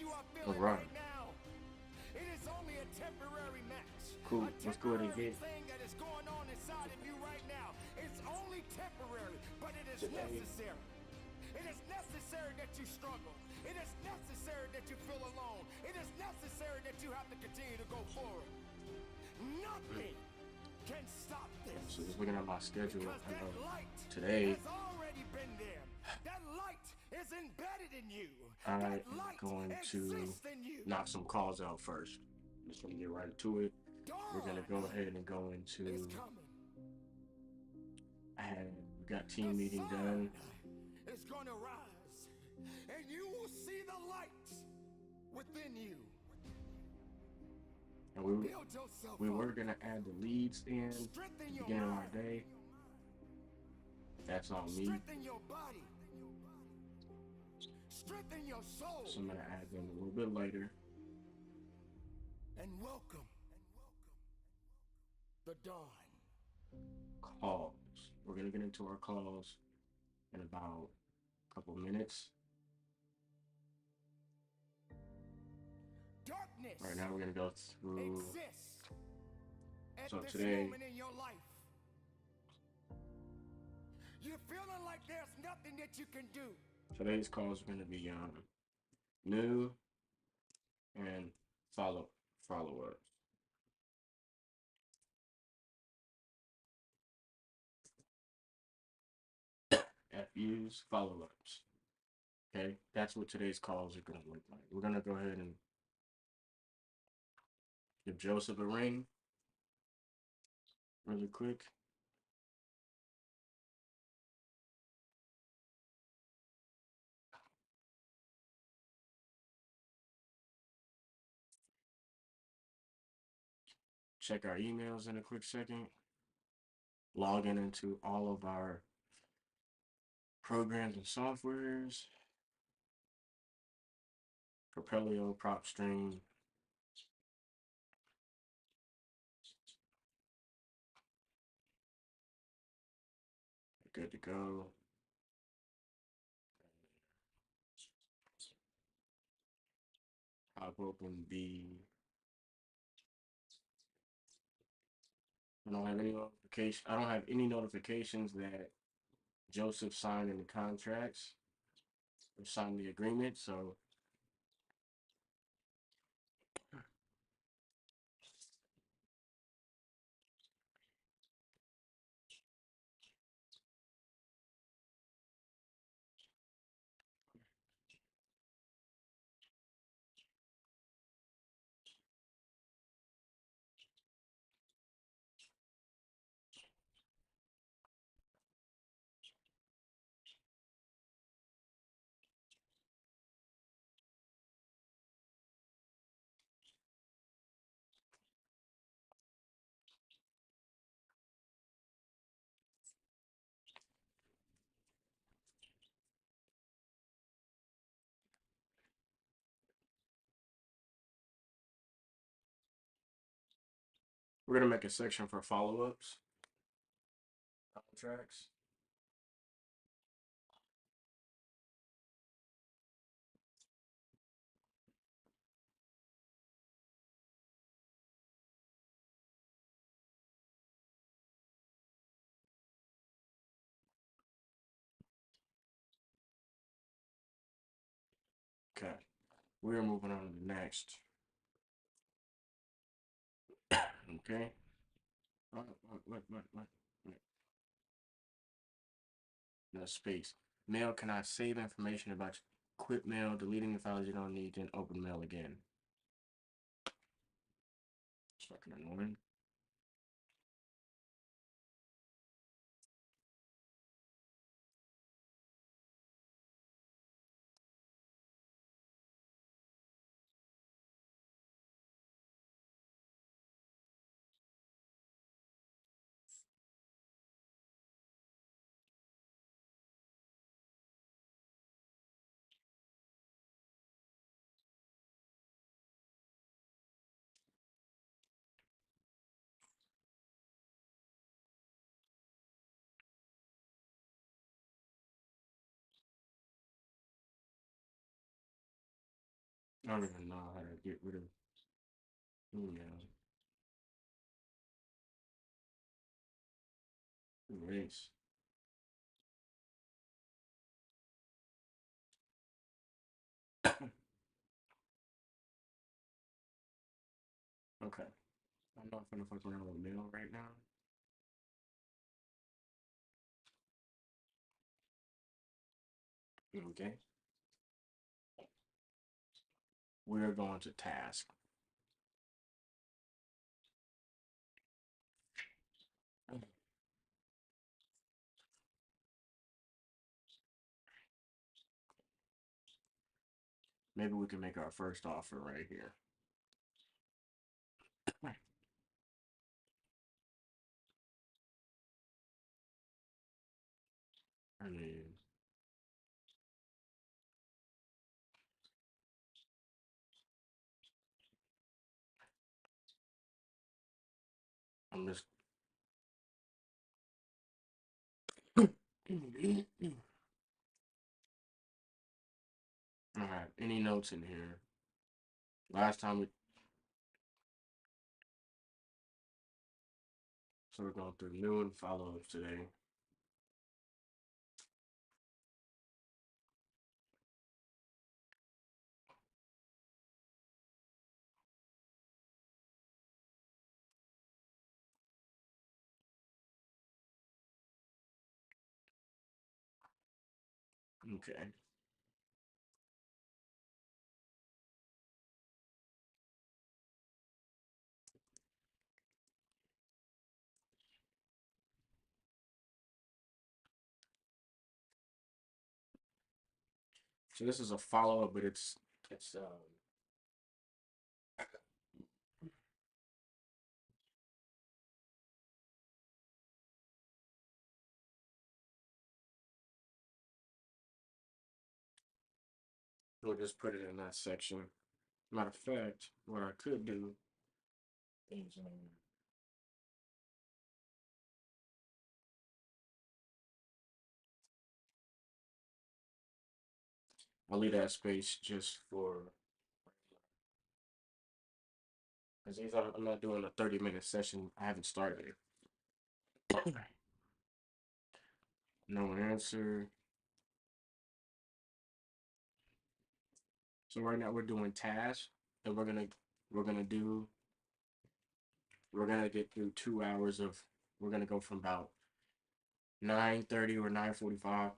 you are All feeling right. right now, it is only a temporary match. Cool. A Let's go ahead and temporary get thing that is going on inside of you right now. It's only temporary, but it is today. necessary. It is necessary that you struggle. It is necessary that you feel alone. It is necessary that you have to continue to go forward. Nothing can stop this. So just looking at my schedule, Because I that know light today has already been there. That light is embedded in you. I That am light going to exists in you. knock some calls out first. Just gonna get right to it. We're gonna go Dawn ahead and go is into. coming. And we got The team meeting sun done. is going to rise. And you will see the light within you. And Build yourself we were up. gonna add the leads in Strengthen the your beginning of our mind. day. That's on me. Strengthen your body. Strengthen your soul. So I'm gonna add them a little bit later. And welcome the dawn. Calls. We're gonna get into our calls in about a couple minutes. Darkness Right now we're gonna go through. exists at So this today, moment in your life. You're feeling like there's nothing that you can do. today's calls are gonna be new and follow-ups. FUs, follow-ups. Okay, that's what today's calls are gonna look like. We're gonna go ahead and give Joseph a ring really quick. Check our emails in a quick second. Log in into all of our programs and softwares. Propelio, PropStream. Good to go. Pop open the. I don't have any notification. I don't have any notifications that Joseph signed in the contracts or signed the agreement. So we're gonna make a section for follow-ups contracts. Okay, we're moving on to the next. Okay. What? No space. Mail cannot save information about quit mail, deleting the files you don't need, then open mail again. It's fucking annoying. I don't even know how to get rid of email. Erase. Okay. I'm not gonna fuck around with mail right now. Okay. We're going to task. Maybe we can make our first offer right here. I mean, I'm just. I don't have any notes in here. Last time we. So we're going through new and follow ups today. Okay. So this is a follow up, but it's we'll just put it in that section. Matter of fact, what I could do is I'll leave that space just for because I'm not doing a 30-minute session. I haven't started it. No answer. So right now we're doing tasks, and we're gonna do we're gonna get through 2 hours of we're gonna go from about 9:30 or 9:45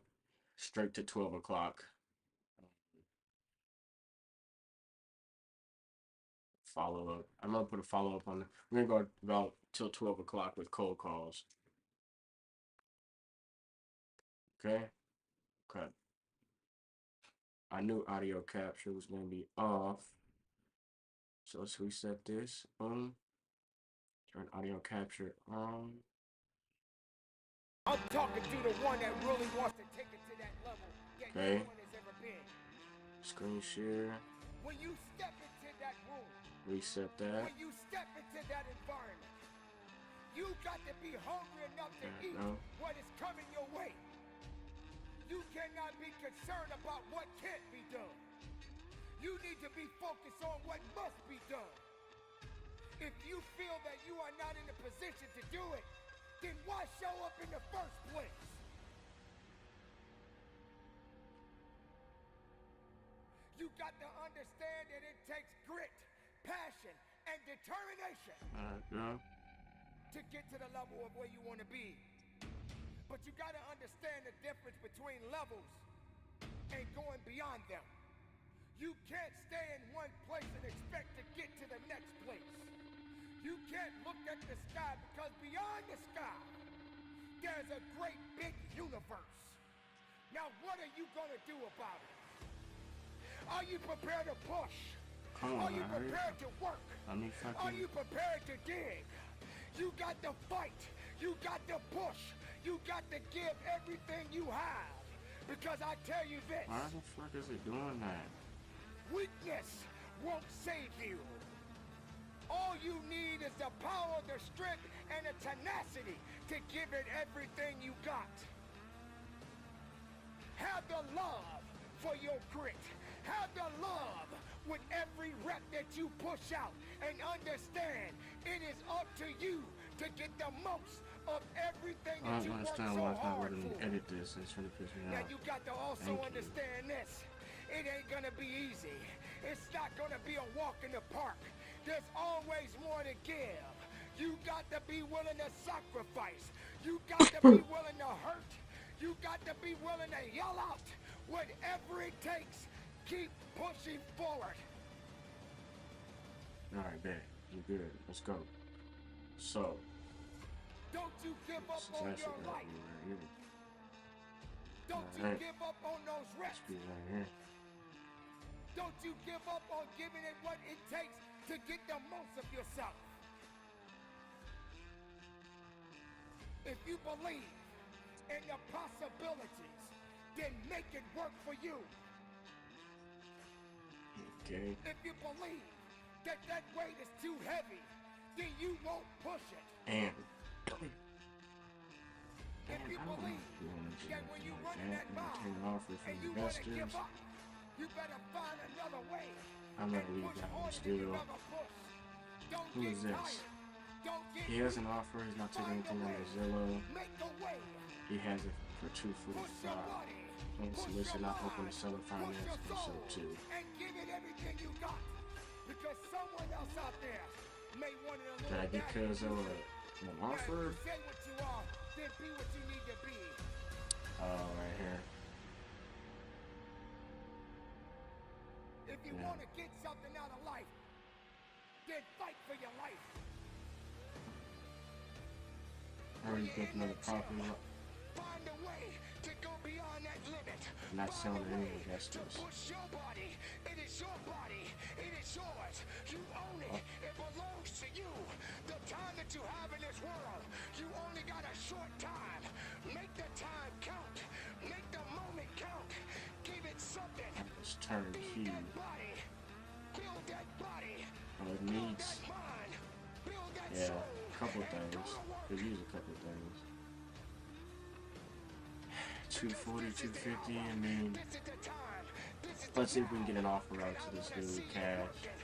straight to 12 o'clock. Follow up. I'm gonna put a follow up on it. We're gonna go about till 12 o'clock with cold calls. Okay. Okay. I knew audio capture was gonna be off. So let's reset this. Boom. Turn audio capture on. I'm talking to the one that really wants to take it to that level that Okay. no one has ever been. Screen share. When you step into that room, Reset that. when you step into that environment, you got to be hungry enough to eat No. what is coming your way. You cannot be concerned about what can't be done. You need to be focused on what must be done. If you feel that you are not in a position to do it, then why show up in the first place? You got to understand that it takes grit, passion, and determination No. to get to the level of where you want to be. But you got to understand the difference between levels and going beyond them. You can't stay in one place and expect to get to the next place. You can't look at the sky because beyond the sky, there's a great big universe. Now what are you gonna do about it? Are you prepared to push? Come Are on, you hurry. prepared to work? I need Are fucking. you prepared to dig? You got to fight. You got to push. You got to give everything you have. Because I tell you this, Why the fuck is it doing that? weakness won't save you. All you need is the power, the strength, and the tenacity to give it everything you got. Have the love for your grit. Have the love with every rep that you push out, and understand it is up to you to get the most of everything I that don't you work understand so why it's not hard letting me for. edit this. It's trying to piss me Now off. you got to also Thank you. understand this. It ain't gonna be easy. It's not gonna be a walk in the park. There's always more to give. You got to be willing to sacrifice. You got to be willing to hurt. You got to be willing to yell out. Whatever it takes, keep pushing forward. Alright, bet. You're good. Let's go. So, Don't you give up this is on actually your gonna life. be right here. Don't you Alright. give up on those reps. Let's be right here. Don't you give up on giving it what it takes to get the most of yourself. If you believe in the possibilities, then make it work for you. Okay. If you believe that that weight is too heavy, then you won't push it. And If you believe that when you run in that mile and you want to give up, you better find another way. I'm gonna and leave push that one harder than you still. ever pushed. Don't Who get is this? tired. Don't get He has weak. an offer. He's not taking Find anything a on way. Zillow. Make a way. He has it for Push your $245. body. And Push solicit your not open to mind. seller Push finance your for soul. sale too. And give it everything you got. Because someone else out there may want it a Did I little get better. because of an Now, offer? if you say what you are, then be what you need to be. Oh, right here. If you Yeah. want to get something out of life, then fight for your life. I already built another property. Find a way to go beyond that limit. Not Find selling a any way investors. to push your body. It is your body. It is yours. You own it. It belongs to you. The time that you have in this world, you only got a short time. Make the time count. Make the moment count. Give it something. It's turned Feed huge. that body. Build that body. Oh, it Build needs, that mind. Build that yeah, soul. a couple of And go things. to work. Could use a couple of things. 240, 250. I mean, This is the time. This is the let's see if we can time. get an offer out And to I this wanna see dude, you cash. working.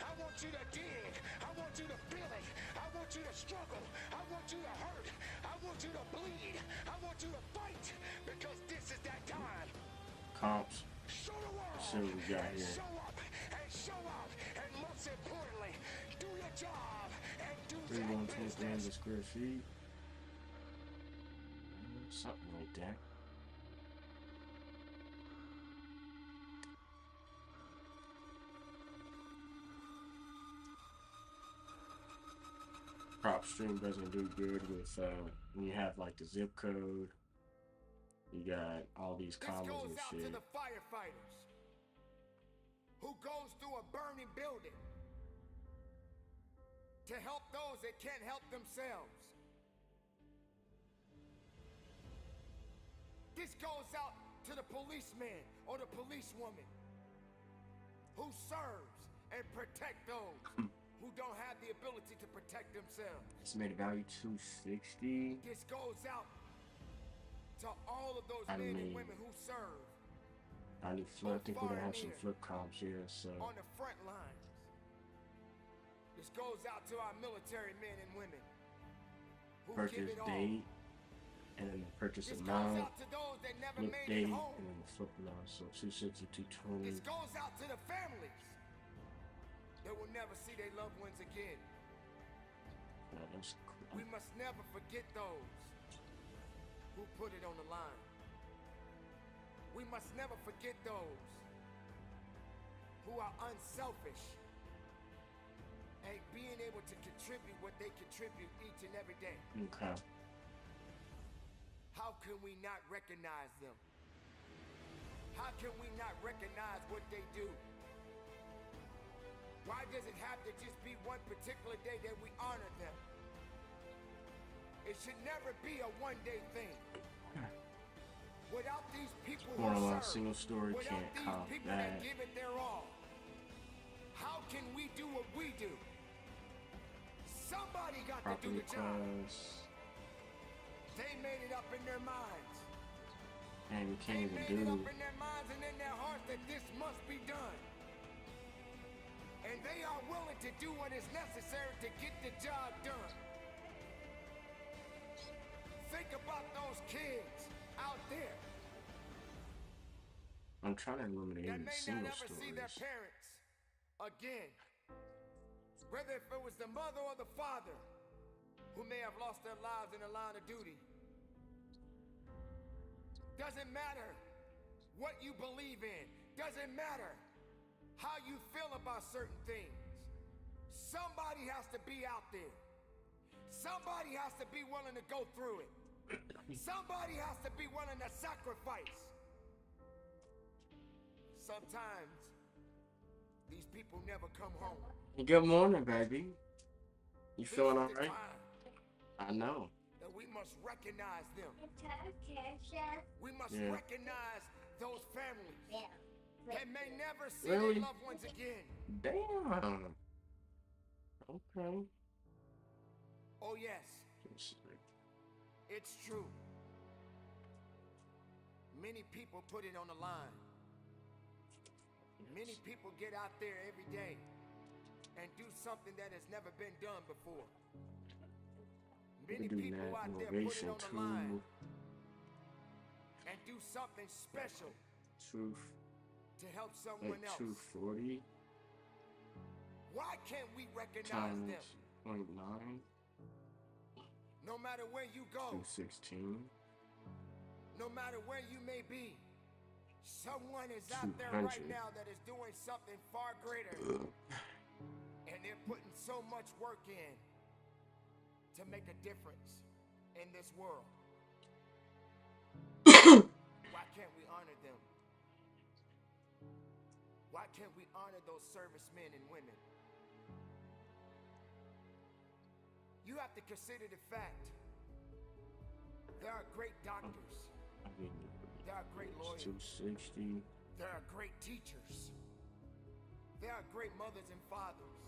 I want you to dig. I want you to feel it. I want you to struggle. I want you to hurt. I want you to bleed. I want you to fight. Because this is that time. Comps. Show the world. See what we got and here. show up. And show out. And most importantly, do your job. And do that 3123 business. square feet. Something like that. Prop stream doesn't do good with when you have like the zip code. You got all these This commas goes and out to shit. the firefighters who goes through a burning building to help those that can't help themselves. This goes out to the policeman or the policewoman who serves and protect those who don't have the ability to protect themselves. Estimated value 260. This goes out to all of those I men mean, and women who serve I need flip. I think we're gonna have some Far flip comps here. So on the front lines. This goes out to our military men and women who give purchase it all. date and then the purchase This goes amount, out to those that never flip made date, it home. and then the flip amount. So 260, 220. This goes out to the families that will never see their loved ones again. That's cool. We must never forget those who put it on the line. We must never forget those who are unselfish and being able to contribute what they contribute each and every day. Okay. How can we not recognize them? How can we not recognize what they do? Why does it have to just be one particular day that we honor them? It should never be a one-day thing. Without these people who More or less, serve, single story, without can't these comp people that. that give it their all, how can we do what we do? Somebody got to do Property the job. class. They made it up in their minds. And we can't They even made it up do. in their minds and in their hearts that this must be done. And they are willing to do what is necessary to get the job done. Think about those kids out there I'm trying to eliminate that even may not single ever see their stories. parents again. Whether if it was the mother or the father who may have lost their lives in the line of duty. Doesn't matter what you believe in. Doesn't matter how you feel about certain things. Somebody has to be out there. Somebody has to be willing to go through it. Somebody has to be willing to sacrifice. Sometimes these people never come home. Good morning, baby. You This feeling is all the right? time I know. that we must recognize them. We must Yeah. recognize those families that may never see Really? their loved ones again. Damn. Okay. Oh yes, Let's see. it's true. Many people put it on the line. Many people get out there every day and do something that has never been done before. We Many can do people that out there put it motivation on the line too. and do something special Truth. to help someone Like else. 240 Why can't we recognize times them? 0.9. No matter where you go, 216. no matter where you may be, someone is out there 200. right now that is doing something far greater. And they're putting so much work in to make a difference in this world. Why can't we honor them? Why can't we honor those servicemen and women? You have to consider the fact there are great doctors, I mean, there are great lawyers, 260. there are great teachers, there are great mothers and fathers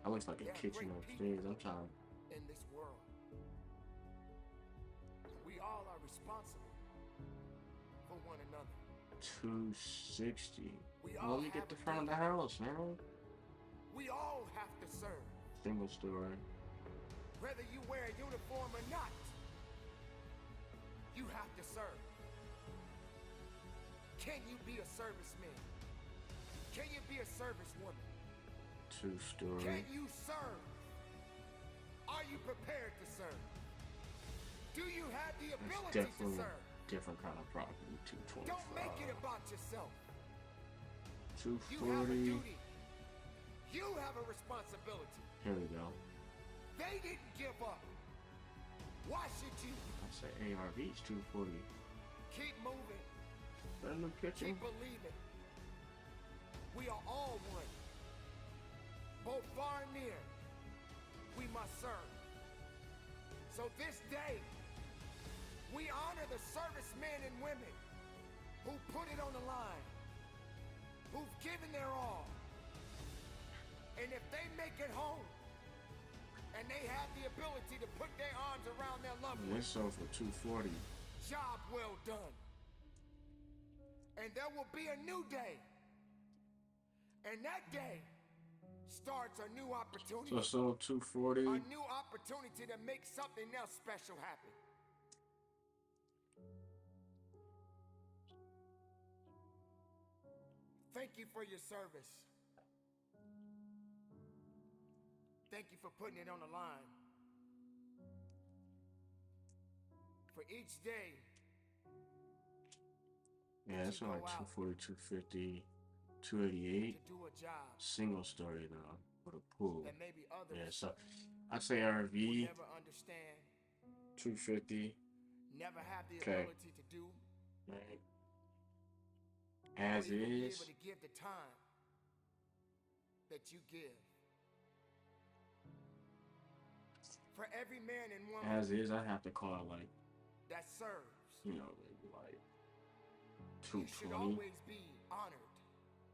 I looks like a There are kitchen great upstairs. people. I'm trying. in this world. We all are responsible for one another. 260. We all Let me get have the a front of the house, man. We all have to serve, Single story. whether you wear a uniform or not. You have to serve. Can you be a serviceman? Can you be a servicewoman? 2-story. Can you serve? Are you prepared to serve? Do you have the It's ability to definitely serve? different kind of property. 225. Don't make it about yourself. You have a 240. duty. You have a responsibility. Here we go. They didn't give up. Why should you? I say ARVs 240. Keep moving. In the kitchen. Keep believing. We are all one. Both far and near. We must serve. So this day, we honor the servicemen and women who put it on the line, who've given their all. And if they make it home, and they have the ability to put their arms around their loved And ones, this sold for 240. job well done. And there will be a new day. And that day starts a new opportunity. So sold 240. A new opportunity to make something else special happen. Thank you for your service. Thank you for putting it on the line. For each day, Yeah, that's you like go out 240, 250, 288. to do a job Single story though, with a pool. that maybe others Yeah, so I'd say will RV never understand, 250. never have the Okay. ability to do, Right. or As even be is. able to give the time that you give. For every man and woman As is, I have to call it like, that serves, you know, maybe like you should 220, always be honored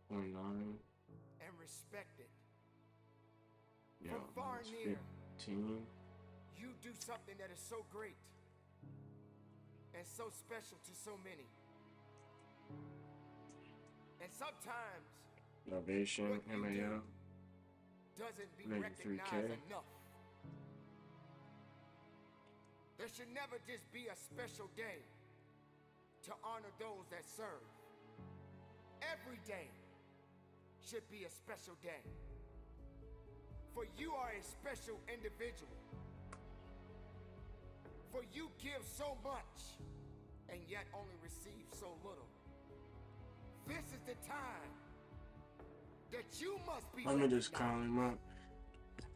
29. and respected. Yeah, From far and near, 15. you do something that is so great. and so special to so many. And sometimes Novation, what you do MAO, doesn't be 93K. recognized enough. There should never just be a special day to honor those that serve. Every day should be a special day. For you are a special individual. For you give so much and yet only receive so little. This is the time that you must be Let me just recognized call him up.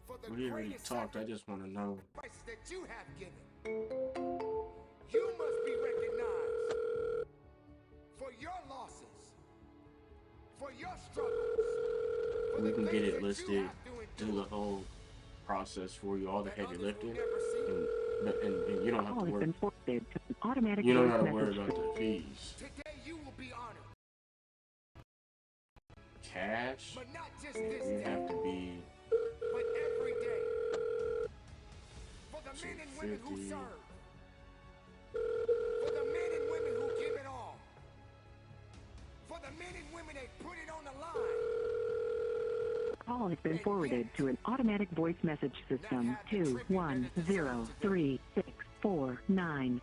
for the We already greatest talked. I just want to know. sacrifices that you have given. You must be recognized for your losses, for your struggles. For We the can get things it that you listed, have to do endure the whole process for you, all the that heavy others will lifting, never see. and you don't have Call to has worry. been forwarded to an automatic You don't voice gotta worry message about the fees. Today you will be honored, Cash, but not just this you day, have to be but every day. For the men and women who 250. serve, for the men and women who give it all, for the men and women that put it on the line. Call has been forwarded to an automatic voice message system.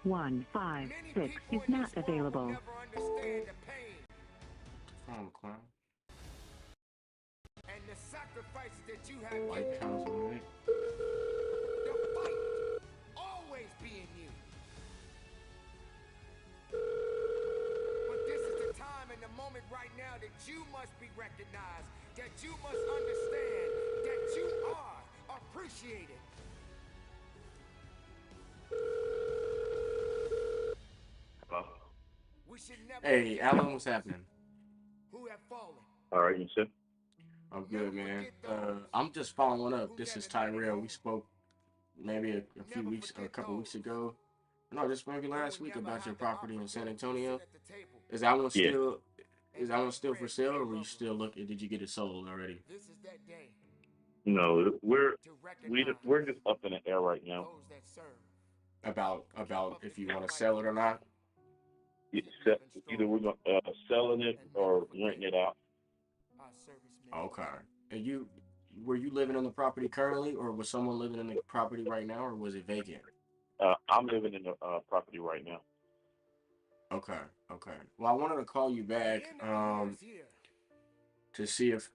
21036491556 is not available. Never understand the pain Phone clown. and the sacrifices that you have White given. Council, Nick. The fight always be in you. But this is the time and the moment right now that you must be recognized, that you must understand that you are appreciated. Hello? We should never Hey, forget Alan, what's happening? who have fallen. All right, you said? I'm good, man. I'm just following up. This is Tyrell. We spoke maybe a few weeks or a couple weeks ago. No, just maybe last week about your property in San Antonio. Is that one Yeah. still? Is that one still for sale, or were you still looking? Did you get it sold already? This is that day No, we're to recognize we're just up in the air right now. those that serve. About if you want to sell it or not? Either we're gonna selling it or renting it out. Our servicemen. Okay. And were you living on the property currently, or was someone living in the property right now, or was it vacant? I'm living in the property right now. Okay. Well, I wanted to call you back The end of the year is here. to see if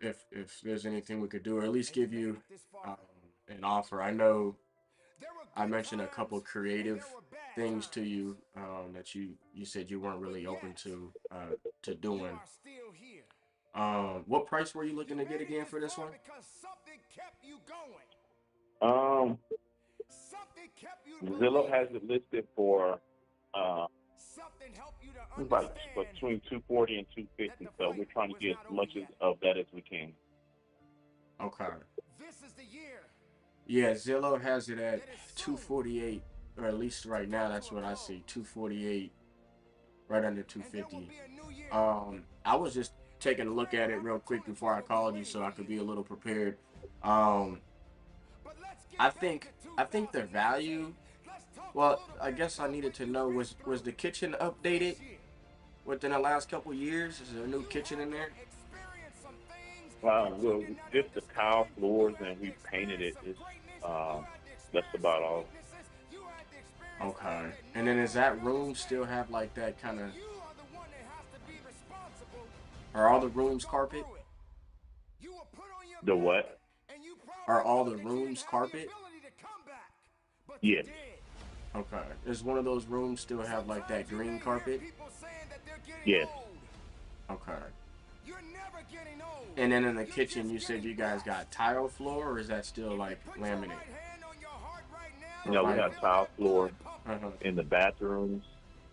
there's anything we could do, or at least give you This far. an offer. I know There were I good mentioned a times, couple and creative there were bad things to times. you that you said you weren't really open to You doing. are still here. What price were you looking to You get made it again for this far one? Because something kept you going. Something kept you Zillow believing. has it listed for Something helped you to like understand between 240 and 250. So we're trying to get as much of that as we can. Okay. this is the year. Yeah, Zillow has it at 248, or at least right now that's what I see, 248, right under And there will 250. be a new year. I was just taking a look at it real quick before I called you, so I could be a little prepared. But let's get I back think to the value. 2019. Let's talk a Well, little I bit guess I about needed what to you know went was through the kitchen this updated year. within the last couple years? Is there a new You kitchen in had there? to experience some things Well, that you did not just the tile understand. floors You had and to we painted it. experience It's some greatness. You had to that's experience about some all. weaknesses. You had to experience Okay. things that And then no does one that could room still understand. have like that kind of? You are the one that has to be responsible. Are all the to rooms go carpet? through it. You were put on your The back, what? and you probably Are all thought the that you didn't rooms have carpet? the ability to come back, but Yes. you did. Okay. Does one of those rooms still have like that Sometimes you may green hear carpet? people saying that they're getting Yes. old. Okay. You're never getting old. And then in the You're kitchen, just you said getting you guys got blessed. tile floor, or is that still If you like put your laminate? right hand on your heart right now, No, we Right. have feel tile that floor blood pumping. Uh-huh. in the bathrooms,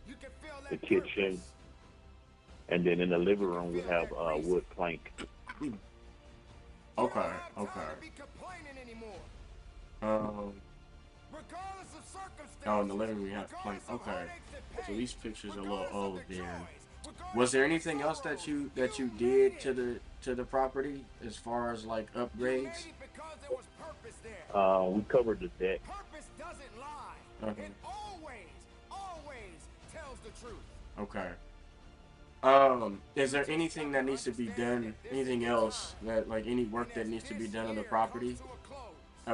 You can feel the that kitchen, purpose. and then in the living You can room we feel have that reason. wood plank. You Okay. don't have time Okay. to be complaining anymore. Regardless of circumstances. Oh, in the living room we have plank. regardless of Okay. heartaches and So these pains, pictures are a little regardless of old the then. joys, regardless Was there of the anything else that sorrows, you made did it. to the property as far as like You upgrades? made it because there was purpose there. We covered the deck. Purpose doesn't lie. Uh-huh. It always, always tells Okay. Is there anything that needs to be done? Anything else that like any work that needs to be done on the property?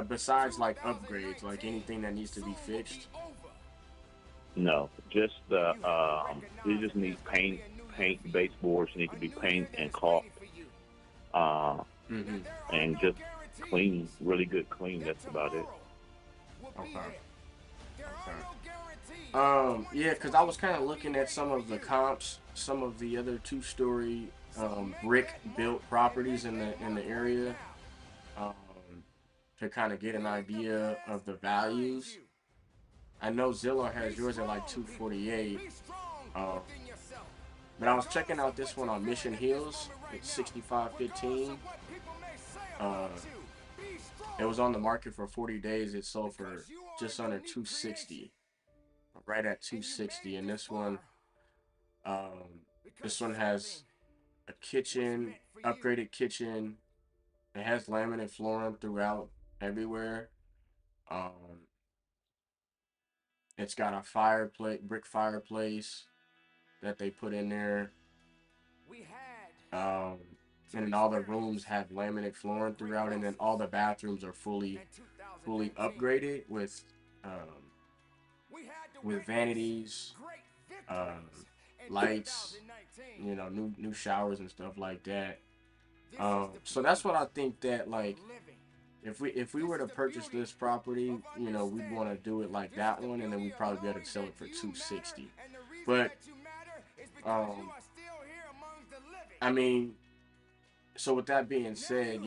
Besides like upgrades, like anything that needs to be fixed? No, just you just need paint. Paint baseboards need to be paint and caulk, uh, Mm-hmm. and just clean, really good clean. That's about it. Okay. Okay. Yeah, because I was kind of looking at some of the comps, some of the other two-story brick built properties in the area, um, to kind of get an idea of the values. I know Zillow has yours at like 248, um, but I was checking out this one on Mission Hills. It's 6515. Uh, it was on the market for 40 days. It sold for just under 260, right at 260. And um, this one has a kitchen, upgraded kitchen. It has laminate flooring throughout everywhere. Um, it's got a fireplace, brick fireplace that they put in there. Um, and then all the rooms have laminate flooring throughout, and then all the bathrooms are fully upgraded um, with vanities, um, lights, new showers and stuff like that. So that's what I think that like if we were to purchase this property, we'd want to do it like that one, and then we'd probably be able to sell it for 260. But I mean, so with that being said,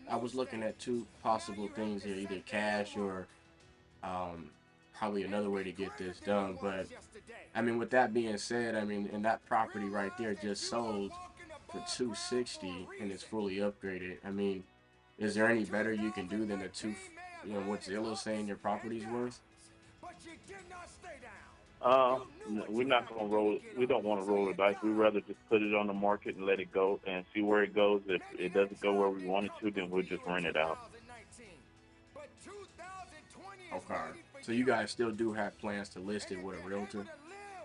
I was looking at two possible things here, either cash or um, probably another way to get this done. But I mean, with that being said, I mean, and that property right there just sold for 260 and it's fully upgraded. I mean, is there any better you can do than what Zillow's saying your property's worth? We're not gonna roll. We don't want to roll the dice. We'd rather just put it on the market and let it go and see where it goes. If it doesn't go where we want it to, then we'll just rent it out. Okay. So you guys still do have plans to list it with a realtor,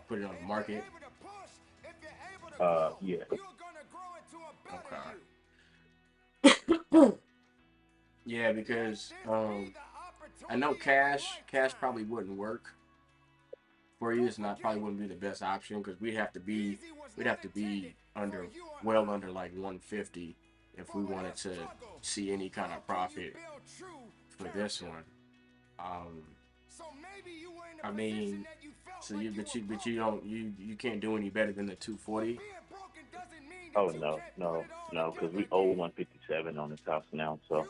put it on the market? Yeah. Okay. Yeah, because I know cash probably wouldn't work for you. It's not probably wouldn't be the best option because we'd have to be well under like 150 if we wanted to see any kind of profit for this one. Um, I mean, so but you don't you can't do any better than the 240. Oh no, because we owe 157 on this house now. So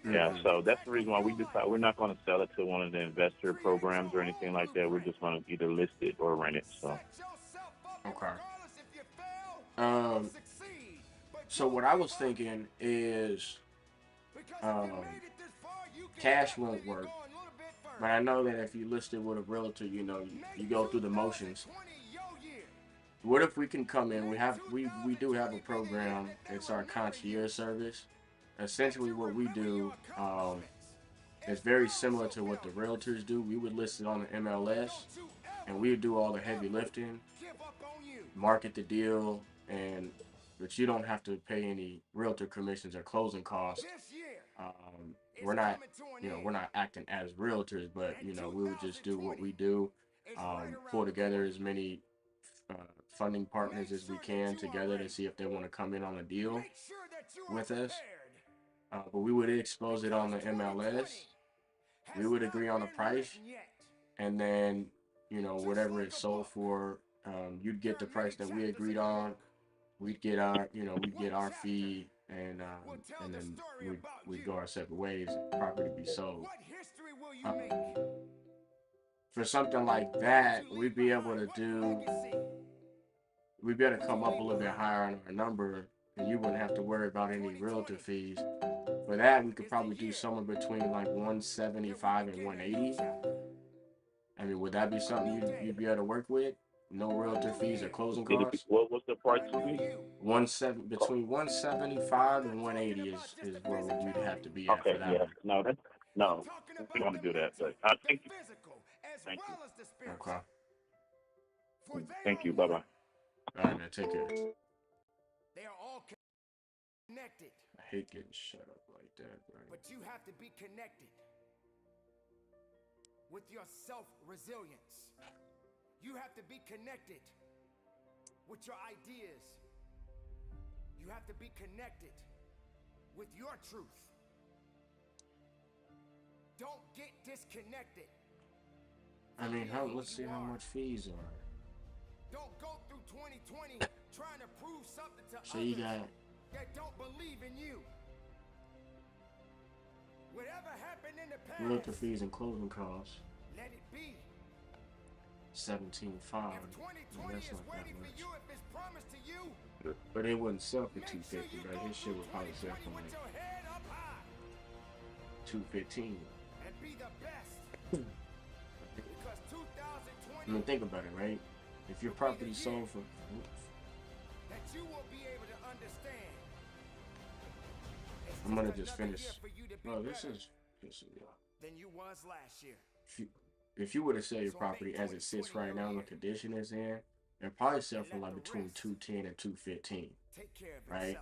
yeah, Mm-hmm. so that's the reason why we decide we're not going to sell it to one of the investor programs or anything like that. We're just going to either list it or rent it. So Okay. Um, so what I was thinking is um, cash won't work, but I know that if you list it with a realtor, you go through the motions. What if we can come in? We do have a program. It's our concierge service. Essentially, what we do is very similar to what the realtors do. We would list it on the MLS, and we would do all the heavy lifting, market the deal, but you don't have to pay any realtor commissions or closing costs. We're not, we're not acting as realtors, but we would just do what we do, pull together as many uh, funding partners as we can together to see if they want to come in on a deal with us. But we would expose it on the MLS. We would agree on a price, and then whatever it's sold for, you'd get the price that we agreed on. We'd get our fee, and then we'd go our separate ways. Property be sold. Uh, for something like that, we'd be able to come up a little bit higher on our number, and you wouldn't have to worry about any realtor fees. For that, we could probably do somewhere between like 175 and 180. I mean, would that be something you'd be able to work with? No realtor fees or closing it'll be, costs. what was the price to be? Between 175 and 180 is where we'd have to be at for Okay, that yeah. one. No, we don't want to do that. But I think, thank you. Okay. For they Thank are you. Bye one. bye. All right, man. Take care. They are all connected, I hate getting shut up like that, bro. but you have to be connected with your self-resilience. You have to be connected with your ideas. You have to be connected with your truth. Don't get disconnected. I mean, let's see how much fees are. Don't go through 2020 trying to prove something to So others you got that don't believe in you. Whatever happened in the past, realtor fees and closing costs, let it be. $17,500. If 2020 That's is not that waiting for much. you, if it's promised to you, But it wouldn't sell for make sure $250, you right? go His shit through would probably sell 2020 for with like your head up high $215. and be the best. Because 2020, I mean, think about it, right? If your property sold for, that you will be able to understand. It's I'm gonna just just another finish. year for you to be Bro, this better is than you was last year. if you were to sell your So property make as it sits 2020 right now, your the year. condition it's in, it'll probably sell for And like let the between rest 210 and 215. take care of Right?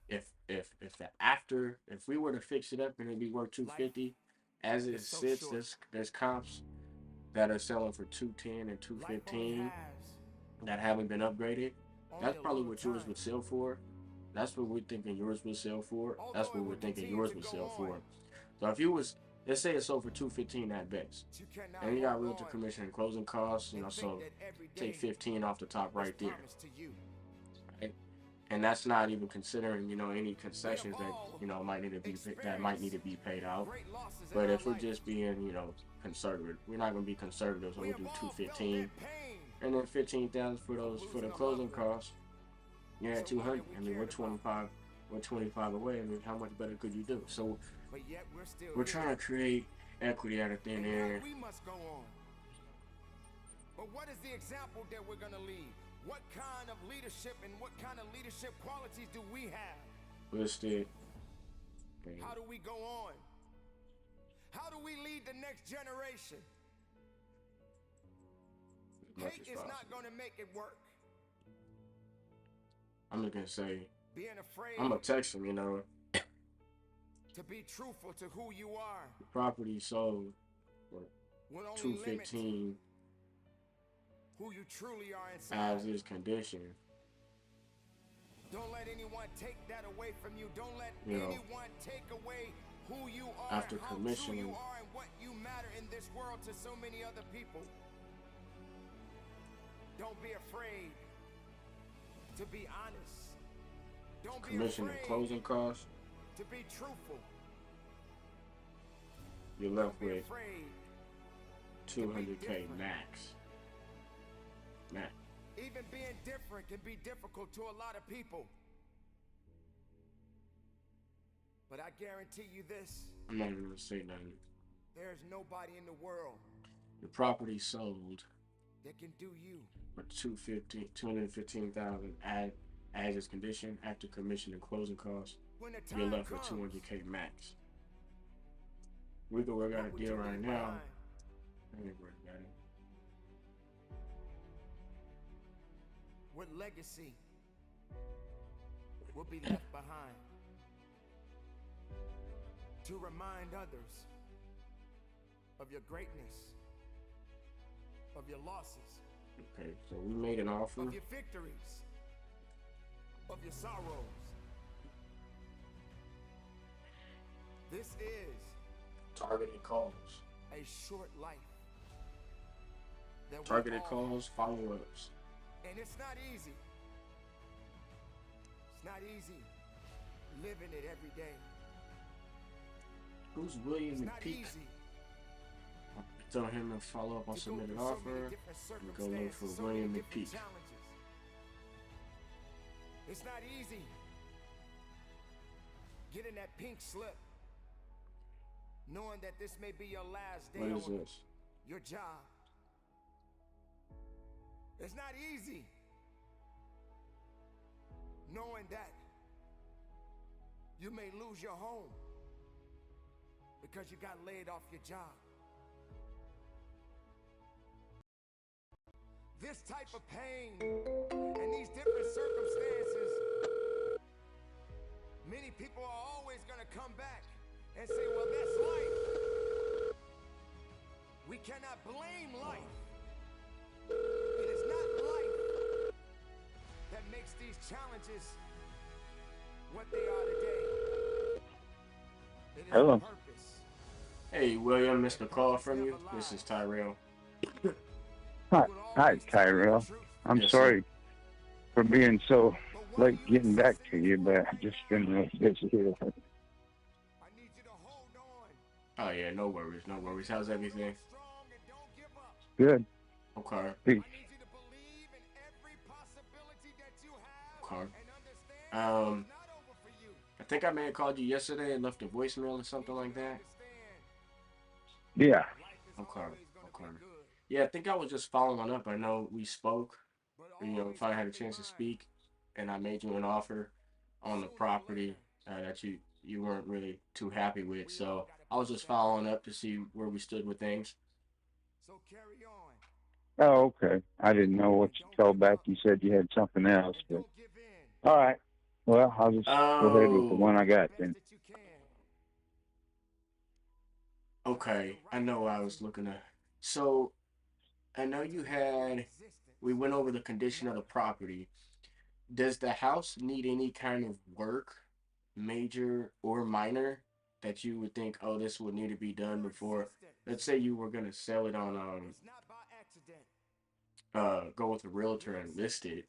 itself. If we were to fix it up and it'd be worth 250, as it is so sits, short. there's comps that are selling for 210 and Life only 215 has that haven't been upgraded. only That's a probably little what yours time. would sell for. That's what we're thinking yours would sell for. That's Although what it we're will thinking continue yours to would go sell on, for. So if you was, let's say it sold for 215 at best, you cannot and you got hold realtor on commission and closing costs, you know, and think so that every take day 15 off the top is right there. promised to you. Right? And that's not even considering, you know, any concessions that, you know, might need to be paid out. Great losses in But our if we're life. just being, you know, conservative, we're not gonna be conservative, so We we'll have do all felt 215, that pain. and then 15,000 for the losing a closing loved one. costs. You're at Someone that 200. we I mean, we're cared about. 25 away. I mean, how much better could you do? So But yet we're still we're here. trying to create equity out of thin And air. now we must go on. But what is the example that we're gonna leave? What kind of leadership and what kind of leadership qualities do we have? Listed. And How do we go on? How do we lead the next generation? as much Hate as is possible. not gonna make it work. I'm just gonna say, Being afraid I'm gonna text him. You know, to be truthful to who you are the property sold for will only limit 215 who you truly are inside. as is condition. Don't let anyone take that away from you. Don't let You know, anyone take away who you are, after and how true commissioning- you are, and what you matter in this world to so many other people. Don't be afraid to be honest. Don't be Commission and afraid closing costs, to be truthful. you're Don't left be with afraid. 200K different. max. Max. Even being different can be difficult to a lot of people. But I guarantee you this, I'm not even gonna say nothing. there's nobody in the world The property sold that can do you. for 215,000 as is condition after commission and closing costs. When the You're time left with comes, 200K max. We could work out a what would you deal right leave now. behind? I ain't worried about it. What legacy will be left behind to remind others of your greatness, of your losses, Okay, so we made an offer. of your victories, of your sorrows. This is Targeted calls. a short life. That we Targeted all- calls, follow-ups. And it's not easy. It's not easy living it every day. Who's William It's not McPeak? easy Tell him to follow up on to go submitted through so many offer. different and go look circumstances, for so many William different McPeak. challenges. It's not easy getting that pink slip, knowing that this may be your last day What is on this? your job. It's not easy knowing that you may lose your home because you got laid off your job. this type of pain and these different circumstances, many people are always going to come back and say, well, that's life. We cannot blame life. It is not life that makes these challenges what they are today. It is Hello. purpose. Hey, William, missed a call from you. This is Tyrell. Hi, Tyrell. I'm Yes, sorry for being so late getting back to you, but I've just been real busy here. I need you to hold on. Oh yeah, no worries, no worries. How's everything? Strong and don't give up. Good. Okay, Hey, I need you to believe in every possibility that you have okay. and understand Um, it's not over for you. I think I may have called you yesterday and left a voicemail or something like that. yeah. Life is Okay, always gonna okay. be good, Yeah, I think I was just following up. I know we spoke, but if I had a chance to speak, and I made you an offer on the property that you weren't really too happy with. So I was just following up to see where we stood with things. so carry on. Oh, okay. I didn't know what you told back. You said you had something else, And but don't give in. all right. Well, I'll just go ahead with the one I got Best then. that you can. Okay, I know I was looking at. So I know we went over the condition of the property. Does the house need any kind of work, major or minor, that you would think, oh, this would need to be done before? Let's say you were gonna sell it on It's not by accident. go with a realtor and list it.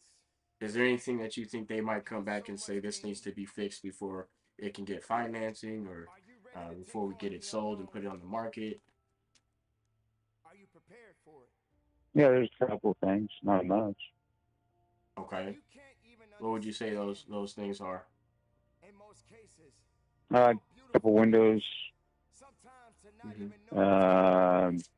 Is there anything that you think they might come back and say this needs to be fixed before it can get financing, or Are you ready to before we take get on it the sold and unknown? put it on the market? Are you prepared for it? Yeah, there's a couple things, not much. Okay, You can't even what would you say understand those things are? in most cases A how couple beautiful it windows. is. Sometimes to not Hmm. even know it's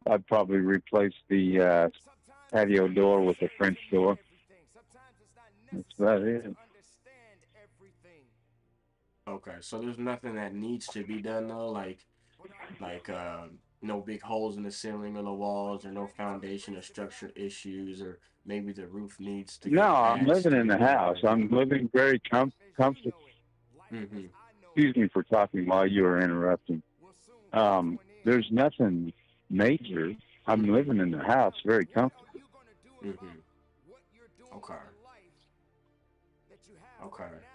I'd probably replace the sometimes it's patio not door with a necessary French to know door. everything. Sometimes it's not That's about necessary to it. understand everything. Okay, so there's nothing that needs to be done though, But are you like ready? no big holes in the ceiling or the Are walls, you or no ready to foundation or embrace the structure fact issues, or maybe the roof needs to No, get I'm patched living to in the the point house. where. I'm living very life as you comfortable. know it, life as Hmm. I know it, Excuse me for talking while you were interrupting. will soon come to an end. There's nothing major. I'm Hmm. living in the house very What are comfortable. you going to do about Hmm. what you're doing Okay. with the life that you have Okay. right now?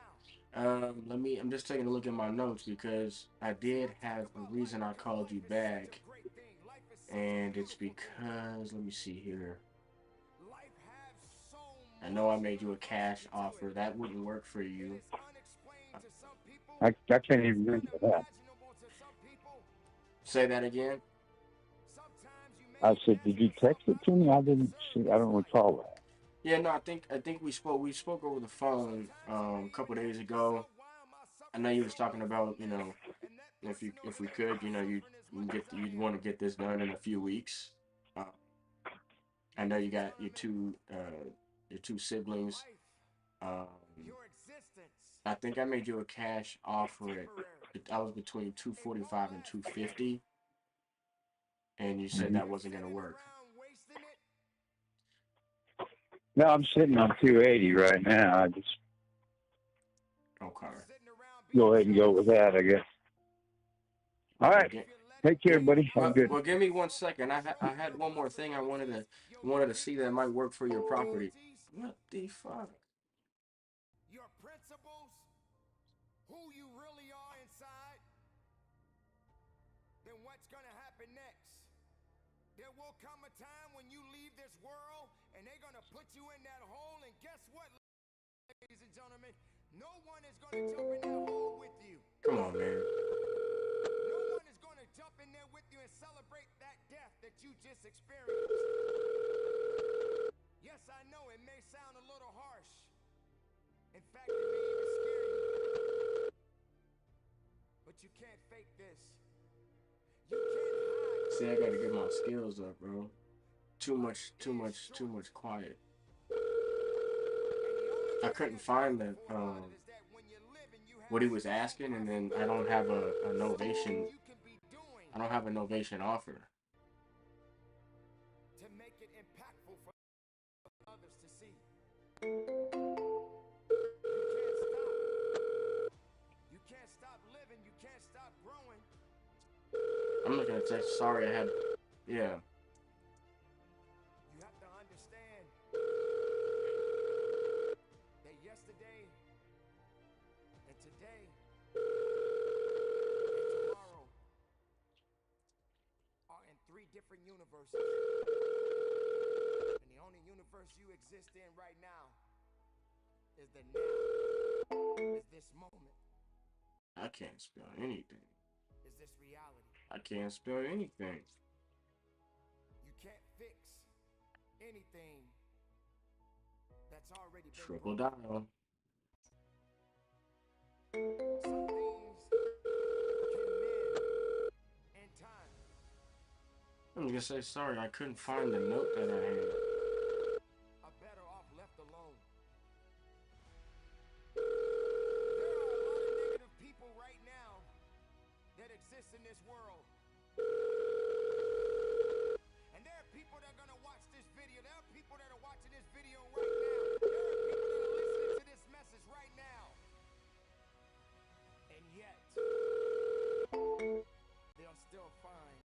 I'm just taking a look at my notes because I See, did I talk have a about life reason I because called you life is such a back, great thing. Life is such a and it's beautiful thing. because, let me see here. Life has so I know I much made you a cash university to it. offer. That wouldn't work for It you. is unexplained Uh, to some people. I It can't is even read that. unimaginable to some people. Say that again. Sometimes you may I even said, ask did you yourself, text it how to do me? I I didn't deserve see. I this don't life? recall that. Yeah, no, I think we spoke over the phone Sometimes you a may even couple days ask ago. yourself, why am I I know suffering you was so talking much from about, this? And that person over if we there is could, not suffering as you much as I you'd am. want to get this done in a few weeks. Uh, I know you got your two siblings. Life, Um, your existence, I think I made you a cash is offer at temporary. I was between It won't 245 and last forever. 250, and you said Hmm. that You're wasn't gonna sitting work. around wasting it. No, I'm You're sitting sitting on around 280 wasting right it. now. I just Okay. You're sitting around being go ahead and go with jealous. that, I guess. All Okay. right. If you let it Take care, be, buddy. Have a good Well, one. give me one so second. I control had your one more thing possibilities, your wanted to see that might weakness, work for your property. opportunities, What the fuck? your principles, who you really are inside, then what's going to happen next? There will come a time when you leave this world and they're going to put you in that hole, and guess what, ladies and gentlemen? No one is going to jump in that hole with you. Come on, man. No one is going to jump in there with you and celebrate that death that you just experienced. Yes, I know it may sound a little harsh. In fact, it may even scare you. But you can't fake this. You can't hide See, from I gotta this. get my skills up, bro. Too Life much, is short. quiet. And the only I thing couldn't that's find the beautiful about it is that when you're living, you what have he was strong asking, and then I don't have possibility. a Something novation. you can be doing I don't have a novation offer. to make it impactful I'm not gonna text. Sorry, I had. Yeah. You have to understand that yesterday and today and tomorrow are in 3 different universes. And the only universe you exist in right now is the now, is this moment, I can't spell anything. is this reality. I can't spell anything. You can't fix anything that's already been Triple broken. down. Some things can mend in time. I'm gonna say sorry. I couldn't find the note that I had. Are better off left alone. There are a lot of negative people right now that exist in this world. And there are people that are gonna watch this video. There are people that are watching this video right now. There are people that are listening to this message right now. And yet, they'll still find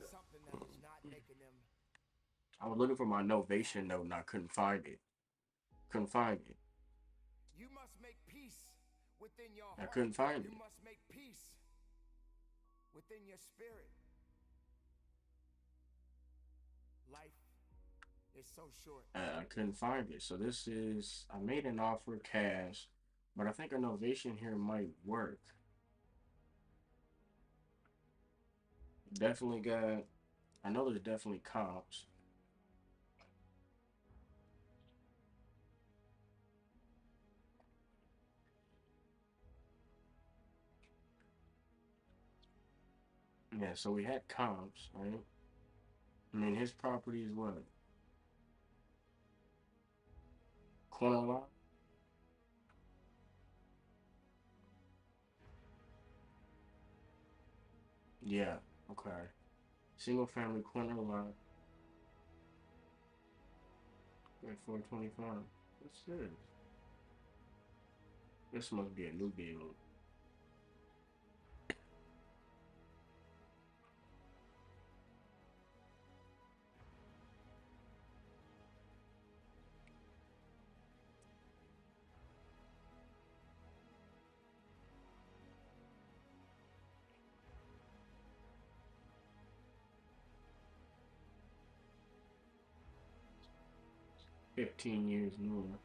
something that is not making them. I was looking for my Novation note and I couldn't find it. Couldn't find it. You must make peace within your I heart. couldn't find it. You must make peace within your spirit. Life is so short. I couldn't find it. So this is. I made an offer cash, but I think a Novation here might work. Definitely got. I know there's definitely comps. Yeah, so we had comps, right? I mean, his property is what? Corner lot? Yeah, okay. Single family corner lot. At 425. What's this? This must be a new build. $15 newer.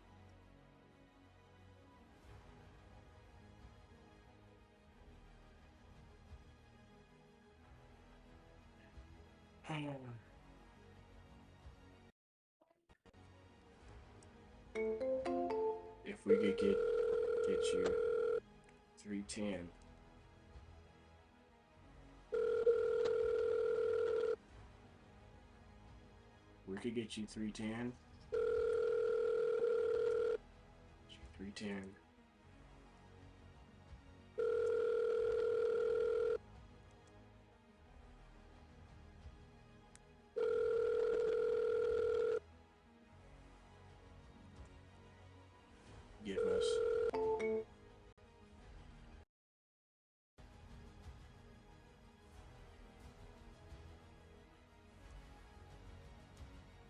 If we could get you 310. We could get you 310. 310. Give us.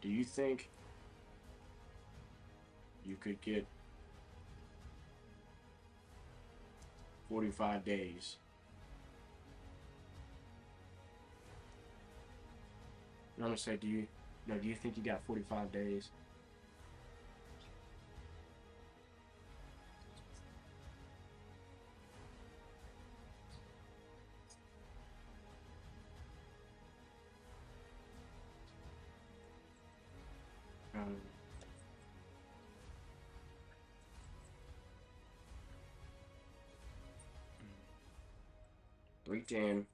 Do you think you could get 45 days? I'm gonna say, do you think you got 45 days? Um, 310.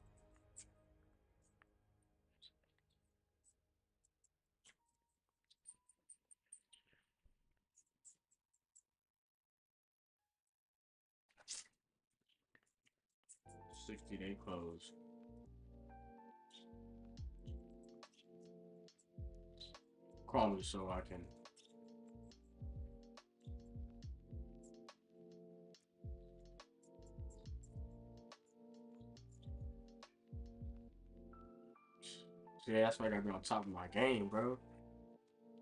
$60-day close. Call me so I can. Yeah, that's why I gotta be on top of my game, bro.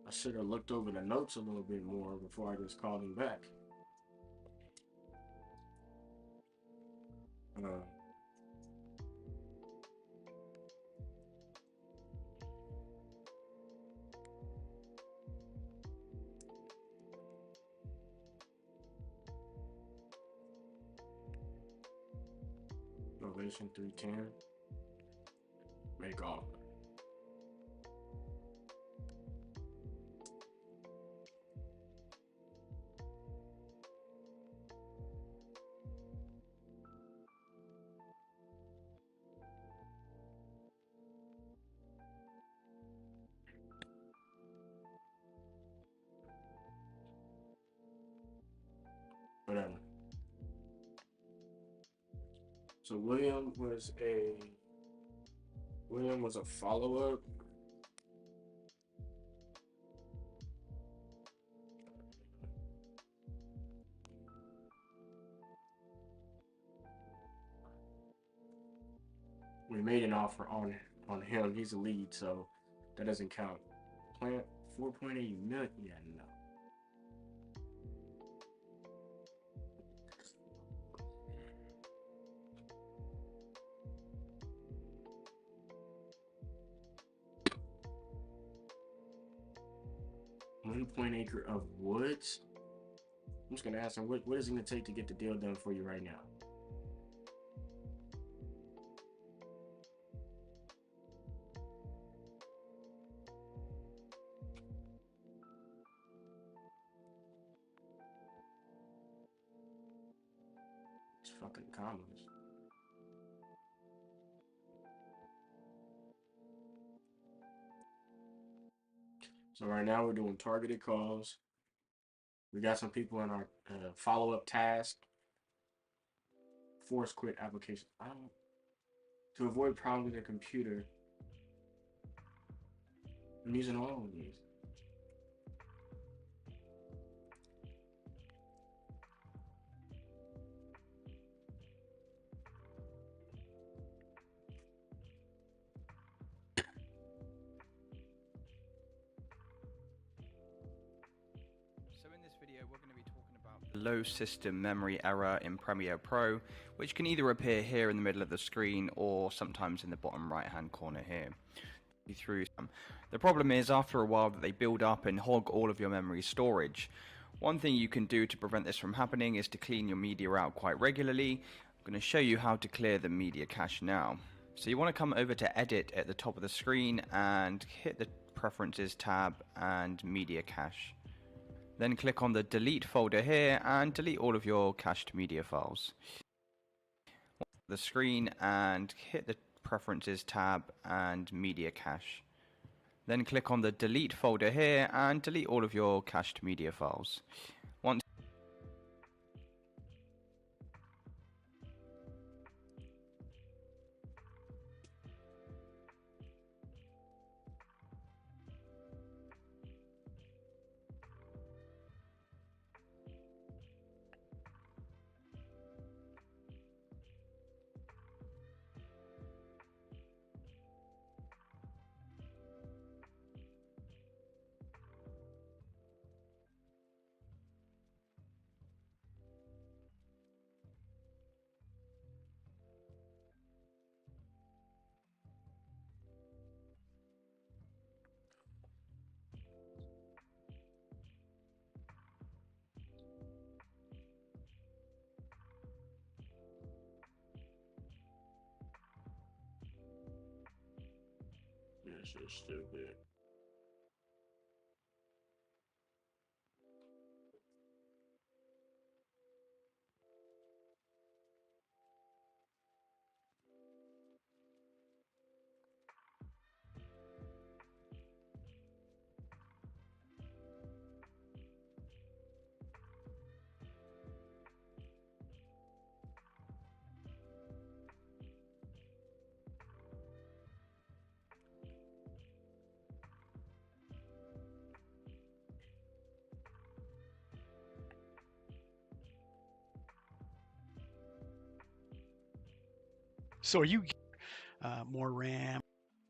I should have looked over the notes a little bit more before I just called him back. Novation 310. Make offer. Whatever. So William was a follow-up. We made an offer on him. He's a lead, so that doesn't count. Plant 4.8 million. Yeah, no. .acre of woods. I'm just gonna ask him what is it gonna take to get the deal done for you right now. It's fucking commas. So right now we're doing targeted calls. We got some people in our follow-up task. Force quit application. To avoid problems with the computer. I'm using all of these. So in this video we're going to be talking about the low system memory error in Premiere Pro, which can either appear here in the middle of the screen or sometimes in the bottom right hand corner here. Through some. The problem is after a while that they build up and hog all of your memory storage. One thing you can do to prevent this from happening is to clean your media out quite regularly. I'm going to show you how to clear the media cache now. So you want to come over to Edit at the top of the screen and hit the Preferences tab and Media Cache. Then click on the Delete folder here and delete all of your cached media files. The screen and hit the Preferences tab and Media Cache. Then click on the Delete folder here and delete all of your cached media files. Once This is stupid. So are you more RAM,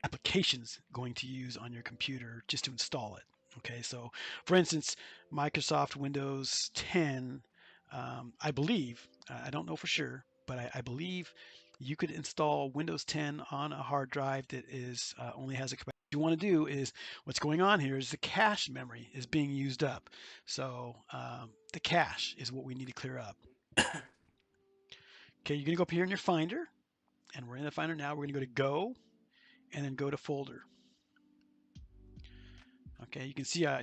application applications going to use on your computer just to install it. Okay, so for instance, Microsoft Windows 10, I believe, I don't know for sure, but I believe you could install Windows 10 on a hard drive that is only has a capacity. What you want to do is, what's going on here is the cache memory is being used up. So the cache is what we need to clear up. Okay, you're going to go up here in your Finder, and we're in the Finder now. We're going to go to Go, and then go to Folder. Okay, you can see I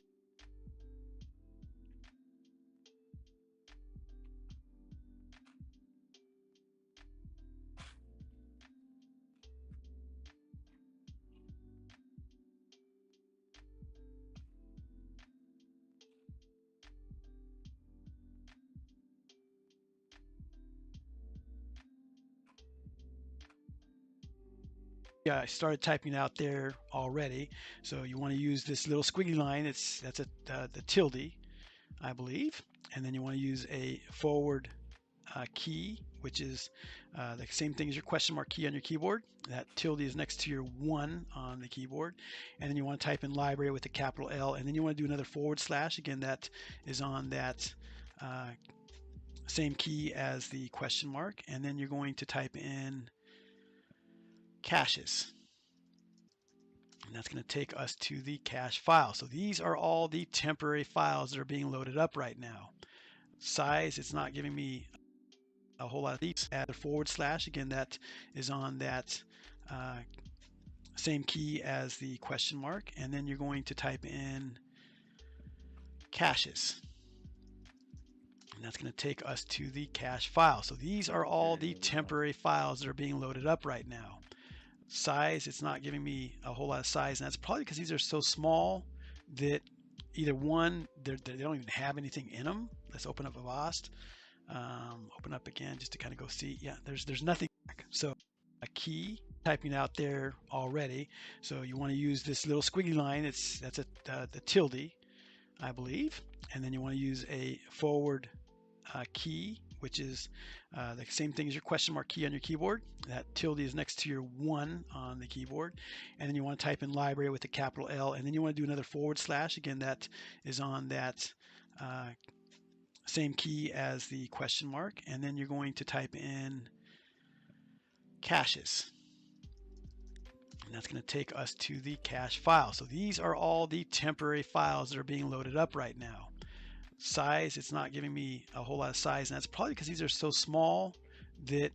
started typing out there already. So you want to use this little squiggly line. That's the tilde, I believe, and then you want to use a forward key, which is the same thing as your question mark key on your keyboard. That tilde is next to your 1 on the keyboard, and then you want to type in library with a capital L, and then you want to do another forward slash. Again, that is on that same key as the question mark, and then you're going to type in caches. And that's going to take us to the cache file. So these are all the temporary files that are being loaded up right now. Size, it's not giving me a whole lot of these. Add a forward slash. Again, that is on that same key as the question mark. And then you're going to type in caches. And that's going to take us to the cache file. So these are all the temporary files that are being loaded up right now. Size, it's not giving me a whole lot of size, and that's probably because these are so small that either one, they don't even have anything in them. Let's open up Avast. Open up again just to kind of go see. Yeah, there's nothing. So a key typing out there already. So you want to use this little squiggly line. That's the tilde, I believe, and then you want to use a forward key, which is the same thing as your question mark key on your keyboard. That tilde is next to your 1 on the keyboard, and then you want to type in library with a capital L, and then you want to do another forward slash. Again, that is on that same key as the question mark, and then you're going to type in caches. And that's going to take us to the cache file. So these are all the temporary files that are being loaded up right now. Size, it's not giving me a whole lot of size, and that's probably because these are so small that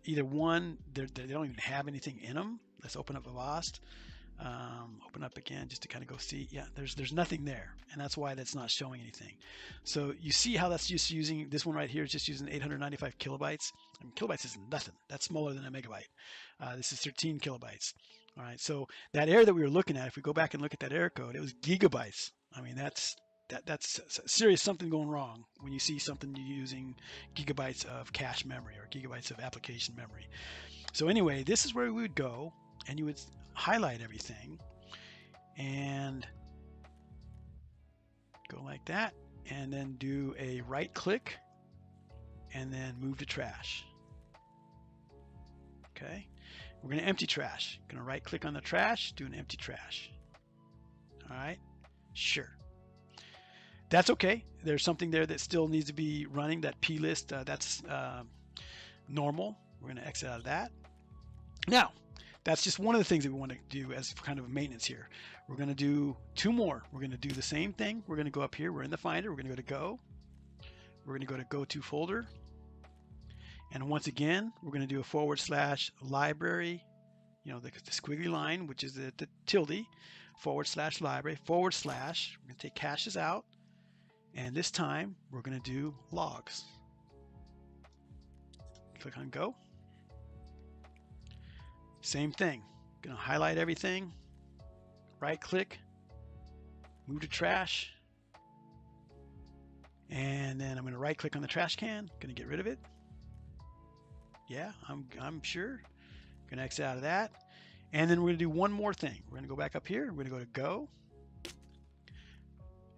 either one, they don't even have anything in them. Let's open up Avast. Open up again just to kind of go see. Yeah, there's nothing there, and that's why that's not showing anything. So you see how that's just using, this one right here is just using 895 kilobytes. I mean, kilobytes is nothing. That's smaller than a megabyte. This is 13 kilobytes. All right, so that error that we were looking at, if we go back and look at that error code, it was gigabytes. I mean, that's serious something going wrong when you see something using gigabytes of cache memory or gigabytes of application memory. So anyway, this is where we would go, and you would highlight everything and go like that, and then do a right click and then move to trash. Okay, we're going to empty trash. Going to right click on the trash, do an empty trash. All right, sure. That's okay. There's something there that still needs to be running, that plist. That's normal. We're going to exit out of that. Now, that's just one of the things that we want to do as kind of maintenance here. We're going to do 2 more. We're going to do the same thing. We're going to go up here. We're in the Finder. We're going to go to Go. We're going to go to Go To Folder. And once again, we're going to do a forward slash library, you know, the squiggly line, which is the tilde, forward slash library, forward slash. We're going to take caches out. And this time, we're going to do logs. Click on Go. Same thing. Going to highlight everything. Right click. Move to trash. And then I'm going to right click on the trash can. Going to get rid of it. Yeah, I'm sure. Going to exit out of that. And then we're going to do one more thing. We're going to go back up here. We're going to go to Go.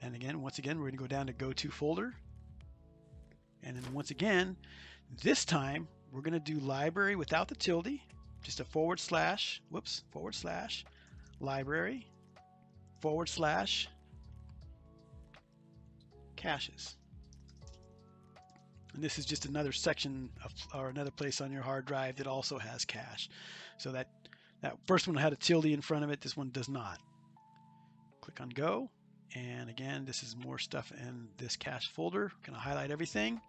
And again, once again, we're going to go down to Go To Folder. And then once again, this time, we're going to do library without the tilde. Just a forward slash, whoops, forward slash, library / caches. And this is just another section of, or another place on your hard drive that also has cache. So that first one had a tilde in front of it. This one does not. Click on go. And again, this is more stuff in this cache folder. Gonna highlight everything.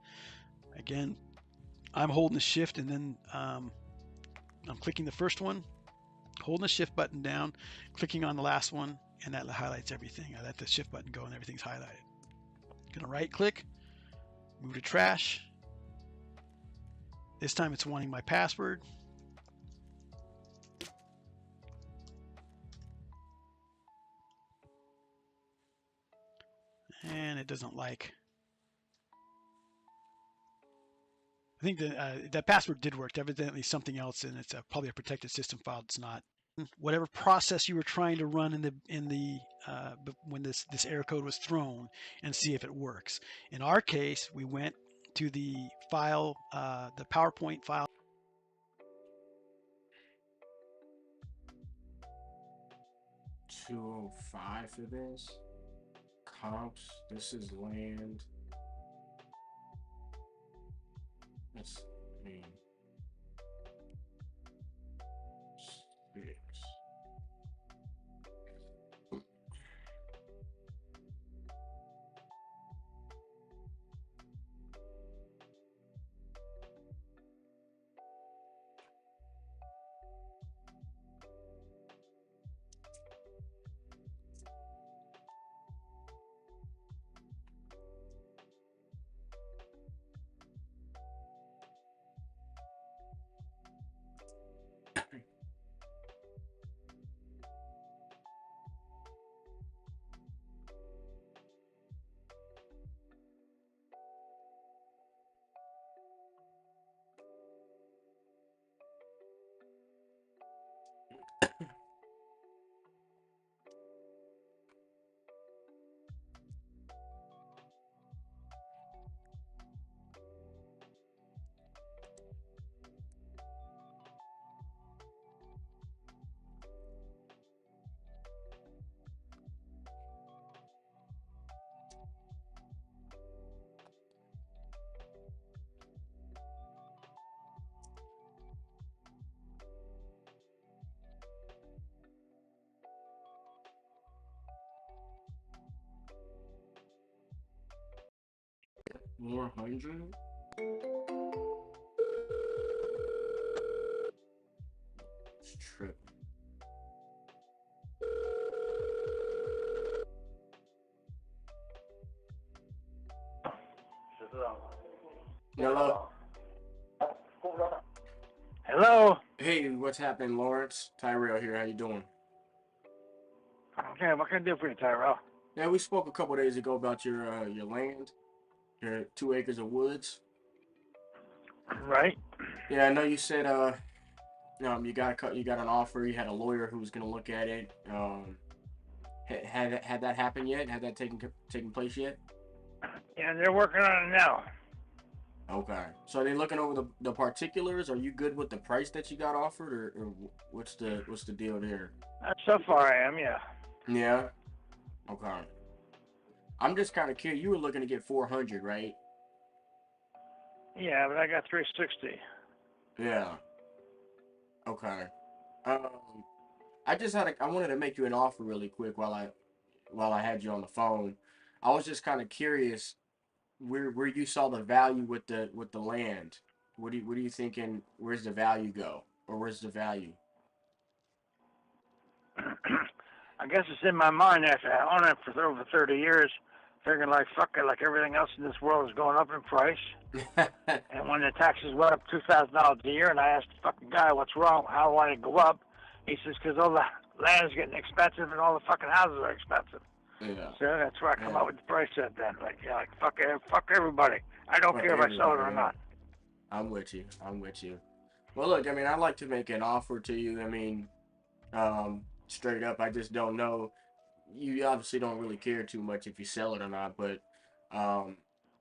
Again, I'm holding the shift and then I'm clicking the first one, holding the shift button down, clicking on the last one, and that highlights everything. I let the shift button go and everything's highlighted. Gonna right click, move to trash. This time it's wanting my password. And it doesn't like. I think that password did work. Evidently something else, and it's probably a protected system file. It's not. Whatever process you were trying to run when this error code was thrown, and see if it works. In our case, we went to the file, the PowerPoint file. $205 for this. Comps. This is land. That's, I mean, 6. $400. It's tripping. Hello. Hello. Hey, what's happening, Lawrence? Tyrell here. How you doing? Okay, what can I do for you, Tyrell? Yeah, we spoke a couple days ago about your land, your 2 acres of woods. Right. Yeah, I know you said you got an offer. You had a lawyer who was gonna look at it. Had that happened yet? Had that taken place yet? Yeah, they're working on it now. Okay. So are they looking over the particulars? Are you good with the price that you got offered, or what's the deal there? So far, I am. Yeah. Yeah. Okay. I'm just kind of curious. You were looking to get 400, right? Yeah, but I got 360. Yeah. Okay. I wanted to make you an offer really quick while I had you on the phone. I was just kind of curious where you saw the value with the land. What are you thinking? Where's the value go, or where's the value? I guess it's in my mind after I own it for over 30 years, figuring like fuck it, like everything else in this world is going up in price. And when the taxes went up $2,000 a year, and I asked the fucking guy, "What's wrong? How do I go up?" He says, "Because all the land is getting expensive and all the fucking houses are expensive." Yeah. So that's where I come up with the price at then. Like, yeah, like fuck everybody. I don't care if I sell it or not. I'm with you. Well, look, I mean, I'd like to make an offer to you. I mean, straight up, I just don't know. You obviously don't really care too much if you sell it or not, but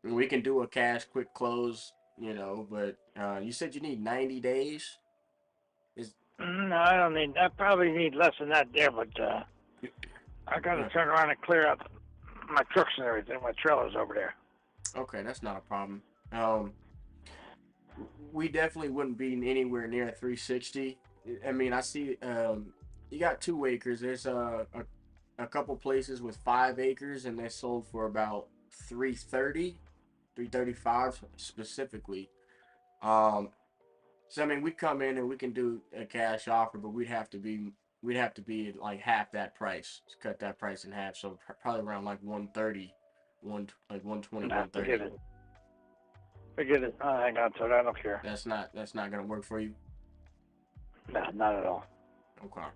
we can do a cash quick close, but you said you need 90 days. No, I don't need. I probably need less than that there, but I got to turn around and clear out my trucks and everything, my trailers over there. Okay, that's not a problem. We definitely wouldn't be anywhere near 360. I mean, I see you got 2 acres. There's a couple places with 5 acres, and they sold for about 330, 335 specifically. Um, so I mean, we come in and we can do a cash offer, but we'd have to be at like half that price to cut that price in half. So probably around like 130, like 120, Nah, 130. forget it. Forget it. I'll hang on to it. I don't care. That's not gonna work for you. Nah, not at all. Okay.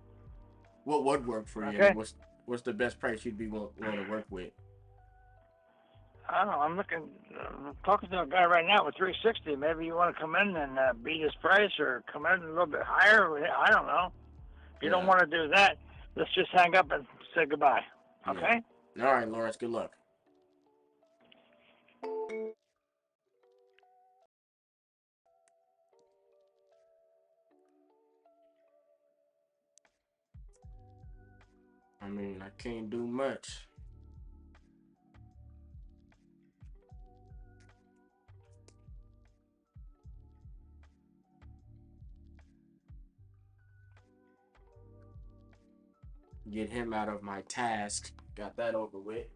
What would work for you? I Okay. mean, what's the best price you'd be willing to work with? I don't know. I'm talking to a guy right now with 360. Maybe you want to come in and beat his price, or come in a little bit higher. I don't know. If you don't want to do that, let's just hang up and say goodbye. Okay? Yeah. All right, Lawrence. Good luck. I mean, I can't do much. Get him out of my task. Got that over with.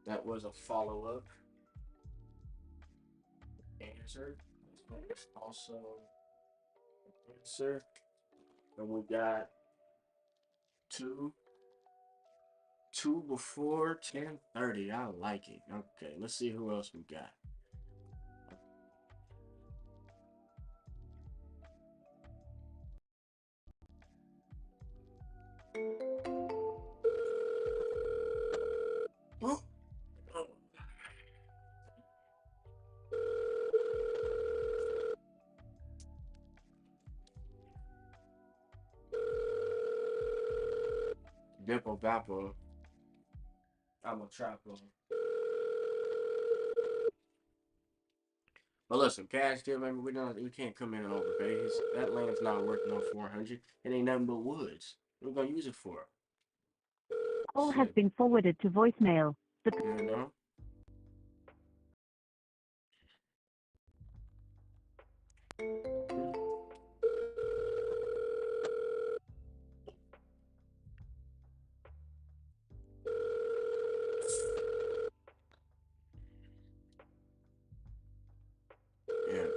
That was a follow-up. Answer. Also answer. And we got two before 10:30. I like it. Okay, let's see who else we got. Oh. Bipple Bapple. I'm a trapper. But listen, cash deal, man. We can't come in and overpay. That land's not worth no 400. It ain't nothing but woods. What we gonna use it for? Call has been forwarded to voicemail. You know. Yeah.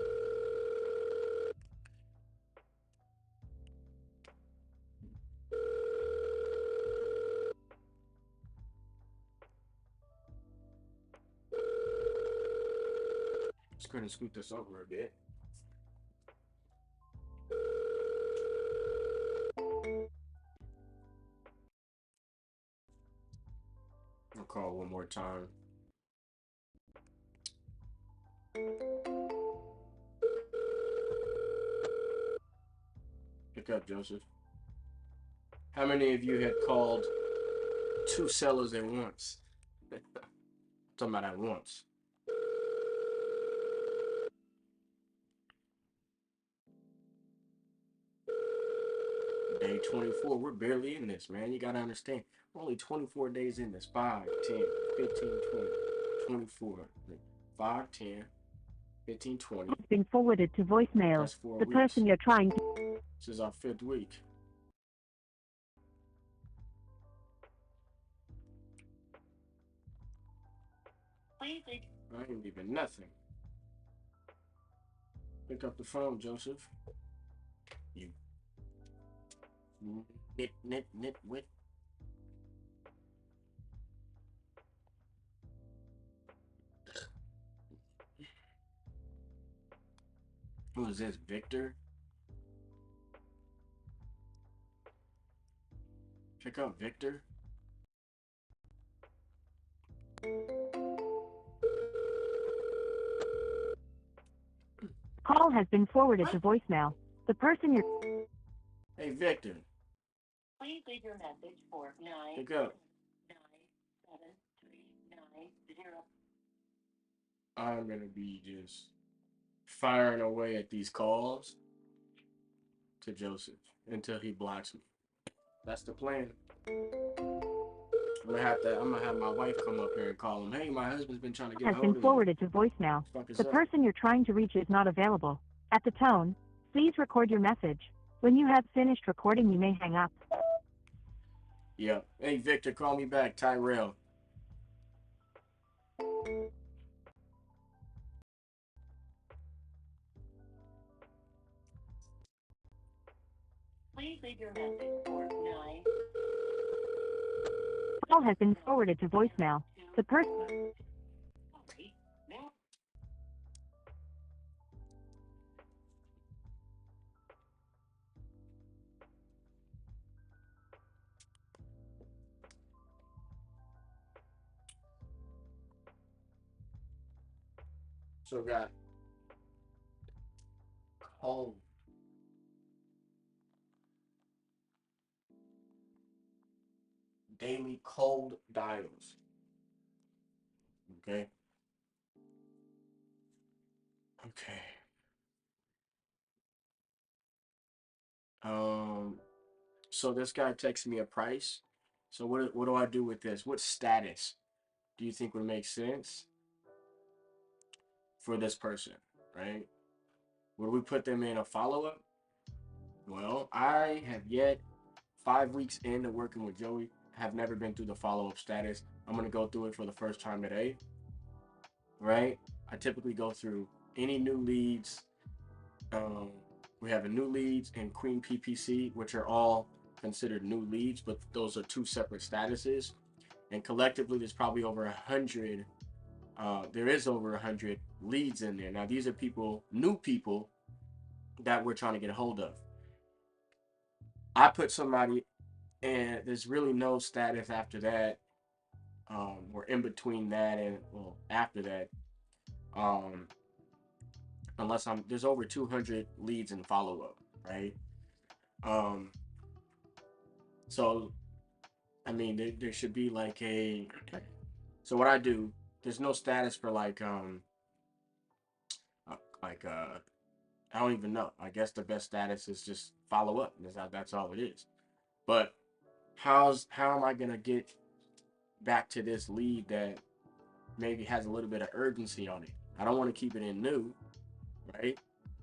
Just gonna scoot this over a bit. I'll call one more time. Pick up, Joseph. How many of you had called 2 sellers at once? Talking about at once. Day 24. We're barely in this, man. You gotta understand. We're only 24 days in this. 5, 10, 15, 20, 24. 5, 10, 15, 20. It's been forwarded to voicemail. That's 4 The weeks. person you're trying to... This is our 5th week. I ain't even nothing. Pick up the phone, Joseph. You nitwit. Who is this, Victor? Pick up, Victor. Call has been forwarded to voicemail. The person you're... Hey, Victor. Please leave your message for 9. Pick up. 97390. I'm gonna be just firing away at these calls. to Joseph until he blocks me. That's the plan. I'm gonna have my wife come up here and call him. Hey, my husband's been trying to get a Has hold been of you. forwarded to voicemail. What the fuck is The up? person you're trying to reach is not available. At the tone, please record your message. When you have finished recording, you may hang up. Yeah. Hey, Victor, call me back. Tyrell. Please leave your message for 9. Call has been forwarded to voicemail. The person. Sorry. Now. So got cold. Daily cold dials. Okay. Okay. So this guy texted me a price. So what do I do with this? What status do you think would make sense for this person, right? Would we put them in a follow-up? Well, I have yet 5 weeks into working with Joey, have never been through the follow-up status. I'm gonna go through it for the first time today, right? I typically go through any new leads. We have a new leads and Queen PPC, which are all considered new leads, but those are two separate statuses. And collectively, there's probably over 100. There is over 100 leads in there. Now, these are people, new people, that we're trying to get a hold of. I put somebody, and there's really no status after that, or in between that and well after that, unless there's over 200 leads in follow up, right? Um, so I mean, there should be like a. So what I do, there's no status for like like I don't even know. I guess the best status is just follow up. That's all it is. But how am I gonna get back to this lead that maybe has a little bit of urgency on it? I don't want to keep it in new, right?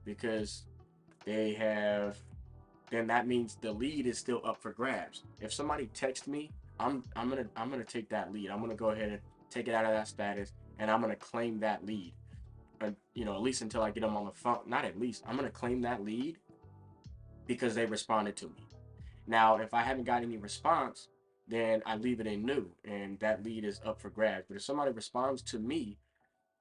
Because they have, then that means the lead is still up for grabs. If somebody texts me, I'm gonna take that lead. I'm gonna go ahead and take it out of that status, and I'm gonna claim that lead. And at least until I get them on the phone. Not at least. I'm gonna claim that lead because they responded to me. Now, if I haven't got any response, then I leave it in new, and that lead is up for grabs. But if somebody responds to me,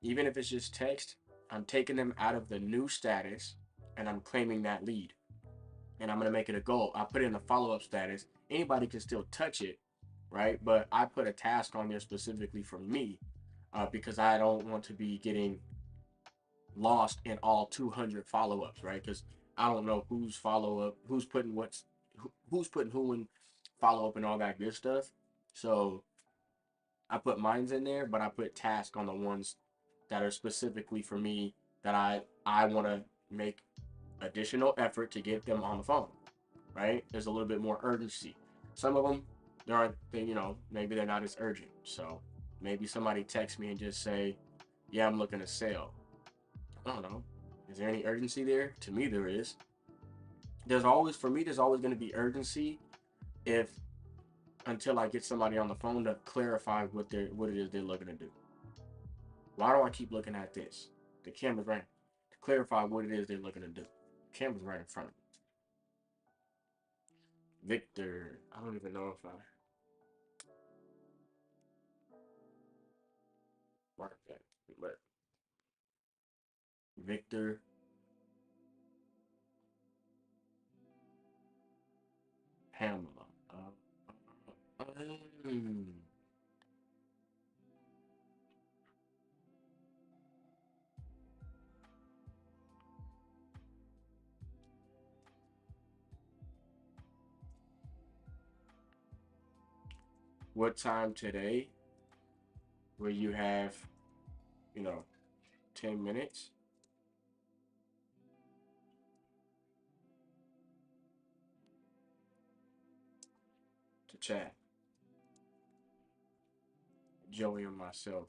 even if it's just text, I'm taking them out of the new status, and I'm claiming that lead. And I'm gonna make it a goal. I put it in a follow-up status. Anybody can still touch it, right? But I put a task on there specifically for me, because I don't want to be getting lost in all 200 follow-ups, right? Because I don't know who's follow-up, who's putting who in follow-up and all that good stuff. So I put mines in there, but I put task on the ones that are specifically for me that I want to make additional effort to get them on the phone, right? There's a little bit more urgency. Some of them, maybe they're not as urgent. So maybe somebody texts me and just say, yeah, I'm looking to sell. I don't know. Is there any urgency there? To me, there is. There's always going to be urgency until I get somebody on the phone to clarify what it is they're looking to do. Why do I keep looking at this? The camera's right to clarify what it is they're looking to do. The camera's right in front of me. Victor, I don't even know if I marked that, but Victor Pamela. What time today will you have, 10 minutes? to chat. Joey and myself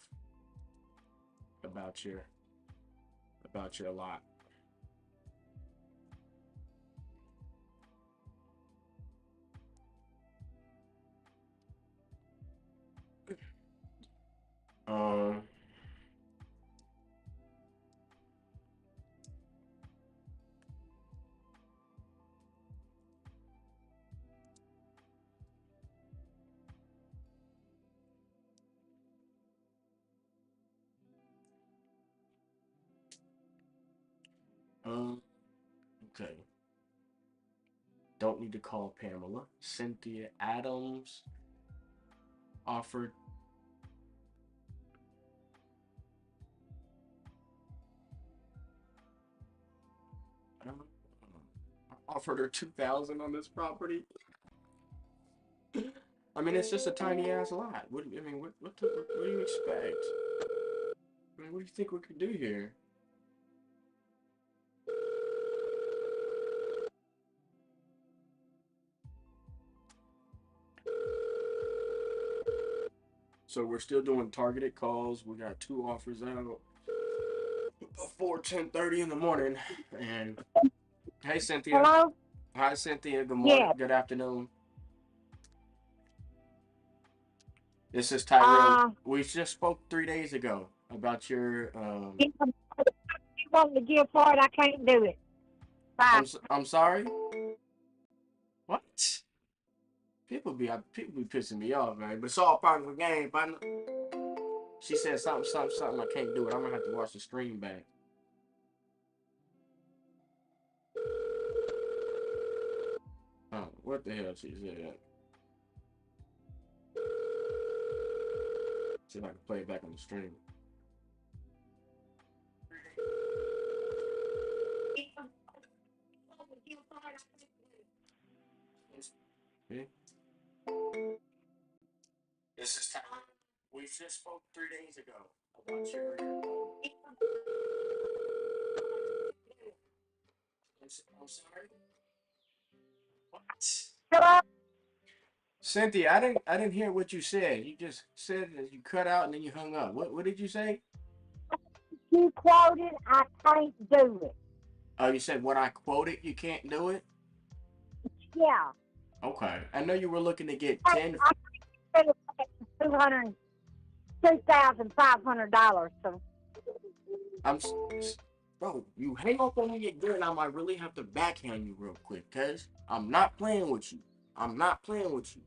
about your lot. Um okay. Don't need to call Pamela. Cynthia Adams offered offered her 2,000 on this property. I mean, it's just a tiny ass lot. What do you expect? I mean, what do you think we could do here? So we're still doing targeted calls. We got 2 offers out before 10:30 in the morning. And hey, Cynthia. Hello? Hi, Cynthia. Good morning. Yes. Good afternoon. This is Tyrell. We just spoke 3 days ago about your. You want me to give for it? I can't do it. Bye. I'm sorry. What? People be pissing me off, man. But it's all part of the game. She said something. I can't do it. I'm gonna have to watch the stream back. Oh, what the hell she said? See if I can play it back on the stream. Okay. This is time. We just spoke 3 days ago about your. I'm sorry. What? Hello? Cynthia, I didn't hear what you said. You just said that you cut out and then you hung up. What did you say? You quoted, I can't do it. Oh, you said what I quoted, you can't do it? Yeah. Okay. I know you were looking to get 10. I $2,500. So Bro, you hang up on me again, I might really have to backhand you real quick, cuz I'm not playing with you. I'm not playing with you.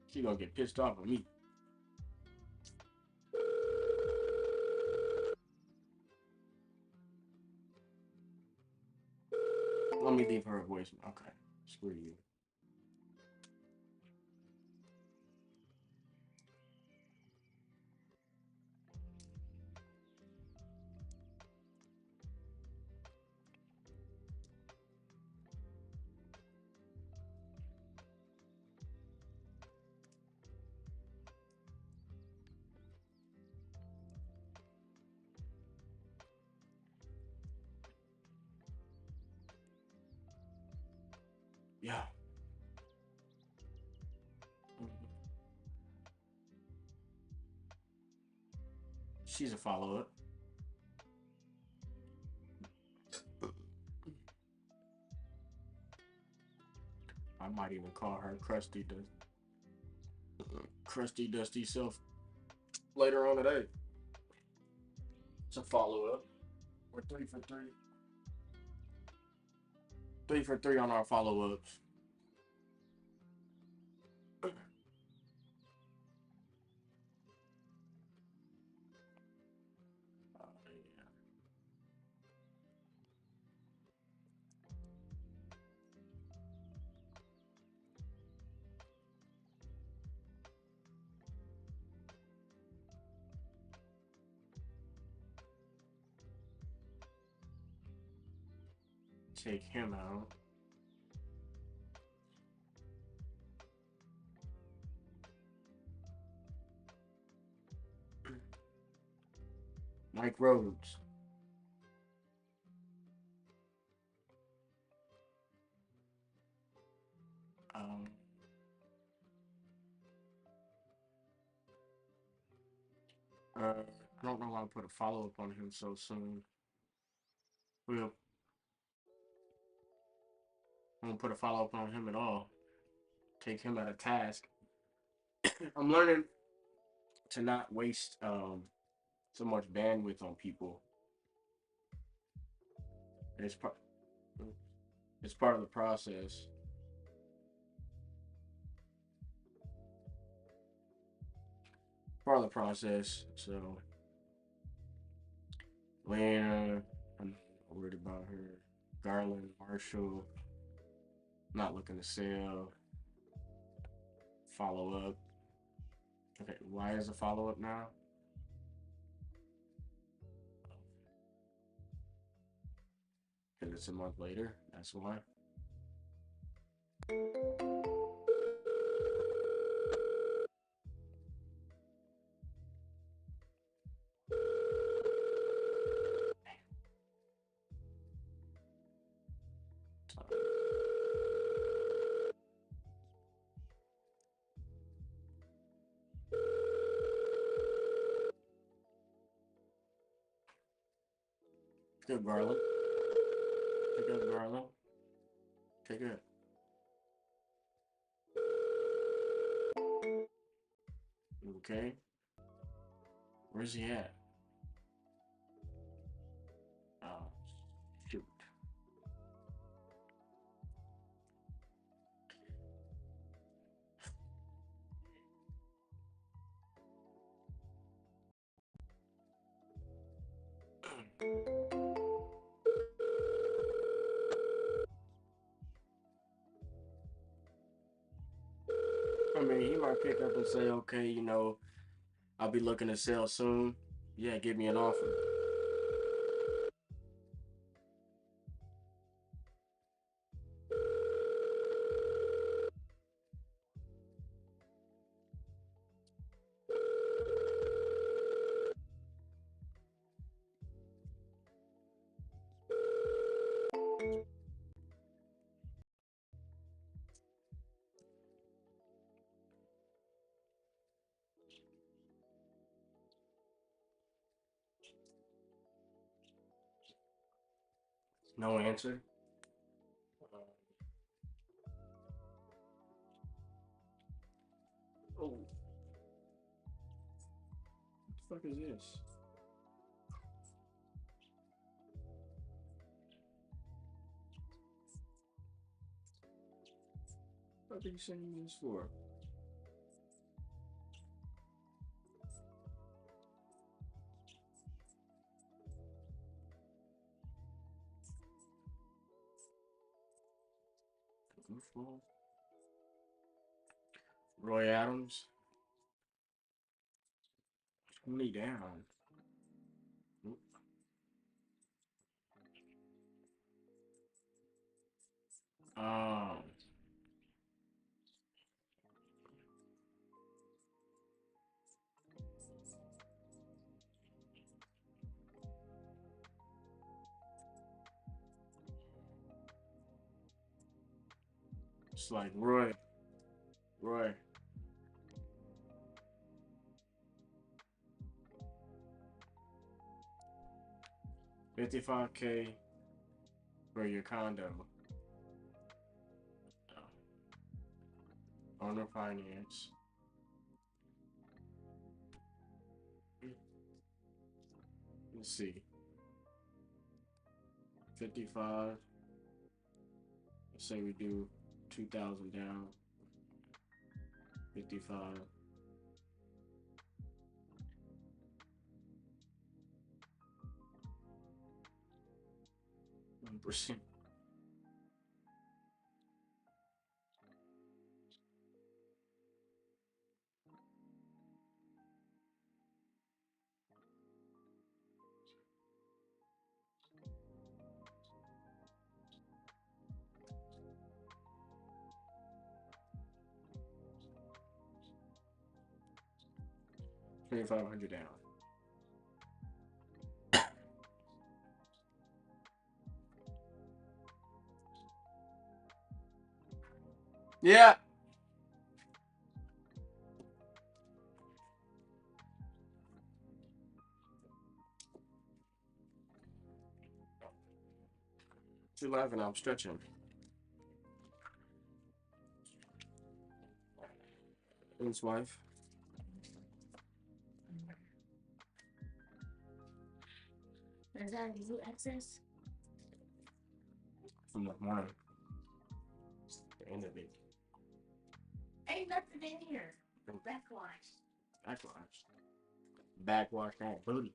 She gonna get pissed off with me. Let me leave her a voicemail. Okay, screw you. Yeah. She's a follow-up. I might even call her crusty dusty self later on today. It's a follow-up. We're 3 for 3. 3 for 3 on our follow-ups. Take him out. Mike Rhodes. I don't know why I put a follow up on him so soon. Well, I won't put a follow up on him at all. Take him at a task. I'm learning to not waste so much bandwidth on people. It's part of the process. Part of the process. So Lana, I'm not worried about her. Garland, Marshall, not looking to sell. Follow up. Okay, why is a follow up now? Because it's a month later. That's why. Good, Garland. Pick up, Garland. Pick up. Okay. Where's he at? Oh, shoot. I mean, he might pick up and say, okay, you know, I'll be looking to sell soon. Yeah, give me an offer. No answer. Oh. What the fuck is this? What are you sending me this for? Goofball. Roy Adams. 20 down. Oop. Um. It's like Roy. 55K for your condo. Owner finance. Let's see. 55. Let's say we do 2,000 down. 55. 1%. $2,500 down. Yeah. You laughing? I'm stretching. His wife. Is that you access? From the morning. The end of it. Ain't nothing in here. Backwash. Backwash. Backwash that booty.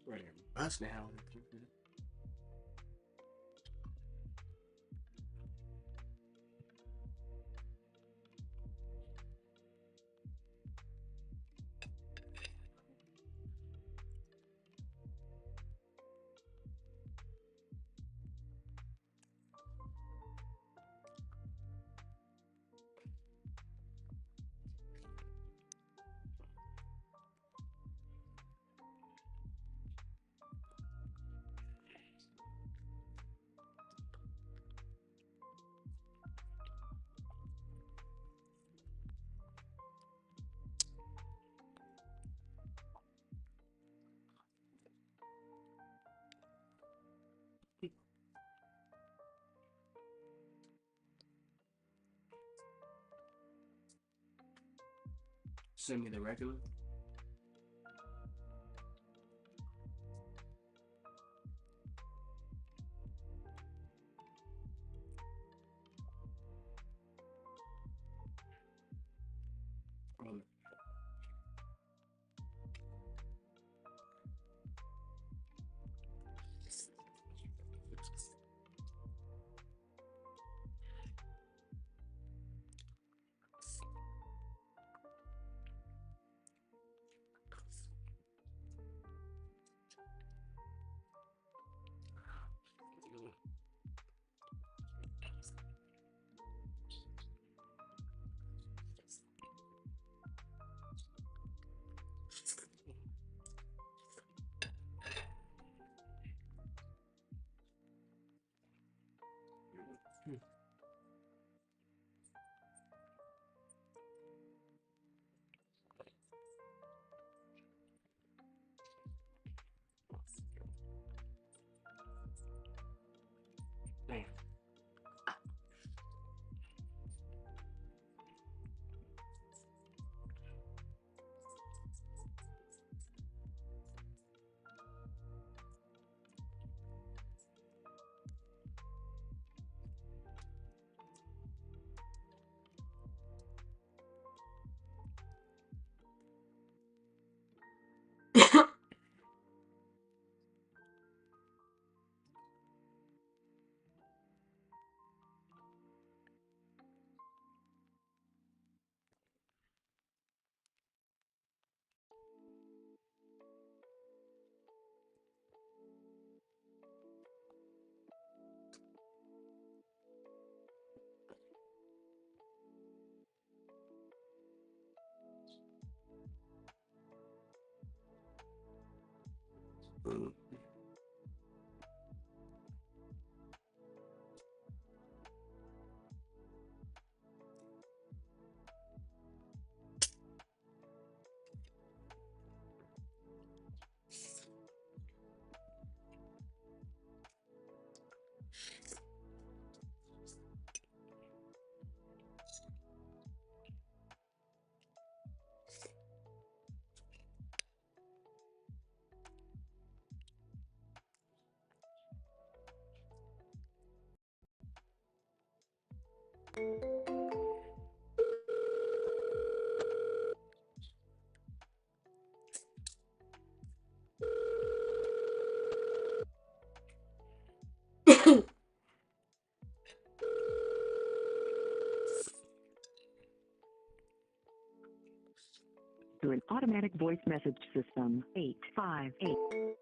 Right here. Us now. Send me the regular. Um, Damn. through an automatic voice message system. 858.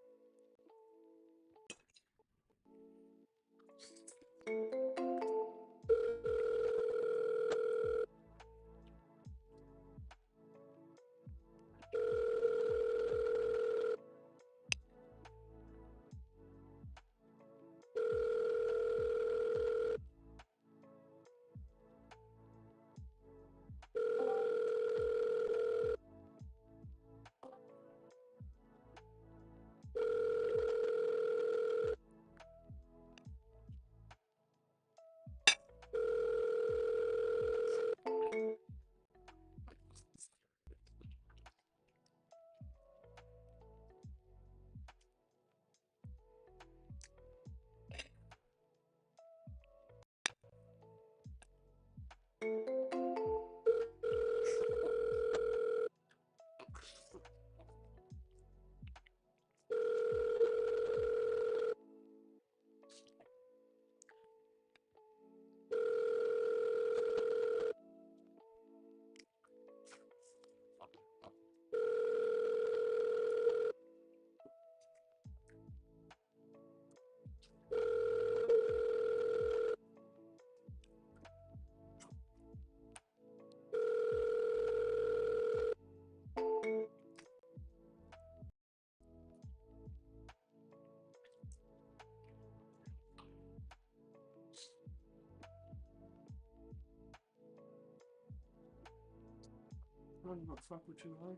I don't give a fuck what you like.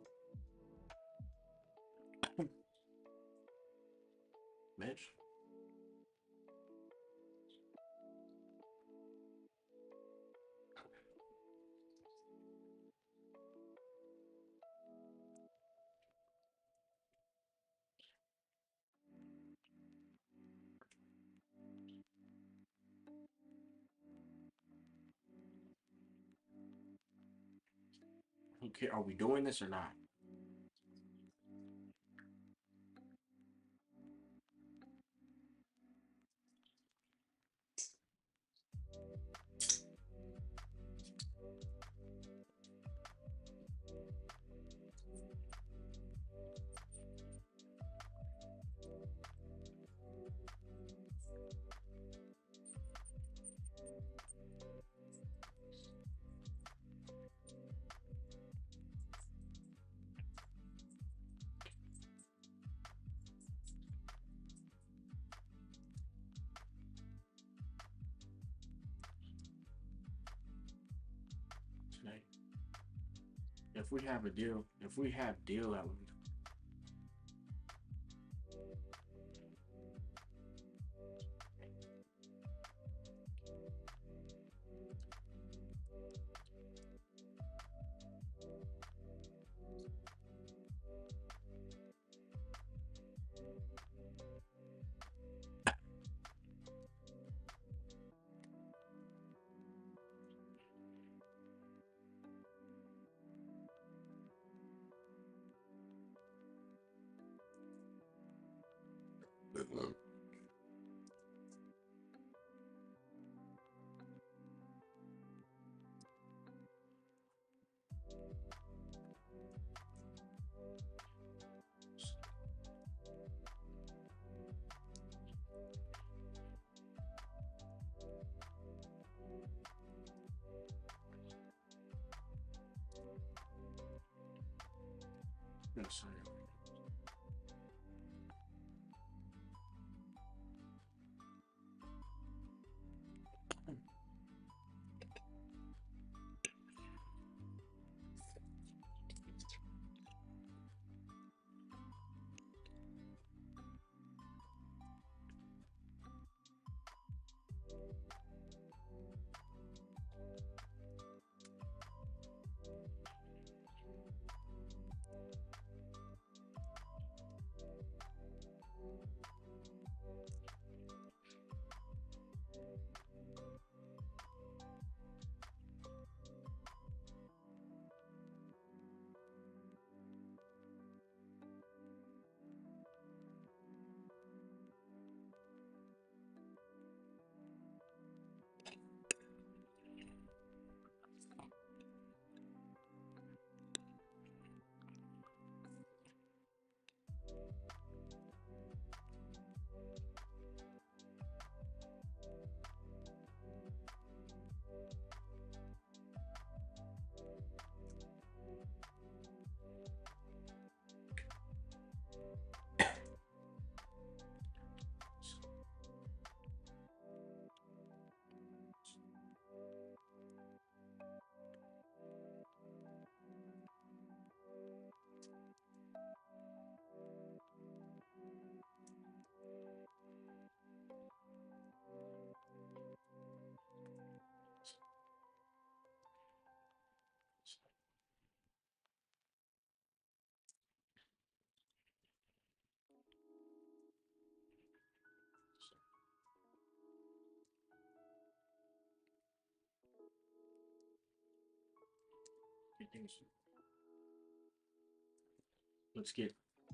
Bitch. Okay, are we doing this or not? Today. If we have a deal, if we have deal element. Yes, I am.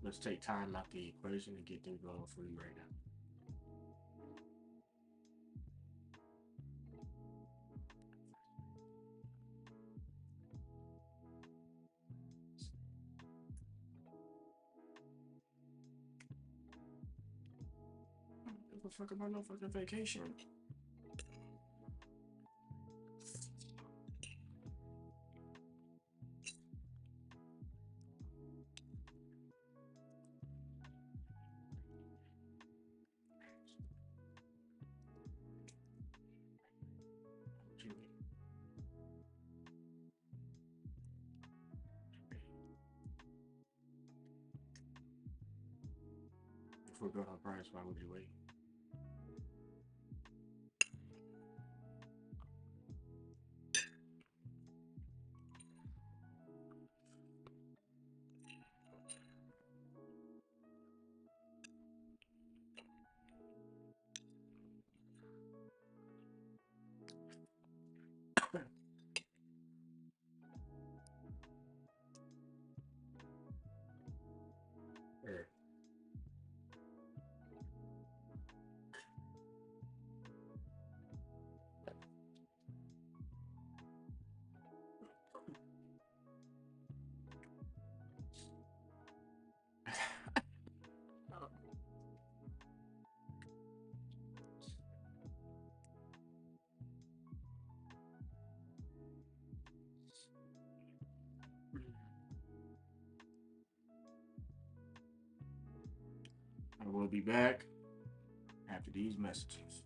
Let's take time out the equation and get them going for you right now. Give a fuck about no fucking vacation. If we're good on price, why would you wait? Yeah. I will be back after these messages.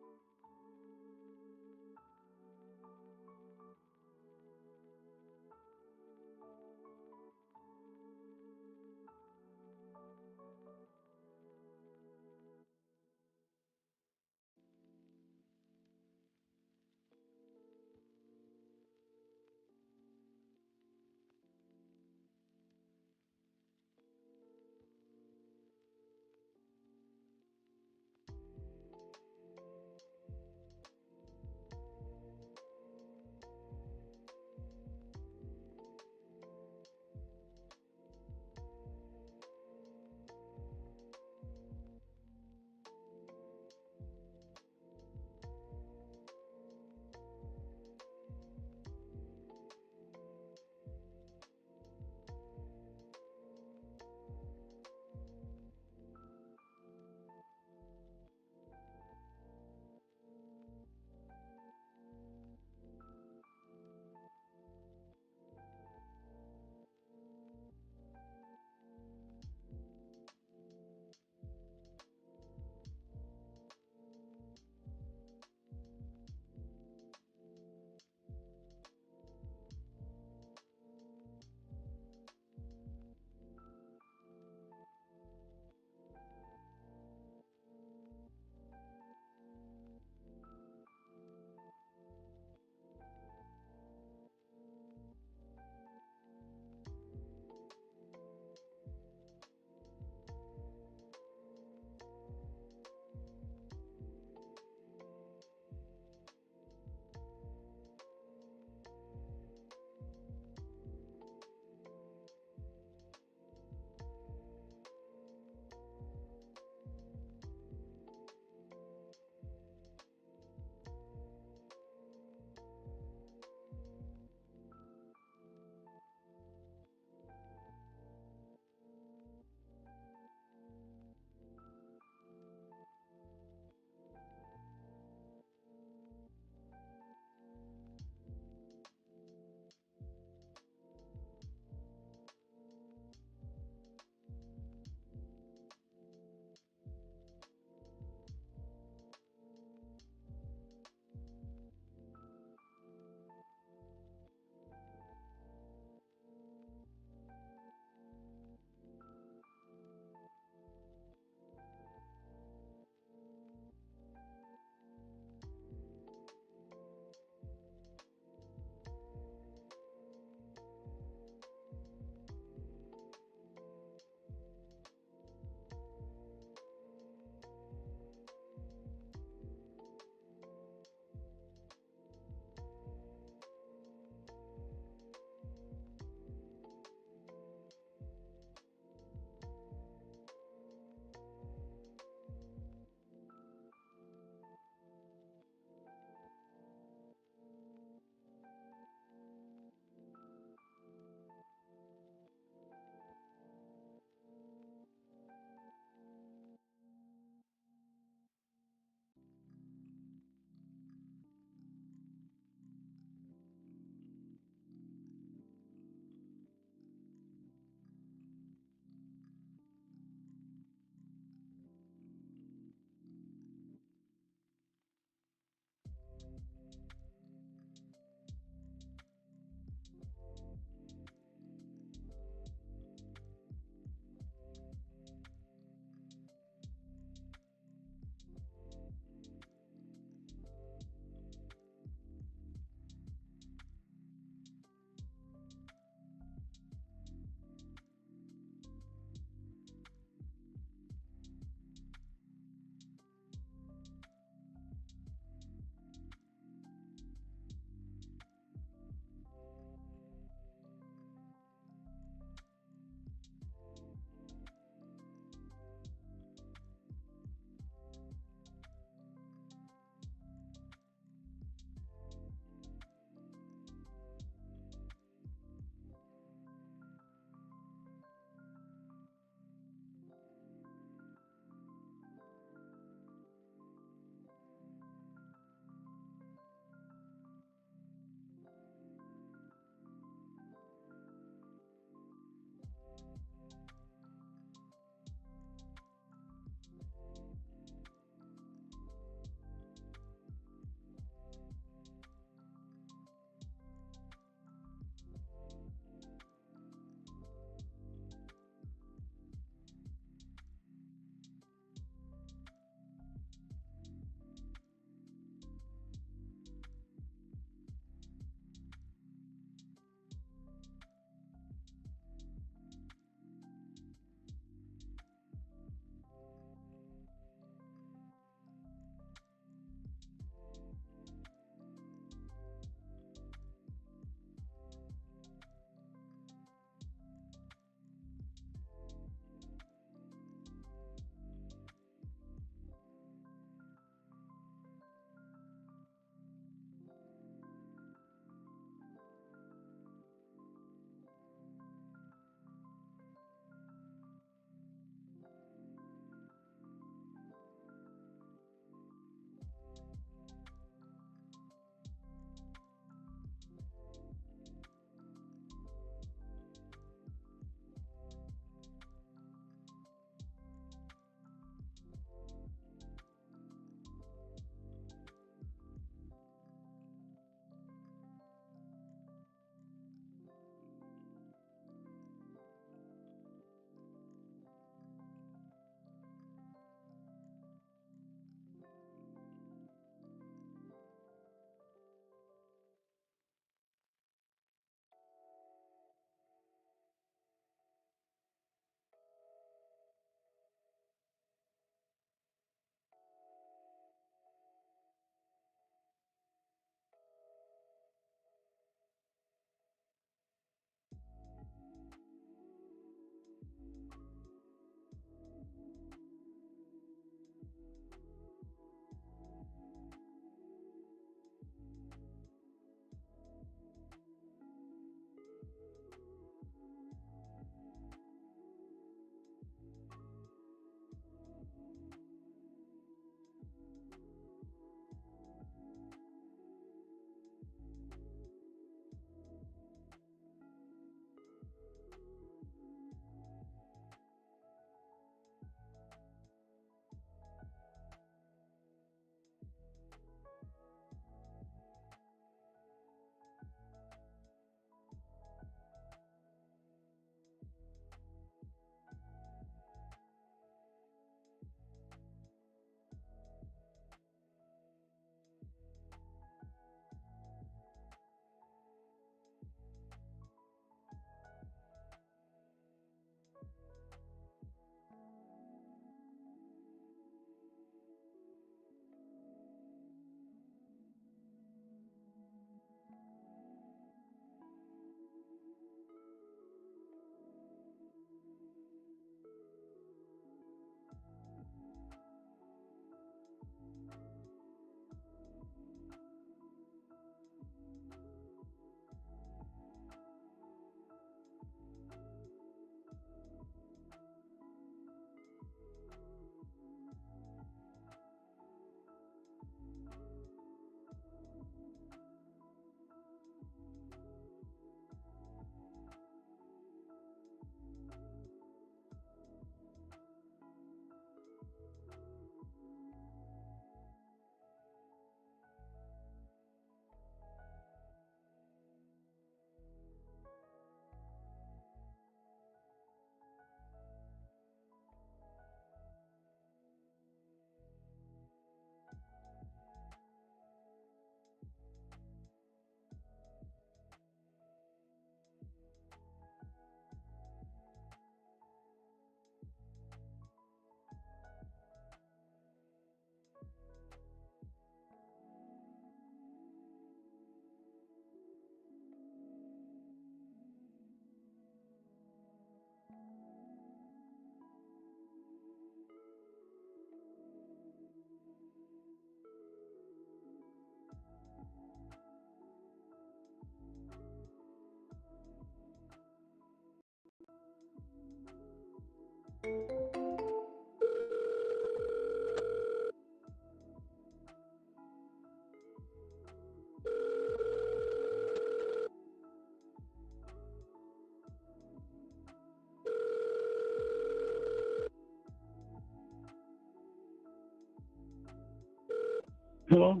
Hello?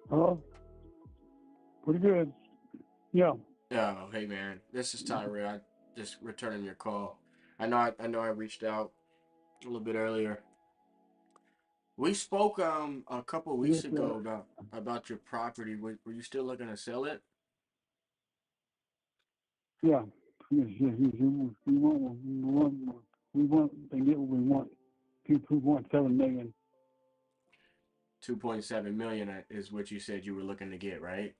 Hello? Pretty good. Yeah. Oh, hey man, this is Tyree. I just returning your call. I know I reached out a little bit earlier. We spoke a couple Yes, weeks ago about your property. Were you still looking to sell it? yeah. Yes, yes, yes. We want to get what we want. 2.7 million. 2.7 million is what you said you were looking to get, right?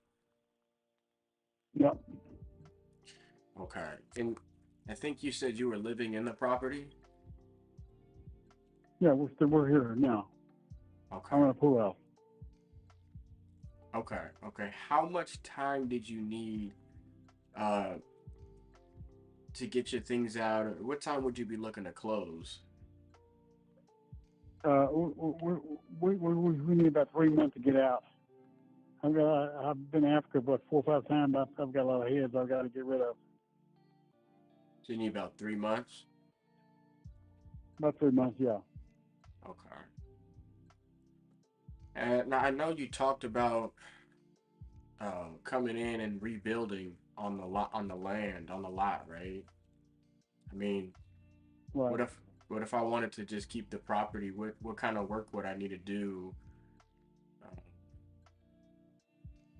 Yep. Okay. And I think you said you were living in the property. Yeah, we're here now. Okay. I'm gonna pull out. Okay. Okay. How much time did you need uh to get your things out? Or what time would you be looking to close? We need about 3 months to get out. I've been to Africa about 4 or 5 times. I've got a lot of heads I've got to get rid of. So you need about 3 months? About 3 months, yeah. Okay. And now I know you talked about coming in and rebuilding on the lot, right? I mean, Right. what if I wanted to just keep the property? What kind of work would I need to do uh,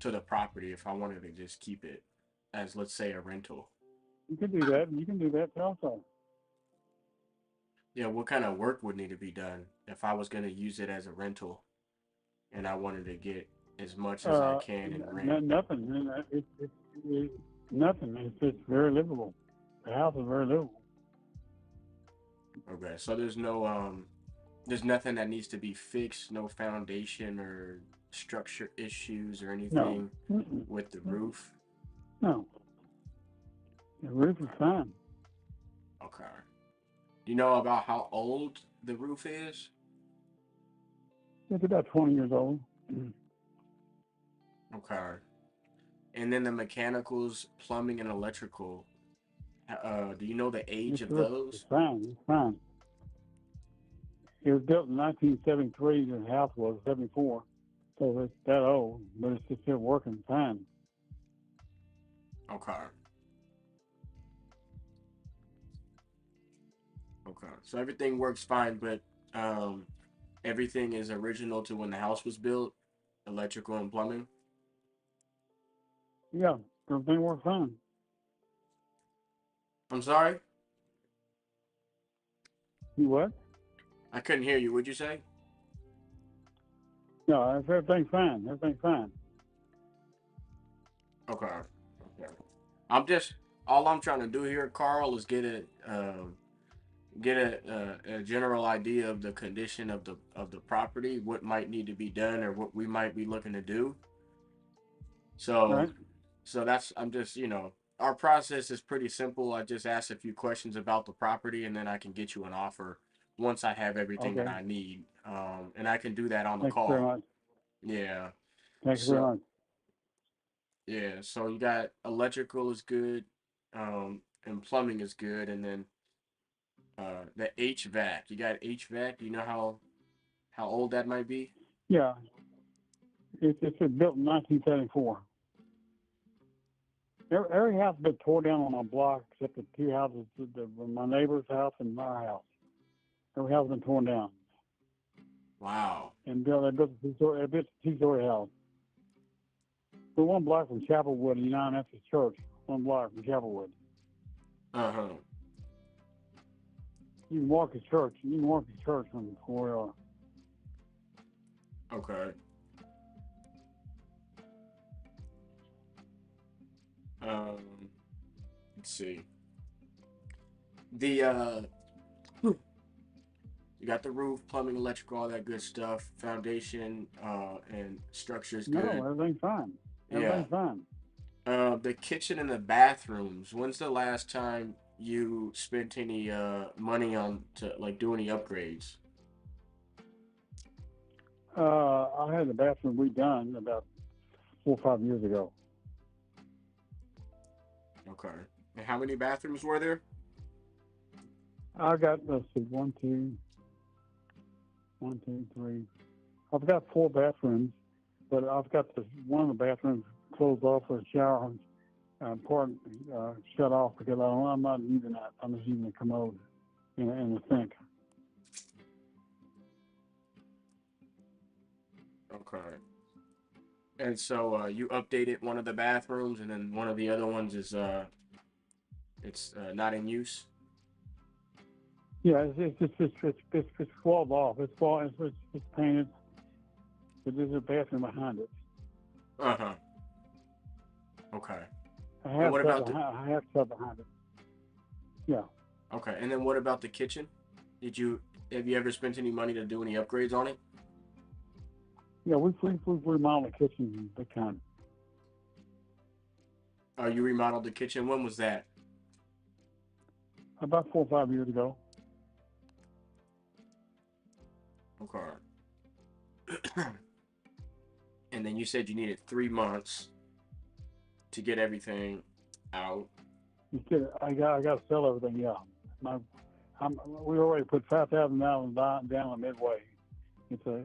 to the property if I wanted to just keep it as, let's say, a rental? You can do that. You can do that also. Yeah, what kind of work would need to be done if I was going to use it as a rental and I wanted to get as much as I can in rent? Nothing. It's nothing. It's very livable. The house is very livable. Okay, so there's nothing that needs to be fixed, no foundation or structure issues or No. anything with the roof. No. The roof is fine. Okay. Do you know about how old the roof is? It's about 20 years old. Okay. And then the mechanicals, plumbing and electrical. Do you know the age of those? It's fine. It's fine. It was built in 1973, and the house was 74. So it's that old, but it's just still working fine. Okay. Okay. So everything works fine, but everything is original to when the house was built, electrical and plumbing. Yeah, everything works fine. I'm sorry? You what? I couldn't hear you. What'd you say? No, everything's fine. Everything's fine. Okay. Okay. All I'm trying to do here, Carl, is get a general idea of the condition of the property, what might need to be done, or what we might be looking to do. So, Right. so that's I'm just our process is pretty simple. I just ask a few questions about the property, and then I can get you an offer once I have everything that Okay. I need. And I can do that on the Thank you very call. much. Yeah. Thank you very So much. yeah. So you got electrical is good, and plumbing is good, and then the HVAC. You got HVAC. Do you know how old that might be? Yeah, it's built in 1974. Every house has been tore down on our block except the two houses, my neighbor's house and our house. Every house has been torn down. Wow. And they built a two-story house. We're one block from Chapelwood, United Methodist Church. One block from Chapelwood. Uh-huh. You can walk to church. You can walk to church from where we are. Okay. Let's see. The You got the roof, plumbing, electrical, all that good stuff. Foundation and structure's No, good. everything's fine. Yeah. Everything's fine. The kitchen and the bathrooms. When's the last time you spent any money on to like do any upgrades? I had the bathroom redone about 4 or 5 years ago. Okay. And how many bathrooms were there? I got, let's see, one, two, three. I've got 4 bathrooms, but I've got one of the bathrooms closed off for a shower part shut off because I'm not using that. I'm just using the commode and the sink. Okay. And so you updated one of the bathrooms, and then one of the other ones is it's not in use. Yeah, it's walled off. It's painted, but there's a bathroom behind it. Okay. I have stuff behind it. Yeah. Okay. And then what about the kitchen? Have you ever spent any money to do any upgrades on it? Yeah, we remodeled the kitchen big time. Oh, you remodeled the kitchen. When was that? About 4 or 5 years ago. Okay. And then you said you needed 3 months to get everything out. I got to sell everything. Yeah, we already put $5,000 down on Midway. It's a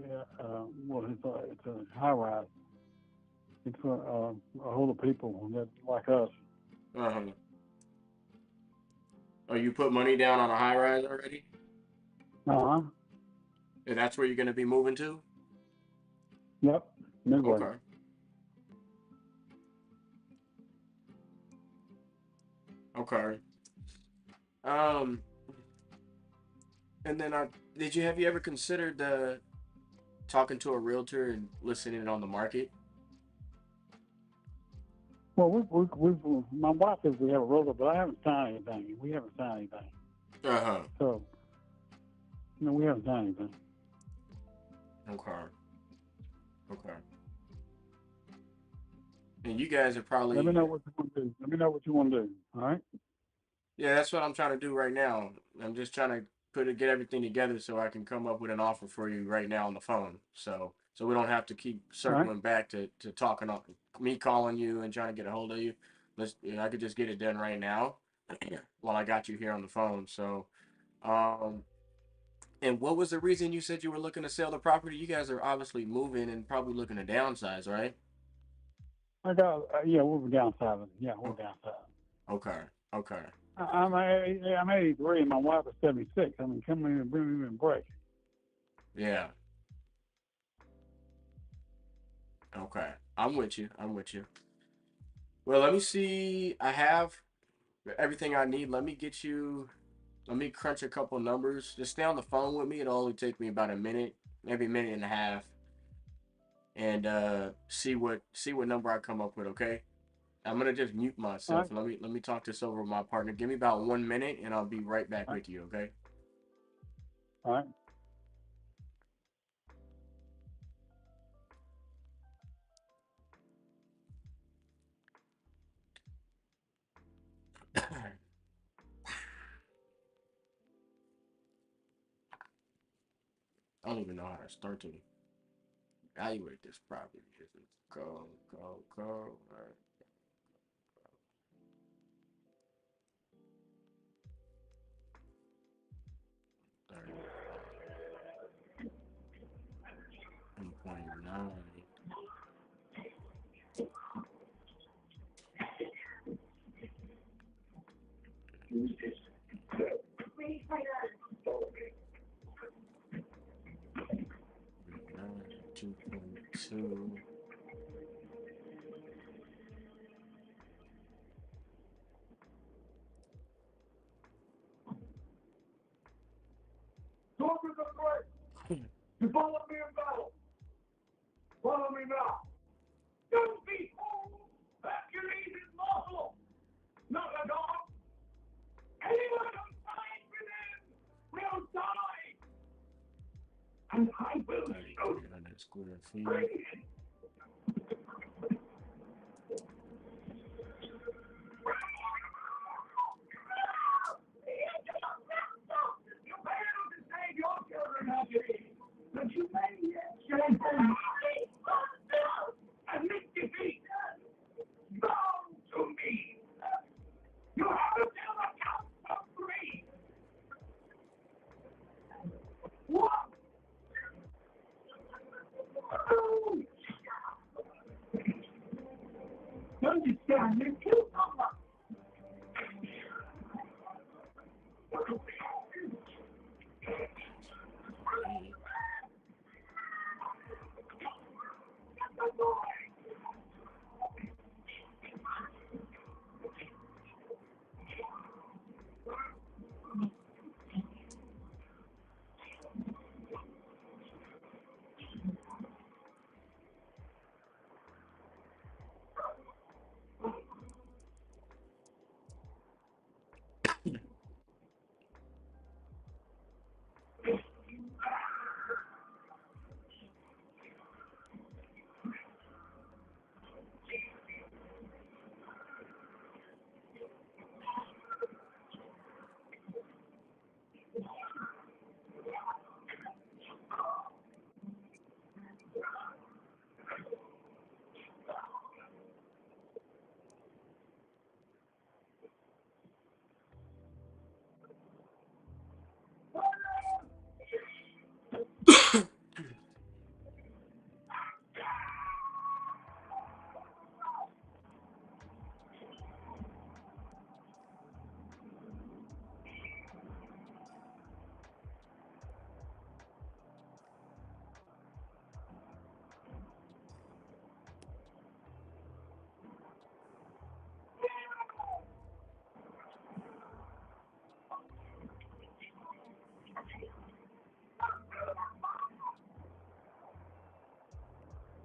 high rise. It's for a whole of people that like us. Oh, you put money down on a high rise already? And that's where you're going to be moving to? Yep, Midway. Okay. Okay. And then have you ever considered talking to a realtor and listing it on the market? Well, my wife says we have a realtor, but I haven't signed anything. We haven't signed anything. So, no, we haven't signed anything. Okay. And you guys are probably... Let me know what you want to do. All right? Yeah, that's what I'm trying to do right now. I'm just trying to get everything together so I can come up with an offer for you right now on the phone. So we don't have to keep circling back to talking on me calling you and trying to get a hold of you. I could just get it done right now while I got you here on the phone. So, and what was the reason you said you were looking to sell the property? You guys are obviously moving and probably looking to downsize, right? We're downsizing. Yeah, we're downsizing. Okay. I'm 83 and my wife is 76. I mean, come in and bring me a break. Yeah. Okay. I'm with you. Well, let me see. I have everything I need. Let me crunch a couple numbers. Just stay on the phone with me. It'll only take me about a minute, maybe a minute and a half. And see what number I come up with, okay? I'm gonna just mute myself. Right. Let me talk this over with my partner. Give me about 1 minute and I'll be right back with you, okay? All right. I don't even know how to start to evaluate this property. Go. All right. 1.9. Two. You follow me in battle. Follow me now. Don't be fooled. Hercules is mortal, not a god. Anyone who finds with him will die. 300 square feet.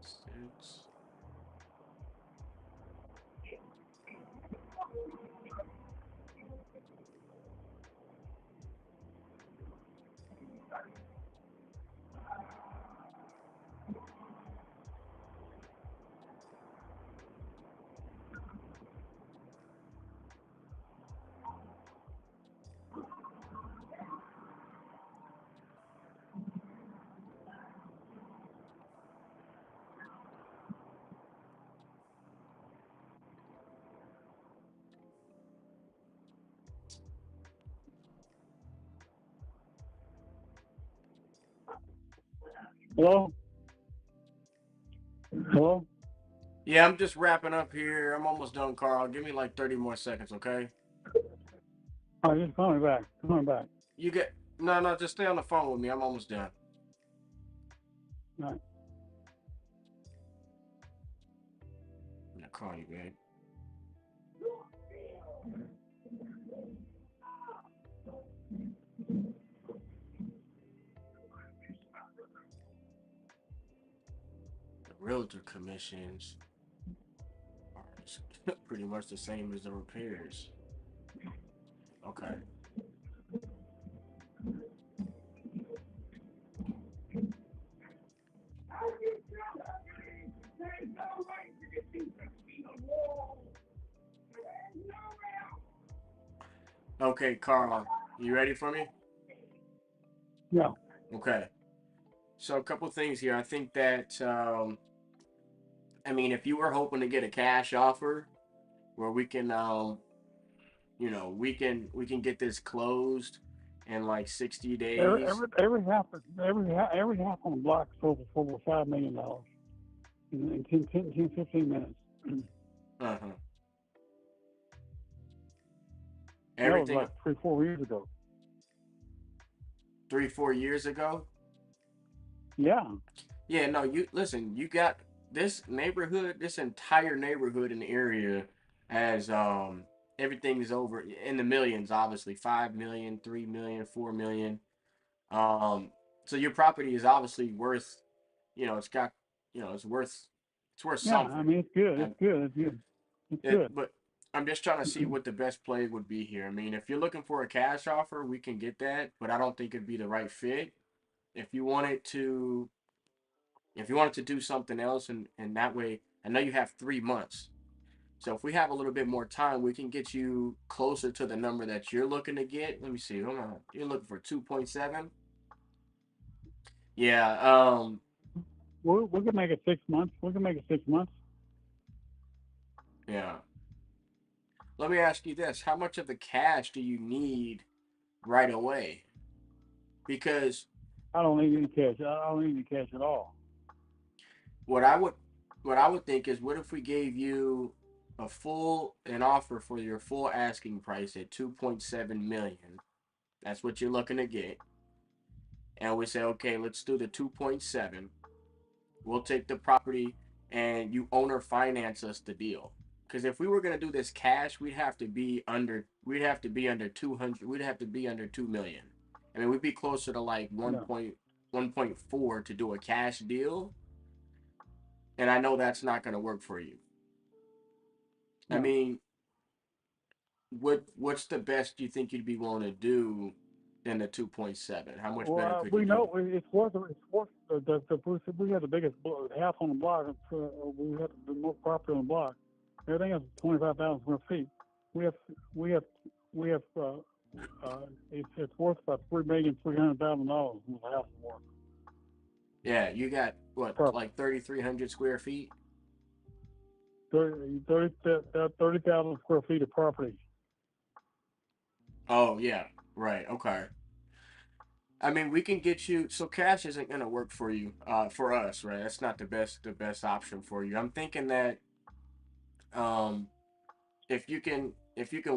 Six. Hello? Hello? Yeah, I'm just wrapping up here. I'm almost done, Carl. Give me like 30 more seconds, okay? Oh, just call me back. Call me back. You get no, just stay on the phone with me. I'm almost done. All right. I'm gonna call you, babe. The realtor commissions are pretty much the same as the repairs. Okay. Okay, Carl, you ready for me? Yeah. Okay. So a couple things here. I think that I mean, if you were hoping to get a cash offer where we can we can get this closed in like 60 days. Every half on the block sold for over $5 million in 15 minutes. Uh-huh. That was Everything like 3-4 years ago. 3-4 years ago. Yeah. Yeah, no, you listen, you got this neighborhood, this entire neighborhood in the area as everything is over in the millions, obviously 5 million, 3 million, 4 million. So your property is obviously worth, it's got, it's worth Yeah, something. I mean, it's good. And It's good. but I'm just trying to see what the best play would be here. I mean, if you're looking for a cash offer, we can get that, but I don't think it'd be the right fit. if you wanted to if you wanted to do something else, and that way, I know you have 3 months. So if we have a little bit more time, we can get you closer to the number that you're looking to get. Let me see. Hold on. You're looking for 2.7. Yeah. We can make it 6 months. We can make it 6 months. Yeah. Let me ask you this: how much of the cash do you need right away? Because I don't need any cash. I don't need any cash at all. what I would what I would think is, what if we gave you an offer for your full asking price at 2.7 million? That's what you're looking to get. And we say, okay, let's do the 2.7. We'll take the property and you owner finance us the deal. Because if we were gonna do this cash, we'd have to be under 200. We'd have to be under 2 million. I mean, we'd be closer to like 1.4 to do a cash deal. And I know that's not gonna work for you. I mean, what's the best you think you'd be willing to do than the 2.7? How much better could we you know do? it's worth we had the biggest house on the block. We had the most property on the block. Everything else is 25,000 square feet. We have it's worth about $3,300,000 when the house is worth. Yeah, you got what, Property. like 3,300 square feet? 30,000 square feet of property. Oh yeah, right. Okay. I mean, we can get you. So cash isn't gonna work for you, for us, right? That's not the best option for you. I'm thinking that, um, if you can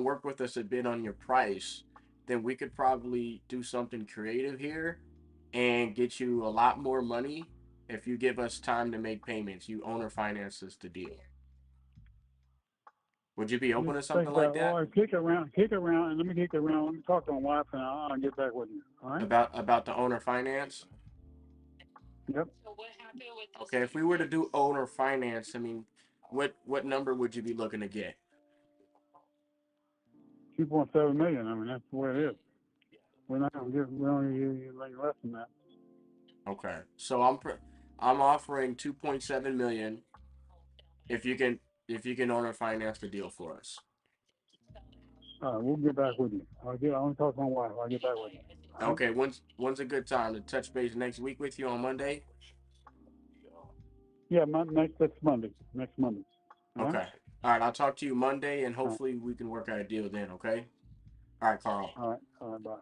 work with us a bit on your price, then we could probably do something creative here, and get you a lot more money if you give us time to make payments. You owner finances the deal. Would you be open to Just something think like about that? kick it around, and let me kick it around. Let me talk to my wife, and I'll get back with you. All right? About the owner finance? Yep. Okay, if we were to do owner finance, I mean, what number would you be looking to get? 2.7 million. I mean, that's the way it is. We're not gonna give. We only give you like less than that. Okay, so I'm offering 2.7 million if you can owner finance the deal for us. All right, we'll get back with you. I'll talk to my wife. I'll get back with you. All right? Okay, when's a good time to touch base next week with you on Monday? Yeah, next Monday. Next Monday. All right? Okay. All right, I'll talk to you Monday, and All right. hopefully we can work out a deal then. Okay. All right, Carl. All right. All right. Bye.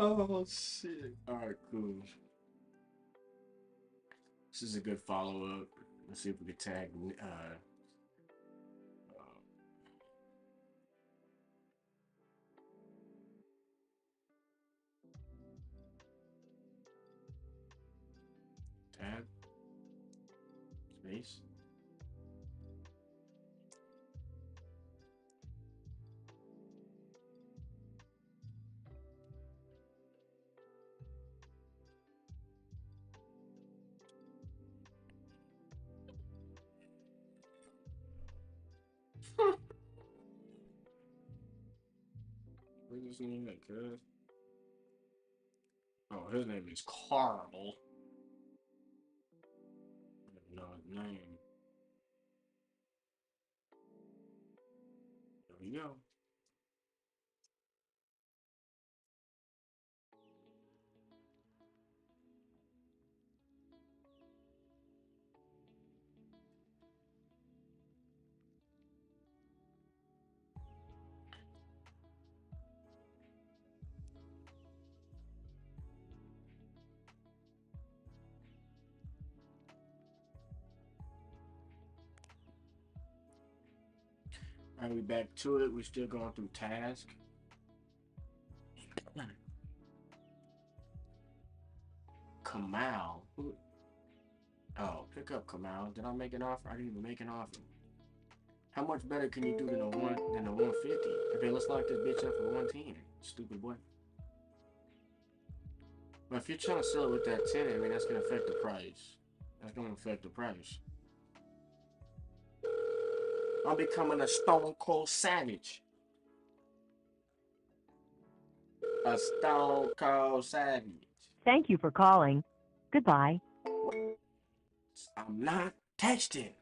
Oh shit. Alright, cool. This is a good follow-up. Let's see if we can tag tab space. Where's his name at, cuz? Oh, his name is Carl. I don't know his name. There we go. Alright, we back to it. We're still going through task. Kamal. Oh, pick up Kamal. Did I make an offer? I didn't even make an offer. How much better can you do than a 150? Okay, let's lock this bitch up for 110. Stupid boy. But if you're trying to sell it with that 10, I mean that's gonna affect the price. That's gonna affect the price. I'm becoming a stone cold savage. A stone cold savage. Thank you for calling. Goodbye. I'm not texting.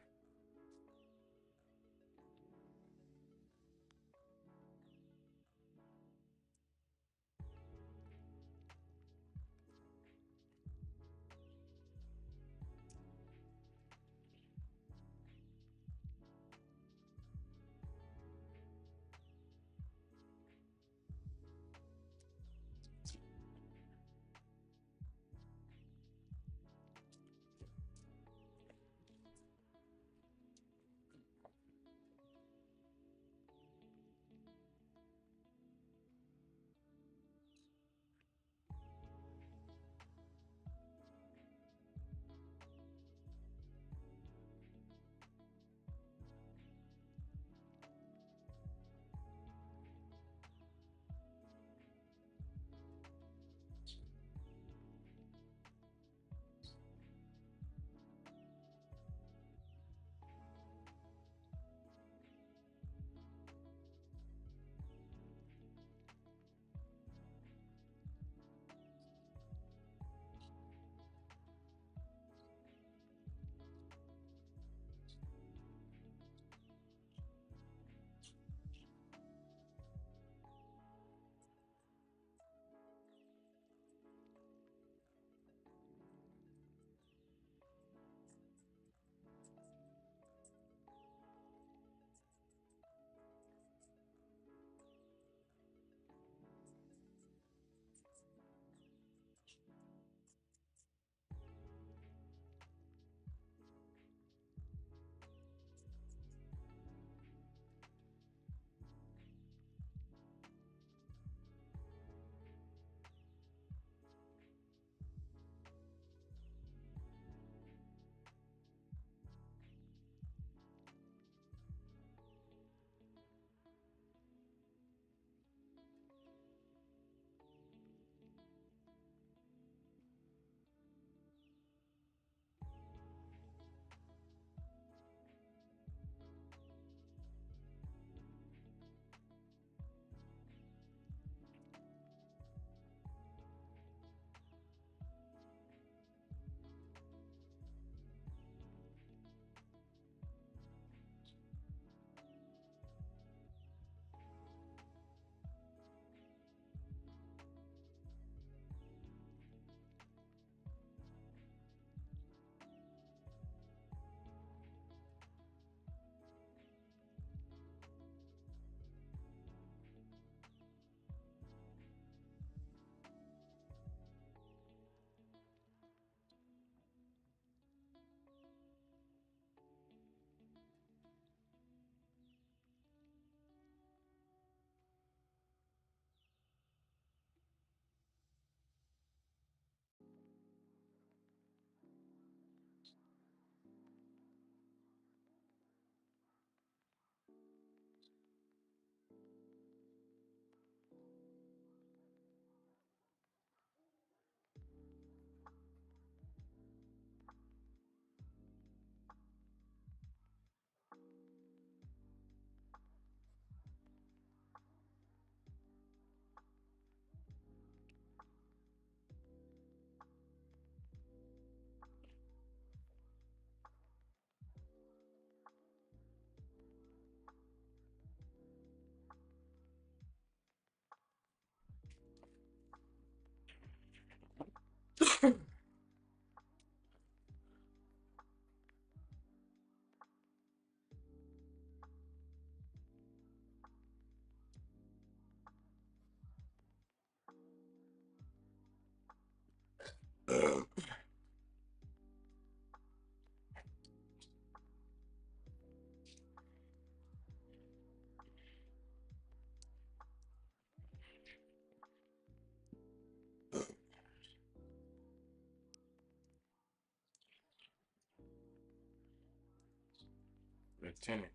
Lieutenant.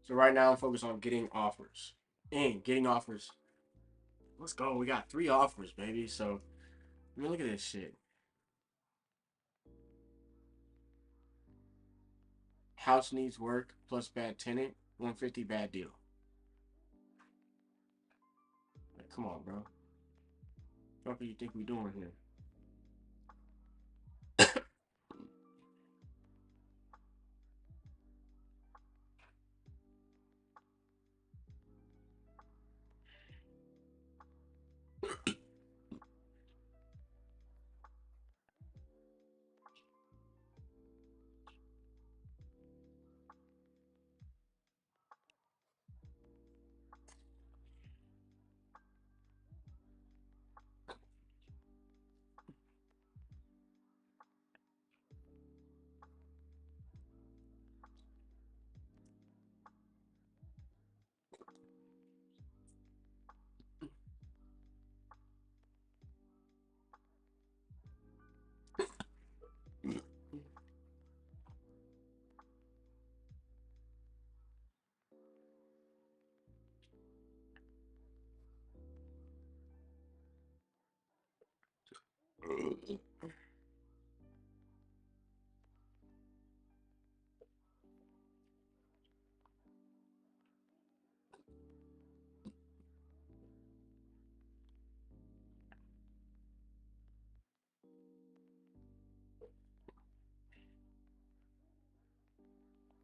So right now I'm focused on getting offers. Getting offers. Let's go. We got 3 offers, baby. So, I mean, look at this shit. House needs work plus bad tenant. 150 bad deal. Like, come on, bro. What do you think we doing here?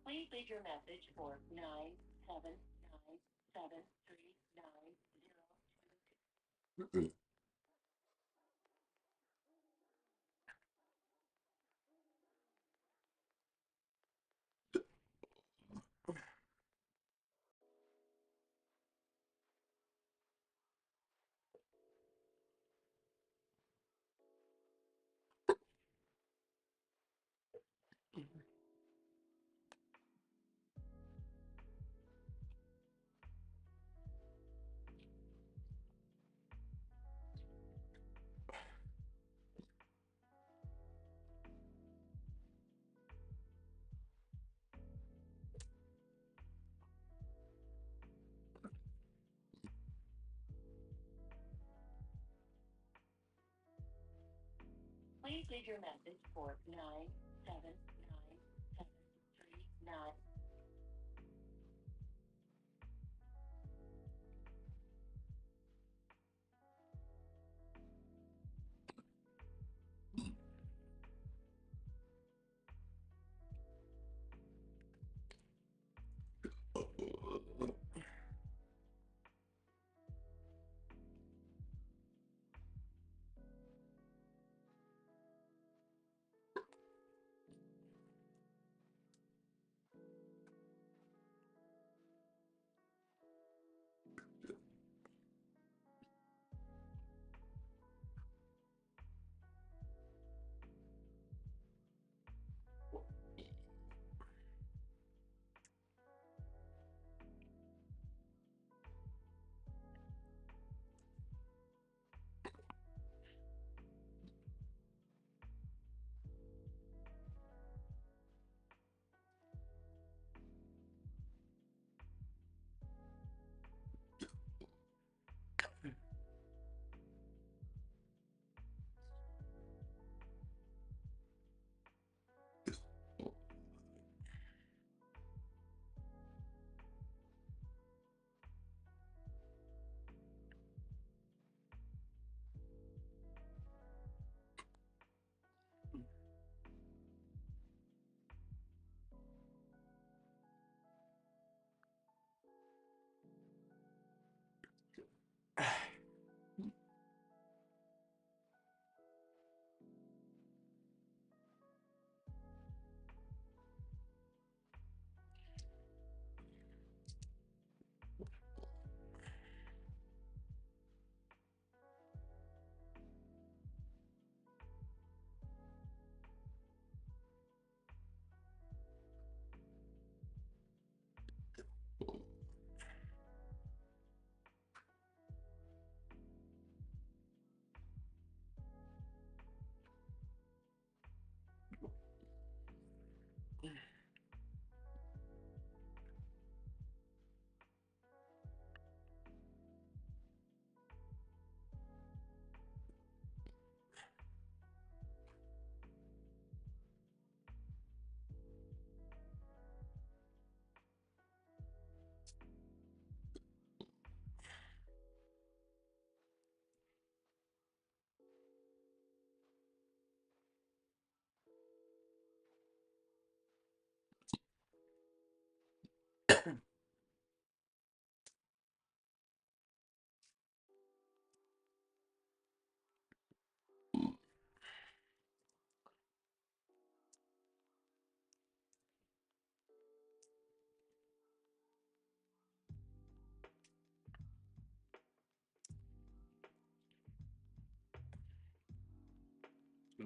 Please leave your message for 979739022. Please leave your message for 9797390.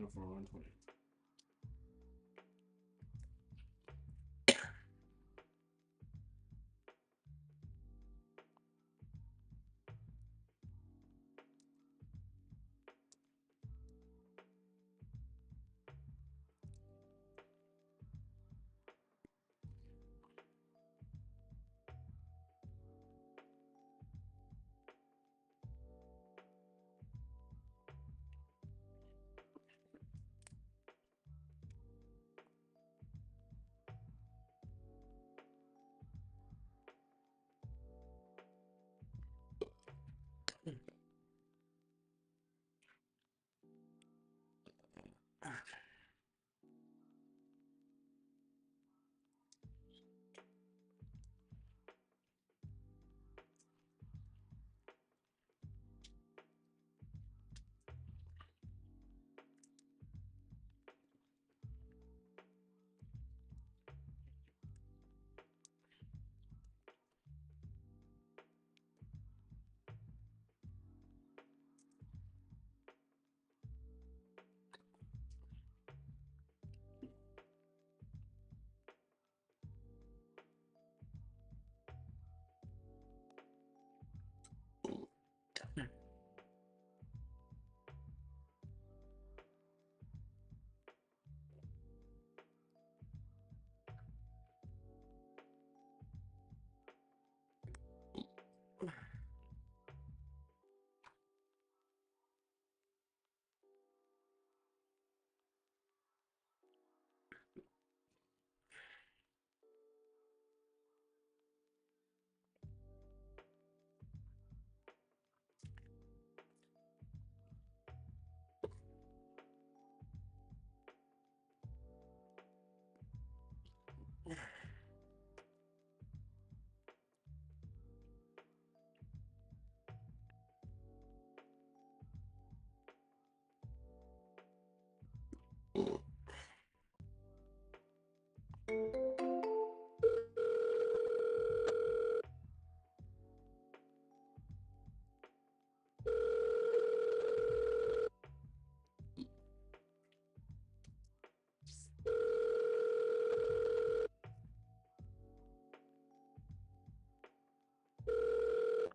104, 120.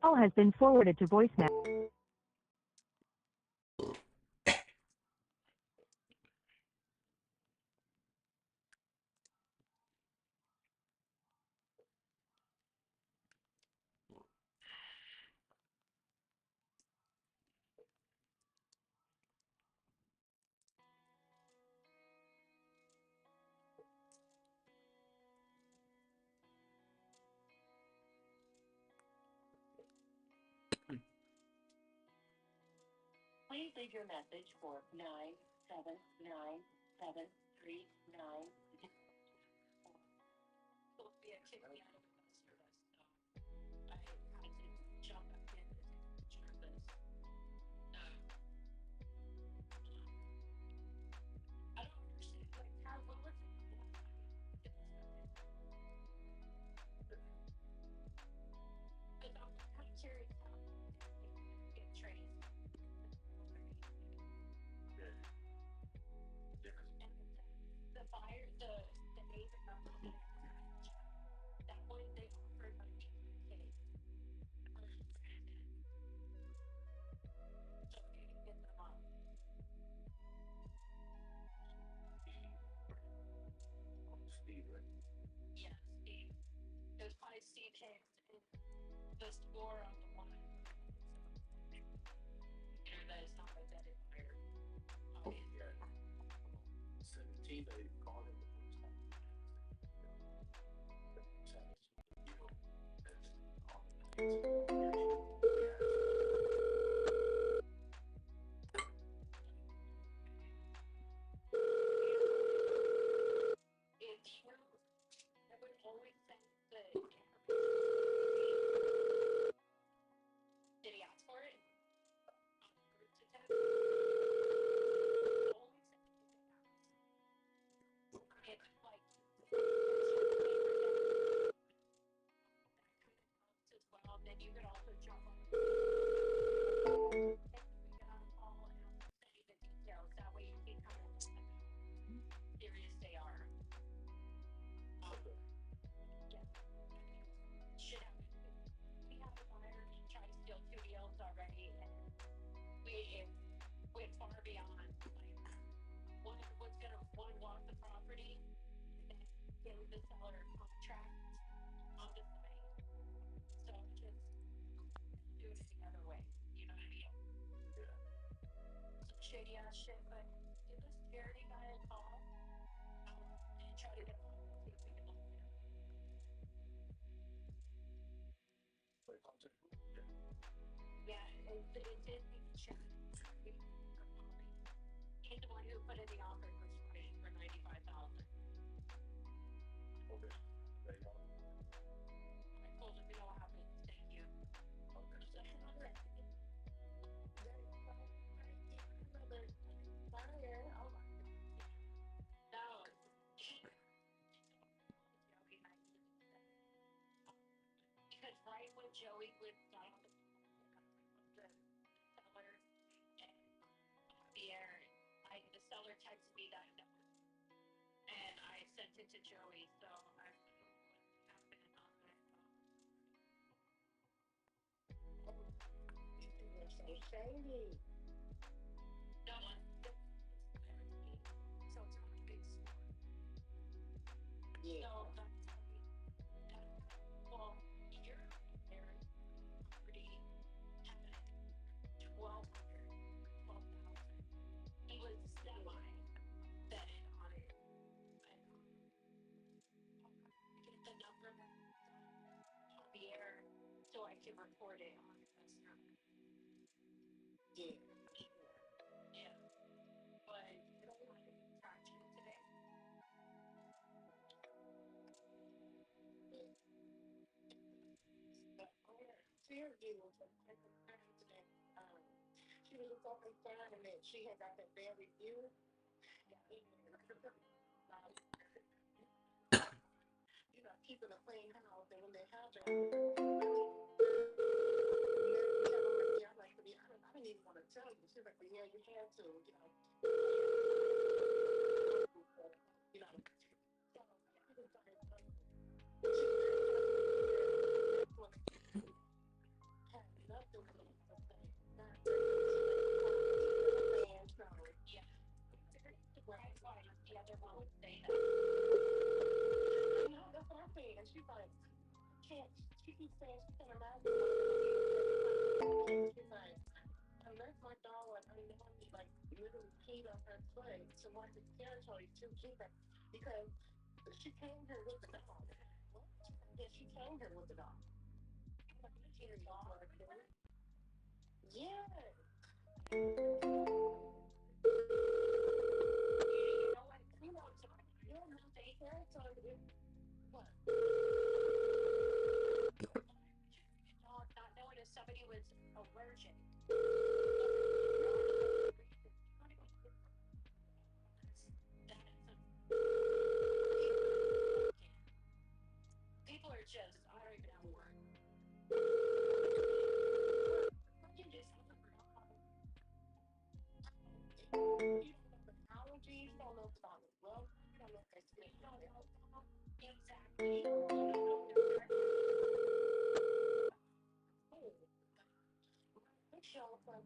Call has been forwarded to voicemail. Please leave your message for 979-739. Then you could the seller contract on the site. So just do it the other way. You know what I mean? Yeah. Some shady ass shit, but give this charity guy a call and try to get a hold of him, see if we can look at him. Yeah, it did make a check. He's the one who put in the offer for Friday for $95,000. Okay. There you go. I told him, you know what happened. Thank you. No. Because right when Joey was down the seller and Javier, the seller texted me that note, and I sent it to Joey, so I don't know what's happening on my phone. You're so shady. No one. So it's not a big store. Yeah. So that's well, here there property had 1,200, 12,000. He was semi betted on it. But get the number Javier so I can report it on investor. Yeah. Yeah. But you don't want any traction today. But Fairview was a friend today. She was so concerned that she had got that bad review. You know, keeping a clean house, and when they have that, I'm like, to be honest, I didn't even want to tell you. She's like, well, yeah, you had to, you know. You know. So, she was like, had nothing to say. Not Yeah. Right. Why? The other one would say that. I know, that's what I'm saying. And she's like, she keeps saying she can't imagine what it is. She's like, unless my dog like unknowingly like literally peed on her foot to mark the territory too, she's like, because she came here with the dog. What? Yeah, she came here with the dog. Yeah. You know what? You know, you don't know the territory. What? Not knowing if somebody was allergic. People are just, I don't even have a word. You just You don't know the allergies, you don't know if it's well, you don't know if it's you don't know exactly. show for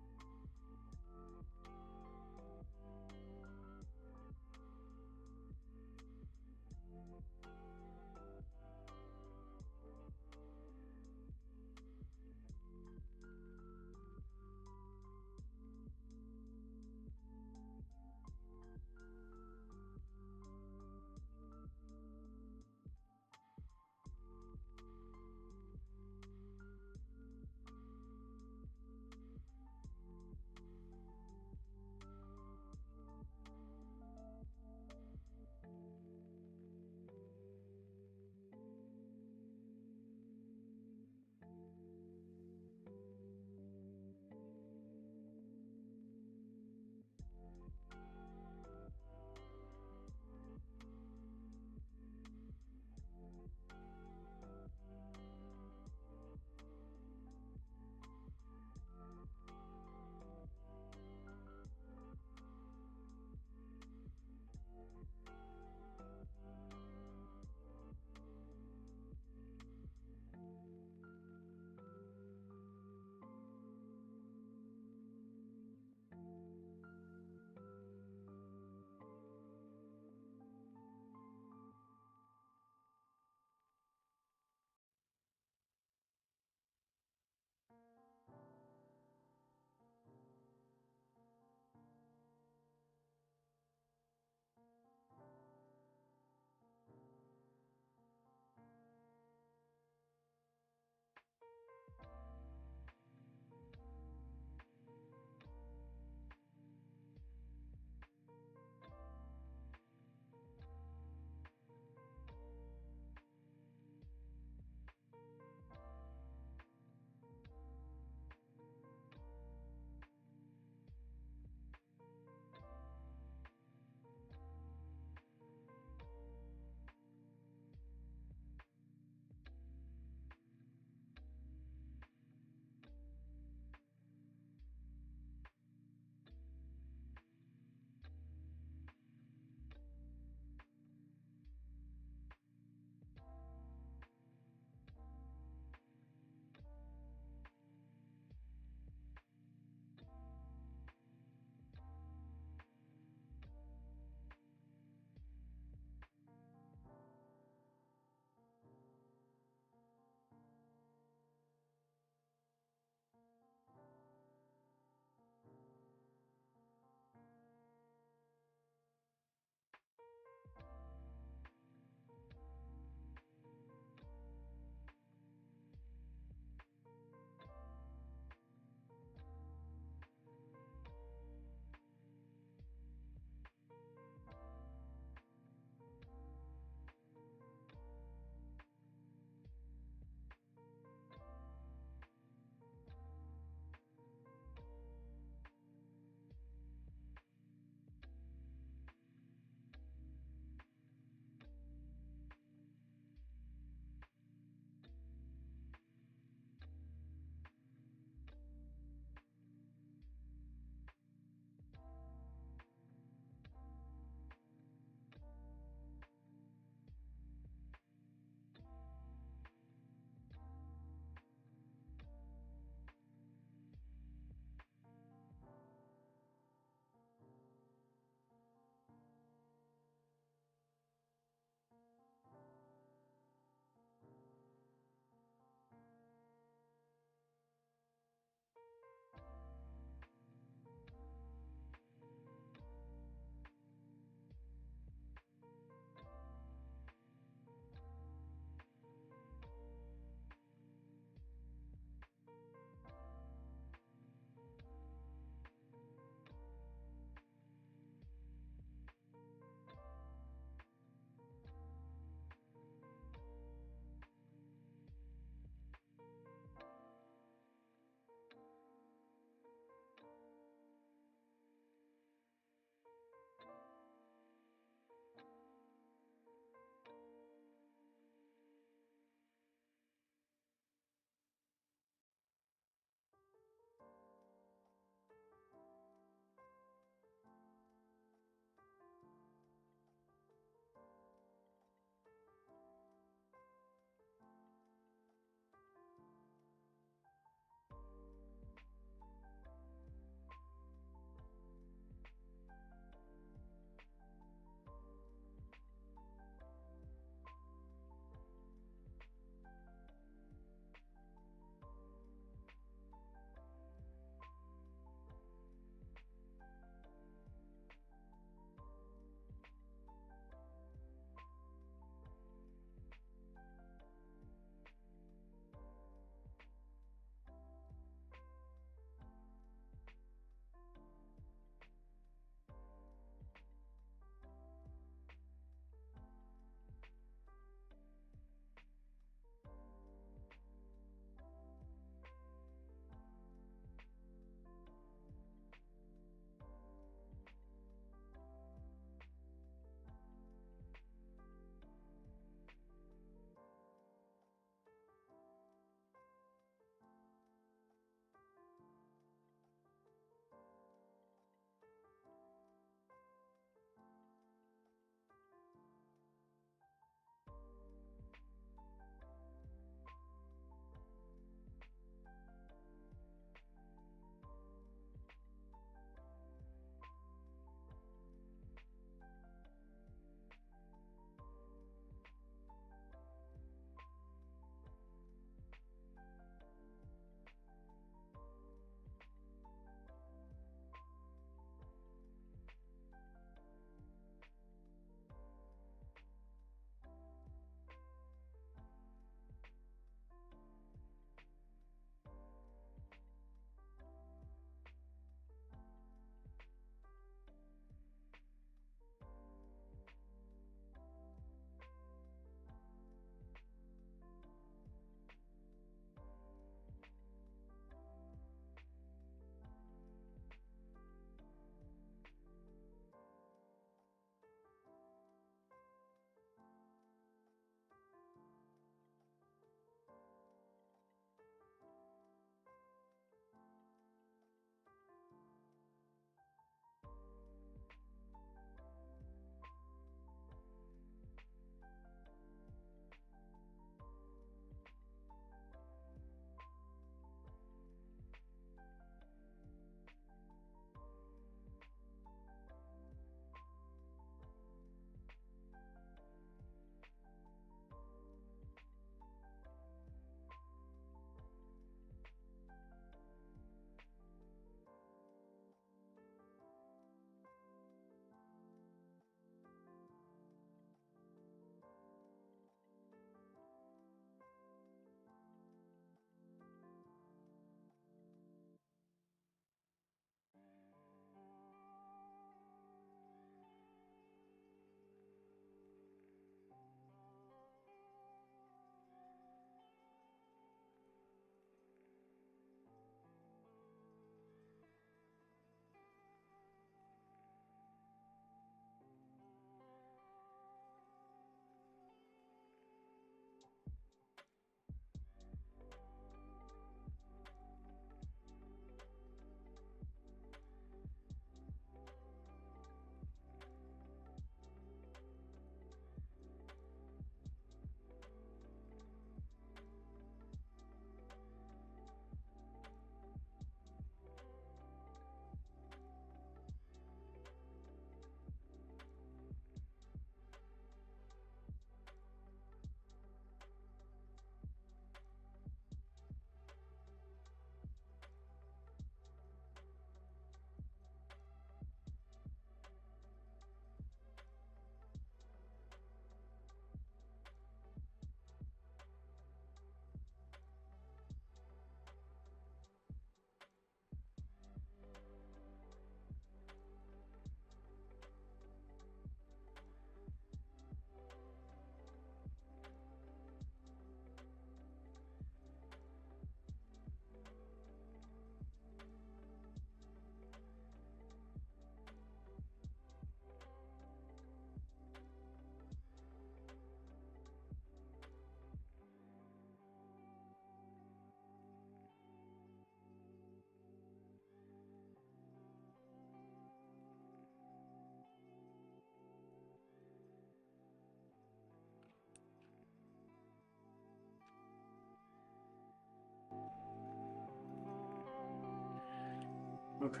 Okay.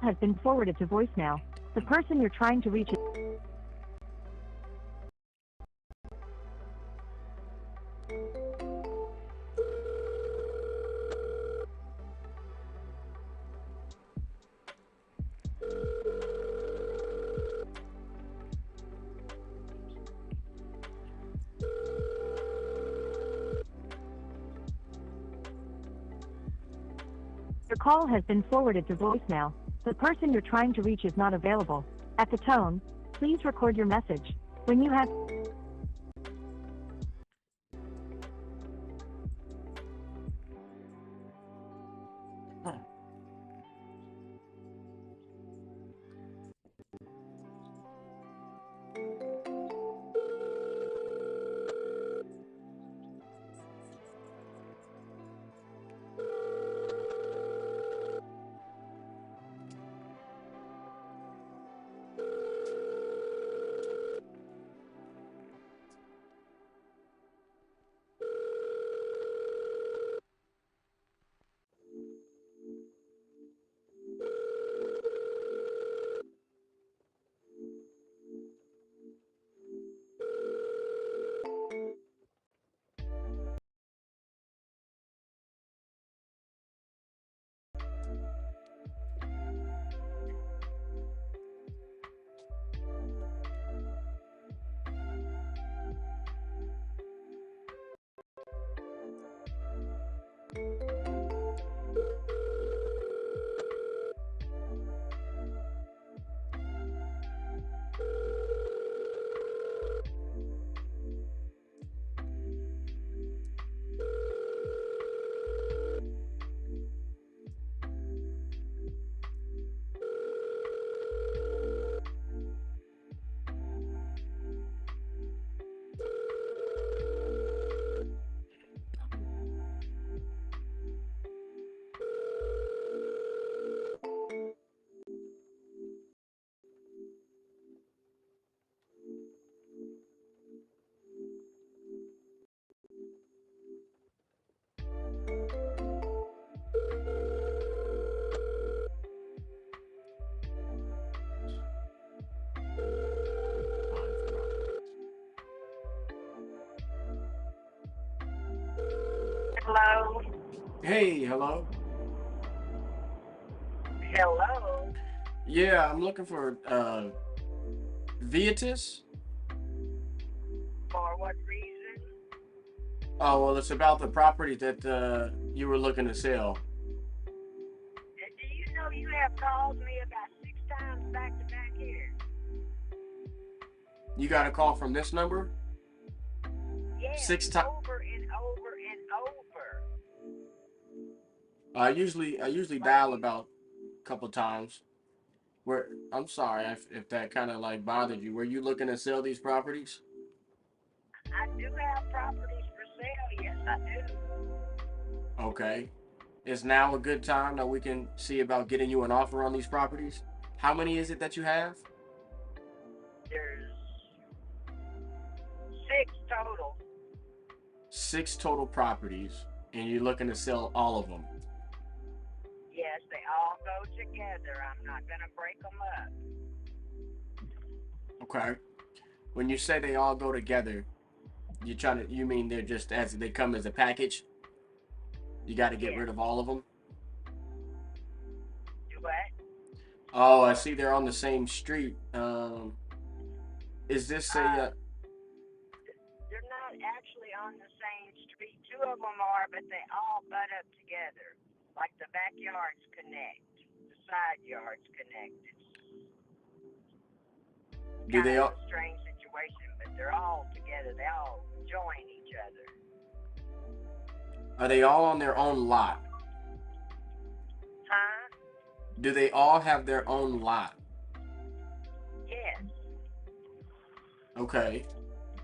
Has been forwarded to voicemail. The person you're trying to reach is... Your call has been forwarded to voicemail. The person you're trying to reach is not available. At the tone, please record your message. When you have... Hello? Hey, hello. Hello? Yeah, I'm looking for Viatis. For what reason? Oh, well, it's about the property that you were looking to sell. Do you know you have called me about 6 times back to back here? You got a call from this number? Yes, 6 times. over and over and over. I usually dial about a couple times. I'm sorry if that kind of like bothered you. Were you looking to sell these properties? I do have properties for sale, yes I do. Okay. Is now a good time that we can see about getting you an offer on these properties? How many is it that you have? There's 6 total. 6 total properties, and you're looking to sell all of them. Yes, they all go together. I'm not going to break them up. Okay. When you say they all go together, you mean they're just as they come as a package? You got to get rid of all of them? Do what? Oh, I see they're on the same street. Is this They're not actually on the same street. 2 of them are, but they all butt up together. Like the backyards connect. The side yards connect. It's do they all a strange situation, but they're all together. They all join each other. Are they all on their own lot? Huh? Do they all have their own lot? Yes. Okay.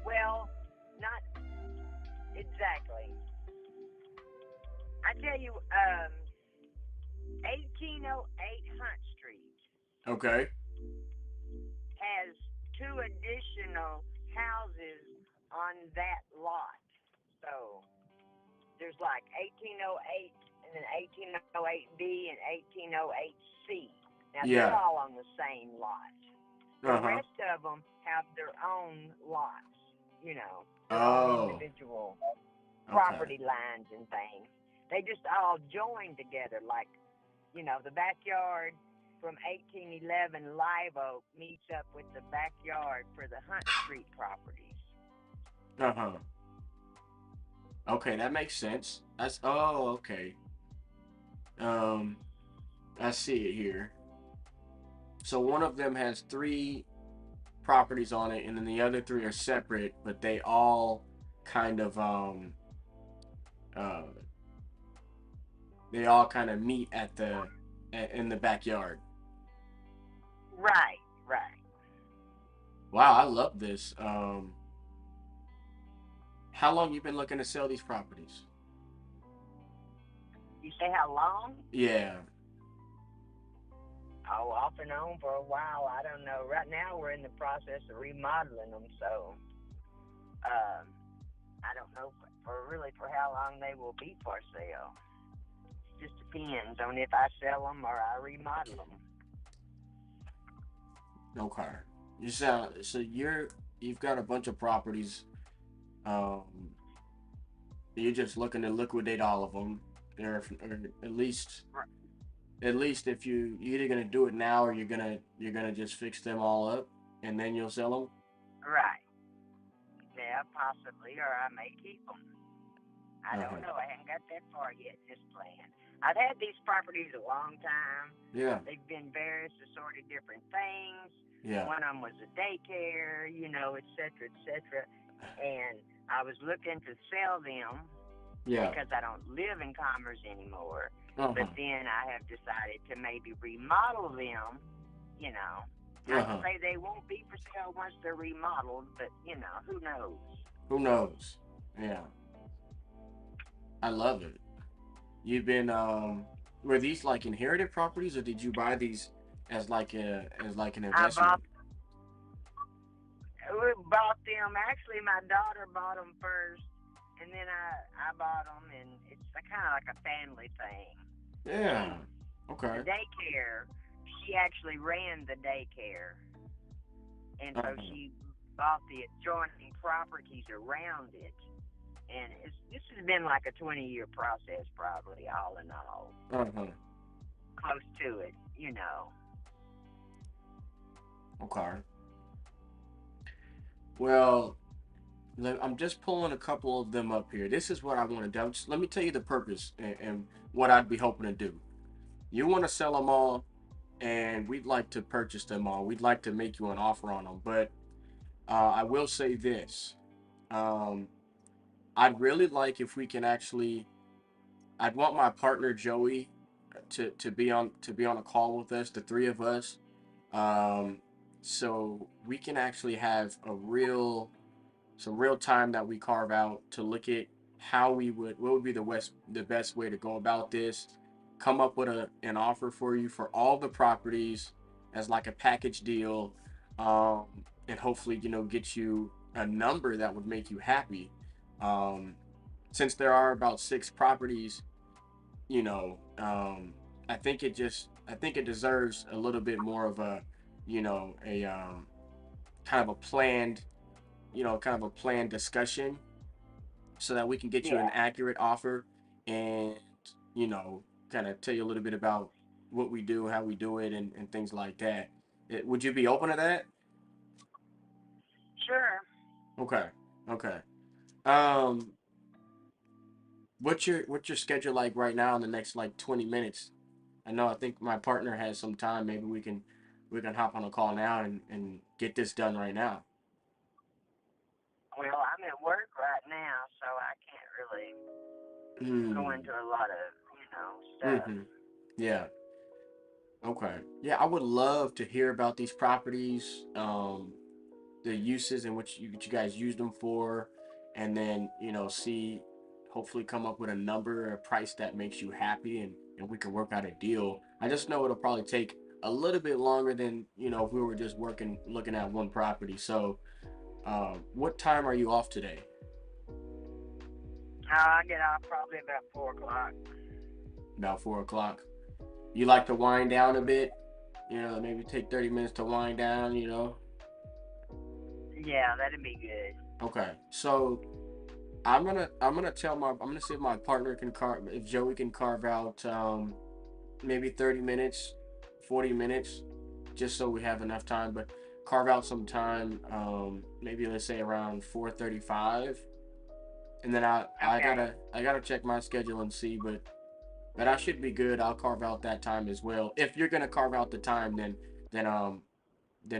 Well, not exactly. I tell you, 1808 Hunt Street Okay. has 2 additional houses on that lot. So there's like 1808 and then 1808B and 1808C. Now they're Yeah. all on the same lot. The rest of them have their own lots, you know, their own individual property lines and things. They just all join together, like, you know, the backyard from 1811 Live Oak meets up with the backyard for the Hunt Street properties. Okay, that makes sense. That's okay. I see it here. So one of them has 3 properties on it, and then the other 3 are separate, but they all kind of they all kind of meet in the backyard. Right. Wow, I love this. How long you been looking to sell these properties? You say how long? Yeah. Oh, off and on for a while. I don't know. Right now we're in the process of remodeling them, so I don't know for how long they will be for sale. It just depends on if I sell them or I remodel them. Okay. You've got a bunch of properties. You're just looking to liquidate all of them, or at least if you're either gonna do it now or you're gonna just fix them all up and then you'll sell them. Right. Yeah, possibly, or I may keep them. I don't know. I haven't got that far yet in this plan. I've had these properties a long time. Yeah. They've been various assorted different things. Yeah. One of them was a daycare, you know, et cetera, et cetera. And I was looking to sell them because I don't live in Commerce anymore. But then I have decided to maybe remodel them, you know. Not to say they won't be for sale once they're remodeled, but, you know, who knows? Who knows? Yeah. I love it. You've been were these like inherited properties, or did you buy these as like an investment? We bought them. Actually, my daughter bought them first, and then I bought them, and it's kind of like a family thing. Yeah. Okay. The daycare, she actually ran the daycare, and so she bought the adjoining properties around it. And this has been like a 20-year process, probably, all in all. Close to it, you know. Okay. Well, I'm just pulling a couple of them up here. This is what I want to do. Let me tell you the purpose and what I'd be hoping to do. You want to sell them all, and we'd like to purchase them all. We'd like to make you an offer on them. But I will say this. I'd really like if we can actually. I'd want my partner Joey to be on a call with us, the 3 of us, so we can actually have some real time that we carve out to look at what would be the best way to go about this, come up with an offer for you for all the properties as like a package deal, and hopefully get you a number that would make you happy. Since there are about 6 properties, I think it deserves a little bit more of a kind of a planned discussion, so that we can get you an accurate offer, and kind of tell you a little bit about what we do, how we do it, and things like that. Would you be open to that? Sure. Okay. What's your schedule like right now in the next like 20 minutes? I think my partner has some time. Maybe we can hop on a call now and get this done right now. Well, I'm at work right now, so I can't really go into a lot of, stuff. Yeah. Okay. Yeah, I would love to hear about these properties, the uses in which you guys use them for, and then, see, hopefully come up with a number or a price that makes you happy, and we can work out a deal. I just know it'll probably take a little bit longer than, if we were just looking at one property. So, what time are you off today? I get off probably about 4 o'clock. About 4 o'clock. You like to wind down a bit? Maybe take 30 minutes to wind down, Yeah, that'd be good. Okay. So I'm gonna see if my partner if Joey can carve out maybe 30 minutes, 40 minutes, just so we have enough time, but carve out some time, maybe let's say around 4:35. And then I gotta check my schedule and see, but I should be good. I'll carve out that time as well. If you're gonna carve out the time, then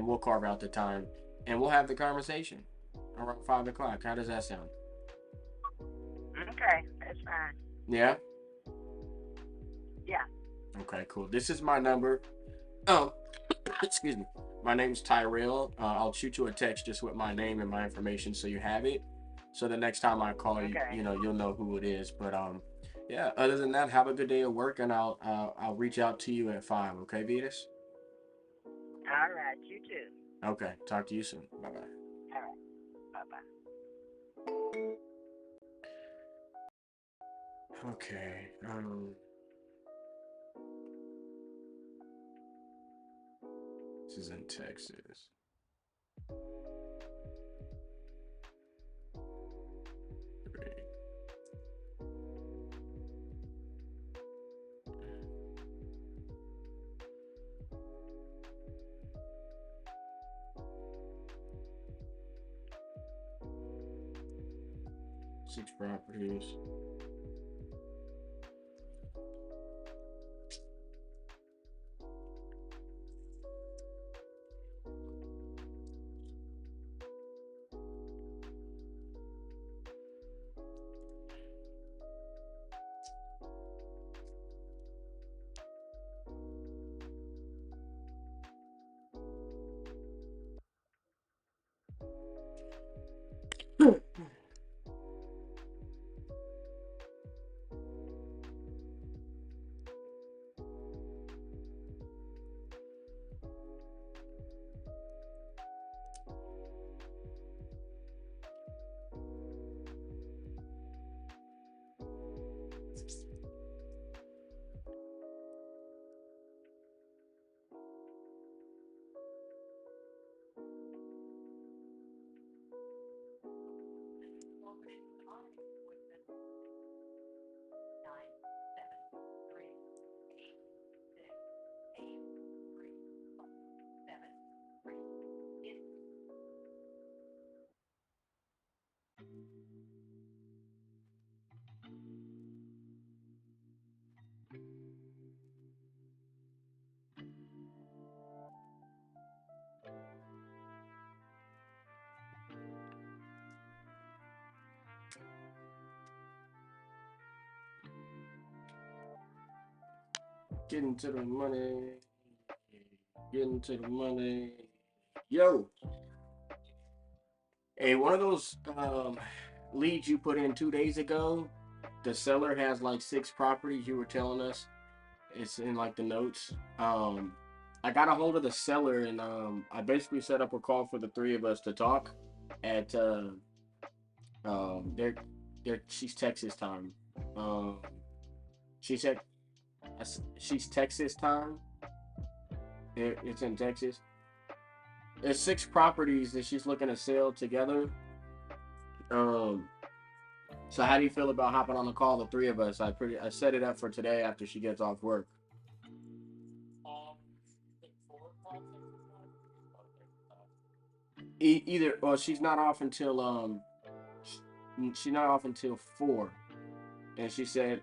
we'll carve out the time and we'll have the conversation around 5 o'clock. How does that sound? Okay, that's fine. Yeah? Yeah. Okay, cool. This is my number. Oh, excuse me. My name's Tyrell. I'll shoot you a text just with my name and my information so you have it. So the next time I call you, you'll know who it is. But yeah. Other than that, have a good day at work, and I'll reach out to you at 5. Okay, Vetus? All right. You too. Okay. Talk to you soon. Bye bye. All right. Bye bye. Okay. This is in Texas. Six properties. Getting to the money. Getting to the money. Yo. Hey, one of those leads you put in 2 days ago, the seller has like 6 properties you were telling us. It's in like the notes. I got a hold of the seller and I basically set up a call for the 3 of us to talk at she's Texas time. She said she's Texas time. It's in Texas. There's 6 properties that she's looking to sell together. So how do you feel about hopping on the call, the 3 of us? I set it up for today after she gets off work. Either, well, she's not off until 4, and she said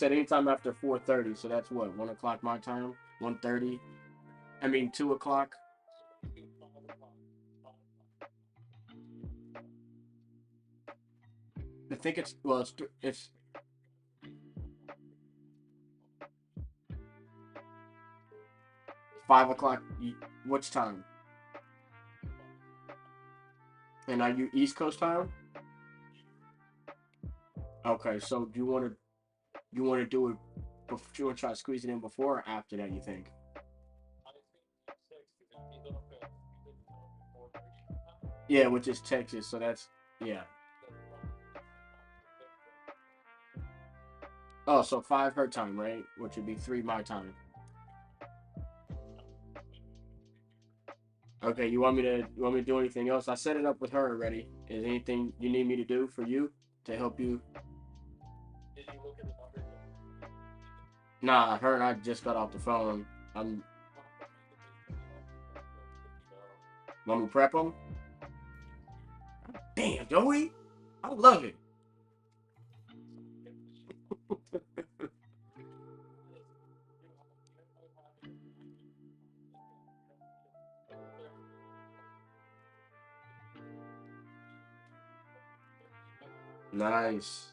anytime after 4:30. So that's what, 1 o'clock my time, 1:30. I mean 2 o'clock. I think it's well, it's 5 o'clock. Which time? And are you East Coast time? Okay, so do you want to do it? You want to try to squeeze it in before or after that? You think? Yeah, which is Texas, so that's yeah. Oh, so 5 her time, right? Which would be 3 my time. Okay, you want me to do anything else? I set it up with her already. Is anything you need me to do for you to help you? Nah, her and I just got off the phone. I'm. Want me to prep them? Damn, Joey, I love it. Nice.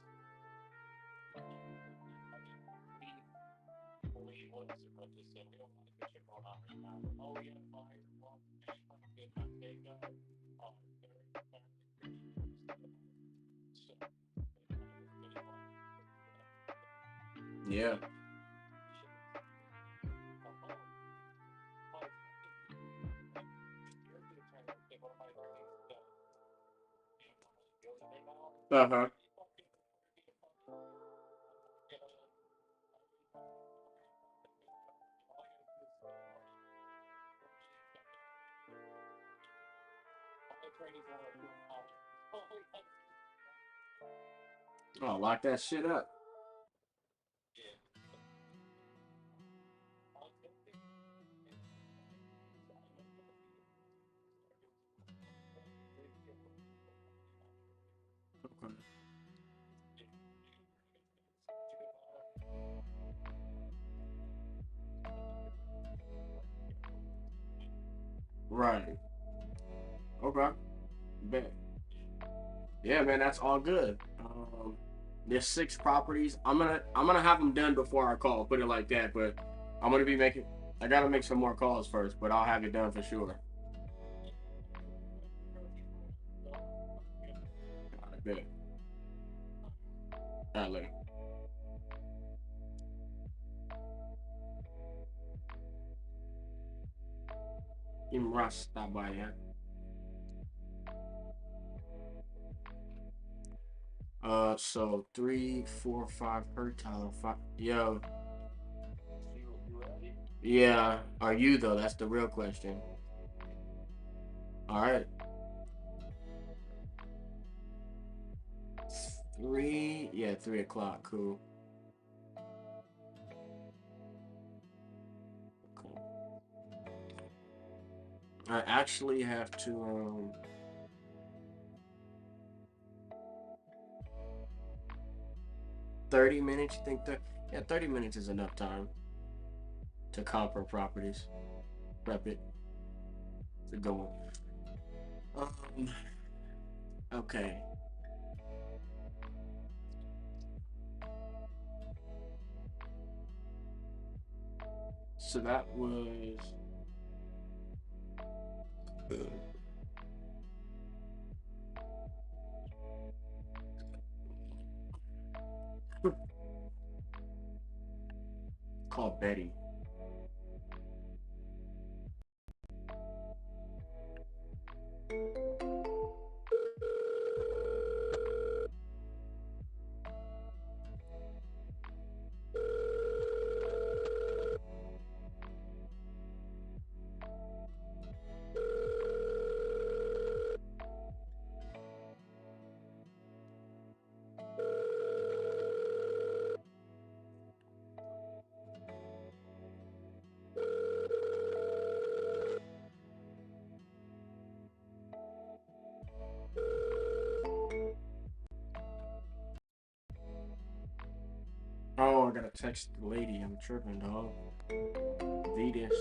Yeah. Uh-huh. Oh, lock that shit up. Okay. Right. Okay. Bet. Yeah, man, that's all good. There's 6 properties. I'm gonna have them done before I call. Put it like that. But I'm gonna be making. I gotta make some more calls first, but I'll have it done for sure. I bet. All right, later. Even Ross stop by, yeah. So 3, 4, 5 per time. 5. Yo. Yeah. Are you though? That's the real question. All right. 3. Yeah, 3 o'clock. Cool. Okay. I actually have to 30 minutes. You think that? Yeah, 30 minutes is enough time to comp her properties. Prep it. It's a good one. Okay. So that was. Call Betty. Oh, I gotta text the lady. I'm tripping, dog. Vetus.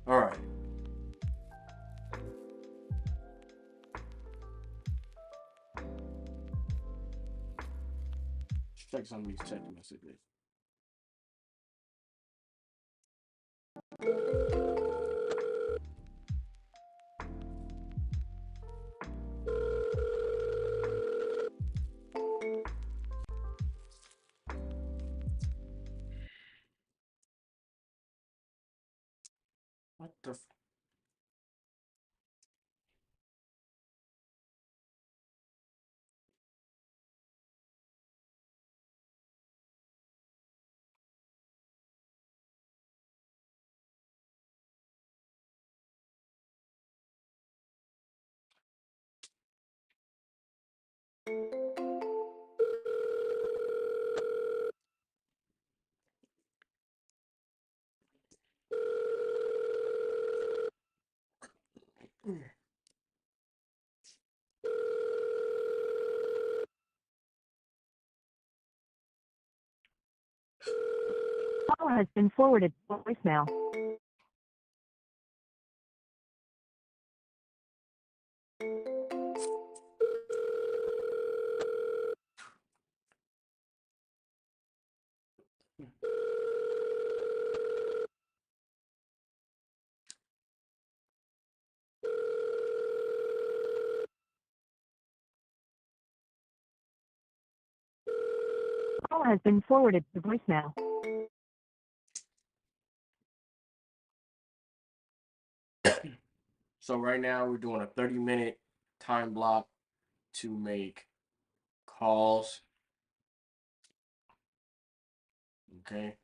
All right. Let's check some of these text messages. What the f- Call has been forwarded to voicemail. Call has been forwarded to voicemail. So right now we're doing a 30-minute time block to make calls. Okay.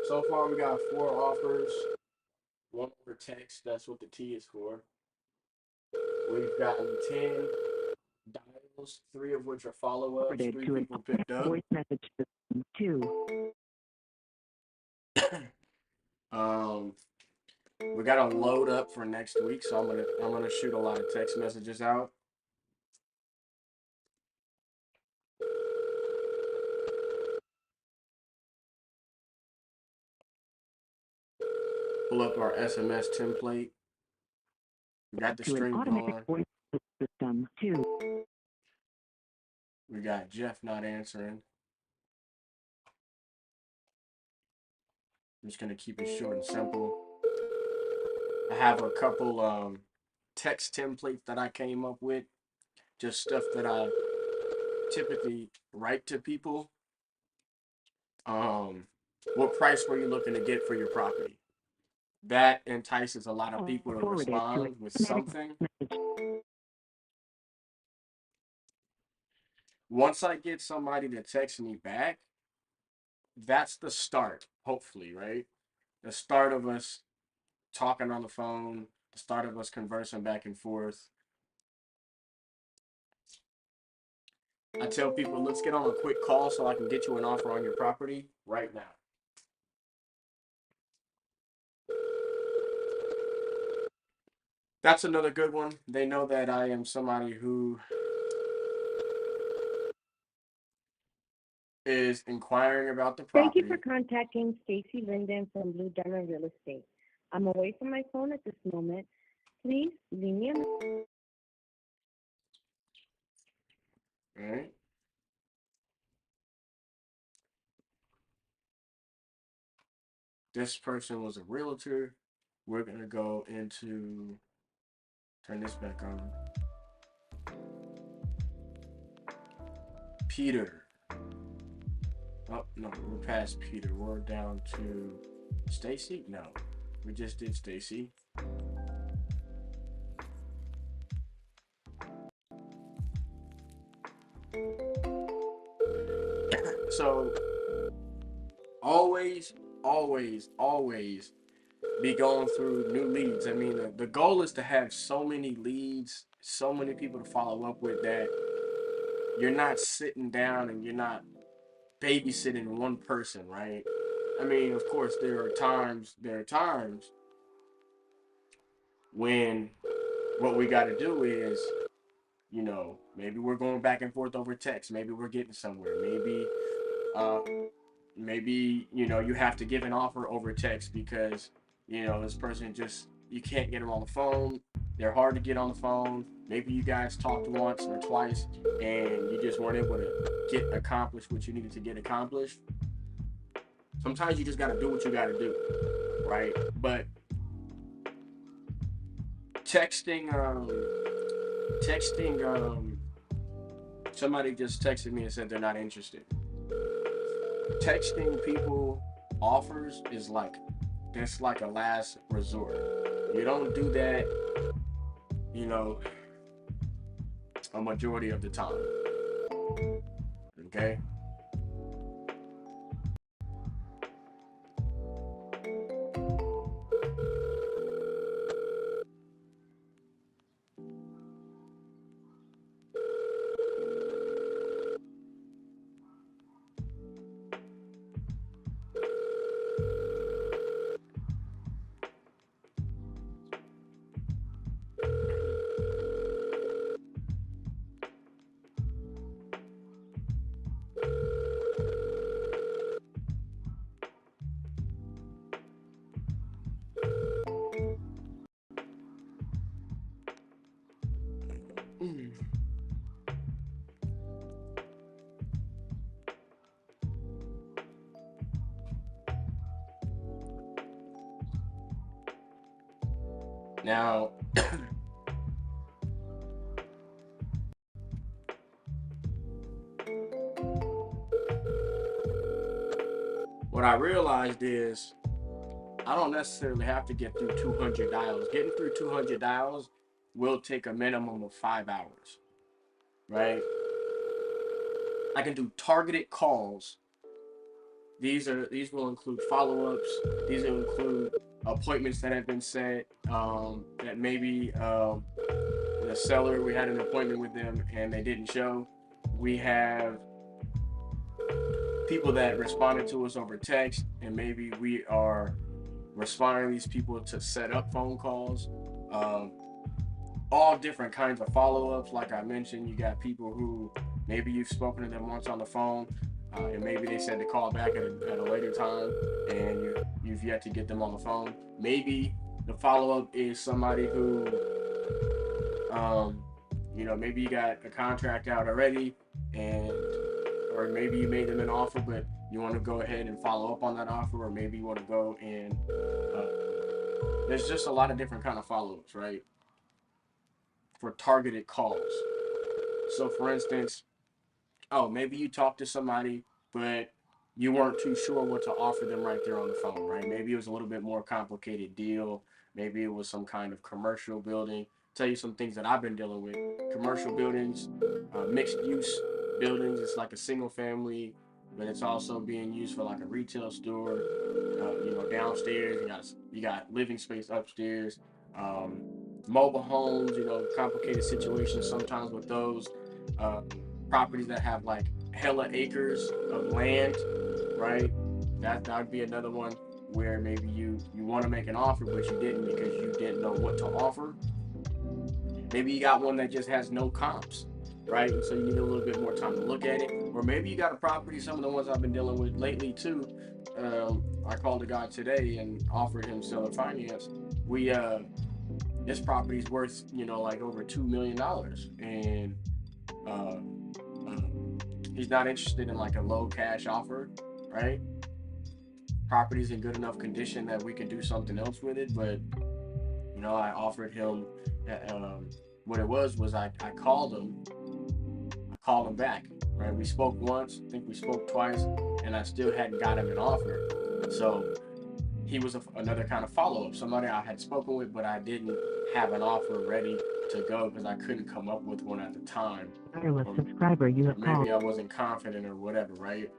So far we got 4 offers, 1 over text. That's what the T is for. We've gotten 10 dials, 3 of which are follow-ups. Forwarded 3 to a people picked up. voice message system 2. We gotta load up for next week, so I'm gonna shoot a lot of text messages out. Pull up our SMS template. We got the To an stream automatic going. voice system 2. We got Jeff not answering. I'm just gonna keep it short and simple. I have a couple text templates that I came up with, just stuff that I typically write to people. What price were you looking to get for your property? That entices a lot of people to Forwarded to respond with something. Once I get somebody to text me back, that's the start, hopefully, right? The start of us talking on the phone, the start of us conversing back and forth. I tell people, let's get on a quick call so I can get you an offer on your property right now. That's another good one. They know that I am somebody who is inquiring about the property. Thank you for contacting Stacy Linden from Blue Diamond Real Estate. I'm away from my phone at this moment. Please leave me a message. All right. This person was a realtor. We're going to go into, turn this back on. Peter. Oh, no, we're past Peter. We're down to Stacy? No, we just did Stacy. So, always be going through new leads. I mean, the goal is to have so many leads, so many people to follow up with that you're not sitting down and you're not babysitting one person, right? I mean, of course, there are times when what we got to do is, you know, maybe we're going back and forth over text. Maybe we're getting somewhere. Maybe, you know, you have to give an offer over text because, you know, this person just, you can't get them on the phone. They're hard to get on the phone. Maybe you guys talked once or twice and you just weren't able to get accomplished what you needed to get accomplished. Sometimes you just got to do what you got to do, right? But texting, somebody just texted me and said they're not interested. Texting people offers is like, that's like a last resort. You don't do that, you know, a majority of the time. Okay? Now, what I realized is I don't necessarily have to get through 200 dials. Getting through 200 dials will take a minimum of 5 hours, right? I can do targeted calls. These will include follow-ups. These will include appointments that have been set, that maybe the seller, we had an appointment with them and they didn't show. We have people that responded to us over text, and maybe we are responding to these people to set up phone calls. All different kinds of follow-ups. Like I mentioned, you got people who maybe you've spoken to them once on the phone, and maybe they said to call back at a later time, and you've yet to get them on the phone. Maybe the follow-up is somebody who, you know, maybe you got a contract out already, or maybe you made them an offer, but you want to go ahead and follow up on that offer, or maybe you want to go and there's just a lot of different kind of follow-ups, right? For targeted calls. So for instance, maybe you talked to somebody, but you weren't too sure what to offer them right there on the phone, right? Maybe it was a little bit more complicated deal. Maybe it was some kind of commercial building. Tell you some things that I've been dealing with. Commercial buildings, mixed use buildings. It's like a single family, but it's also being used for like a retail store. You know, downstairs, you got living space upstairs. Mobile homes, you know, complicated situations sometimes with those. Properties that have like hella acres of land, right? That would be another one where maybe you want to make an offer, but you didn't because you didn't know what to offer. Maybe you got one that just has no comps, right? And so you need a little bit more time to look at it. Or maybe you got a property, some of the ones I've been dealing with lately too. I called a guy today and offered him seller finance. This property's worth, you know, like over $2 million, and he's not interested in like a low cash offer, right? Property's in good enough condition that we can do something else with it, but you know, I offered him. What it was I called him back, right? We spoke once, I think we spoke twice, and I still hadn't got him an offer. So he was another kind of follow-up, somebody I had spoken with, but I didn't have an offer ready to go because I couldn't come up with one at the time. Wireless subscriber you have called. Maybe I wasn't confident or whatever, right?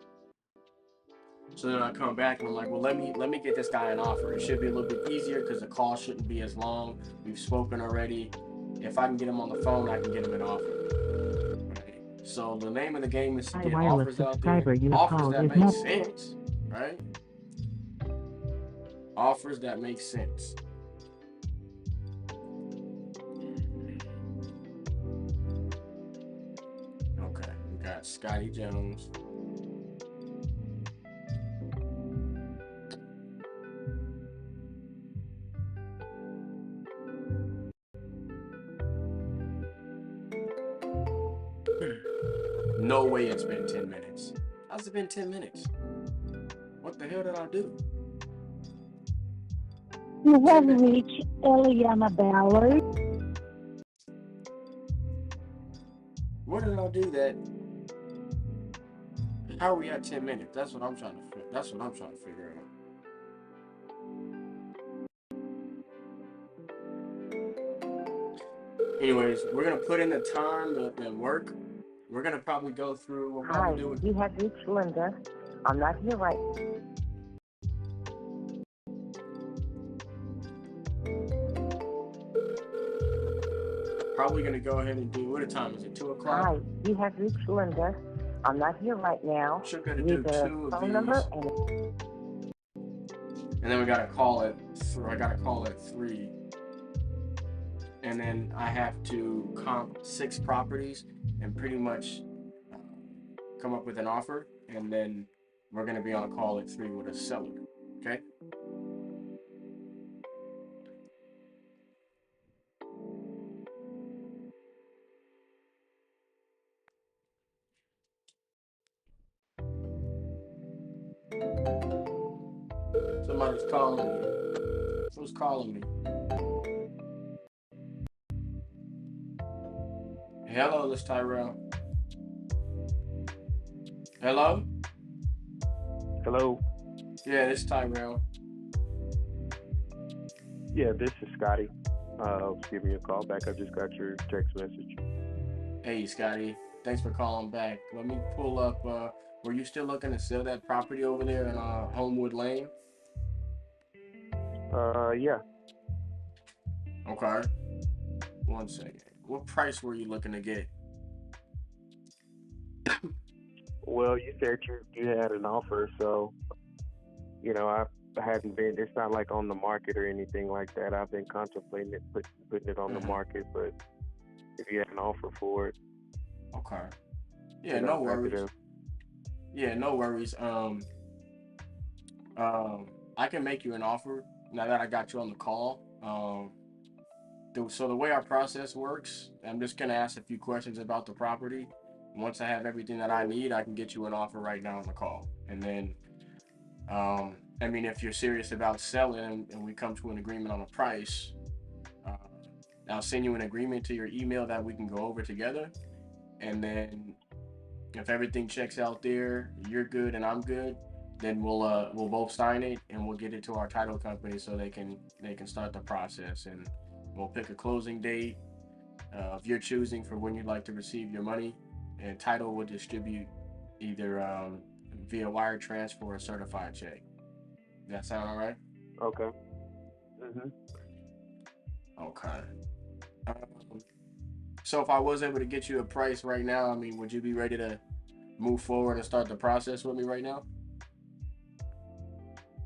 So then I come back and I'm like, well, let me get this guy an offer. It should be a little bit easier because the call shouldn't be as long. We've spoken already. If I can get him on the phone, I can get him an offer. Right? So the name of the game is to get offers out there. Offers that make sense, right? Offers that make sense. Okay, we got Scotty Jones. No way it's been 10 minutes. How's it been 10 minutes? What the hell did I do? You have reached Eliana Ballard. What did I do that? How are we at 10 minutes? That's what I'm trying to figure out. Anyways, we're gonna put in the time that work. We're gonna probably go through. We'll probably do it. You have reached Linda. I'm not here right. Probably gonna go ahead and do. What time is it? 2 o'clock. Hi, you have reached Linda. I'm not here right now. Should gonna do two of phone number and then we gotta call it. I gotta call it 3. And then I have to comp 6 properties and pretty much come up with an offer, and then we're gonna be on call at 3 with a seller. Okay. Somebody's calling me. Who's calling me? Hello, this is Tyrell. Hello? Hello? Yeah, this is Tyrell. Yeah, this is Scotty. Give me a call back. I just got your text message. Hey, Scotty. Thanks for calling back. Let me pull up. Were you still looking to sell that property over there in Homewood Lane? Yeah. Okay. 1 second. What price were you looking to get? Well, you said you had an offer, so, you know, I hadn't been, it's not like on the market or anything like that. I've been contemplating it, putting it on the market, but if you had an offer for it. Okay. Yeah, no worries. Yeah, no worries. I can make you an offer now that I got you on the call. So the way our process works, I'm just gonna ask a few questions about the property. Once I have everything that I need, I can get you an offer right now on the call. And then, I mean, if you're serious about selling and we come to an agreement on a price, I'll send you an agreement to your email that we can go over together. And then if everything checks out there, you're good and I'm good, then we'll both sign it and we'll get it to our title company so they can start the process, and we'll pick a closing date of your choosing for when you'd like to receive your money, and title will distribute either via wire transfer or certified check. Does that sound all right? Okay. Okay. So if I was able to get you a price right now, I mean, would you be ready to move forward and start the process with me right now?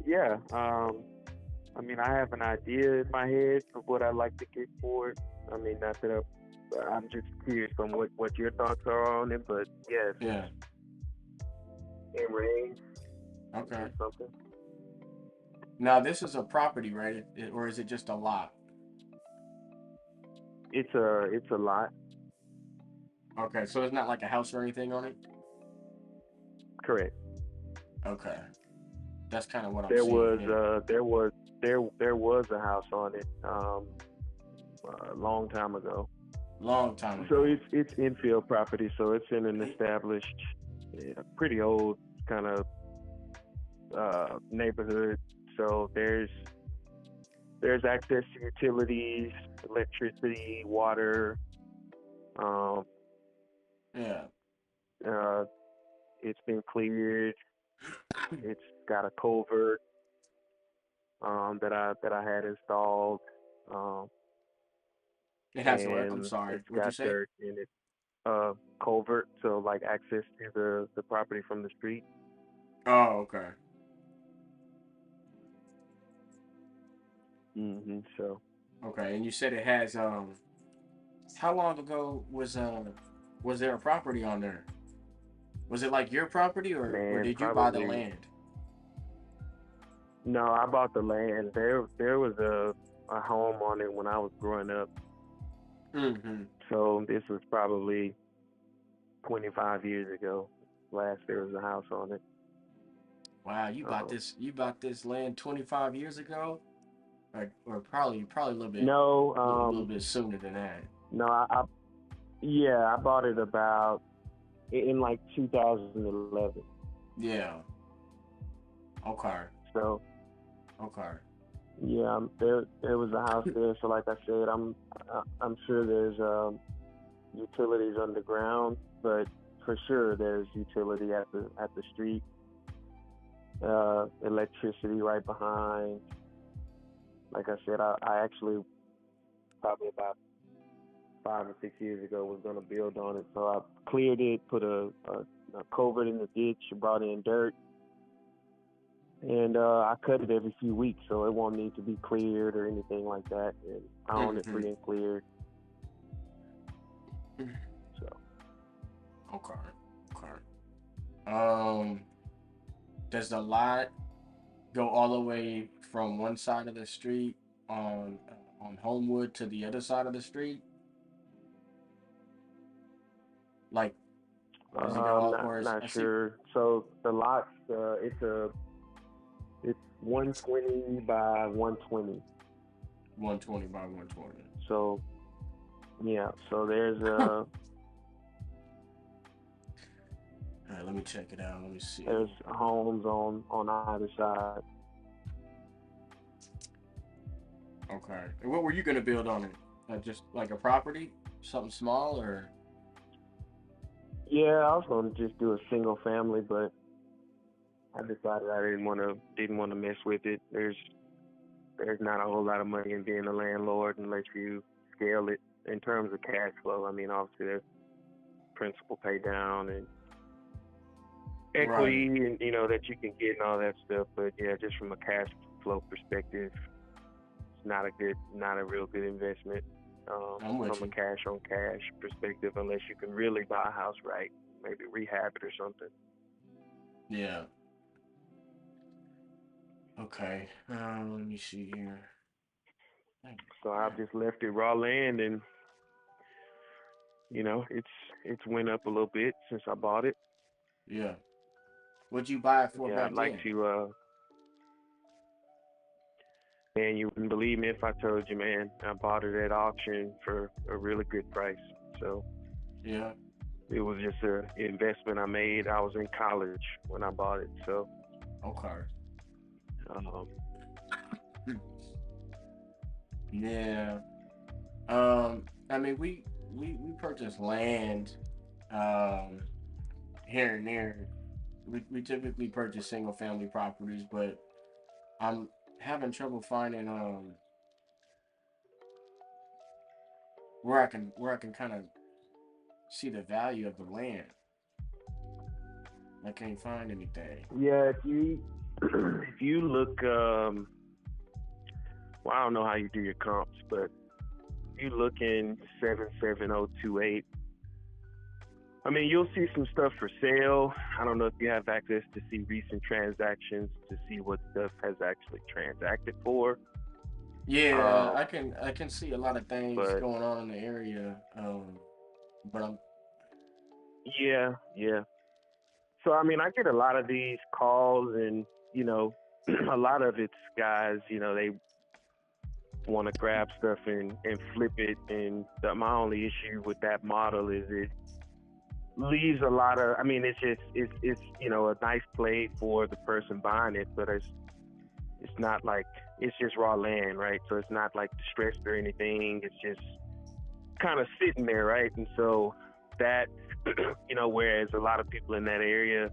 Yeah. I mean, I have an idea in my head of what I'd like to get for it. I mean, not that I'm just curious on what your thoughts are on it, but yes. Yeah. In range. Okay. Something. Now, this is a property, right? Or is it just a lot? It's a lot. Okay, so it's not like a house or anything on it? Correct. Okay. That's kind of what I'm there seeing. There was a house on it a long time ago. Long time ago. So it's infield property, so it's in an established, pretty old kind of neighborhood. So there's access to utilities, electricity, water. It's been cleared. It's got a culvert that I had installed. It has what? I'm sorry. It's What'd got you say? dirt in it. Culvert, so like access to the property from the street. Oh, okay. So. Okay, and you said it has how long ago was there a property on there? Was it like your property or did you buy the land? No, I bought the land. There was a home on it when I was growing up. So this was probably 25 years ago. Last there was a house on it. Wow, you bought this land 25 years ago? Or probably a little bit. No, a little bit sooner than that. No, I bought it about in like 2011. Yeah. Okay. So. Okay. Yeah, there was a house there. So like I said, I'm sure there's utilities underground, but for sure there's utility at the street. Electricity right behind. Like I said, I actually probably about 5 or 6 years ago was going to build on it. So I cleared it, put a culvert in the ditch, brought in dirt, and I cut it every few weeks, so it won't need to be cleared or anything like that. And I own it free and cleared. So. Okay. Does the lot go all the way from one side of the street on Homewood to the other side of the street? Like, does it go all, not sure. So the lots, it's 120 by 120. 120 by 120. So, yeah. So there's a. All right, let me check it out. Let me see. There's homes on either side. Okay. And what were you gonna build on it? Just like a property, something small, or? Yeah, I was gonna just do a single family, but I decided I didn't want to mess with it. There's not a whole lot of money in being a landlord unless you scale it in terms of cash flow. I mean, obviously there's principal pay down and equity, and that you can get and all that stuff. But yeah, just from a cash flow perspective, it's not a real good investment from a cash on cash perspective, unless you can really buy a house right, maybe rehab it or something. Yeah. Okay. Let me see here. So I've just left it raw land, and it's went up a little bit since I bought it. Yeah. What'd you buy it for back I'd like then? to. Man, you wouldn't believe me if I told you, man. I bought it at auction for a really good price. So. Yeah. It was just an investment I made. I was in college when I bought it, so. Okay. Yeah. I mean, we purchase land here and there. We typically purchase single family properties, but I'm having trouble finding where I can kind of see the value of the land. I can't find anything. Yeah, if you look, well, I don't know how you do your comps, but if you look in 77028, I mean, you'll see some stuff for sale. I don't know if you have access to see recent transactions to see what stuff has actually transacted for. Yeah, I can see a lot of things going on in the area, but I'm. Yeah. So I mean, I get a lot of these calls, and a lot of it's guys. They want to grab stuff and flip it, and my only issue with that model is it leaves a lot of. I mean, it's a nice play for the person buying it, but it's not like it's just raw land, right? So it's not like distressed or anything. It's just kind of sitting there, right? And so that, whereas a lot of people in that area,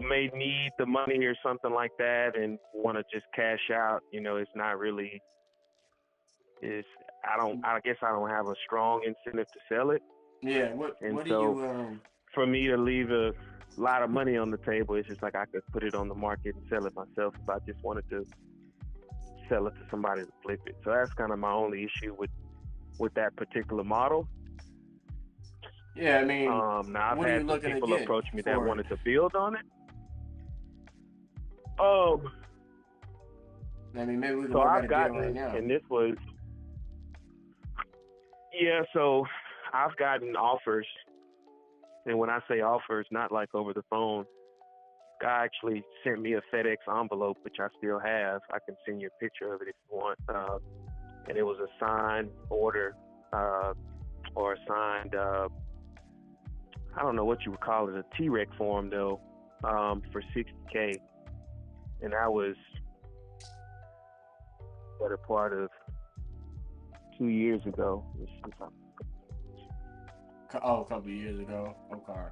may need the money or something like that and want to just cash out, it's not really. I guess I don't have a strong incentive to sell it. Yeah. What do you? For me to leave a lot of money on the table, it's just like I could put it on the market and sell it myself if I just wanted to sell it to somebody to flip it. So that's kind of my only issue with that particular model. Yeah, I mean, now I've what are you had some looking to people get approach me that for it? wanted to build on it. I mean, maybe we can So work I've out a gotten, deal right now. and this was, yeah, so I've gotten offers, and when I say offers, not like over the phone. Guy actually sent me a FedEx envelope, which I still have. I can send you a picture of it if you want. And it was a signed order, or a signed, I don't know what you would call it, a T-Rec form though, for $60K. And that was better part of 2 years ago. Oh, a couple of years ago. Okay.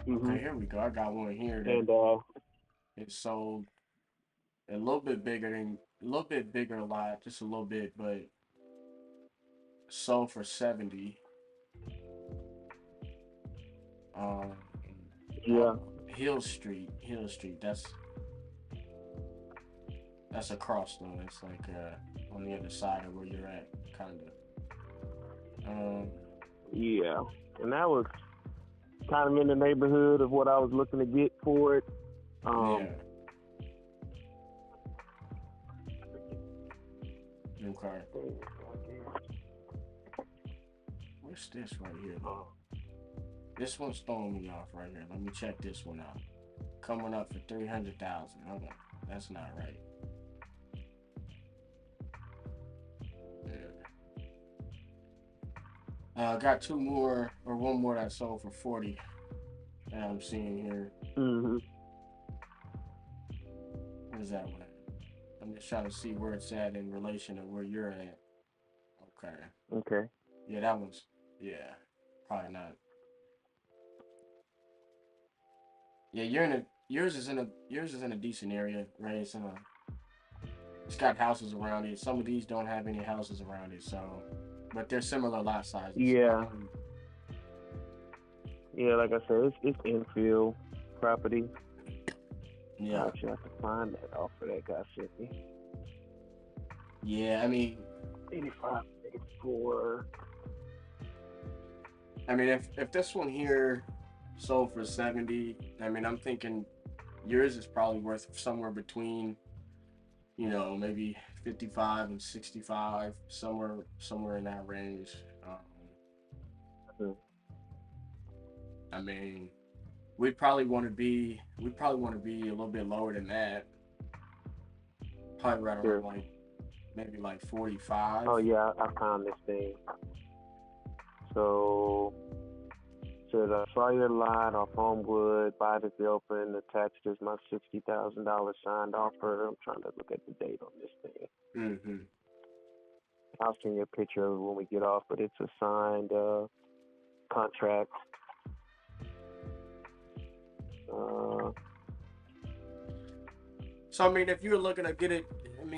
Okay, here we go. I got one here that And it sold a little bit bigger a lot, just a little bit, but sold for 70. Yeah. Hill Street. That's across though. It's like on the other side of where you're at, kind of. Yeah, and that was kind of in the neighborhood of what I was looking to get for it. Yeah. Okay. What's this right here though? This one's throwing me off right here. Let me check this one out. Coming up for 300,000. Hold on, that's not right. Got two more, or one more that sold for 40 that I'm seeing here. Where's that one at? I'm just trying to see where it's at in relation to where you're at. Okay. Yeah, that one's, yeah, probably not. Yeah, yours is in a decent area, right? It's got houses around it. Some of these don't have any houses around it, so, but they're similar lot sizes. Yeah. Yeah, like I said, it's infill property. Yeah. I actually have to find that offer that guy sent me. Yeah, I mean, 85, 84. I mean, if this one here sold for 70, I mean, I'm thinking yours is probably worth somewhere between, maybe 55 and 65, somewhere in that range. I mean, we'd probably want to be a little bit lower than that. Probably right around maybe like 45. Oh yeah, I found this thing. So it says I saw your lot off Homewood, buy it if you open, attached is my $60,000 signed offer. I'm trying to look at the date on this thing. Mm-hmm. I'll send you a picture of it when we get off, but it's a signed contract. So I mean, if you're looking to get it,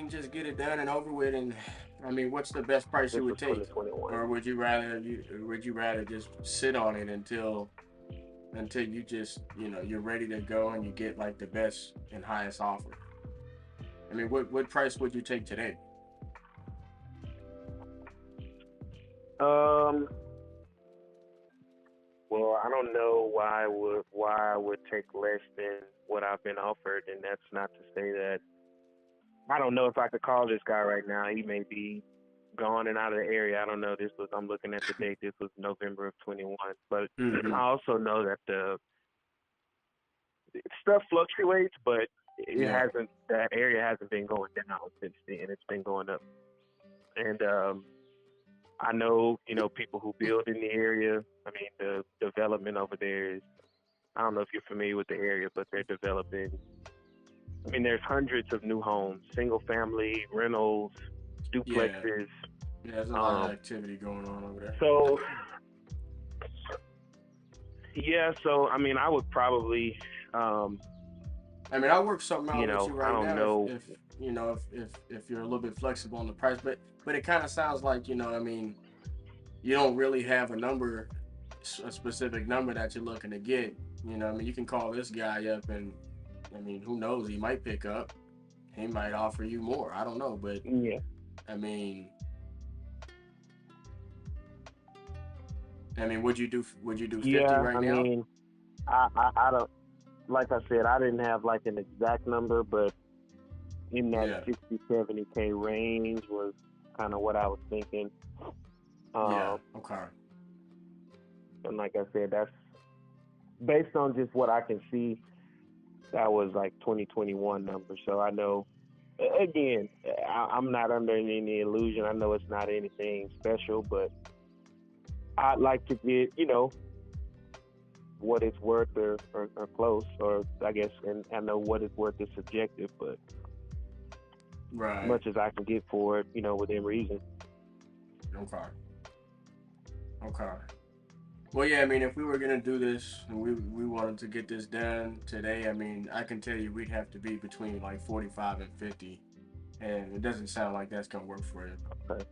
just get it done and over with, and what's the best price you would take, or would you rather just sit on it until you just you're ready to go and you get like the best and highest offer? I mean, what price would you take today? Well, I don't know why I would take less than what I've been offered, and that's not to say that I don't know if I could call this guy right now. He may be gone and out of the area. I don't know. I'm looking at the date. This was November of 21. But I also know that the stuff fluctuates, but that area hasn't been going down since then. It's been going up. And I know, people who build in the area. I mean, the development over there is, I don't know if you're familiar with the area, but they're developing. I mean, there's hundreds of new homes, single family, rentals, duplexes. Yeah, there's a lot of activity going on over there. So, I mean, I would probably. I'll work something out with you right I don't now know. If you're a little bit flexible on the price, but it kind of sounds like you don't really have a specific number that you're looking to get. You can call this guy up and who knows, he might pick up. he might offer you more. I don't know, but Yeah. I mean, would you do 50 Yeah, right I now? mean, I don't, like I said, I didn't have like an exact number, but in that Yeah. 60, 70K range was kind of what I was thinking. Yeah. Okay. And like I said, that's based on just what I can see. That was like 2021 numbers. So I know, again, I'm not under any illusion. I know it's not anything special, but I'd like to get, what it's worth or close, or I guess, and I know what it's worth is subjective, but Right. as much as I can get for it, within reason. Okay. Okay. Well, yeah, if we were gonna do this and we wanted to get this done today, I can tell you we'd have to be between like 45 and 50, and it doesn't sound like that's gonna work for you. Okay.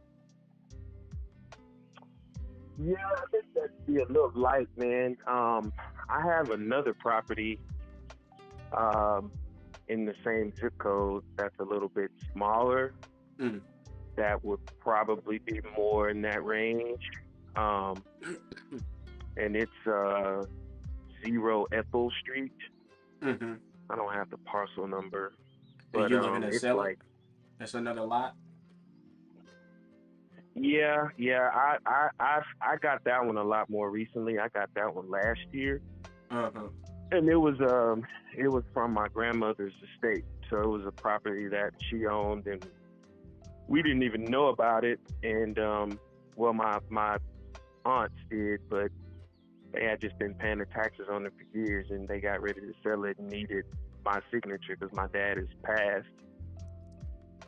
Yeah, I think that'd be a little light, man. I have another property in the same zip code that's a little bit smaller. Mm. That would probably be more in that range. And it's 0 Ethel Street. Mm-hmm. I don't have the parcel number, Are but you looking to it's sell like, it? That's another lot. yeah. I got that one a lot more recently. I got that one last year, Uh-huh. and it was from my grandmother's estate. So it was a property that she owned, and we didn't even know about it. And well, my aunts did, but they had just been paying the taxes on it for years, and they got ready to sell it and needed my signature because my dad is passed.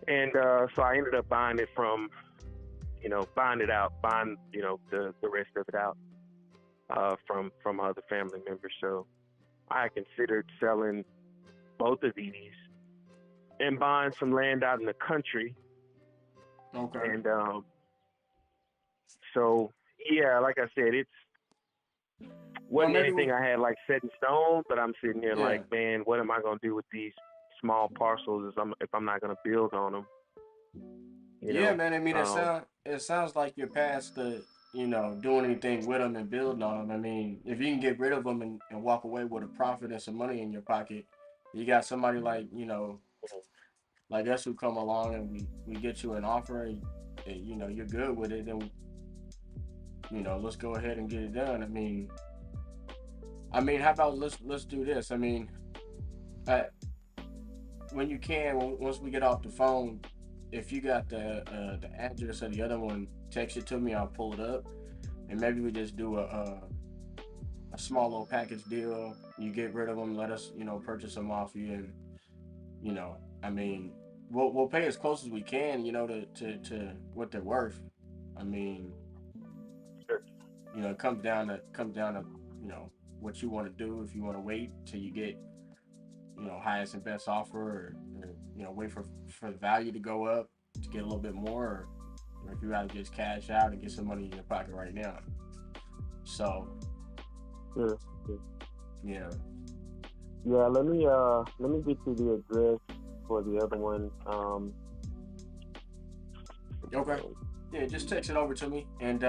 And so I ended up buying it from, buying the rest of it out from other family members. So I considered selling both of these and buying some land out in the country. Okay. And so, yeah, like I said, it wasn't anything I had like set in stone, but I'm sitting there like, man, what am I going to do with these small parcels if I'm not going to build on them? Yeah, man. It sounds like you're past the, doing anything with them and building on them. If you can get rid of them and walk away with a profit and some money in your pocket, you got somebody like, like us who come along and we get you an offer and you're good with it, then, let's go ahead and get it done. How about let's do this? When you can, once we get off the phone, if you got the address of the other one, text it to me. I'll pull it up, and maybe we just do a small little package deal. You get rid of them, let us purchase them off you, and we'll pay as close as we can, to what they're worth. It comes down to what you want to do. If you want to wait till you get highest and best offer, or wait for the value to go up to get a little bit more, or if you rather just cash out and get some money in your pocket right now. So sure. Yeah. Let me get you the address for the other one. Okay. Yeah, just text it over to me, and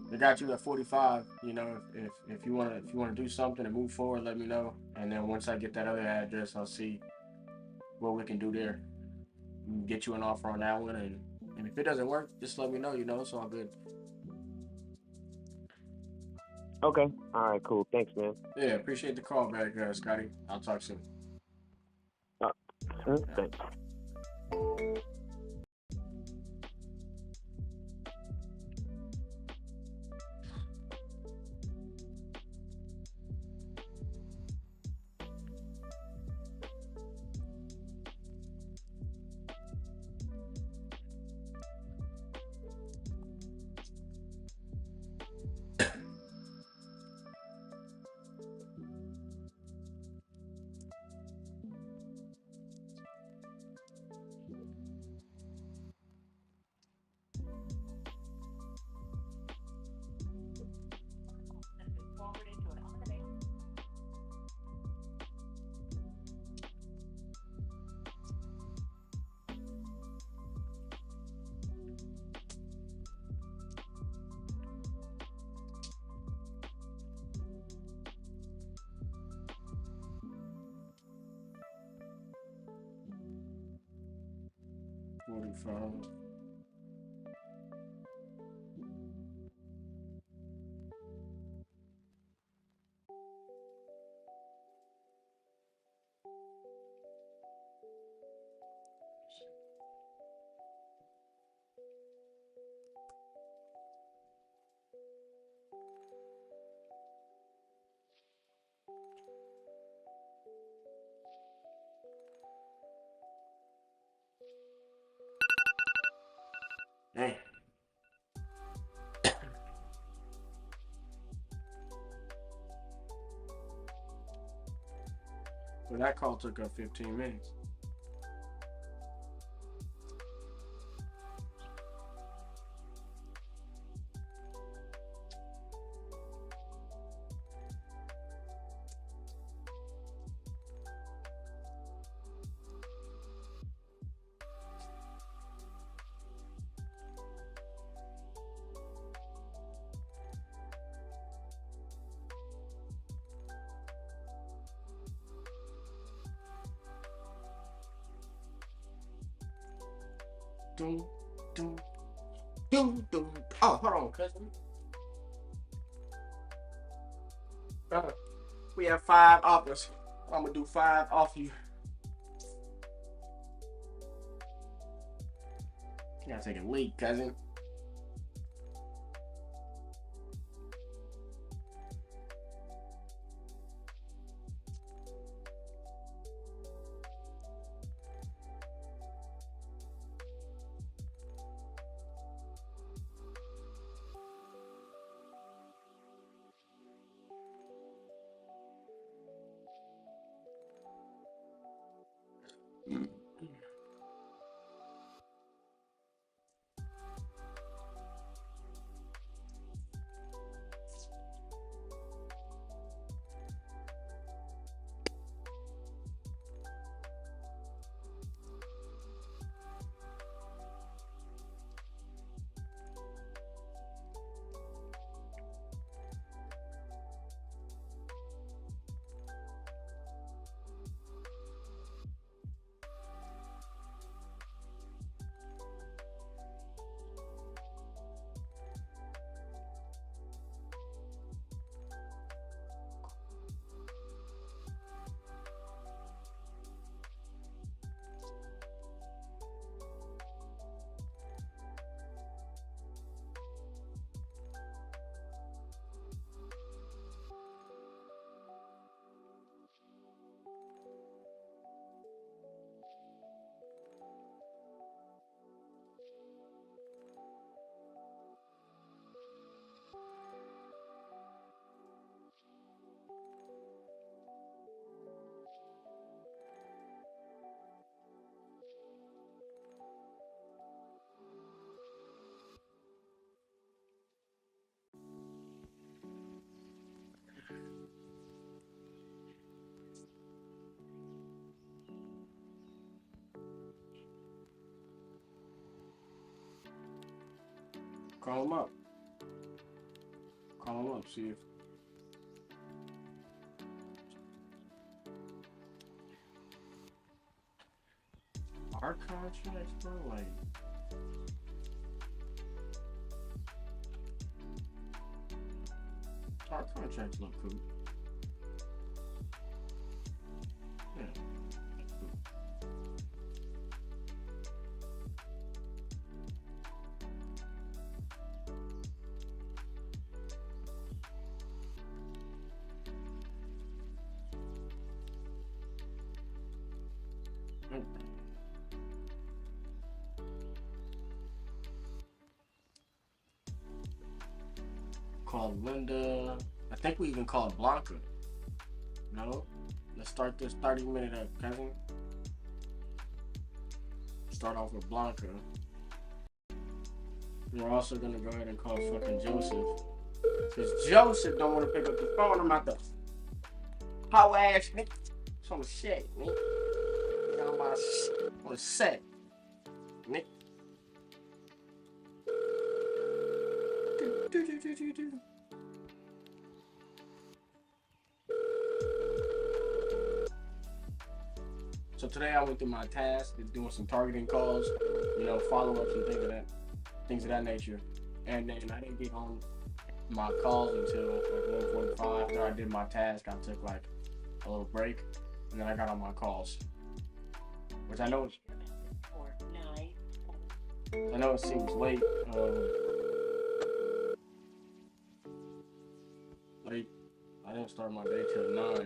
I got you at 45. If you wanna do something and move forward, let me know. And then once I get that other address, I'll see what we can do there. Get you an offer on that one, and if it doesn't work, just let me know. It's all good. Okay. All right. Cool. Thanks, man. Yeah, appreciate the call back, Scotty. I'll talk soon. Thanks. phone. Dang. Well, that call took up 15 minutes. Doom, doom, doom, doom. Oh, hold on, cousin. We have 5 offers. I'm gonna do 5 off you. You gotta take a leak, cousin. Call him up. Call him up, see if our contracts, bro, like our contracts look cool. Yeah. Called Linda. I think we even called Blanca. No? Let's start this 30-minute up, cousin. Start off with Blanca. We're also gonna go ahead and call fucking Joseph. Because Joseph don't want to pick up the phone. I'm out the how ass nigga. It's on the set, nigga. You know, on the set, nigga. So today I went through my task, doing some targeting calls, you know, follow-ups and things of that nature. And then I didn't get on my calls until like 1:45. After I did my task, I took like a little break, and then I got on my calls, which I know it seems late. Late. I didn't start my day till 9.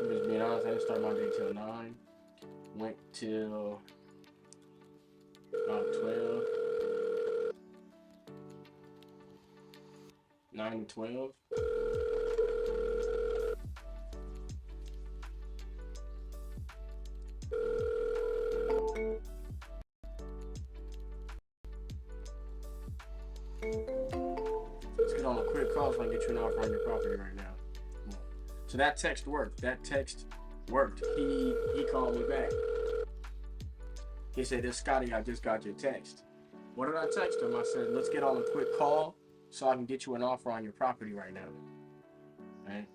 I'm just being honest, I didn't start my day till 9. Went till about 12. 9 to 12. Let's get on a quick call so I can get you an offer on your property right now. So that text worked. He called me back. He said, "This Scotty, I just got your text." What did I text him? I said, "Let's get on a quick call so I can get you an offer on your property right now." Right?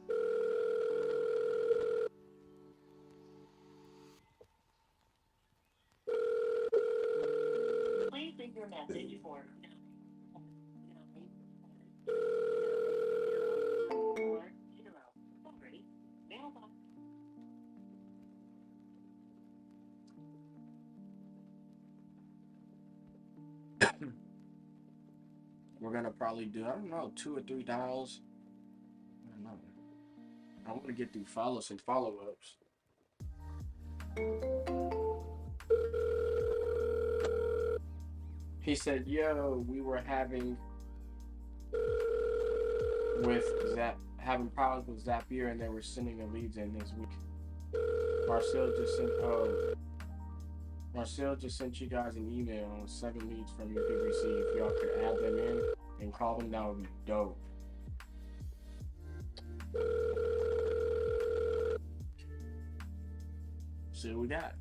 Please leave your message for We're gonna probably do, I don't know, 2 or 3 dials. I don't know. I want to get through some follow-ups. He said, "Yo, we were having problems with Zapier, and they were sending the leads in this week. Marcel just sent you guys an email with 7 leads from your PPC. If y'all could add them in and call them, that would be dope." See what we got.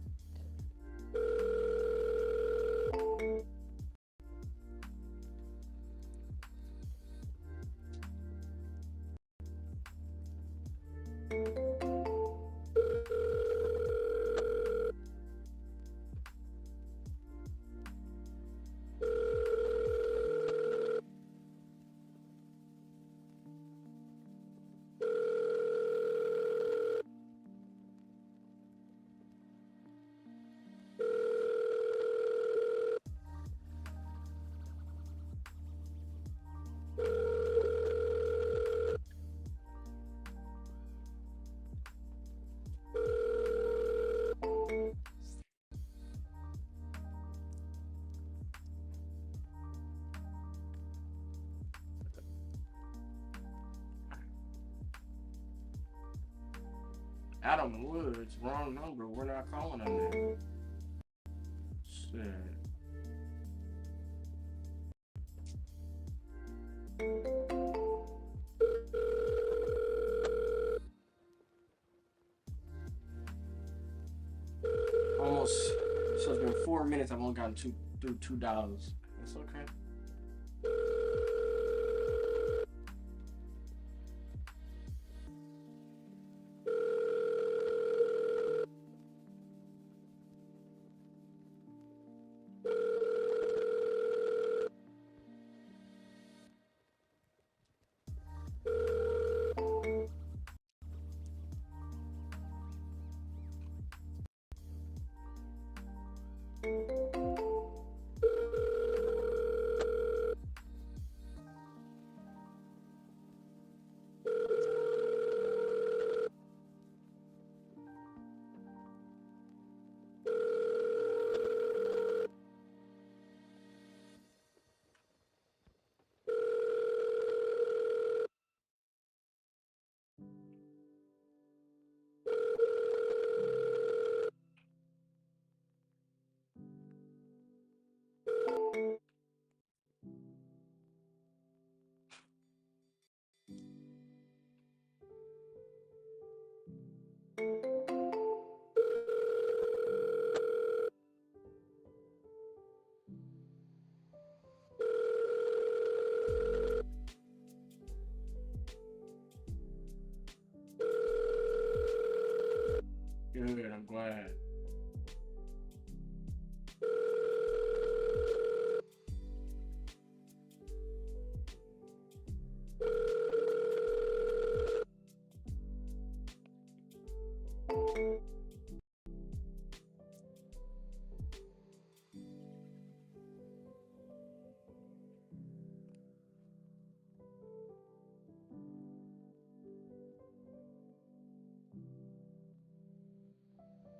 Adam Woods, wrong number. We're not calling him there. Shit. Almost. So it's been 4 minutes. I've only gotten through $2. That's okay.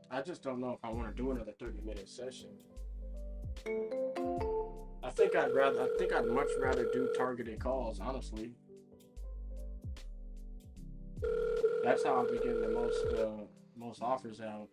I just don't know if I want to do another 30-minute session. I think I'd much rather do targeted calls, honestly. That's how I'll be getting the most offers out.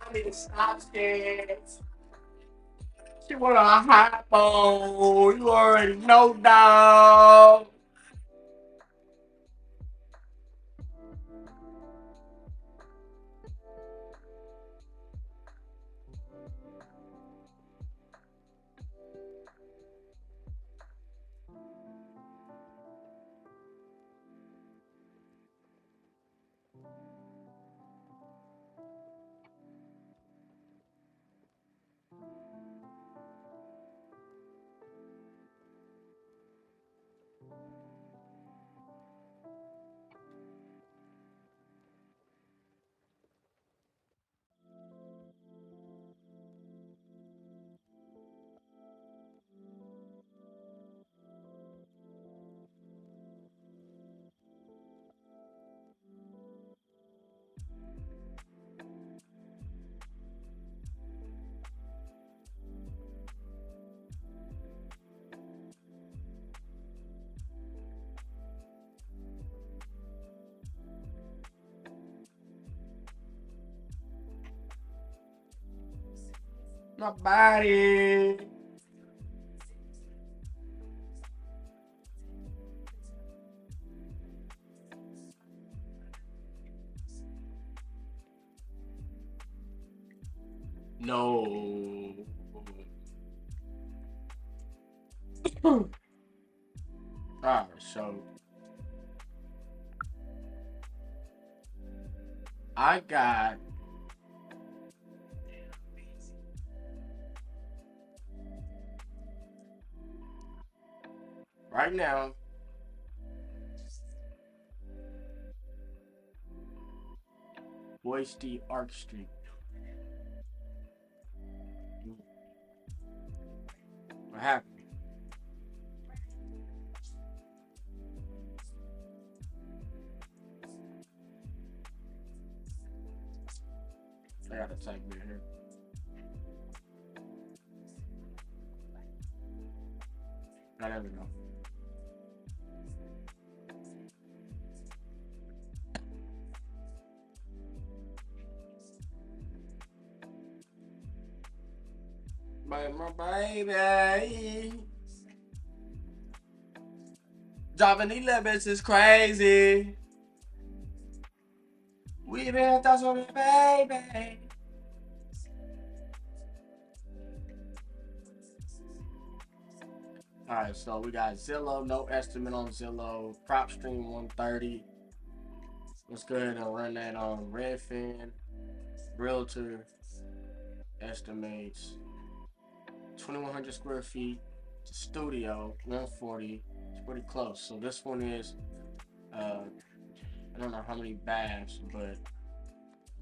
I need to stop this. She want a hot bowl. You already know, dog. My body. No. Alright, so I got right now Boise D Arc Street. What happened? I gotta type it here. Oh, there we go. My baby. Driving these little bitches is crazy. We been thoughts on it, baby. All right, so we got Zillow, no estimate on Zillow, PropStream 130. Let's go ahead and run that on Redfin. Realtor estimates 2,100 square feet. Studio 140. It's pretty close. So this one is, I don't know how many baths, but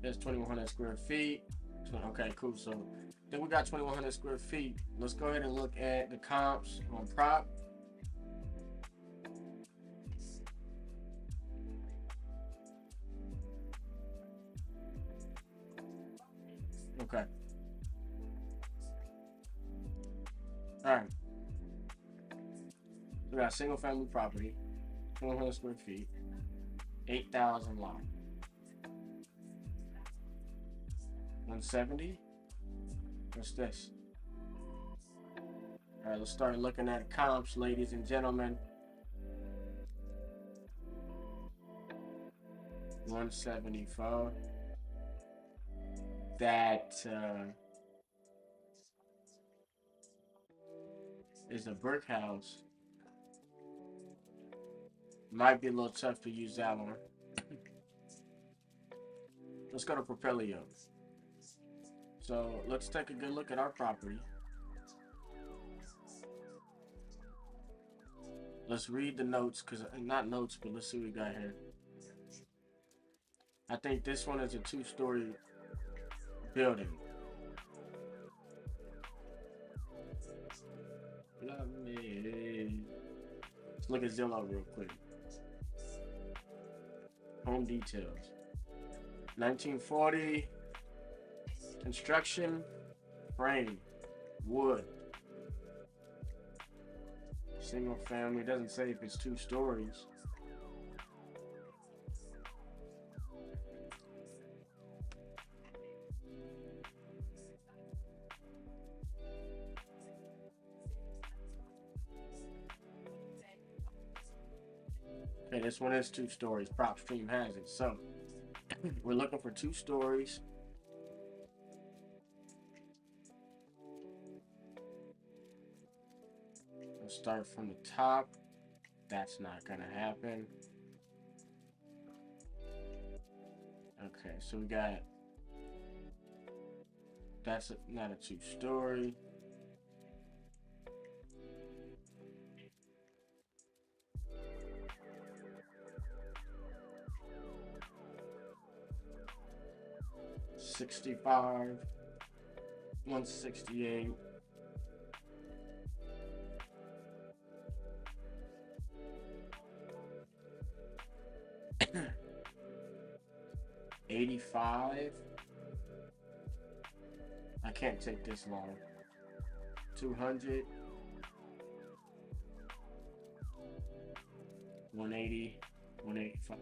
there's 2,100 square feet. So, okay, cool. So then we got 2,100 square feet. Let's go ahead and look at the comps on prop. Okay. All right. We got single family property, 200 square feet, 8,000 lot. 170. What's this? All right, let's start looking at comps, ladies and gentlemen. 174. That is a brick house. Might be a little tough to use that one. Let's go to Propelio. So let's take a good look at our property. Let's read the notes, not notes, but let's see what we got here. I think this one is a 2-story building. Let's look at Zillow real quick. Home details. 1940. Construction. Frame. Wood. Single family. It doesn't say if it's 2 stories. Okay, this one is 2 stories. PropStream has it. So we're looking for 2 stories. We'll start from the top. That's not gonna happen. Okay, so we got, that's not a 2-story. $65, $168. $85. I can't take this long. $200. $180. $185.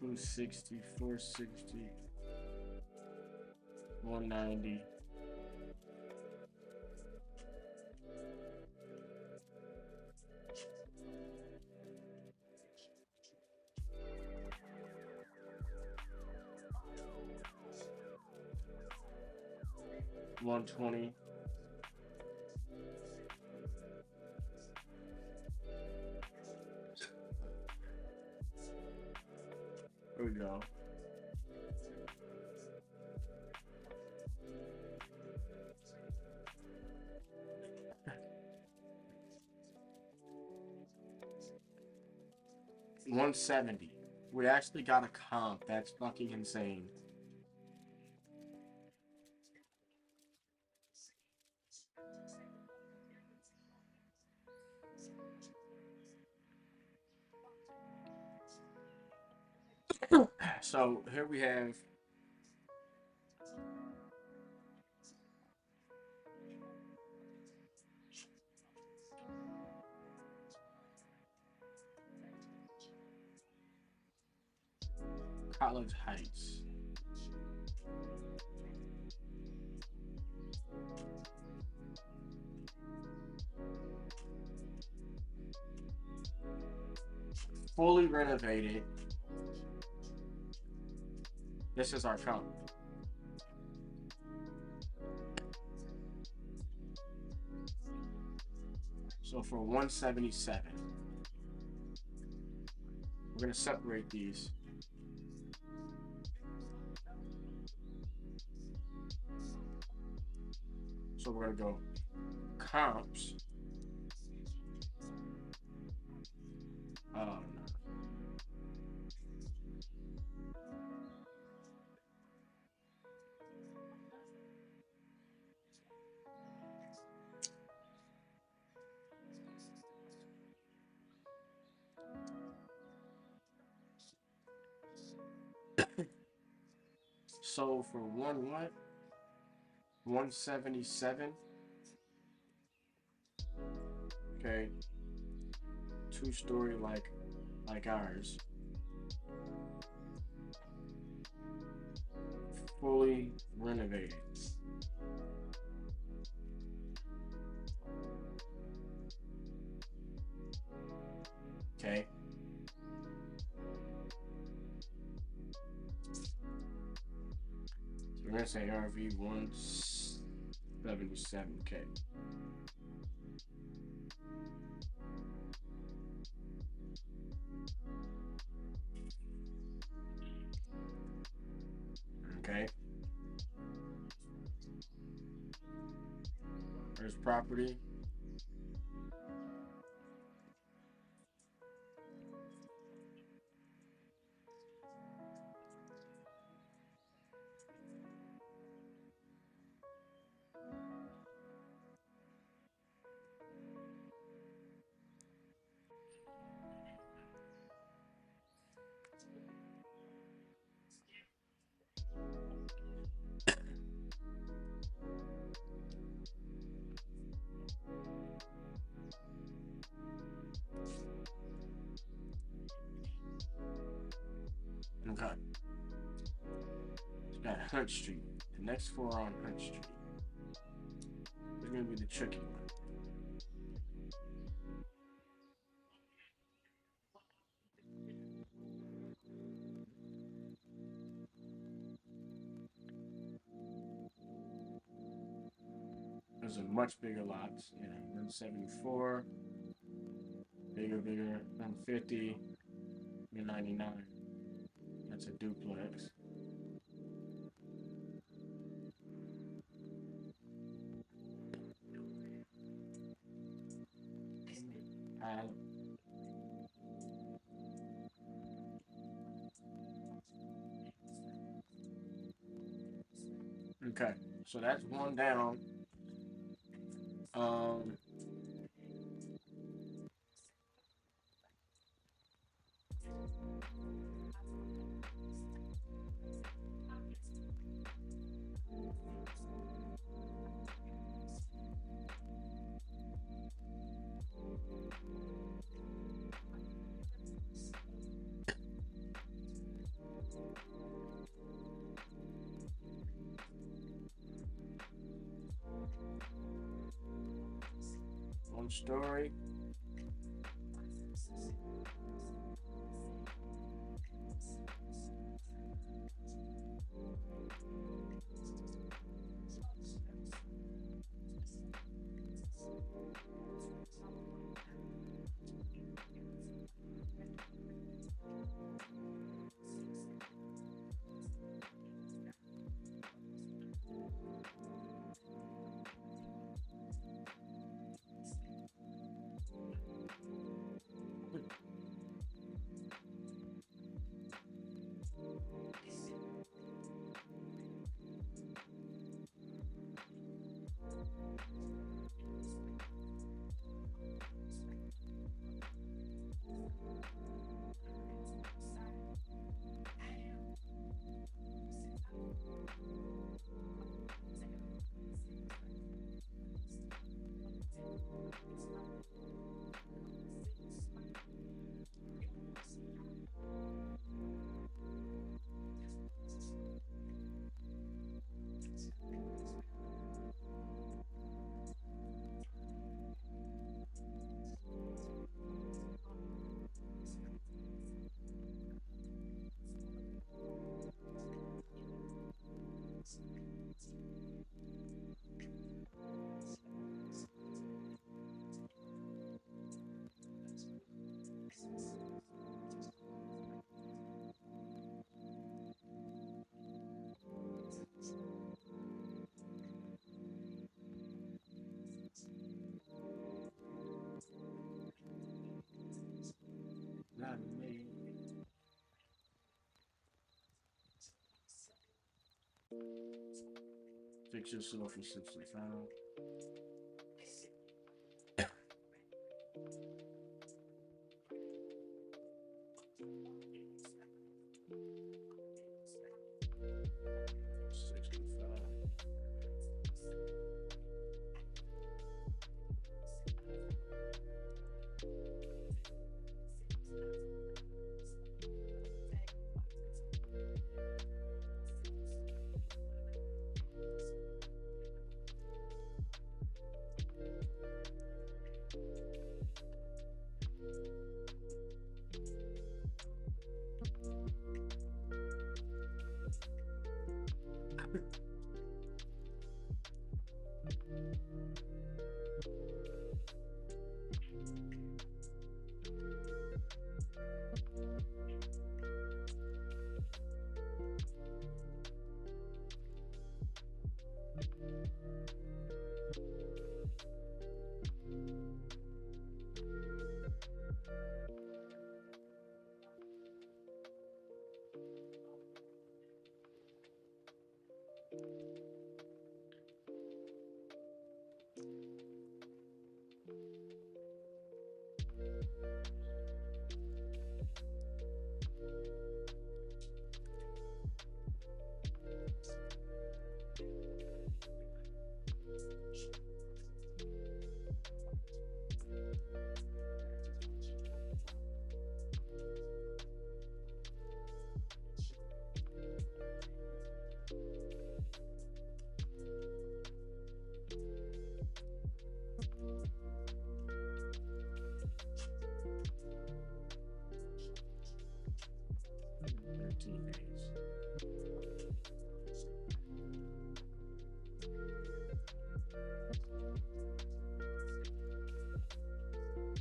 $260, $460, $190. $120. There we go. $170. We actually got a comp. That's fucking insane. So here we have College Heights. fully renovated. This is our comp. So for 177, we're gonna separate these. So we're gonna go comps. Oh no. So for one what? 177. Okay. 2-story like ours. Fully renovated. Okay. So we're gonna say RV 177K. Okay. There's property. Okay. So got Hunt Street. The next 4 on Hunt Street. It's gonna be the tricky one. Those are much bigger lots. Yeah, 174. Bigger. 150. 199. That's a duplex. Okay, so that's one down. One story. Not me. Fix yourself for 65.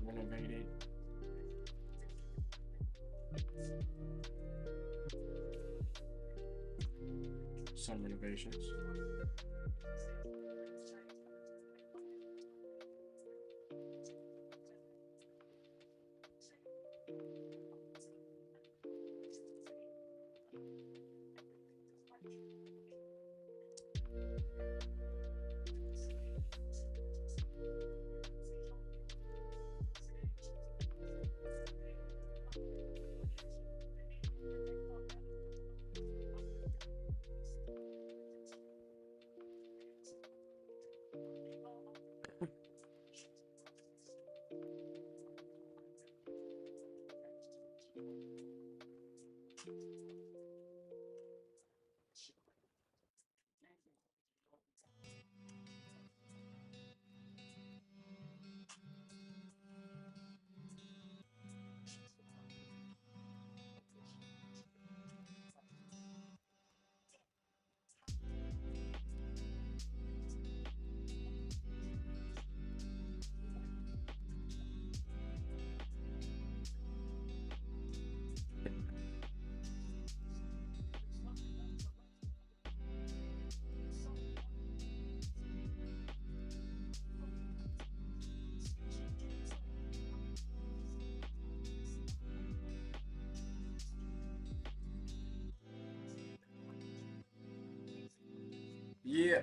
Renovated. Some renovations. Yeah.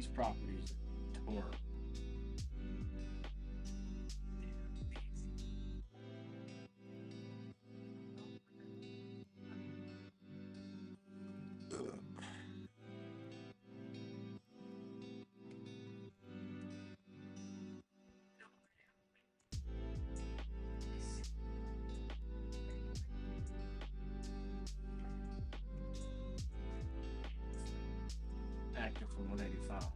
these properties are torn. Active for 185.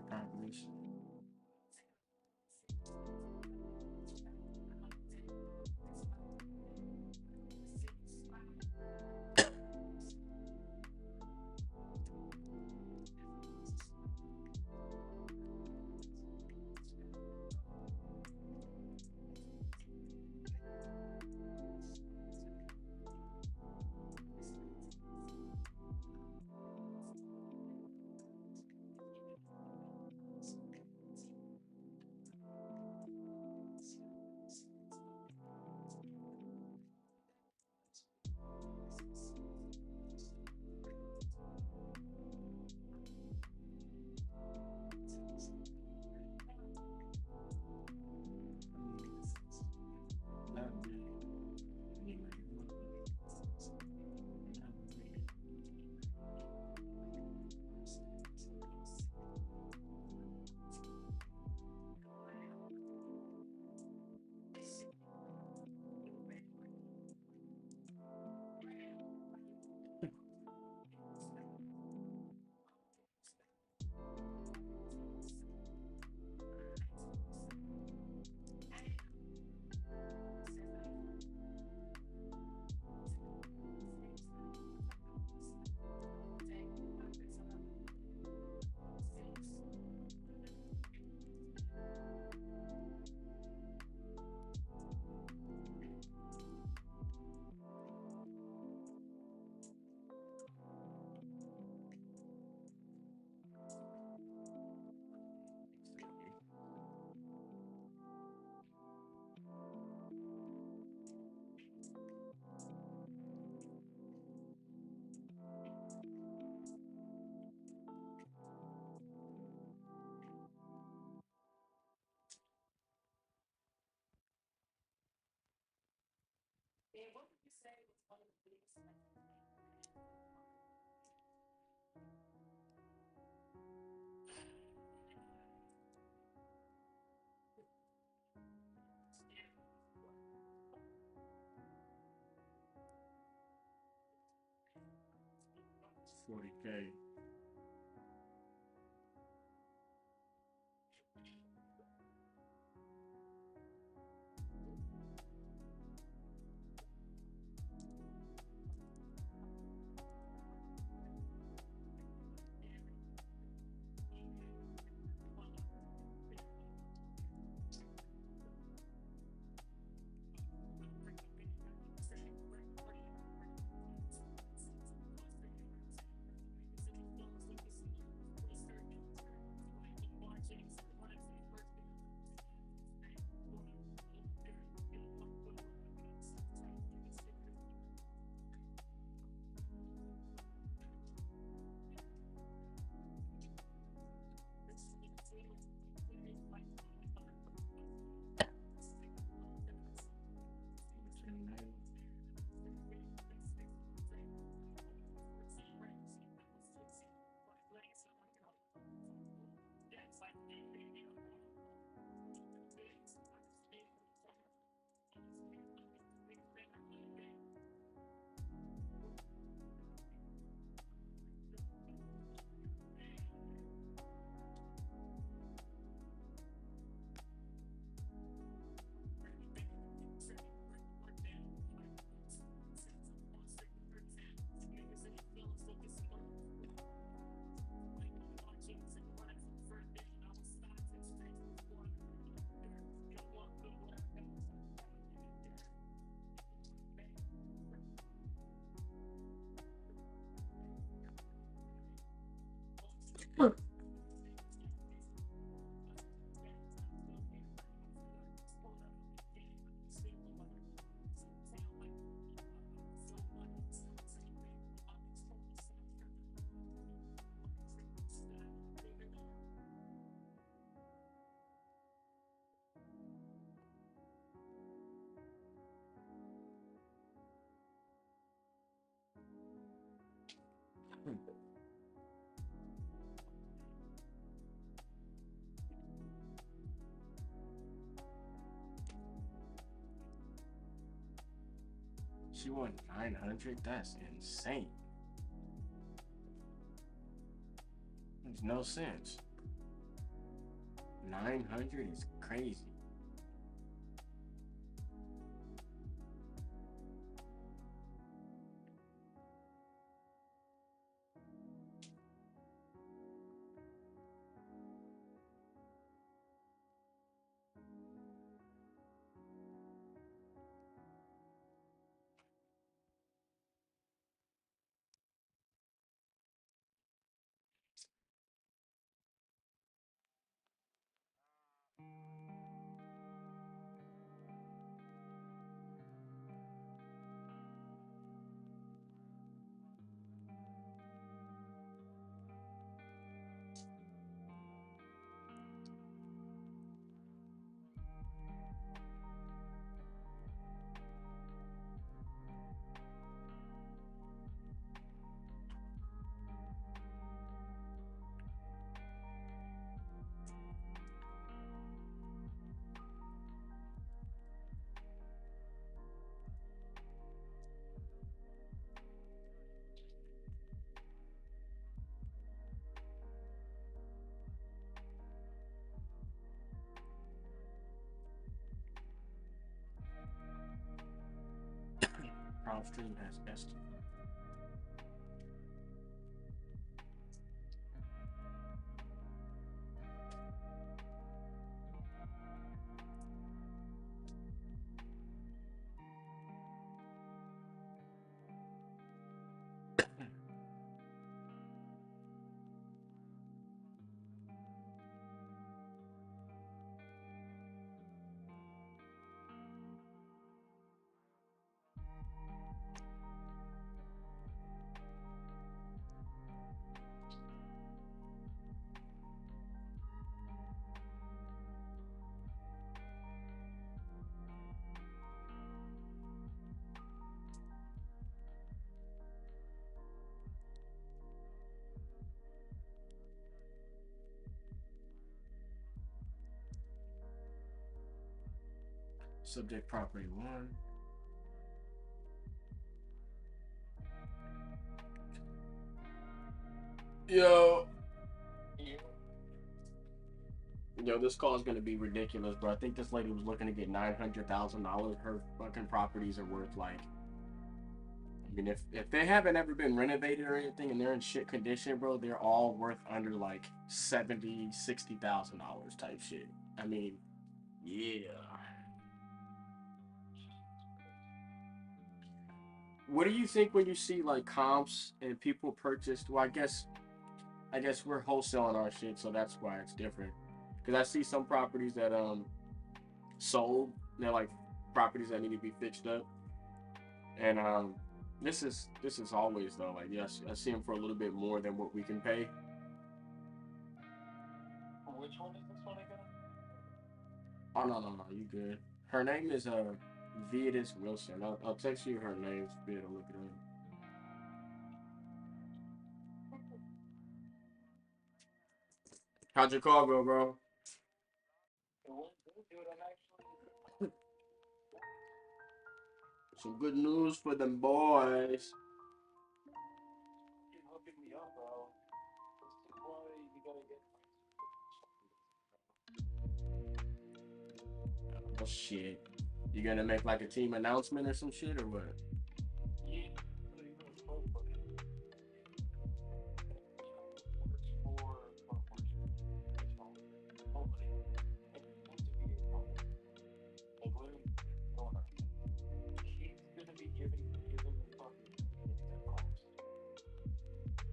Properties. What would you say was one of the biggest $40K. She won 900. That's insane. Makes no sense. 900 is crazy. Prom stream has best. Subject property 1. Yo, this call is gonna be ridiculous, bro. I think this lady was looking to get $900,000. Her fucking properties are worth like, I mean, if they haven't ever been renovated or anything and they're in shit condition, bro, they're all worth under like $70,000-$60,000 type shit. I mean, yeah. What do you think when you see like comps and people purchased? Well, I guess we're wholesaling our shit, so that's why it's different. Because I see some properties that sold. They're like properties that need to be fixed up. And this is always though. Like, yes, I see them for a little bit more than what we can pay. Which one is this one again? Oh no, you good. Her name is Viadis Wilson. I'll text you her name to be able to look it up. How'd your call go, bro? Some good news for them boys. Keep hooking me up, bro. This is why you gotta get. Oh shit. You gonna make like a team announcement or some shit or what? Yeah.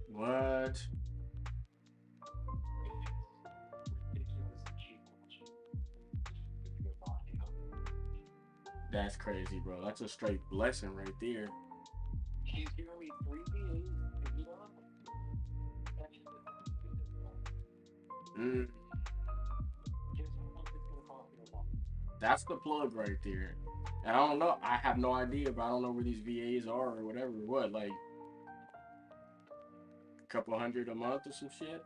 What? That's crazy, bro. That's a straight blessing right there. He's giving me 3 VAs to beat on. That's the plug right there. And I don't know. I have no idea, but I don't know where these VAs are or whatever. What, like a couple hundred a month or some shit?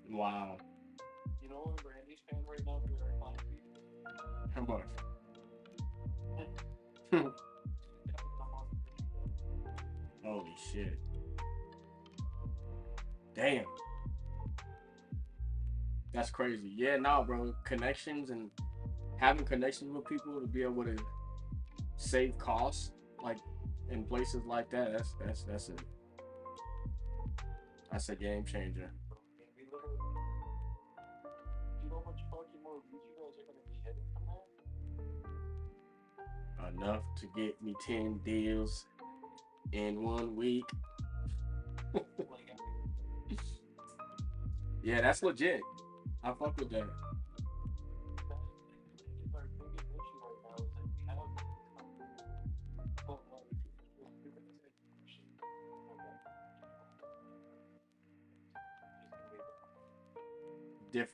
Wow. You know what Randy's paying right now for their client fees? How much? Holy shit. Damn. That's crazy. Yeah, nah, bro. Connections and having connections with people to be able to save costs, like in places like that, that's a game changer. Enough to get me 10 deals in 1 week. Yeah, that's legit. I fuck with that.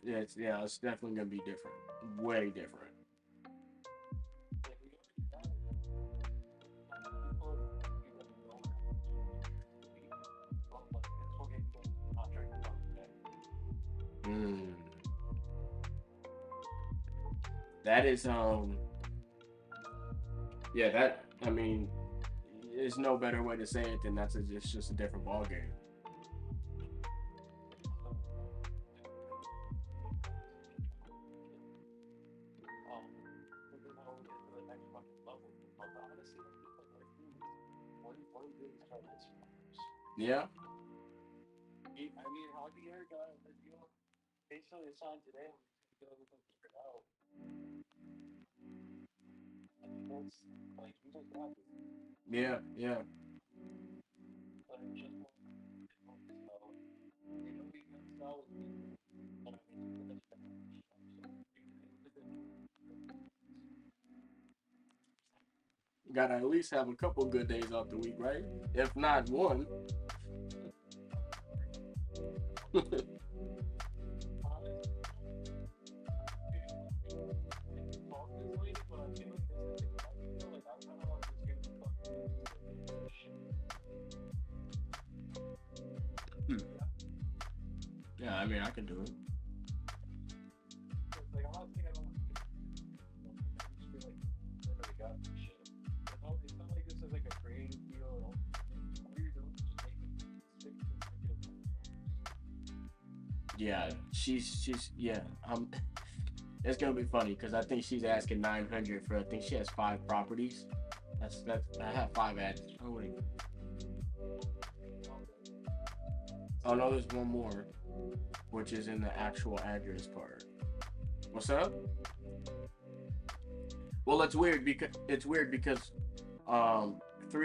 It's definitely gonna be different. Way different. That is yeah, that, I mean, there's no better way to say it than it's just a different ball game. Yeah. I mean, Javier got a deal basically signed today. We're going to go figure it out. I mean, that's like, he just got it. Yeah, yeah. But it's just one, so, you know, we can sell with me. And I mean, that's Gotta at least have a couple good days off the week, right? If not one. Yeah, I mean, I can do it. like, I'm not saying I don't want to just feel like literally got some shit. It's not like this is like a creative deal or all you're doing is just making stick to Yeah, she's yeah. It's gonna be funny because I think she's asking 900 for. I think she has 5 properties. That's I have 5 ads. Oh wait. Oh no, there's one more, which is in the actual address part. What's up? Well, it's weird because 3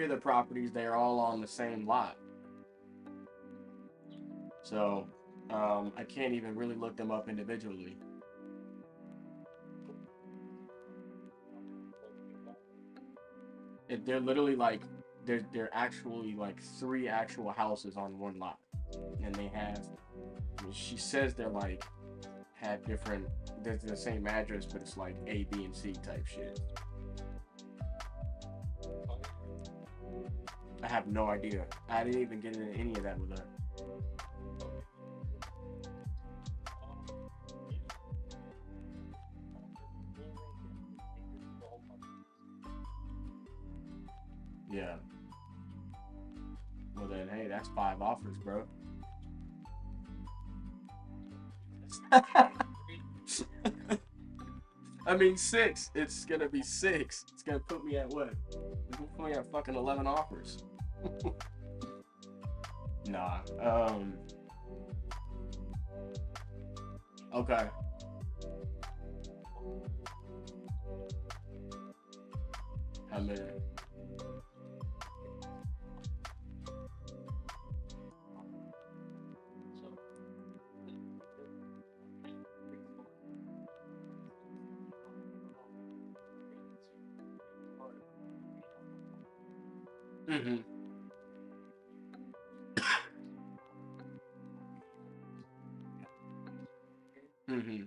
of the properties, they're all on the same lot. So I can't even really look them up individually. They're literally like they're actually like 3 actual houses on one lot, and they have. I mean, she says they're like have different. They're the same address, but it's like A, B, and C type shit. I have no idea. I didn't even get into any of that with her. Yeah. Well then, hey, that's 5 offers, bro. I mean 6. It's gonna be 6. It's gonna put me at what? It's gonna put me at fucking 11 offers. Nah. Okay. How many? Mm-hmm. Mm-hmm.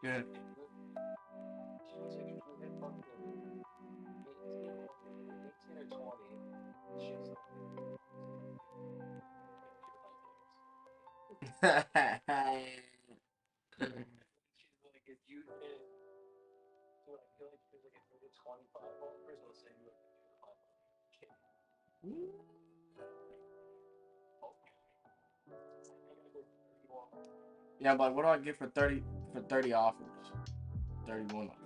Yeah. Yeah, but what do I get for 30 offers? 31 offers.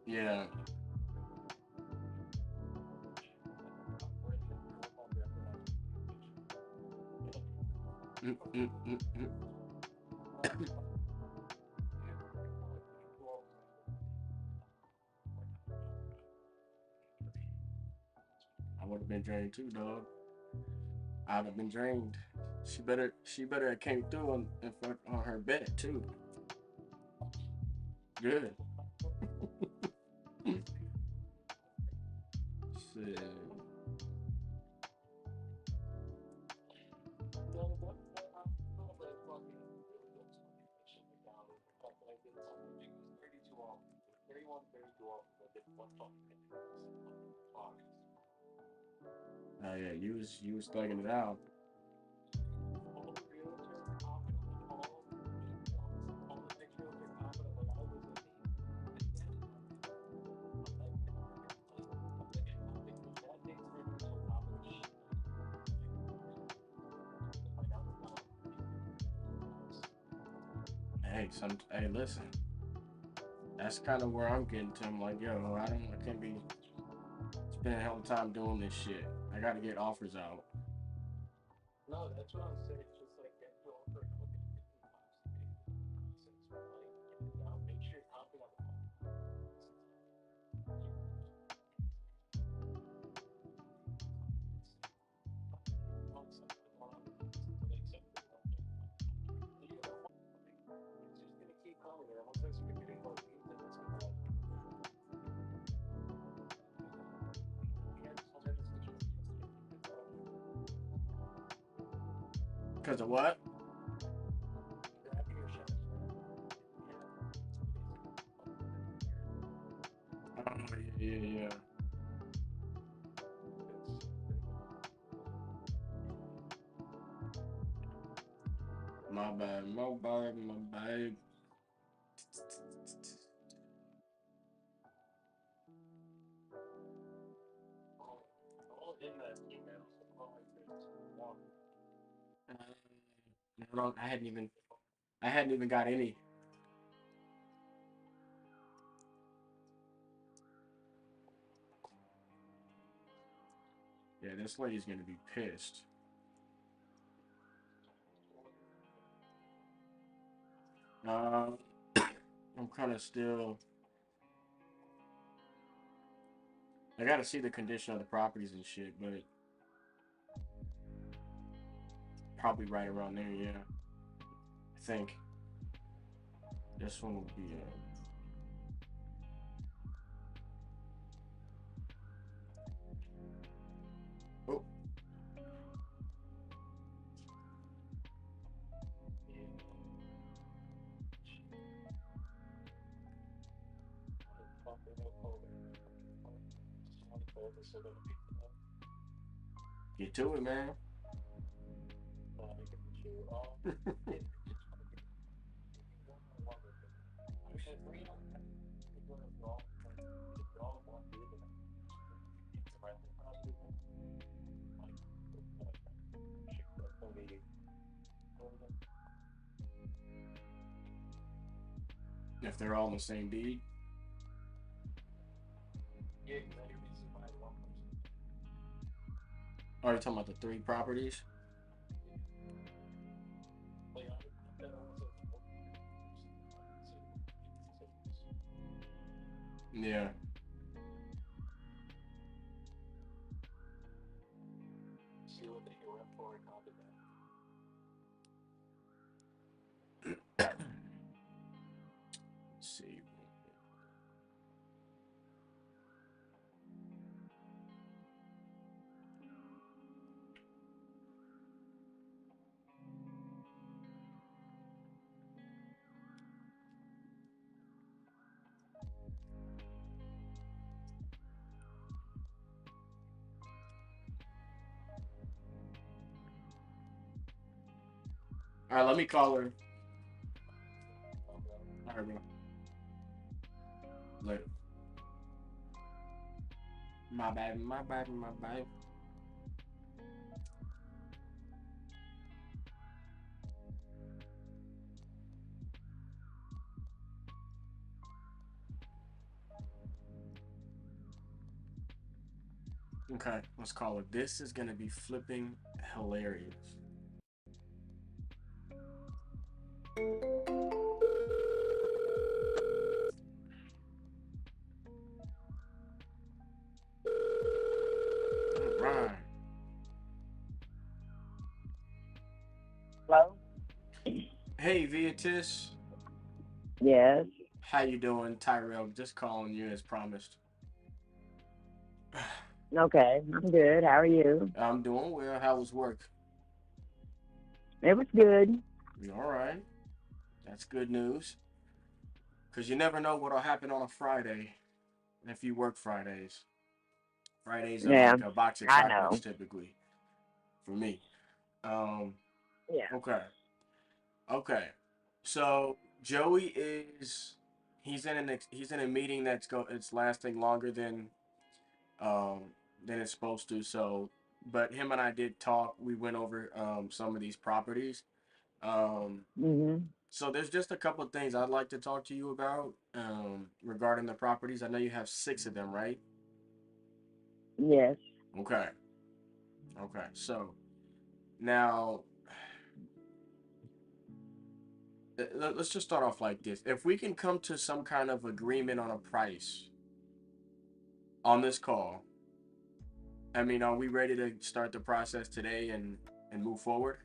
Yeah. Mm, mm, mm, mm. I would have been drained too, dog. I'd have been drained. She better have came through and fuck on her bet too. Good. Shit. Oh yeah, you was thugging it out. Hey, listen. That's kind of where I'm getting to. I'm like, yo, I can't be spending hell of time doing this shit. I gotta get offers out. Cause of what? Oh, yeah. My bad, my bad, my bad. Hold on, I hadn't even got any. Yeah, this lady's gonna be pissed. Um, I'm kind of still. I gotta see the condition of the properties and shit, but probably right around there. Yeah, I think this one will be. Oh. Get to it, man. If they're all in the same deed. Oh, you're talking about the 3 properties? Yeah. Let's see. All right, let me call her. All right, bro. Look. My bad. Okay, let's call it. This is gonna be flipping hilarious. All right. Hello? Hey, Viatis. Yes. How you doing? Tyrell, just calling you as promised. Okay, I'm good. How are you? I'm doing well. How was work? It was good. All right. That's good news. Because you never know what'll happen on a Friday if you work Fridays. Fridays are Yeah, like a box of I chocolates know. typically for me. Um, Yeah. okay. Okay. So Joey he's in a meeting it's lasting longer than it's supposed to. So, but him and I did talk. We went over some of these properties. Um, Mhm. so there's just a couple of things I'd like to talk to you about regarding the properties. I know you have 6 of them, right? Yes. Okay. Okay. So now let's just start off like this. If we can come to some kind of agreement on a price on this call, I mean, are we ready to start the process today and move forward?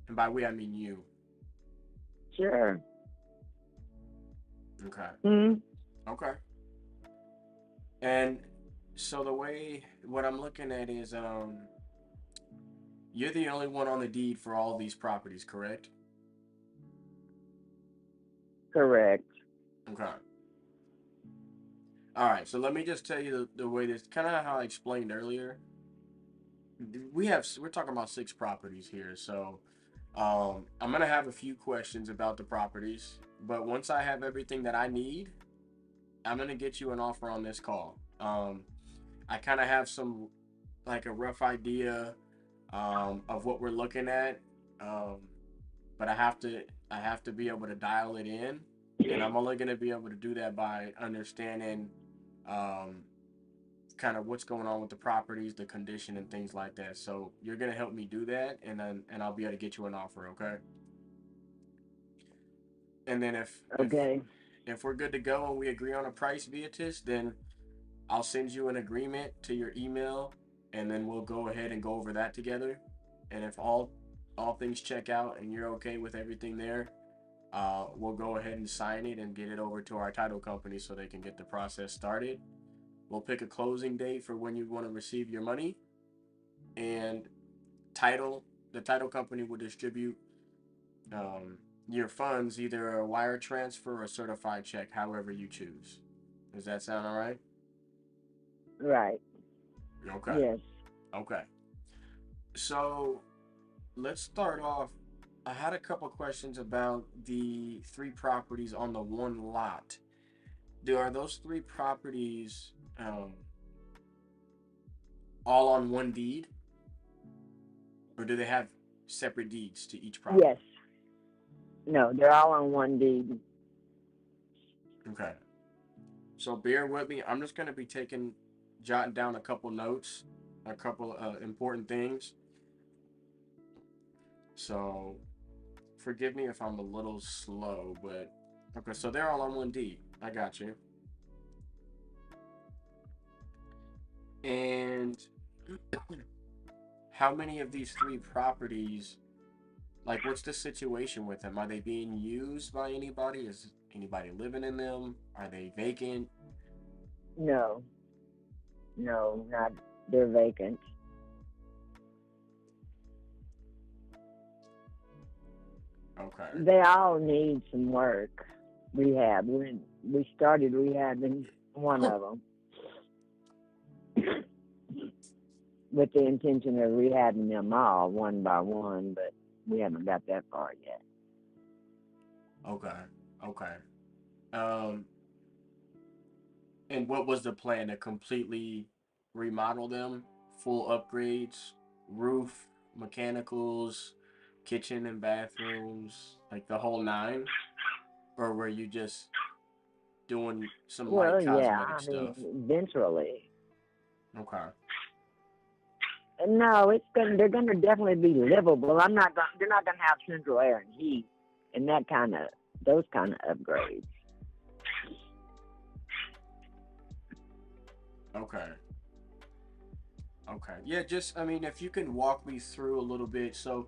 And by we, I mean you. Sure. Okay. Mhm. Okay. And so what I'm looking at is you're the only one on the deed for all these properties, correct? Correct. Okay. All right. So let me just tell you the way this kind of how I explained earlier. We're talking about 6 properties here, so I'm gonna have a few questions about the properties, but once I have everything that I need, I'm gonna get you an offer on this call. I kind of have some like a rough idea of what we're looking at, um, but I have to be able to dial it in, and I'm only gonna be able to do that by understanding um, kind of what's going on with the properties, the condition, and things like that. So you're gonna help me do that, and I'll be able to get you an offer, okay? And then Okay. if we're good to go and we agree on a price, Beatrice, then I'll send you an agreement to your email, and then we'll go ahead and go over that together. And if all things check out and you're okay with everything there, we'll go ahead and sign it and get it over to our title company so they can get the process started. We'll pick a closing date for when you want to receive your money, and the title company will distribute um, your funds, either a wire transfer or a certified check, however you choose. Does that sound all right? Right. Okay. Yes. Okay. So let's start off. I had a couple questions about the 3 properties on the one lot. Are those 3 properties all on one deed, or do they have separate deeds to each property? Yes. No, they're all on one deed. Okay. So bear with me. I'm just going to be jotting down a couple notes, a couple important things. So forgive me if I'm a little slow, but okay. So they're all on one deed. I got you. And how many of these 3 properties, like what's the situation with them? Are they being used by anybody? Is anybody living in them? Are they vacant? No. No, not. They're vacant. Okay. They all need some work. Rehab. We started rehabbing one of them with the intention of rehabbing them all one by one, but we haven't got that far yet. Okay. And what was the plan? To completely remodel them, full upgrades, roof, mechanicals, kitchen and bathrooms, like the whole nine, or were you just doing some Well, light yeah, cosmetic I mean, stuff? eventually. Okay. No, they're gonna definitely be livable. They're not gonna have central air and heat and those kind of upgrades. Okay. Yeah, just, I mean, if you can walk me through a little bit. So,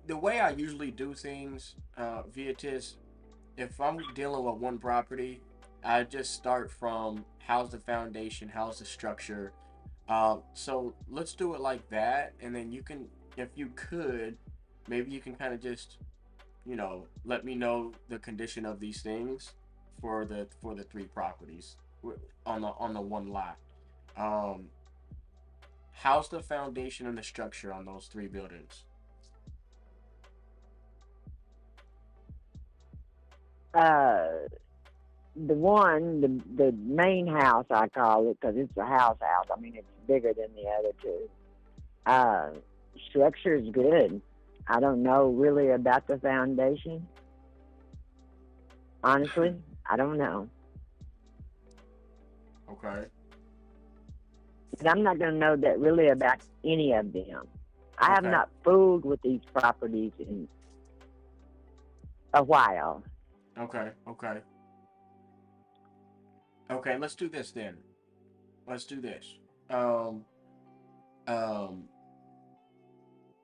the way I usually do things, Viatis, if I'm dealing with one property, I just start from how's the foundation, how's the structure. So let's do it like that, and then you can, if you could, maybe you can kind of just, let me know the condition of these things for the three properties on the one lot. Um, how's the foundation and the structure on those three buildings? The main house, I call it, because it's a house. I mean, it's bigger than the other two. Structure's good. I don't know really about the foundation. Honestly, I don't know. Okay. But I'm not going to know that really about any of them. I have Okay. not fooled with these properties in a while. Okay. Let's do this then. Let's do this. Um,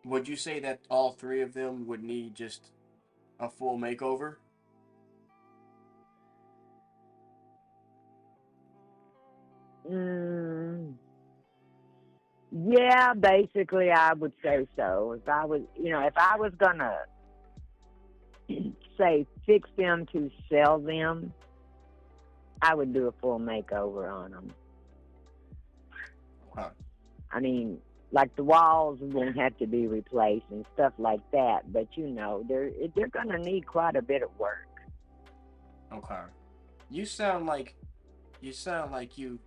would you say that all three of them would need just a full makeover? Yeah, basically, I would say so. If I was gonna say fix them to sell them, I would do a full makeover on them. Okay. I mean, like the walls won't have to be replaced and stuff like that, but they're gonna need quite a bit of work. Okay. You sound like you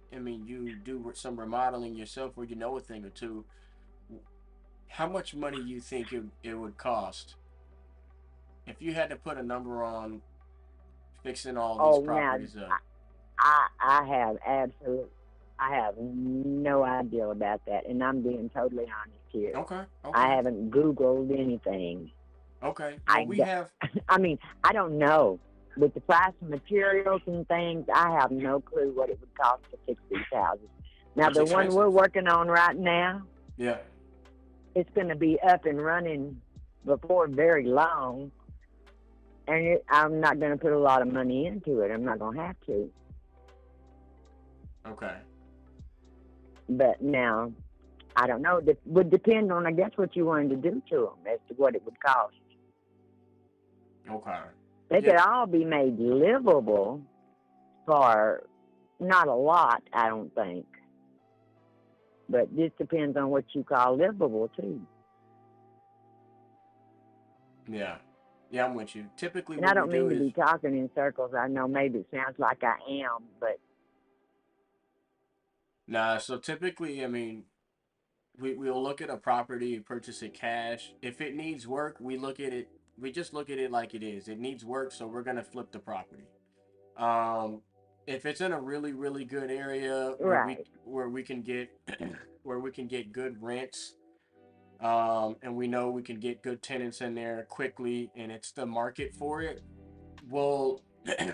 do some remodeling yourself, or you know a thing or two. How much money you think it would cost if you had to put a number on fixing all these properties up? I have no idea about that, and I'm being totally honest here. Okay. I haven't Googled anything. Okay. Well, I mean, I don't know. With the price of materials and things, I have no clue what it would cost to fix these houses. Now, It's the expensive. one we're working on right now, Yeah. it's going to be up and running before very long, and I'm not going to put a lot of money into it. I'm not going to have to. Okay. But now, I don't know. It would depend on, I guess, what you wanted to do to them as to what it would cost. Okay. They could all be made livable for not a lot, I don't think. But this depends on what you call livable, too. Yeah. Yeah, I'm with you. Typically, And what I don't we do mean to is be talking in circles. I know maybe it sounds like I am, but nah. So typically, I mean, we'll look at a property, purchase it cash. If it needs work, we just look at it like it is. It needs work, so we're gonna flip the property. If it's in a really, really good area right. where we can get good rents, and we know we can get good tenants in there quickly, and it's the market for it, we'll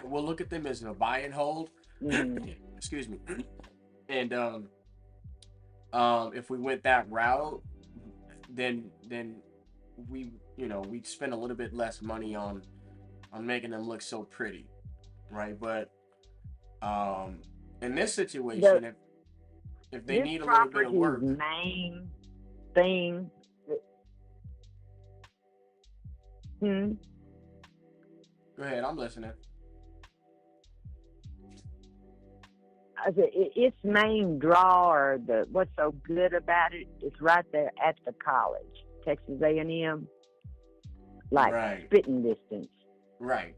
look at them as a buy and hold. Excuse me. And if we went that route, then we spend a little bit less money on making them look so pretty, right? But in this situation, if they need a little bit of work, main thing. Go ahead, I'm listening. I said, its main draw, or what's so good about it, it's right there at the college, Texas A&M. like Right. spitting distance. Right.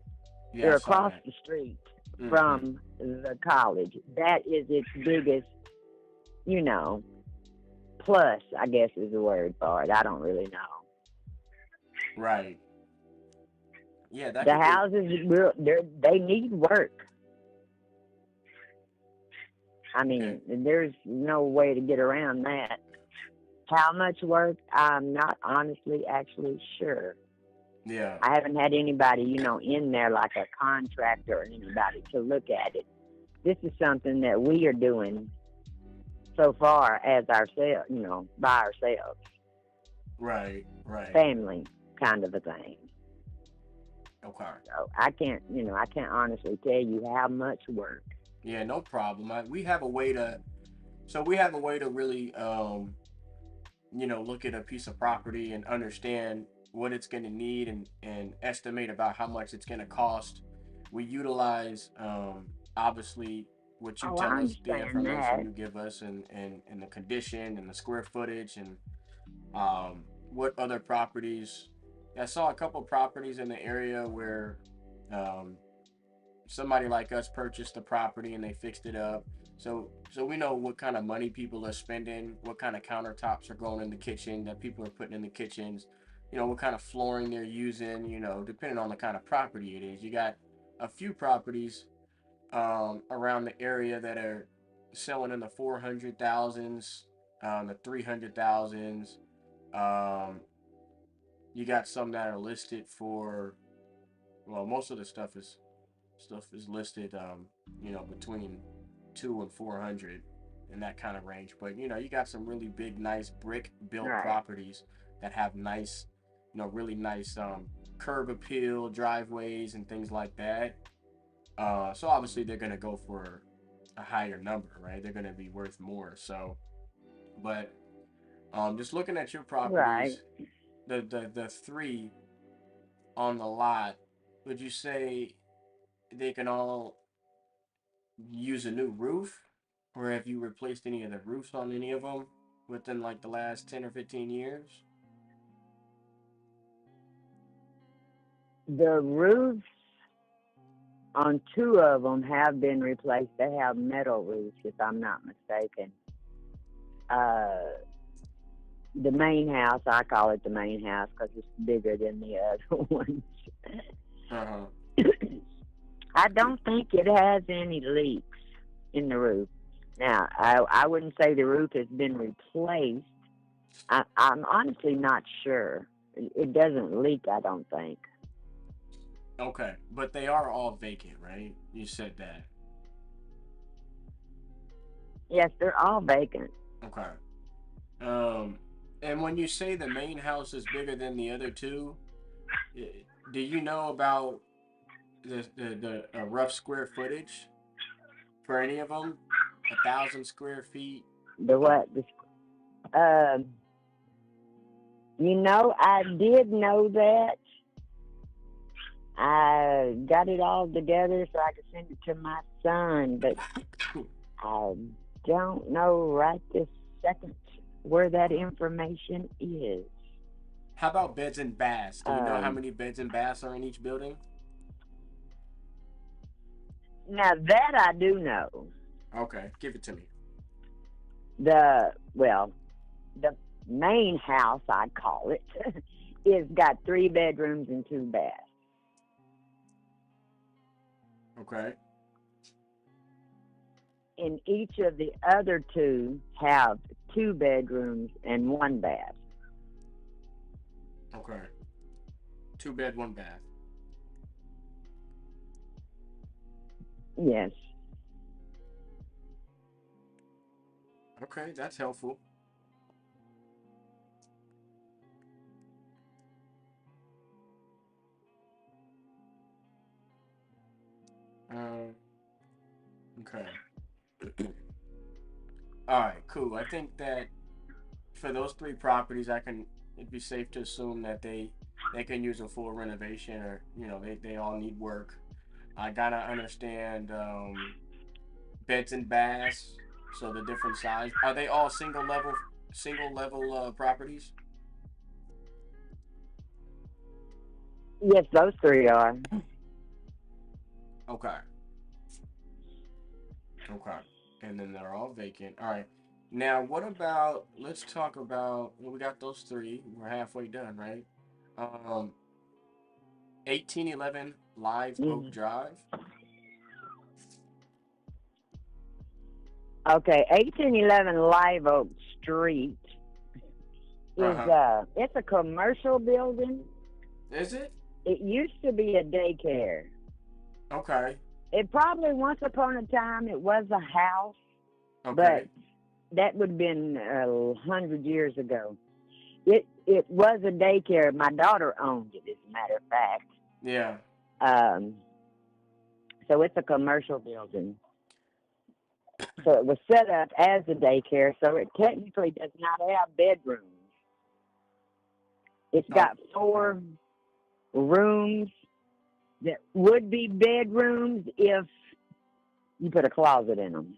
Yeah, They're I saw across that. the street Mhm. from the college. That is its biggest, you know, plus, I guess is the word for it. I don't really know. Right. Yeah, that The could be. houses, they need work. I mean, there's no way to get around that. How much work? I'm not honestly actually sure. Yeah. I haven't had anybody, you know, in there like a contractor or anybody to look at it. This is something that we are doing so far as ourselves, you know, by ourselves. Right. Right. Family kind of a thing. Okay. So I can't honestly tell you how much work. Yeah, no problem. We have a way to. So we have a way to really, look at a piece of property and understand what it's going to need and estimate about how much it's going to cost. We utilize, obviously, what you Oh, tell I us, the understand information that. you give us, and the condition and the square footage and what other properties. I saw a couple properties in the area where somebody like us purchased the property and they fixed it up. So we know what kind of money people are spending, what kind of countertops are going in the kitchen that people are putting in the kitchens, what kind of flooring they're using, depending on the kind of property it is. You got a few properties around the area that are selling in the 400,000s, the 300,000s. You got some that are listed for, well, most of the stuff is listed, between 200 and 400 in that kind of range. But you got some really big, nice brick built Right. properties that have nice, really nice curb appeal driveways and things like that. So obviously they're gonna go for a higher number, right? They're gonna be worth more. So, but just looking at your Right. properties, the three on the lot, would you say they can all use a new roof, or have you replaced any of the roofs on any of them within like the last 10 or 15 years? The roofs on two of them have been replaced. They have metal roofs, if I'm not mistaken. The main house, I call it the main house because it's bigger than the other ones. Uh-huh. I don't think it has any leaks in the roof. Now, I wouldn't say the roof has been replaced. I'm honestly not sure. It doesn't leak, I don't think. Okay, but they are all vacant, right? You said that. Yes, they're all vacant. Okay. And when you say the main house is bigger than the other two, do you know about the rough square footage for any of them? 1,000 square feet. The what? I did know that. I got it all together so I could send it to my son, but I don't know right this second where that information is. How about beds and baths? Do you know how many beds and baths are in each building? Now that I do know. Okay, give it to me. The main house, I call it, is got 3 bedrooms and 2 baths. Okay. And each of the other 2 have 2 bedrooms and 1 bath. Okay. 2 bed, 1 bath. Yes. Okay, that's helpful. Okay. All right, cool. I think that for those 3 properties, it'd be safe to assume that they can use a full renovation, or they all need work. I gotta understand beds and baths, so the different size. Are they all single level properties? Yes, those three are. Okay. Okay. And then they're all vacant. All right. Now, what about, let's talk about, well, we got those three. We're halfway done, right? 1811 Live Oak Drive. Okay, 1811 Live Oak Street is it's a commercial building. Is it? It used to be a daycare. Okay. It probably once upon a time it was a house, Okay. but that would have been 100 years ago. It was a daycare. My daughter owned it, as a matter of fact. Yeah. So it's a commercial building. So it was set up as a daycare, so it technically does not have bedrooms. It's got 4 rooms that would be bedrooms if you put a closet in them.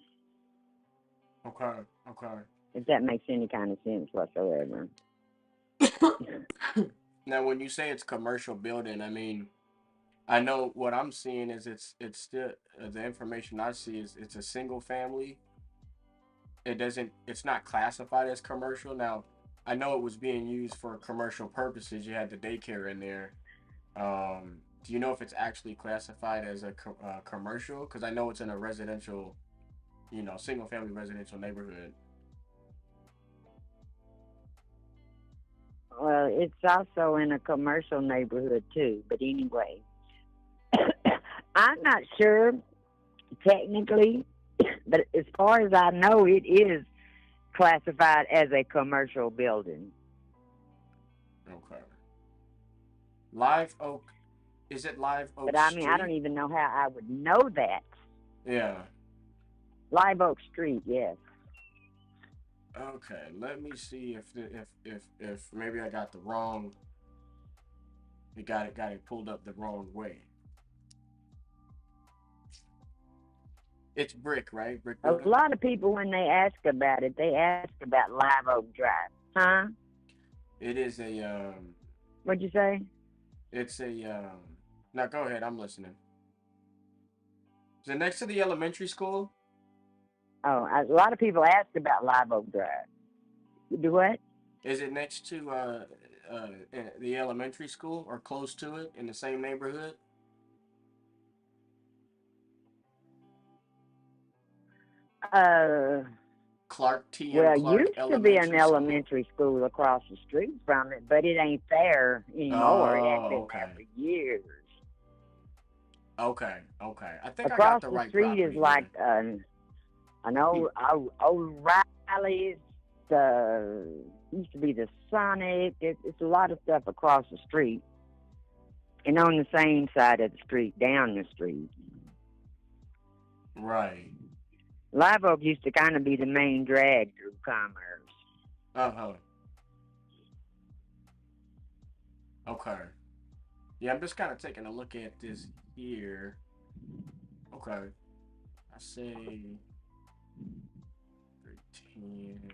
Okay. Okay. If that makes any kind of sense whatsoever. Now, when you say it's commercial building, I mean, I know what I'm seeing is it's still the information I see is it's a single family. It's not classified as commercial. Now, I know it was being used for commercial purposes. You had the daycare in there. Do you know if it's actually classified as a commercial? Because I know it's in a residential, single family residential neighborhood. Well, it's also in a commercial neighborhood too. But anyway, I'm not sure technically, but as far as I know, it is classified as a commercial building. Okay. Live Oak, is it Live Oak But I mean, Street? I don't even know how I would know that. Yeah. Live Oak Street, yes. Okay, let me see if maybe I got the wrong. You got it pulled up the wrong way. It's brick, right? Brick building? A lot of people, when they ask about it, they ask about Live Oak Drive. Huh? It is a What'd you say? It's a Now go ahead, I'm listening. Is it next to the elementary school? Oh, a lot of people ask about Live Oak Drive. You do what? Is it next to the elementary school or close to it in the same neighborhood? Clark T. Well, Clark used to be an elementary school across the street from it, but it ain't there anymore. It has been there for years. Okay. I think Across I got the the right street property is like an O'Reilly's. Used to be the Sonic. It's a lot of stuff across the street, and on the same side of the street, down the street. Right. Live Oak used to kind of be the main drag through commerce. Okay. Yeah, I'm just kind of taking a look at this here. Okay. I say 13.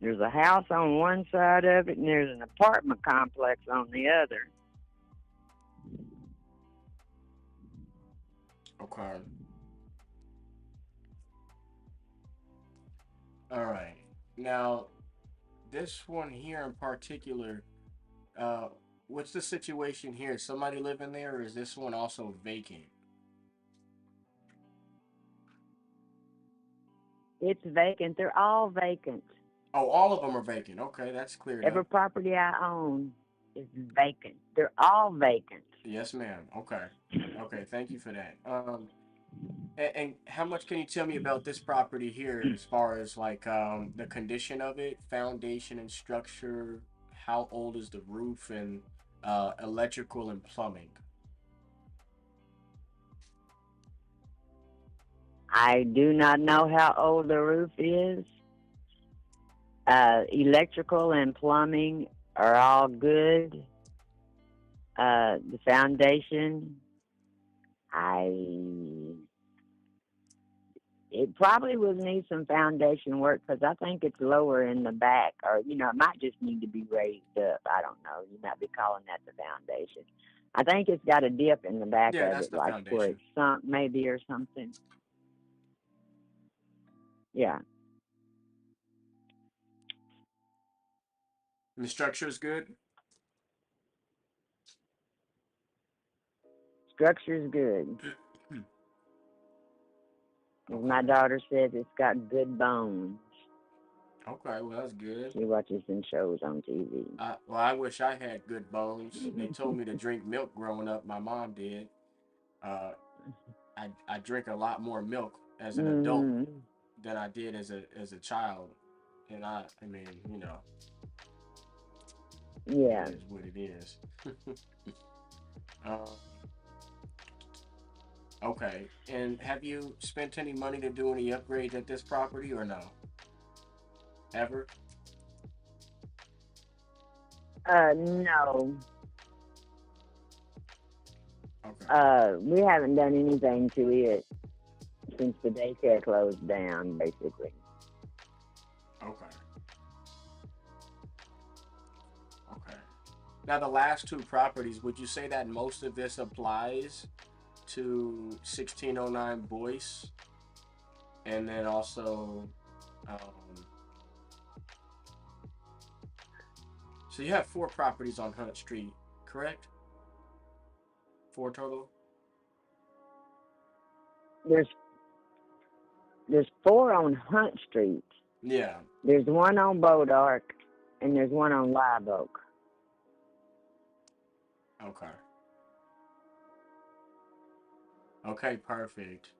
There's a house on one side of it, and there's an apartment complex on the other. Okay. All right. Now, this one here in particular, what's the situation here? Is somebody living there, or is this one also vacant? It's vacant. They're all vacant. Oh, all of them are vacant. Okay, that's cleared Every up. property I own is vacant. They're all vacant. Yes, ma'am. Okay. Okay, thank you for that. And how much can you tell me about this property here as far as like the condition of it, foundation and structure, how old is the roof, and electrical and plumbing? I do not know how old the roof is. Electrical and plumbing are all good. The foundation, it probably will need some foundation work because I think it's lower in the back, or it might just need to be raised up. I don't know. You might be calling that the foundation. I think it's got a dip in the back Yeah, of that's it, the like where foundation. it's sunk maybe or something. Yeah. And the structure is good. Structure's good. As my daughter says, it's got good bones. Okay, well that's good. She watches some shows on TV. I wish I had good bones. They told me to drink milk growing up. My mom did. I drink a lot more milk as an adult than I did as a child, and I mean, Yeah. it is what it is. Okay, and have you spent any money to do any upgrades at this property or no? Ever? No. Okay. We haven't done anything to it since the daycare closed down, basically. Okay. Okay. Now, the last two properties, would you say that most of this applies to 1609 Boyce? And then also, so you have 4 properties on Hunt Street, correct? 4 total? There's 4 on Hunt Street. Yeah. There's one on Bodark, and there's one on Live Oak. Okay. Okay, perfect.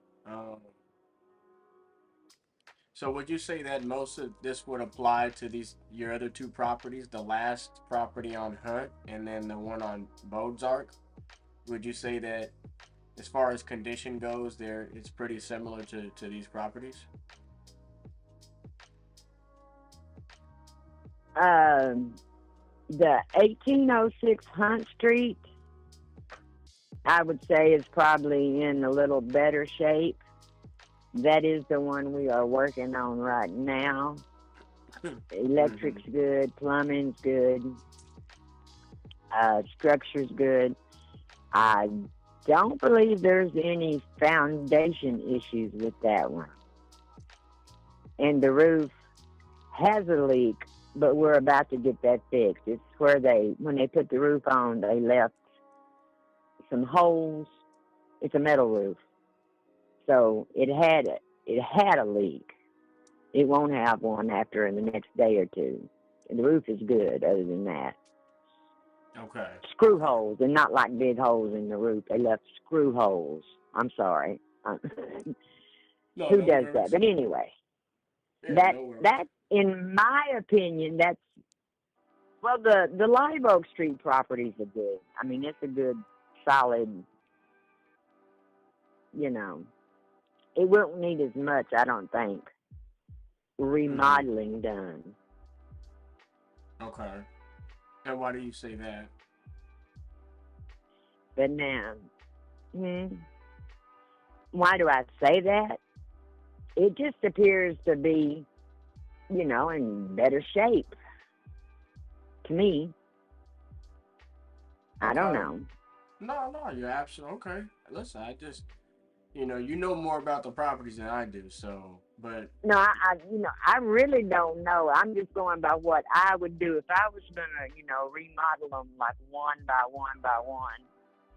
So would you say that most of this would apply to your other 2 properties, the last property on Hunt and then the one on Bodark? Would you say that as far as condition goes, it's pretty similar to these properties? The 1806 Hunt Street, I would say, is probably in a little better shape. That is the one we are working on right now. Electric's good, plumbing's good, structure's good. I don't believe there's any foundation issues with that one. And the roof has a leak, but we're about to get that fixed. It's where when they put the roof on, they left some holes. It's a metal roof. So it had a leak. It won't have one after in the next day or two. And the roof is good other than that. Okay. Screw holes, and not like big holes in the roof. They left screw holes. I'm sorry. Who does that? But anyway, that in my opinion, the Live Oak Street properties are good. I mean, it's a good, solid, it won't need as much, I don't think, remodeling done. Okay. And why do you say that? But now, why do I say that? It just appears to be, in better shape. To me. I don't know. No, you're absolutely okay. Listen, I just, you know more about the properties than I do, so, but. No, I really don't know. I'm just going by what I would do if I was going to, remodel them like one by one by one.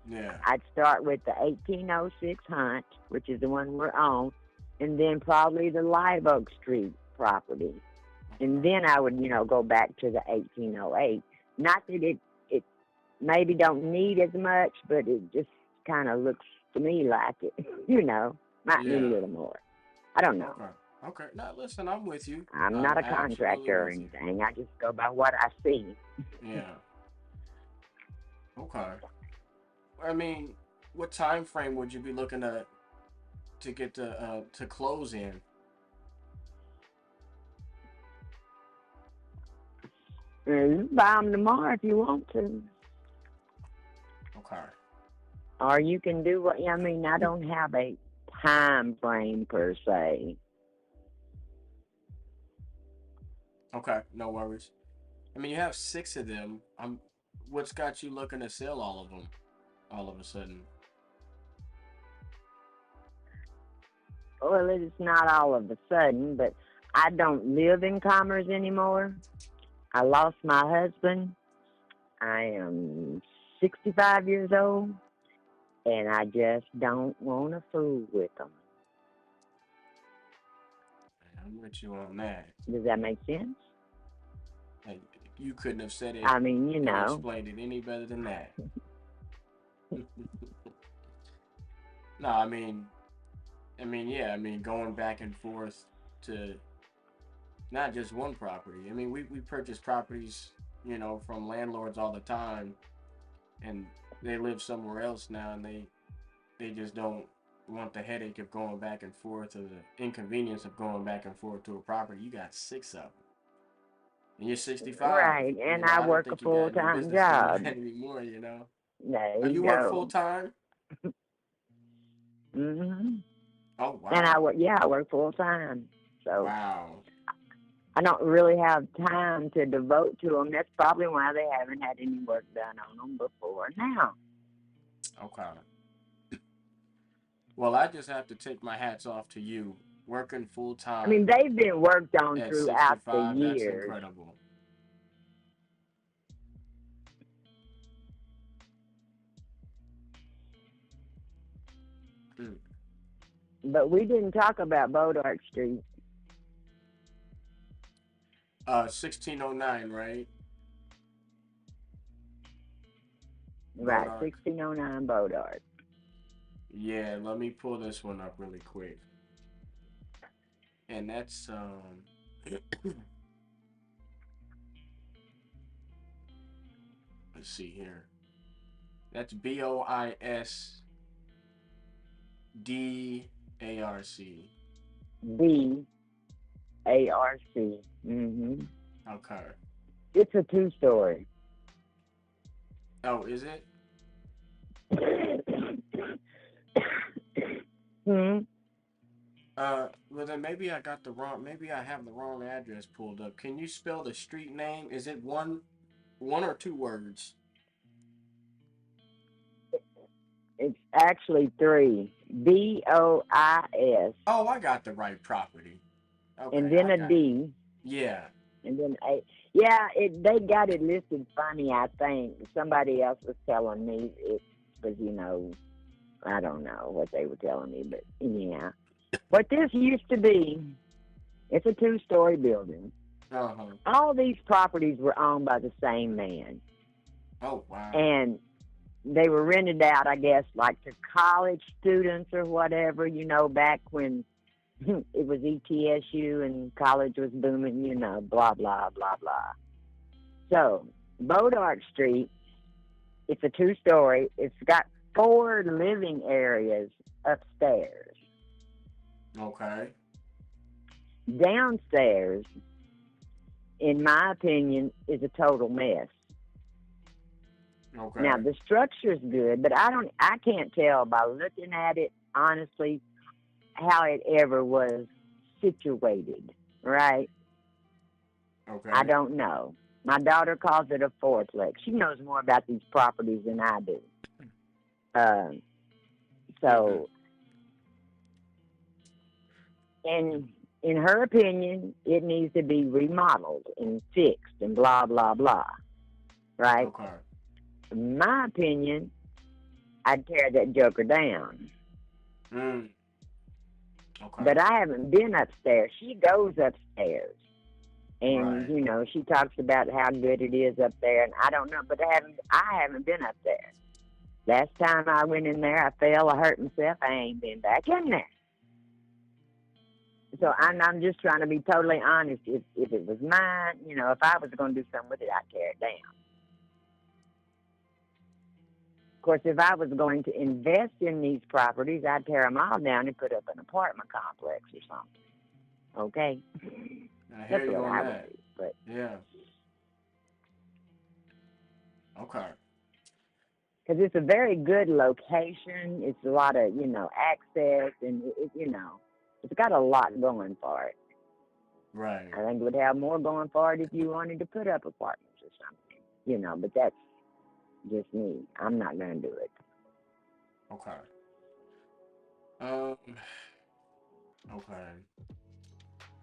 Yeah. I'd start with the 1806 Hunt, which is the one we're on, and then probably the Live Oak Street property. And then I would, go back to the 1808. Not that it maybe don't need as much, but it just kind of looks to me like it, might need a little more. I don't know. Okay. Now, listen, I'm with you. I'm not a contractor or anything. I just go by what I see. Yeah. Okay. I mean, what time frame would you be looking to get to close in? You can buy them tomorrow if you want to. Okay. Or you can do I don't have a time frame per se. Okay, no worries. I mean, you have 6 of them. What's got you looking to sell all of them all of a sudden? Well, it's not all of a sudden, but I don't live in Commerce anymore. I lost my husband. I am 65 years old, and I just don't want to fool with them. I'm with you on that. Does that make sense? Like, you couldn't have said it. I mean, you and know. explained it any better than that. No, I mean, yeah. I mean, going back and forth to not just one property. I mean, we purchase properties, you know, from landlords all the time, and they live somewhere else now, and they just don't want the headache of going back and forth, or the inconvenience of going back and forth to a property. You got 6 of them, and you're 65. Right, and I work a full-time job. Anymore, you know. There you you work go. full time? Mhm. Oh wow. And I work full time. So wow. I don't really have time to devote to them. That's probably why they haven't had any work done on them before now. Okay. Well, I just have to take my hats off to you, working full time. I mean, they've been worked on at throughout 65, the that's years. incredible. But we didn't talk about Bodart Street. 1609, right? Right, Bodart. 1609 Bodart. Yeah, let me pull this one up really quick. And that's let's see here. That's BOISDARC. BARC. Mhm. Okay. It's a 2-story. Oh, is it? Hmm. Well then maybe I have the wrong address pulled up. Can you spell the street name? Is it one or 2 words? It's actually 3. BOIS. Oh, I got the right property. Okay, And then I a got D. Yeah. And then A. Yeah, they got it listed funny, I think. Somebody else was telling me it was, you know, I don't know what they were telling me, but yeah. What this used to be, it's a 2-story building. Uh-huh. All these properties were owned by the same man. Oh, wow. And they were rented out, I guess, like to college students or whatever, you know, back when it was ETSU and college was booming, you know, blah, blah, blah, blah. So, Bodart Street, it's a 2-story. It's got 4 living areas upstairs. Okay. Downstairs, in my opinion, is a total mess. Okay. Now the structure's good, but I can't tell by looking at it honestly how it ever was situated, right? Okay. I don't know. My daughter calls it a fourplex. She knows more about these properties than I do. So, and in her opinion, it needs to be remodeled and fixed and blah, blah, blah, right? Okay. In my opinion, I'd tear that joker down. Okay. But I haven't been upstairs. She goes upstairs. And, Right. you know, she talks about how good it is up there. And I don't know, but I haven't been up there. Last time I went in there, I fell, I hurt myself. I ain't been back in there. So I'm just trying to be totally honest. If it was mine, you know, if I was going to do something with it, I'd tear it down. Of course, if I was going to invest in these properties, I'd tear them all down and put up an apartment complex or something. Okay? I hear That's you what on I would that. do. But Yeah. Okay. because it's a very good location. It's a lot of, access, and it's got a lot going for it. Right. I think it would have more going for it if you wanted to put up apartments or something, but that's just me. I'm not going to do it. Okay. Okay.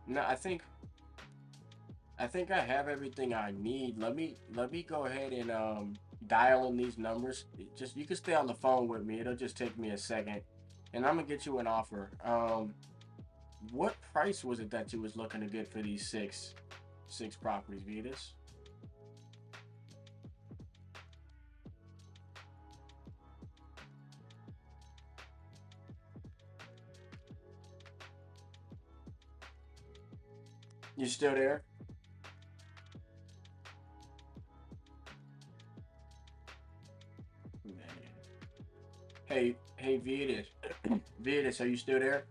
No, I think I have everything I need. Let me go ahead and dial in these numbers. Just you can stay on the phone with me. It'll just take me a second, and I'm gonna get you an offer. What price was it that you was looking to get for these six properties, Vetus? You still there? Hey, Vetus. Vetus, are you still there?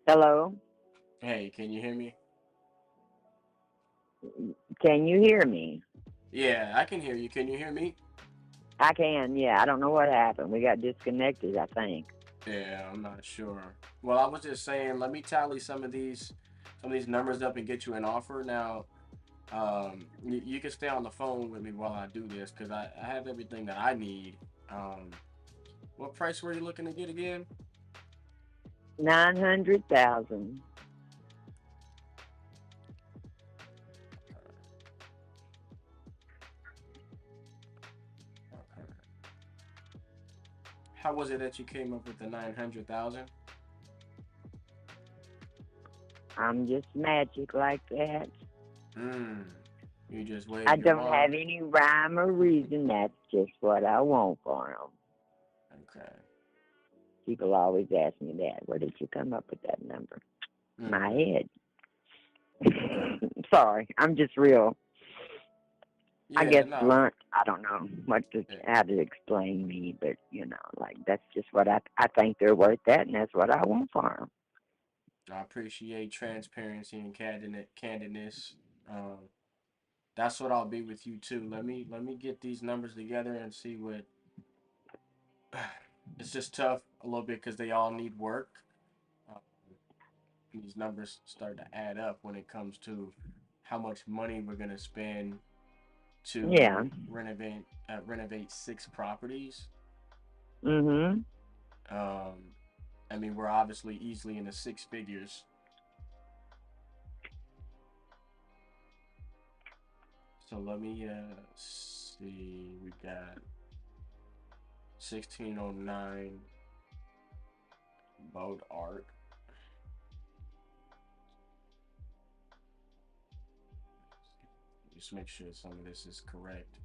Hello? Hey, can you hear me? Can you hear me? Yeah, I can hear you. Can you hear me? I can, yeah. I don't know what happened. We got disconnected, I think. Yeah, I'm not sure. Well, I was just saying, let me tally some of these numbers up and get you an offer. Now, you can stay on the phone with me while I do this because I have everything that I need. What price were you looking to get again? 900,000. Okay. How was it that you came up with the 900,000? I'm just magic like that. You just waved I your don't wand. have any rhyme or reason. That's just what I want for them. Okay. People always ask me that. Where did you come up with that number? My head. Sorry, I'm just real. I guess blunt. I don't know how to explain me, but that's just what I think they're worth that, and that's what I want for them. I appreciate transparency and candidness. That's what I'll be with you too. Let me get these numbers together and see what. It's just tough a little bit because they all need work. These numbers start to add up when it comes to how much money we're gonna spend to renovate 6 properties. Mhm. I mean, we're obviously easily in the 6 figures. So let me see. We got 1609 Boat Art. Just make sure some of this is correct.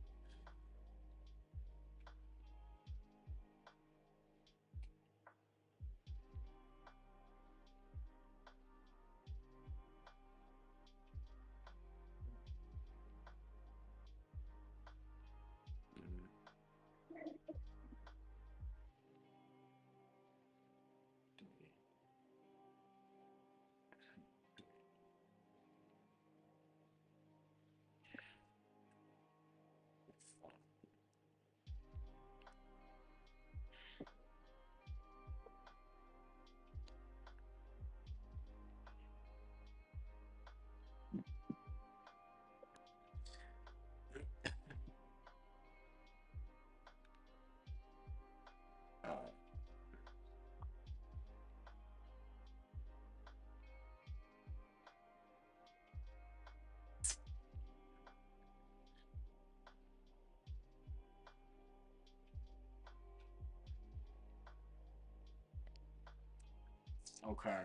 Okay.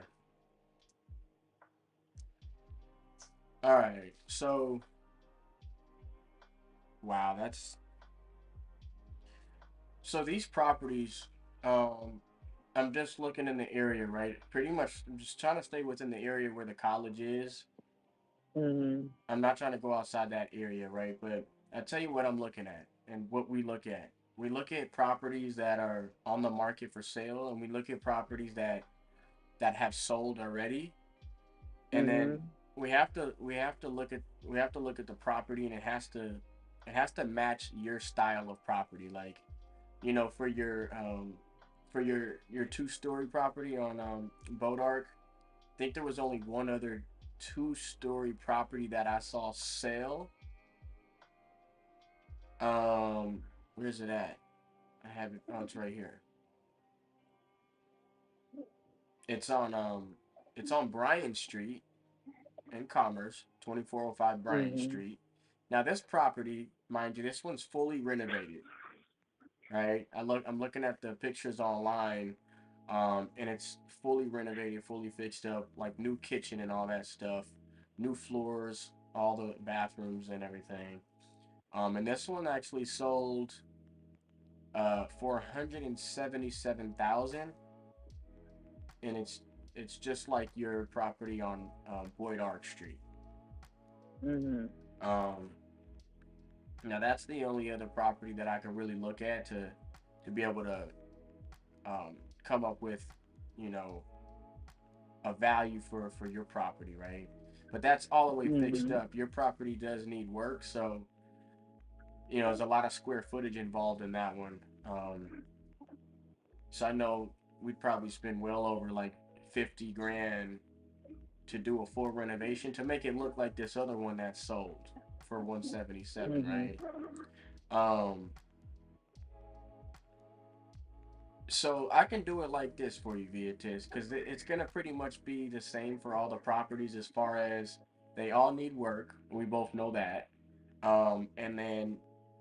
All right. So, wow, so these properties. I'm just looking in the area, right? Pretty much, I'm just trying to stay within the area where the college is. Mhm. I'm not trying to go outside that area, right? But I tell you what I'm looking at and what we look at. We look at properties that are on the market for sale, and we look at properties that have sold already, and then Mhm. we have to look at the property, and it has to match your style of property. Like, you know, for your 2-story property on Boat Arc, I think there was only one other 2-story property that I saw sell. Where's it at? I have it. Oh, it's right here. It's on it's on Bryant Street in Commerce, 2405 Bryant Mhm. Street. Now this property, mind you, this one's fully renovated, right? I'm looking at the pictures online, and it's fully renovated, fully fixed up, like new kitchen and all that stuff, new floors, all the bathrooms and everything. And this one actually sold for 177,000, and it's just like your property on Boyd Arc Street. Mhm. Um, Now that's the only other property that I can really look at to be able to come up with, you know, a value for your property, right? But that's all the way fixed Mhm. up. Your property does need work, so you know there's a lot of square footage involved in that one. So I know we'd probably spend well over like 50 grand to do a full renovation to make it look like this other one that sold for 177, Mhm. right? Um, so I can do it like this for you, Viatis, because it's gonna pretty much be the same for all the properties as far as they all need work. We both know that. And then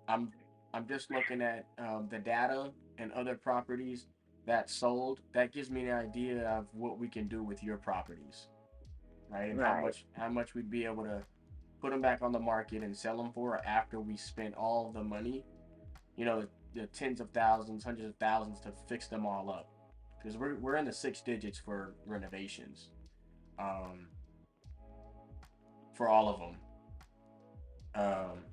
I'm I'm just looking at the data and other properties that sold. That gives me an idea of what we can do with your properties, right? And Right. how much we'd be able to put them back on the market and sell them for after we spent all the money, you know, the tens of thousands, hundreds of thousands to fix them all up. Because we're in the 6 digits for renovations, um, for all of them. Um,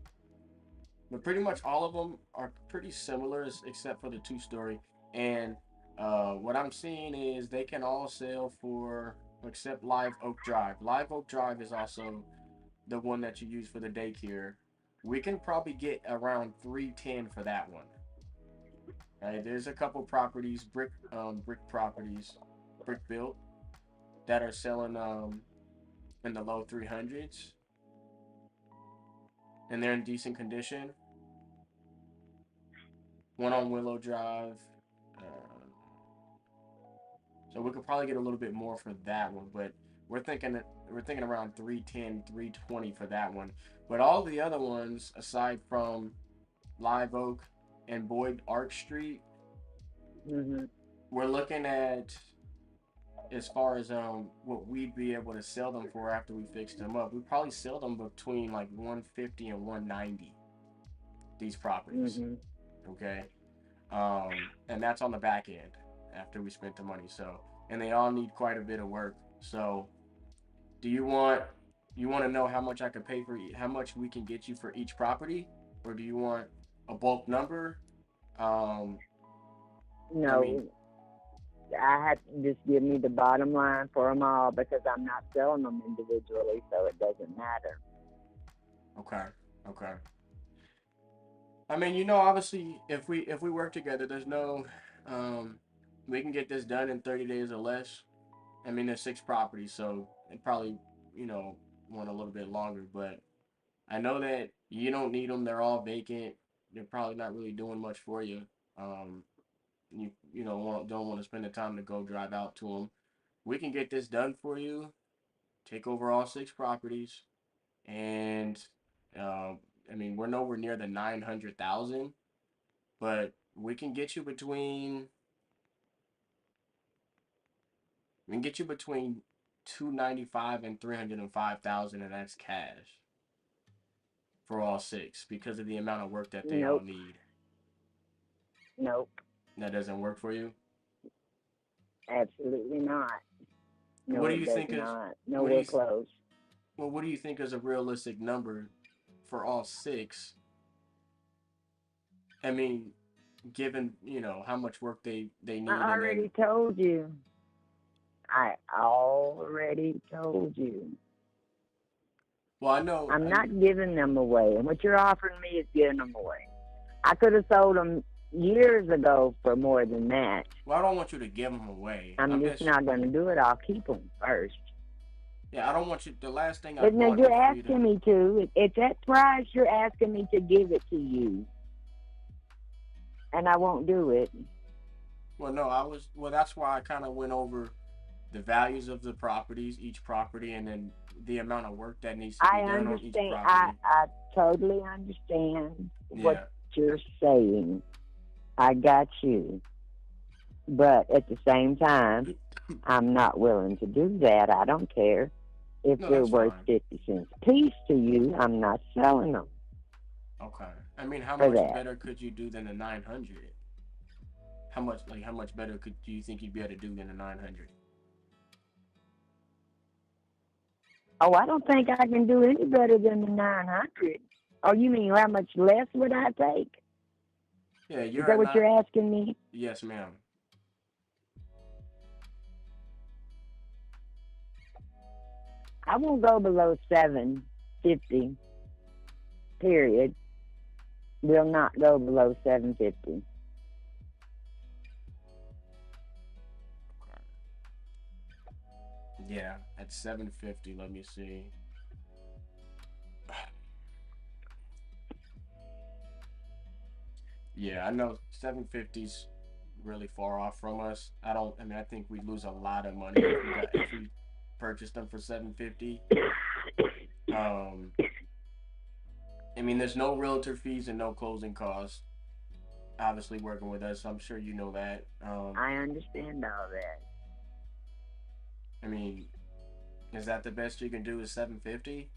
but pretty much all of them are pretty similar, except for the 2-story. And what I'm seeing is they can all sell for, except Live Oak Drive. Live Oak Drive is also the one that you use for the daycare. We can probably get around 310 for that one. Right? There's a couple properties, brick properties, brick built, that are selling in the low 300s, and they're in decent condition. One on Willow Drive. Uh, so we could probably get a little bit more for that one, but we're thinking around 310, 320 for that one. But all the other ones, aside from Live Oak and Boyd Arc Street, Mhm. we're looking at, as far as what we'd be able to sell them for after we fixed them up, we'd probably sell them between like 150 and 190, these properties. Mhm. Okay. And that's on the back end after we spent the money. So, and they all need quite a bit of work. So, do you want to know how much I could pay for how much we can get you for each property, or do you want a bulk number? Um, I mean, No, I had to just give me the bottom line for them all because I'm not selling them individually, so it doesn't matter. okay, okay. I mean, you know, obviously, if we work together, there's no, um, we can get this done in 30 days or less. I mean, there's 6 properties, so it probably, you know, want a little bit longer. But I know that you don't need them. They're all vacant. They're probably not really doing much for you. Um, you know don't want to spend the time to go drive out to them. We can get this done for you. Take over all 6 properties, and uh, I mean, we're nowhere near the 900,000, but we can get you between 295 and 305,000, and that's cash for all 6 because of the amount of work that they all Nope. need. Nope. That doesn't work for you. Absolutely not. What No, do it you does think is not. what do you Nowhere close. well what do you think is a realistic number for all 6 I mean, given how much work they need, I and already then told you. I already told you. well, I know. I'm not giving them away. And what you're offering me is giving them away. I could have sold them years ago for more than that. Well, I don't want you to give them away. I'm just not going to do it. I'll keep them first. Yeah, I don't want you. The last thing I But no, bought you're you for you asking me to. It's that price you're asking me to give it to you. And I won't do it. Well, no, well, that's why I kind of went over the values of the properties, each property, and then the amount of work that needs to be done on each property. I totally understand what you're saying. I got you. But at the same time, I'm not willing to do that. I don't care if they're worth 50 cents a piece to you. I'm not selling them. Okay. I mean, how much better could you do than the 900? How much better do you think you'd be able to do than the 900? Oh, I don't think I can do any better than the 900. Oh, you mean how much less would I take? Yeah, is that what you're asking me? Yes, ma'am. I won't go below 750. Period. Will not go below 750. Yeah, at 750. Let me see. Yeah, I know 750's really far off from us. I mean, I think we'd lose a lot of money if we purchased them for 750. I mean, there's no realtor fees and no closing costs. Obviously, working with us, I'm sure you know that. I understand all that. I mean, is that the best you can do? Is 750?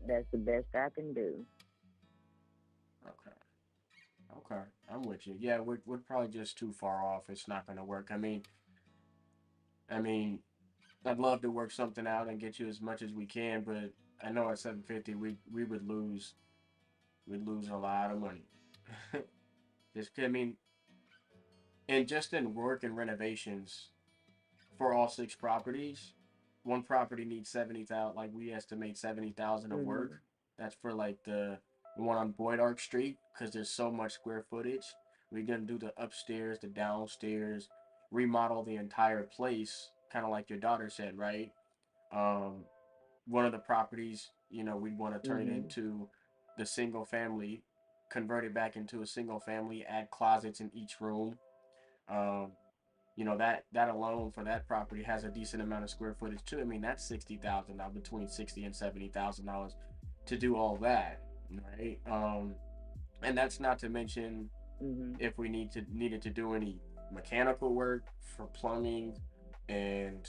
That's the best I can do. Okay, I'm with you. Yeah, we're probably just too far off. It's not gonna work. I mean, I'd love to work something out and get you as much as we can, but I know at 750 we would lose. We'd lose a lot of money. And just in work and renovations for all 6 properties, one property needs 70,000. Like we estimate 70,000 of work. That's for like the one on Boyd Ark Street, because there's so much square footage. We're gonna do the upstairs, the downstairs, remodel the entire place, kind of like your daughter said, right? One of the properties, we'd want to turn it into the single family, convert it back into a single family, add closets in each room. That alone for that property has a decent amount of square footage too. I mean, that's $60,000 now, between $60,000 and $70,000 to do all that, right? And that's not to mention if we needed to do any mechanical work for plumbing and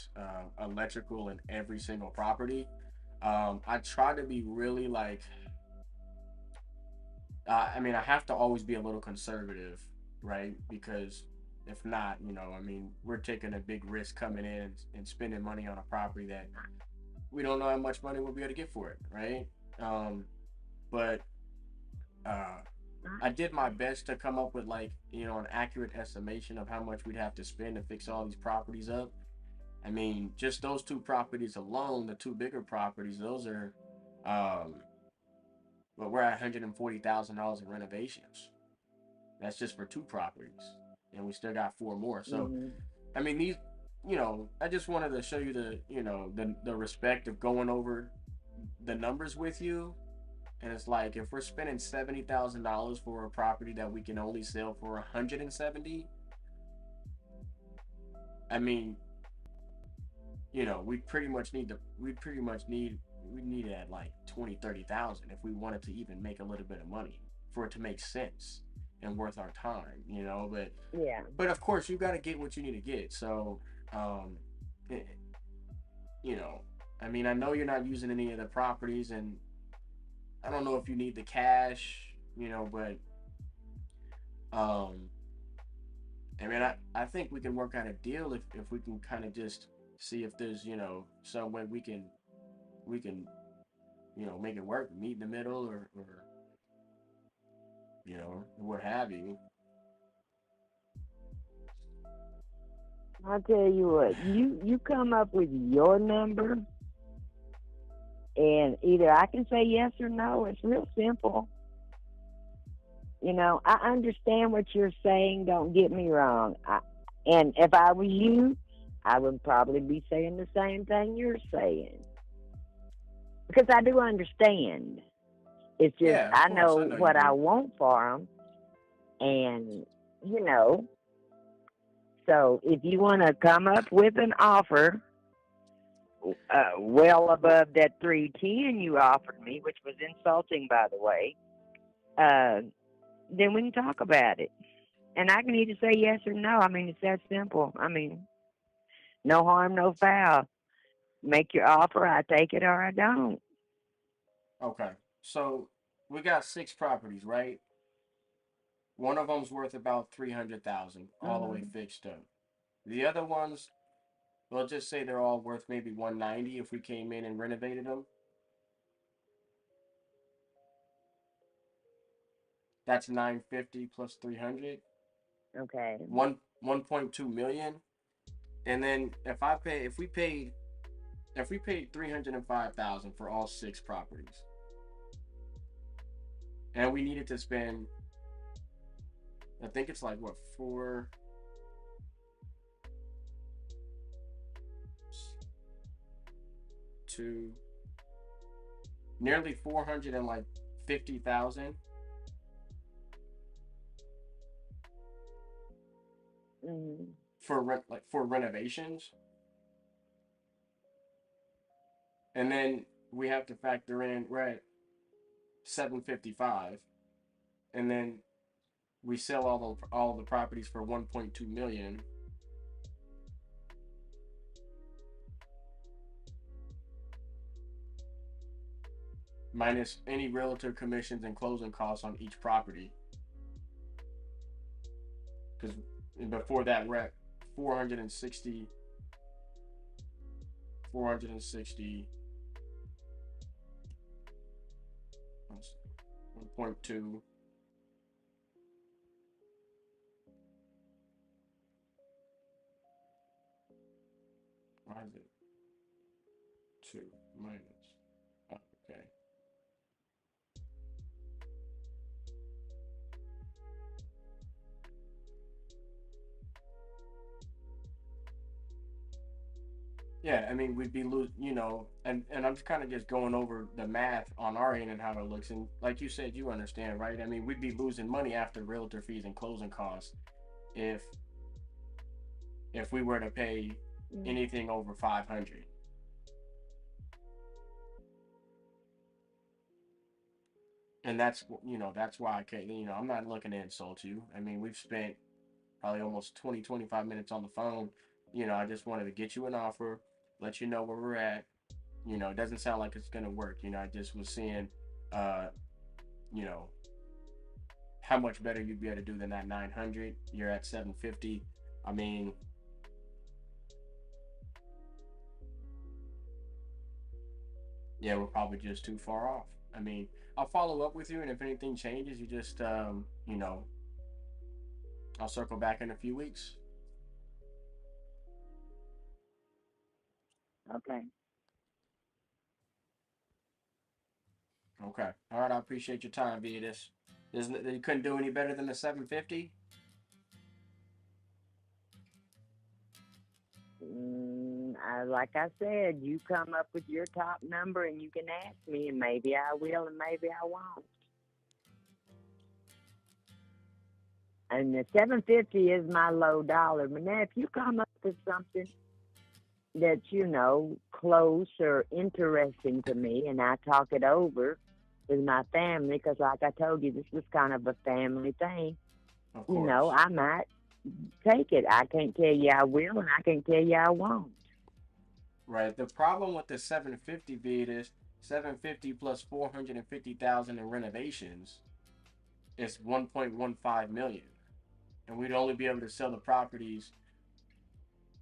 electrical in every single property. I try to be really like, I have to always be a little conservative, right? Because if not, we're taking a big risk coming in and spending money on a property that we don't know how much money we'll be able to get for it, right? But I did my best to come up with an accurate estimation of how much we'd have to spend to fix all these properties up. I mean, just those 2 properties alone, the 2 bigger properties, those are, we're at $140,000 in renovations. That's just for 2 properties, and we still got 4 more. So, I mean, these, I just wanted to show you the respect of going over the numbers with you. And it's like, if we're spending $70,000 for a property that we can only sell for $170,000, I mean, we need it at like $20,000-$30,000 if we wanted to even make a little bit of money for it to make sense and worth our time, but yeah. But of course, you got to get what you need to get. So, I know you're not using any of the properties, and I don't know if you need the cash, but I think we can work out a deal if we can kind of just see if there's some way we can make it work, meet in the middle, or you know, what have you. I'll tell you what, you come up with your number, and either I can say yes or no. It's real simple. You know, I understand what you're saying. Don't get me wrong. And if I was you, I would probably be saying the same thing you're saying. Because I do understand. It's just, Yeah, of I course, know I know you what I do. want for them. And, you know, so if you want to come up with an offer well above that 310 you offered me, which was insulting, by the way, then we can talk about it. And I can either say yes or no. I mean, it's that simple. I mean, no harm, no foul. Make your offer, I take it or I don't. Okay, so we got 6 properties, right? One of them's worth about 300,000, all the way Mm-hmm. fixed up. The other ones, we'll just say they're all worth maybe 190 if we came in and renovated them. That's 950 plus 300. Okay. 1.2 million. And then if we paid 305,000 for all 6 properties, and we needed to spend, I think it's like what, nearly 450,000 Mm-hmm. for renovations, and then we have to factor in we're at 755, and then we sell all the properties for 1.2 million. Minus any realtor commissions and closing costs on each property. Because before that, we're at 460, 1.2. Why is it 2 minus? Oh, okay. Yeah, I mean, we'd be you know, and I'm kind of just going over the math on our end and how it looks, and like you said, you understand, right? I mean, we'd be losing money after realtor fees and closing costs if we were to pay anything over 500. And that's, you know, that's why I can't, you know, I'm not looking to insult you. I mean, we've spent probably almost 25 minutes on the phone. You know, I just wanted to get you an offer, let you know where we're at. You know, it doesn't sound like it's gonna work. You know, I just was seeing, you know, how much better you'd be able to do than that 900. You're at 750. I mean, yeah, we're probably just too far off. I mean, I'll follow up with you, and if anything changes, you just, you know, I'll circle back in a few weeks. Okay. Okay. All right. I appreciate your time, Beatrice. You couldn't do any better than the 750? Like I said, you come up with your top number and you can ask me, and maybe I will and maybe I won't. And the 750 is my low dollar. But now if you come up with something that's, you know, close or interesting to me, and I talk it over with my family, because like I told you, this was kind of a family thing, you know, I might take it. I can't tell you I will, and I can't tell you I won't. Right. The problem with the 750 bid is 750 plus 450,000 in renovations is 1.15 million, and we'd only be able to sell the properties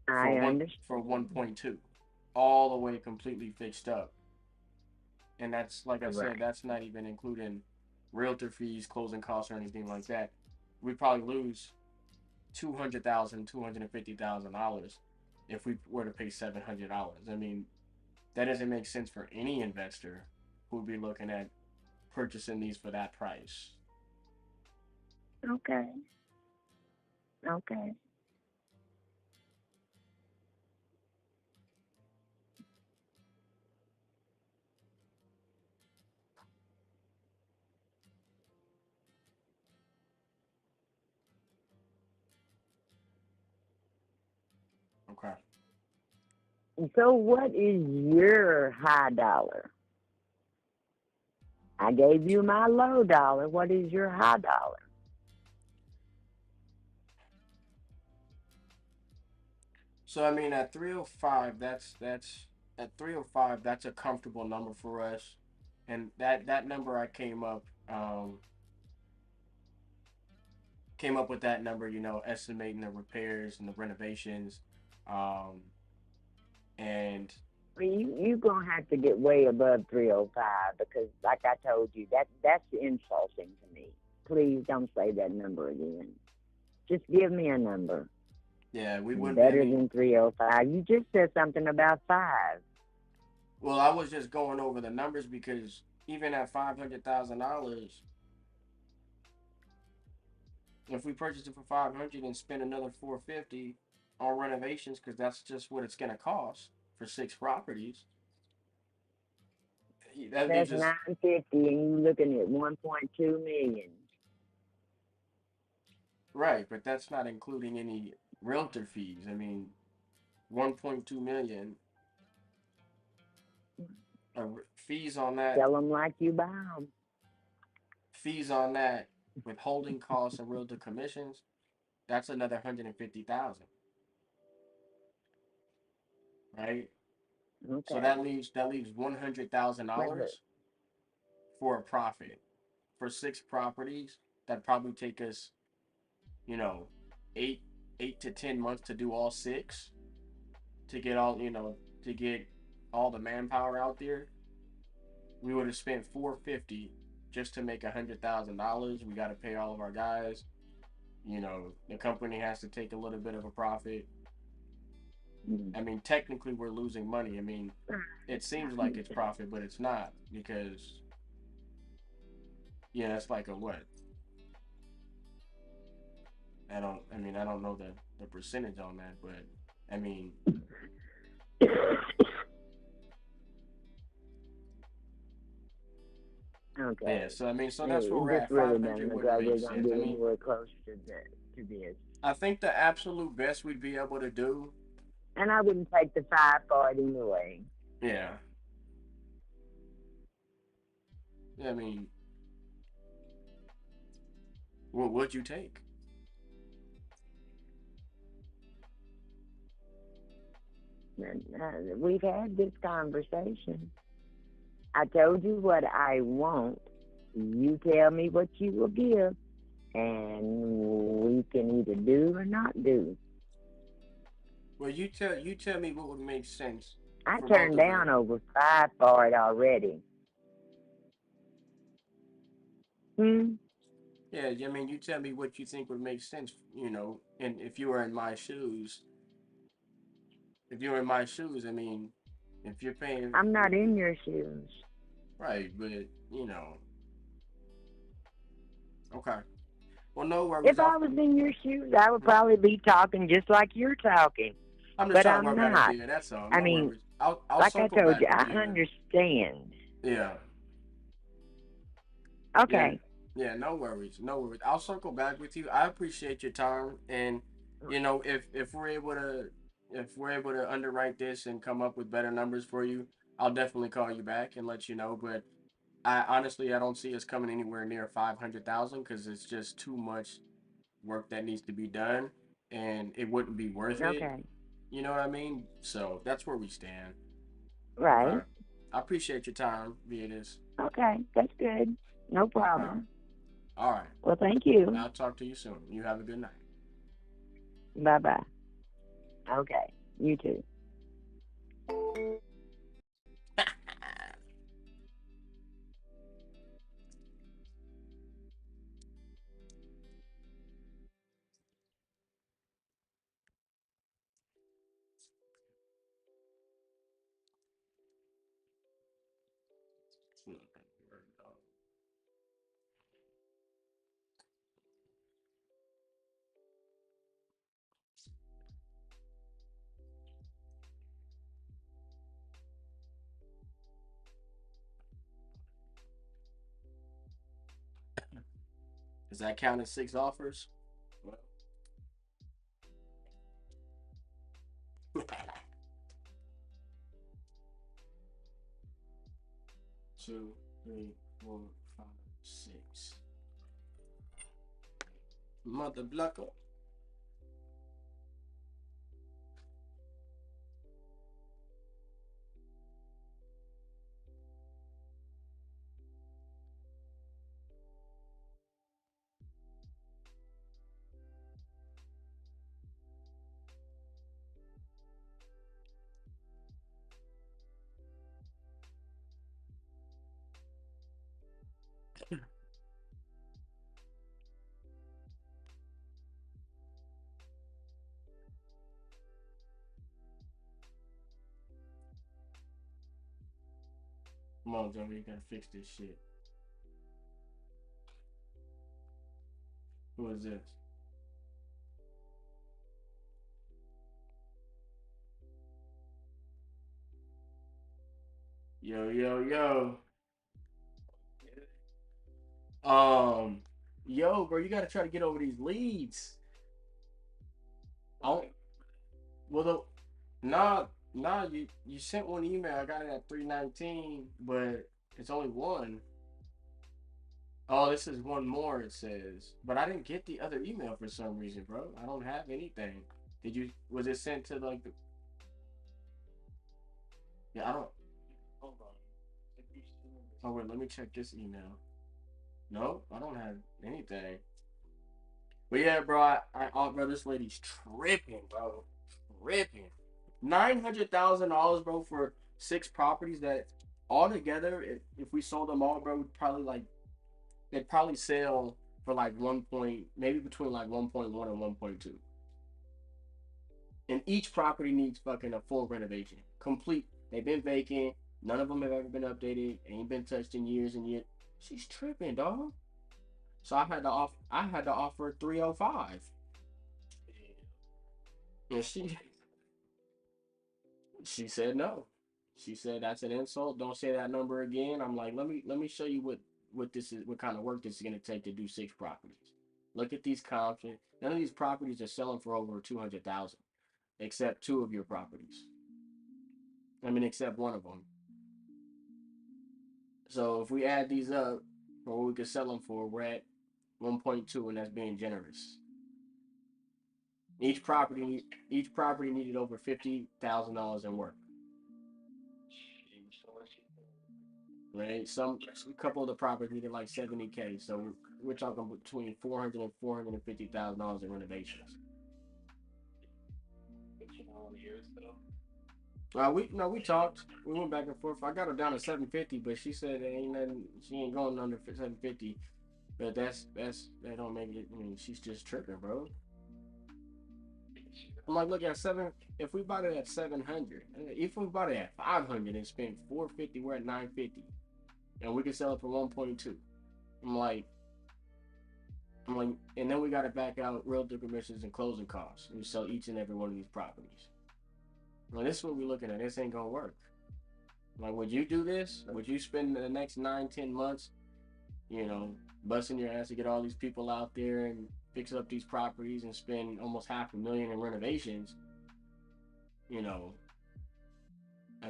for 1.2, all the way completely fixed up. And that's, like I said, that's not even including realtor fees, closing costs, or anything like that, we'd probably lose $200,000, $250,000 if we were to pay $700. I mean, that doesn't make sense for any investor who'd be looking at purchasing these for that price. Okay. Okay. Okay. So what is your high dollar? I gave you my low dollar. What is your high dollar? So I mean, at 305, that's at 305, that's a comfortable number for us, and that number I came up with that number, you know, estimating the repairs and the renovations, and You gonna have to get way above 305 because, like I told you, that's insulting to me. Please don't say that number again. Just give me a number. yeah, we wouldn't. Better than 305. You just said something about 5. Well, I was just going over the numbers because even at $500,000, if we purchase it for 500 and spend another 450 on renovations, because that's just what it's gonna cost for 6 properties. That That's leaves us 950, and you looking at 1.2 million. right, but that's not including any realtor fees. I mean, 1.2 million fees on that. Sell them like you buy them. Fees on that with holding costs and realtor commissions. That's another 150,000. Right. Okay. So that leaves $100,000 for a profit for 6 properties. That'd probably take us, you know, 8 to 10 months to do all 6, to get all the manpower out there. We would have spent $450 just to make $100,000. We got to pay all of our guys. You know, the company has to take a little bit of a profit. I mean, technically we're losing money. I mean, it seems like it's profit, but it's not, because yeah, it's like a what? I don't know the percentage on that, but I mean, okay. Yeah, so I mean, so that's where we're at. Really 500 look would like make we're gonna sense. get I mean, anywhere close to this. I think the absolute best we'd be able to do. And I wouldn't take the 5 for it anyway. Yeah. I mean, what would you take? We've had this conversation. I told you what I want. You tell me what you will give, and we can either do or not do. Well, you tell me what would make sense. I for turned both of down us. over 5 for it already. Yeah, I mean, you tell me what you think would make sense, you know, and if you were in my shoes, I mean, if you're paying, I'm not in your shoes. right, but, you know, okay. Well, no worries. If I was in your shoes, I would probably be talking just like you're talking. I'm just But trying to I'm work out not. a deal, that's all. I No mean, worries. I'll like I circle told back you, with I you. understand. Yeah. Okay. Yeah, no worries. No worries. I'll circle back with you. I appreciate your time, and you know, if we're able to underwrite this and come up with better numbers for you, I'll definitely call you back and let you know. But I honestly don't see us coming anywhere near 500,000 because it's just too much work that needs to be done, and it wouldn't be worth it. Okay. You know what I mean? So that's where we stand. Right. Okay. I appreciate your time via this. Okay. That's good. No problem. All right. Well, thank you. I'll talk to you soon. You have a good night. Bye-bye. Okay. You too. Does that count as 6 offers? Well. 2, 3, 4, 5, 6. Mother blocker. Come on, Joey, you gotta fix this shit. Who is this? Yo, yo, yo. Yo, bro, you gotta try to get over these leads. Oh, well, you sent one email. I got it at 319, but it's only one. Oh, this is one more, it says. But I didn't get the other email for some reason, bro. I don't have anything. Was it sent to like the... Yeah, I don't... Hold on. Oh, wait, let me check this email. No, I don't have anything. But yeah, bro, bro, this lady's tripping, bro. Tripping. $900,000, bro, for 6 properties that altogether, if we sold them all, bro, they'd probably sell for like maybe between like 1.1 and 1.2. And each property needs fucking a full renovation. Complete. They've been vacant. None of them have ever been updated. Ain't been touched in years and years. She's tripping, dog. So I had to offer 305. And she said no. She said that's an insult. Don't say that number again. I'm like, let me show you what this is, what kind of work this is gonna take to do 6 properties. Look at these comps. None of these properties are selling for over 200,000, except 2 of your properties. I mean, except one of them. So if we add these up, or what we could sell them for, we're at 1.2, and that's being generous. Each property needed over $50,000 in work. Right, a couple of the properties needed like 70K, so we're talking between $400,000 and $450,000 in renovations. We talked. We went back and forth. I got her down to 750, but she said ain't nothing. She ain't going under 750. But that don't make it. I mean, she's just tripping, bro. I'm like, look at 7. If we bought it at 700, if we bought it at 500 and spent 450, we're at 950, and we can sell it for 1.2. I'm like, and then we got to back out realtor commissions and closing costs and sell each and every one of these properties. Well, this is what we're looking at. This ain't gonna work. Like, would you do this? Would you spend the next 9-10 months, busting your ass to get all these people out there and fix up these properties and spend almost $500,000 in renovations? I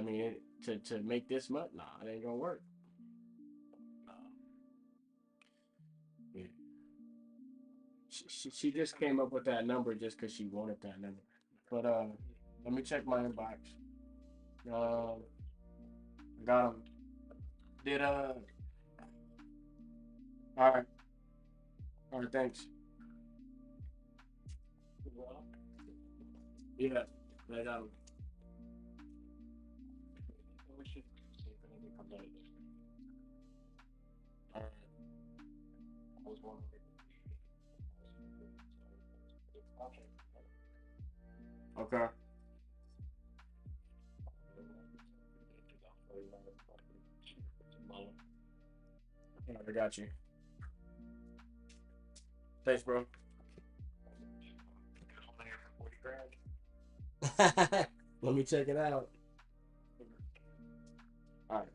mean, to make this much, nah, it ain't gonna work. Yeah. She just came up with that number just because she wanted that number. But let me check my inbox. I got him. All right, thanks. Yeah, I got him. All right. Okay. I got you. Thanks, bro. Let me check it out. All right.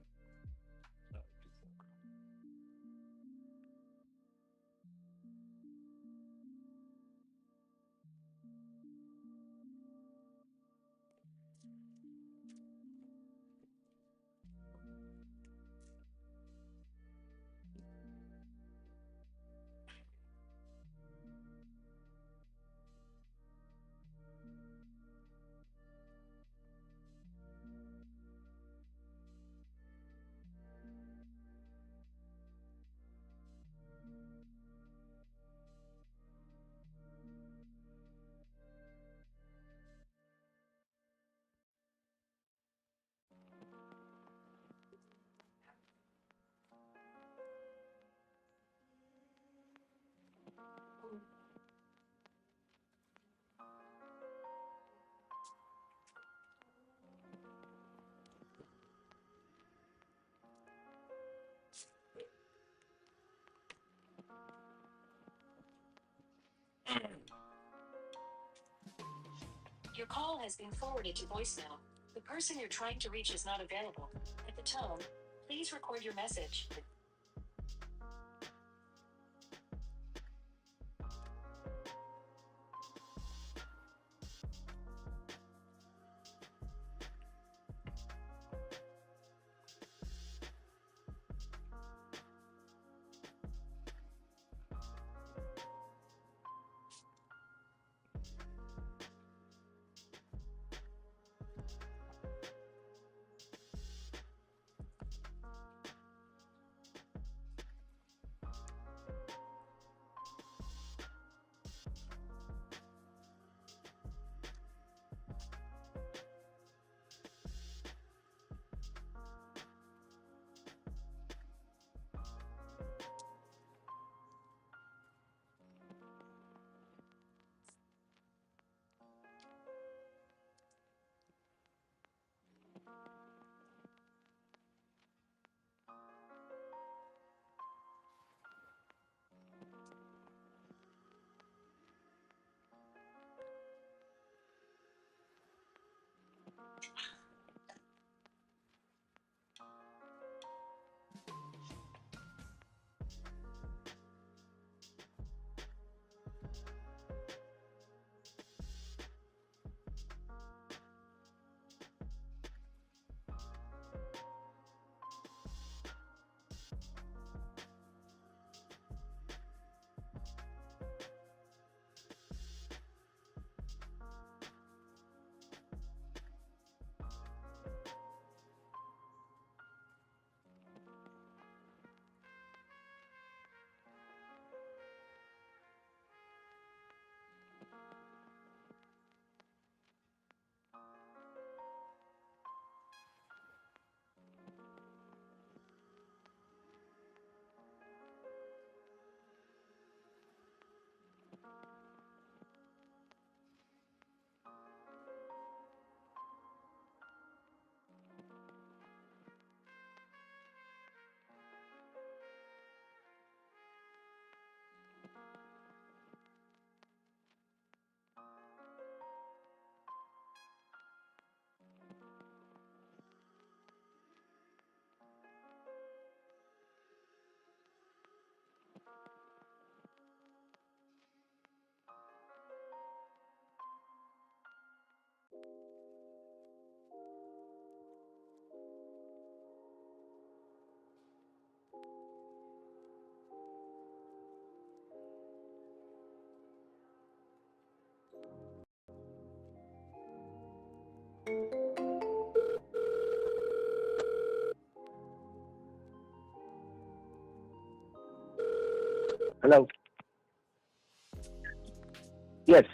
Your call has been forwarded to voicemail. The person you're trying to reach is not available. At the tone, please record your message. Hello. Yes.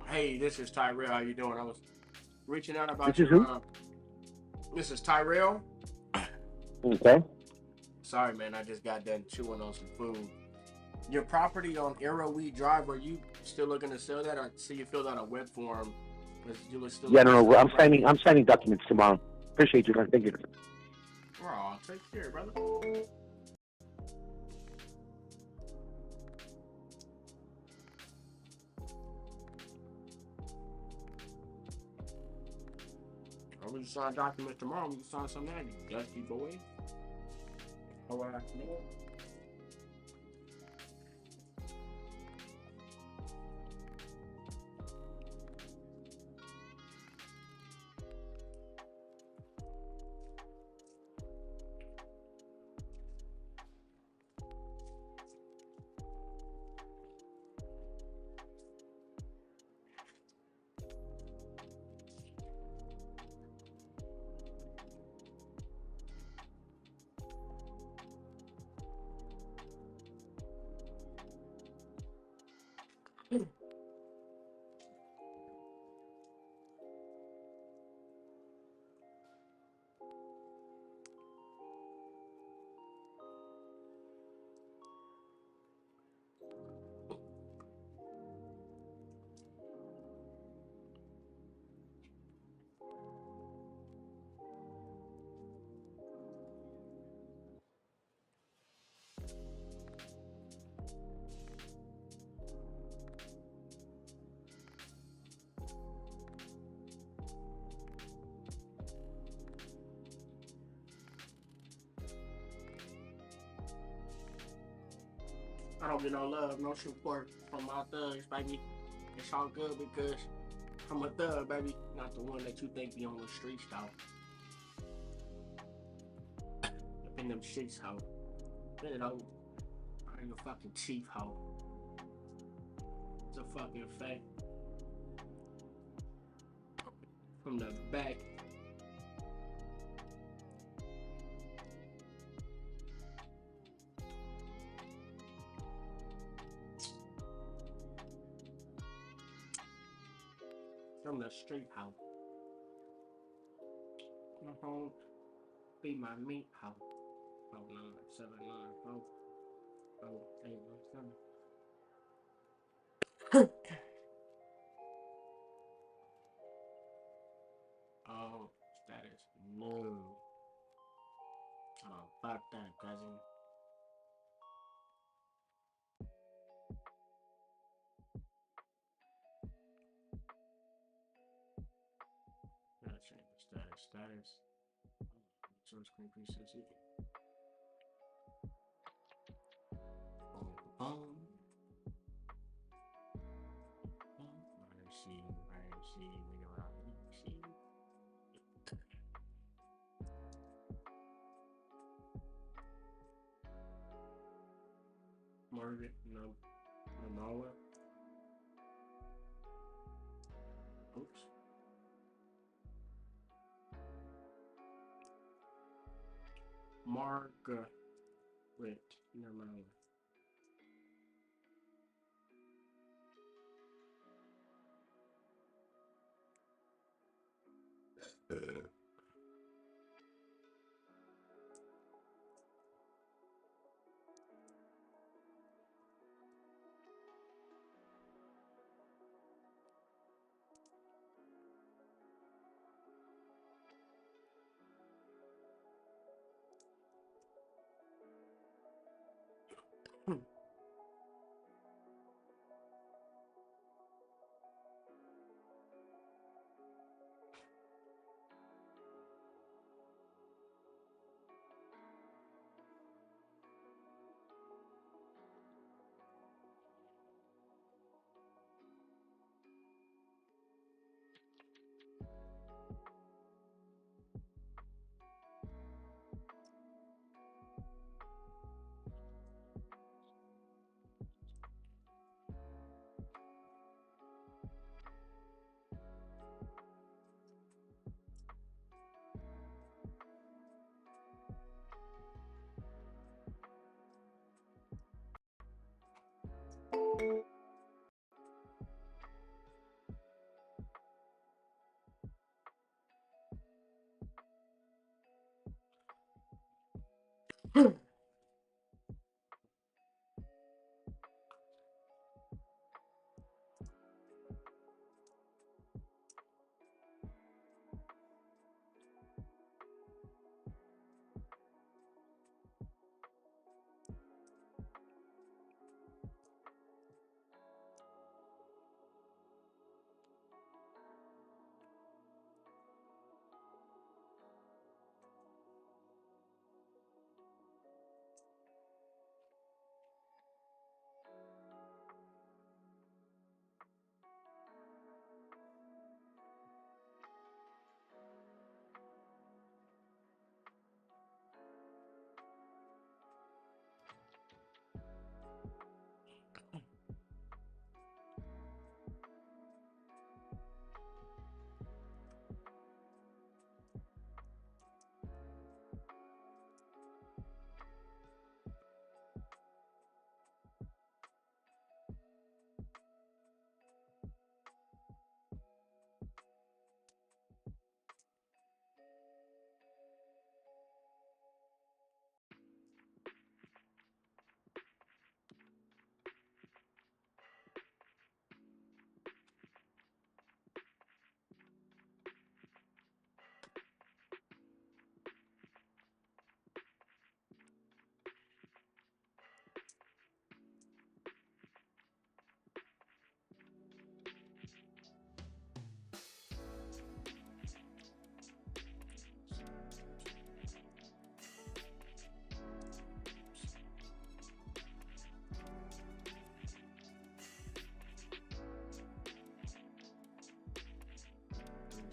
Hey, this is Tyrell. How you doing? I was reaching out about This is your. who? This is Tyrell. Okay. Sorry, man. I just got done chewing on some food. Your property on Arrowweed Drive. Are you still looking to sell that? I see you filled out a web form. You were still Yeah, no, looking no. to I'm sell signing. I'm signing documents tomorrow. Appreciate you, man. Thank you. Oh, take care, brother. I'm gonna sign documents tomorrow. We can sign something now. You just keep away. Oh, I don't get no love, no support from my thugs, baby. It's all good because I'm a thug, baby. Not the one that you think be on the streets, though. Up in them streets, hoe. You know, I ain't a fucking chief, hoe. It's a fucking fact. From the back. From the street house. My home be my meat house. 0979 0817. Oh, status no. Oh, fuck that, cousin. Gotta change the status. Source screen presets it. Boom, boom. I see, we know how to see. Margaret, no, Namala. Oops. Margaret, Namala.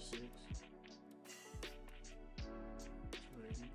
6. 280.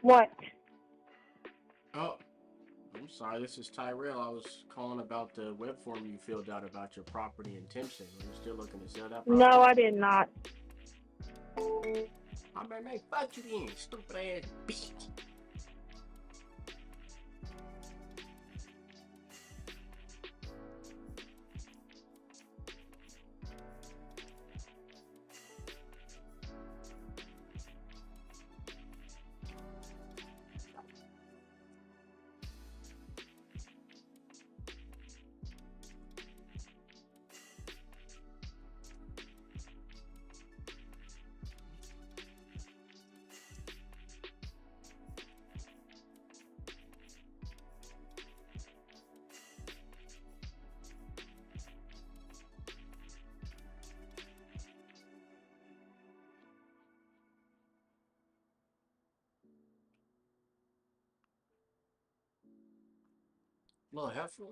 What? Oh, I'm sorry. This is Tyrell. I was calling about the web form you filled out about your property in Timpson. Are you still looking to sell that property? No, I did not. I mean, man, fuck you then, stupid ass bitch. Little heifer.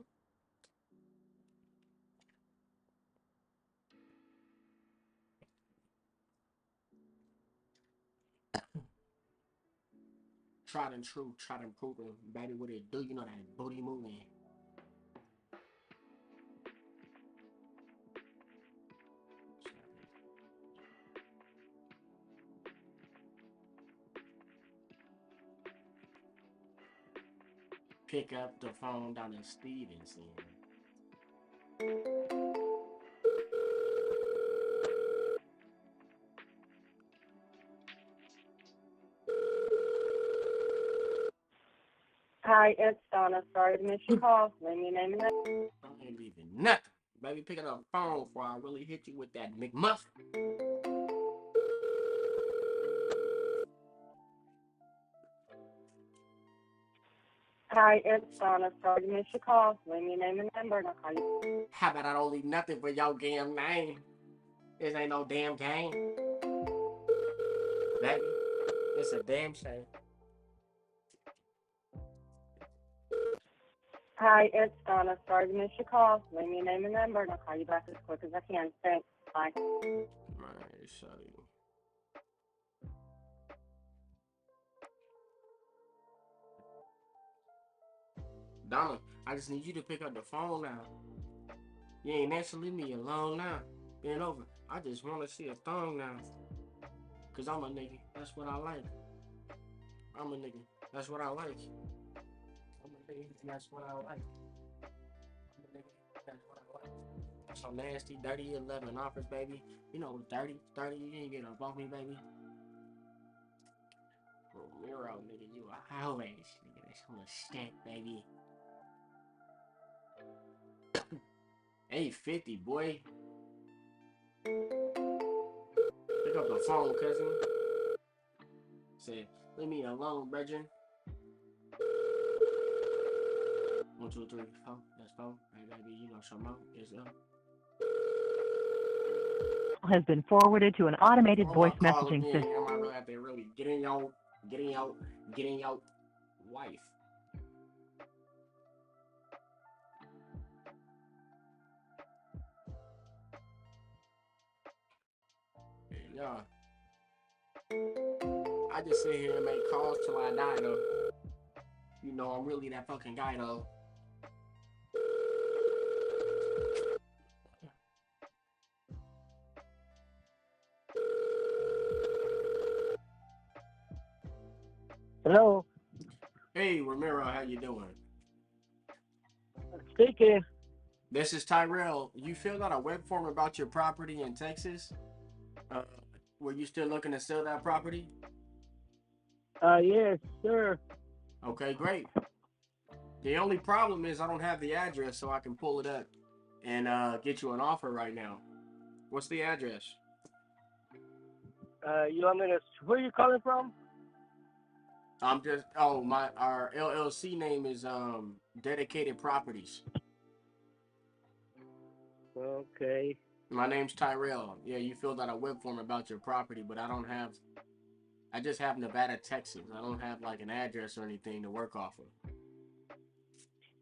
Tried and true, tried and proven. Baby, what it do? You know that booty moving. Pick up the phone down in Stevenson. Hi, it's Donna. Sorry to miss your call. Leave me a name and I ain't leaving nothing. Baby, pick up the phone before I really hit you with that McMuffin. Hi, it's Donna. Sorry to miss your call. Leave me a name and number and I'll call you. How about I don't leave nothing for your damn name? This ain't no damn game. Baby, it's a damn shame. Hi, it's Donna. Sorry to miss your call. Leave me a name and number and I'll call you back as quick as I can. Thanks. Bye. Right, shawty. Donna, I just need you to pick up the phone now. You ain't answering, leave me alone now. Bend over. I just want to see a thong now. Cause I'm a nigga. That's what I like. I'm a nigga. That's what I like. I'm a nigga. That's what I like. I'm a nigga. That's what I like. So nasty, dirty 11 offers, baby. You know, 30, you didn't get up off me, baby. Romero, nigga, you a hoe ass nigga. That's on a stack, baby. 850, boy. Pick up the phone, cousin. Said, leave me alone, brethren. 1, 2, 3, 4. That's 4. Hey, baby, you know some more. Yes, Has been forwarded to an automated voice messaging system. Am I really out there really getting your wife? Yeah. I just sit here and make calls till I die, though. You know, I'm really that fucking guy, though. Hello. Hey, Romero, how you doing? Speaking. This is Tyrell. You filled out a web form about your property in Texas. were you still looking to sell that property? Yes, sir. Okay, great. The only problem is I don't have the address, so I can pull it up and get you an offer right now. What's the address? You want me to? Where you calling from? I'm just our LLC name is Dedicated Properties. Okay. My name's Tyrell. Yeah, you filled out a web form about your property, but I just have Nevada, Texas. I don't have like an address or anything to work off of.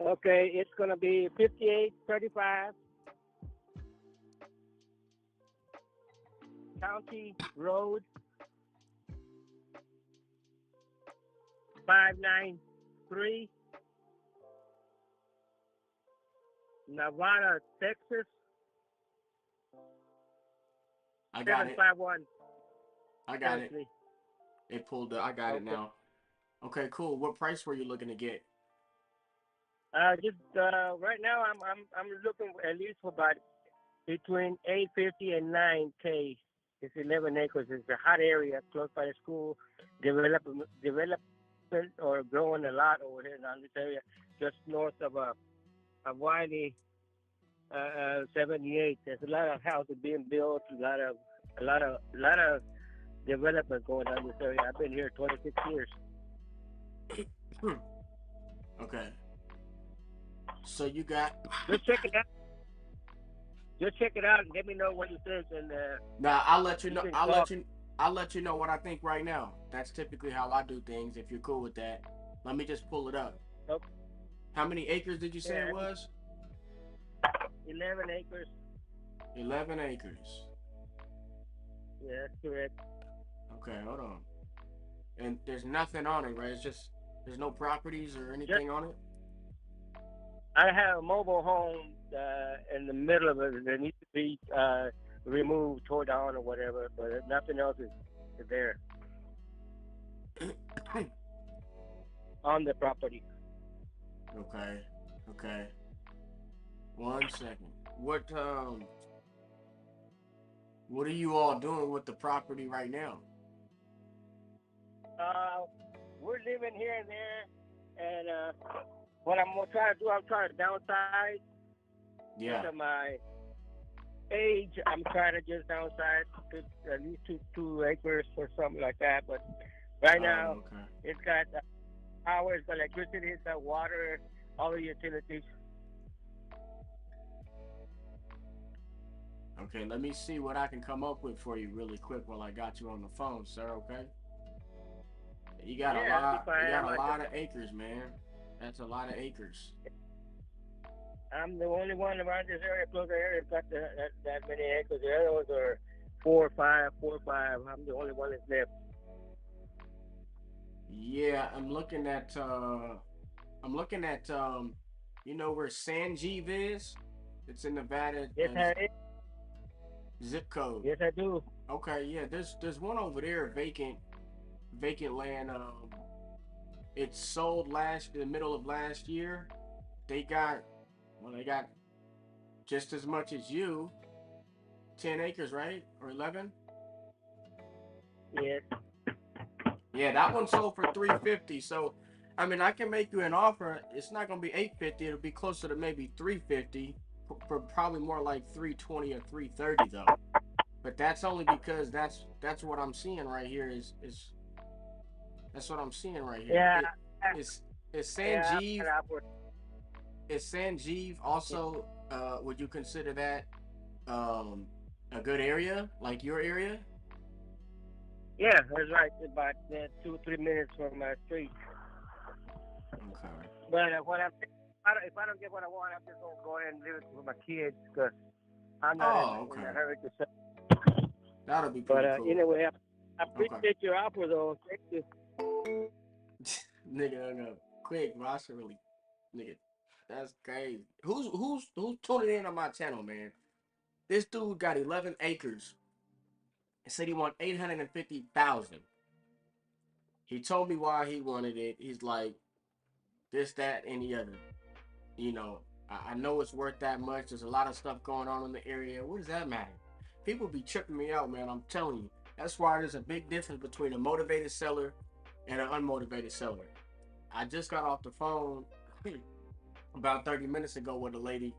Okay, it's gonna be 5835 County Road 593 Nevada, Texas. I got it. 751. I got it. It pulled up. I got it now. Okay, cool. What price were you looking to get? Just right now, I'm looking at least for about between 850 and 9K. It's 11 acres. It's a hot area close by the school. Development or growing a lot over here in this area, just north of Wiley 78. There's a lot of houses being built. A lot of development going on in this area. I've been here 26 years. Okay. So you got. Just check it out. Just check it out and let me know what you think. And nah, I'll let you know. I'll let you know what I think right now. That's typically how I do things. If you're cool with that, let me just pull it up. Okay. How many acres did you say it was? 11 acres. 11 acres. Yeah, that's correct. Okay, hold on. And there's nothing on it, right? It's just there's no properties or anything on it. I have a mobile home in the middle of it that needs to be removed, tore down, or whatever, but nothing else is there on the property. Okay. 1 second. What are you all doing with the property right now? We're living here and there, and what I'm gonna try to do, I'm trying to downsize. Yeah. Because of my age, I'm trying to just downsize to at least 2 acres or something like that. But right now, it's got power, it's got electricity, it's got water, all the utilities. Okay, let me see what I can come up with for you really quick while I got you on the phone, sir. Okay. You got a lot of acres, man. That's a lot of acres. I'm the only one around this area, closer area, got that many acres. The other ones are 4 or 5. I'm the only one that's left. Yeah, I'm looking at you know where Sanjeev is? It's in Nevada. Yes, I do. Zip code. Yes, I do. Okay, yeah, there's one over there, vacant land. It sold in the middle of last year. They got just as much as you. 10 acres, right? Or 11? Yes. Yeah, that one sold for $350. So, I mean, I can make you an offer. It's not gonna be $850. It'll be closer to maybe $350. For probably more like $320 or $330 though. But that's only because that's what I'm seeing right here. Is that's what I'm seeing right here. Yeah. Is Sanjeev? Yeah, is Sanjeev also? Would you consider that a good area, like your area? Yeah, that's right. About 2-3 minutes from my street. Okay. But if I don't get what I want, I'm just gonna go ahead and leave it with my kids because I'm not in a hurry to sell. That'll be pretty cool. Anyway, I appreciate your offer though. Thank you. Nigga, hung up quick, bro. I should really, nigga. That's crazy. Who's tuning in on my channel, man? This dude got 11 acres. He said he wanted $850,000. He told me why he wanted it. He's like, this, that, and the other. You know, I know it's worth that much. There's a lot of stuff going on in the area. What does that matter? People be tripping me out, man. I'm telling you. That's why there's a big difference between a motivated seller and an unmotivated seller. I just got off the phone about 30 minutes ago with a lady.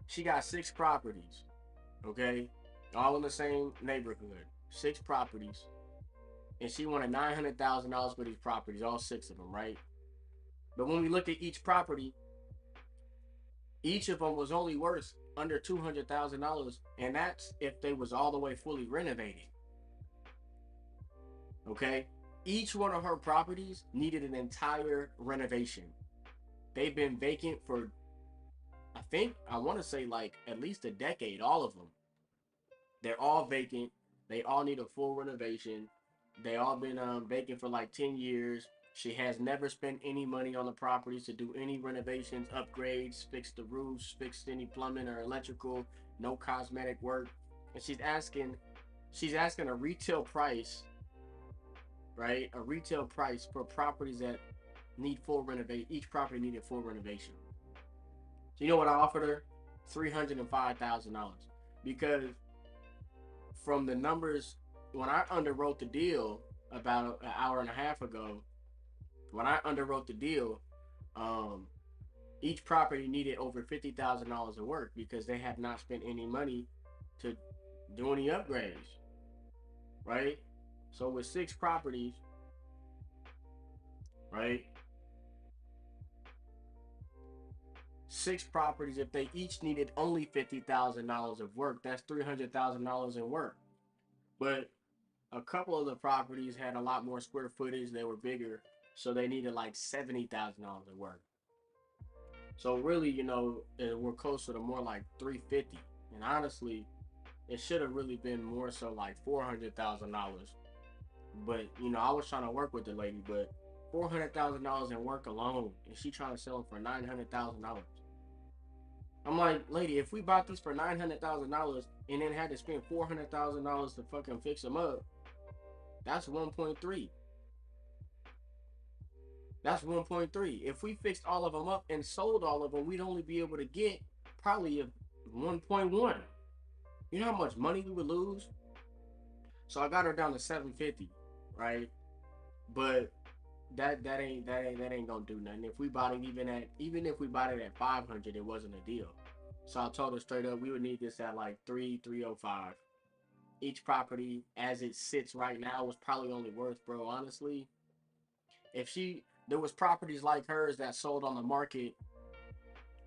She got 6 properties, okay? All in the same neighborhood. 6 properties. And she wanted $900,000 for these properties, all 6 of them, right? But when we look at each property, each of them was only worth under $200,000, and that's if they was all the way fully renovated. Okay? Each one of her properties needed an entire renovation. They've been vacant for, I want to say like at least a decade, all of them. They're all vacant. They all need a full renovation. They all been vacant for like 10 years. She has never spent any money on the properties to do any renovations, upgrades, fix the roofs, fix any plumbing or electrical, no cosmetic work. And she's asking a retail price, right? A retail price for properties that need full renovation. Each property needed full renovation. So you know what I offered her? $305,000. Because from the numbers, when I underwrote the deal about an hour and a half ago, when I underwrote the deal, each property needed over $50,000 of work because they had not spent any money to do any upgrades, right? So with 6 properties, right? 6 properties, if they each needed only $50,000 of work, that's $300,000 in work. But a couple of the properties had a lot more square footage, they were bigger, so they needed like $70,000 of work. So really, you know, we're closer to more like $350,000. And honestly, it should have really been more so like $400,000. But you know, I was trying to work with the lady, but $400,000 in work alone, and she trying to sell them for $900,000. I'm like, lady, if we bought these for $900,000 and then had to spend $400,000 to fucking fix them up, that's 1.3. That's 1.3. If we fixed all of them up and sold all of them, we'd only be able to get probably a 1.1. You know how much money we would lose? So I got her down to 750, right? But that ain't gonna do nothing. If we bought it even if we bought it at 500, it wasn't a deal. So I told her straight up we would need this at like 305. Each property as it sits right now was probably only worth, bro, honestly, if there was properties like hers that sold on the market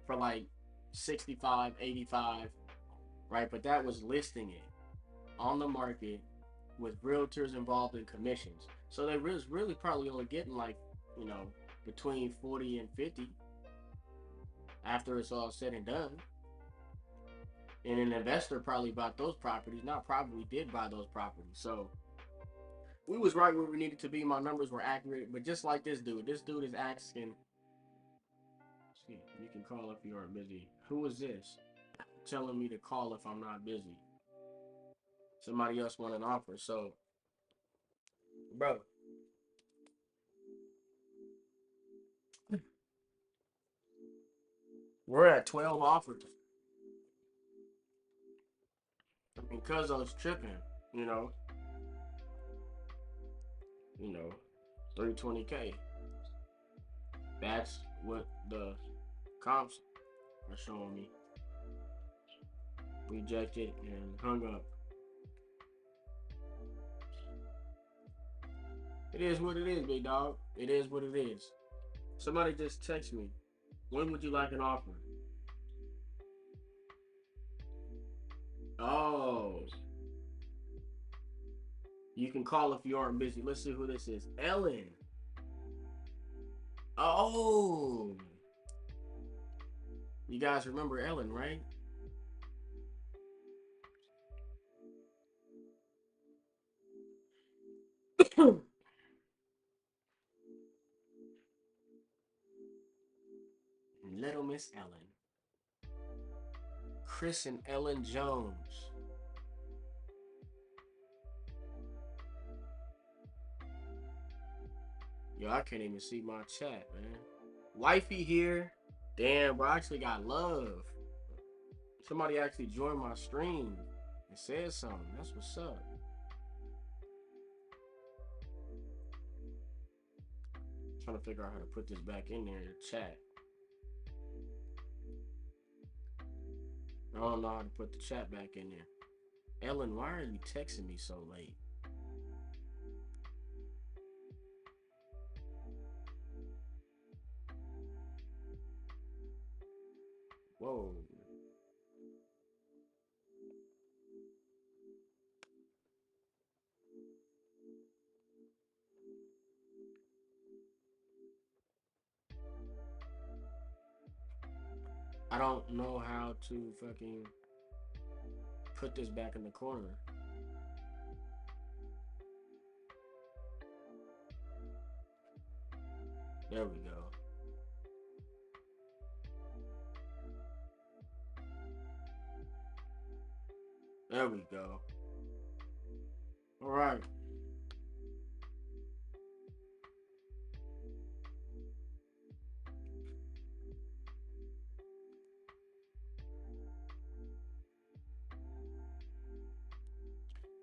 for like 65, 85, right? But that was listing it on the market with realtors involved in commissions. So they was really probably only getting like, you know, between 40 and 50 after it's all said and done. And an investor probably bought those properties, not probably did buy those properties. So we was right where we needed to be. My numbers were accurate, but just like this dude is asking, see, you can call if you aren't busy. Who is this telling me to call if I'm not busy? Somebody else want an offer. So, bro, we're at 12 offers. I mean, cuz I was tripping, you know, 320K. That's what the comps are showing me. Rejected and hung up. It is what it is, big dog. It is what it is. Somebody just text me. When would you like an offer? Oh. You can call if you aren't busy. Let's see who this is. Ellen. Oh. You guys remember Ellen, right? Little Miss Ellen. Chris and Ellen Jones. Yo, I can't even see my chat, man. Wifey here. Damn, bro, I actually got love. Somebody actually joined my stream and said something. That's what's up. trying to figure out how to put this back in there in the chat. I don't know how to put the chat back in there. Ellen, why are you texting me so late? Whoa. I don't know how to fucking put this back in the corner. There we go. There we go. All right.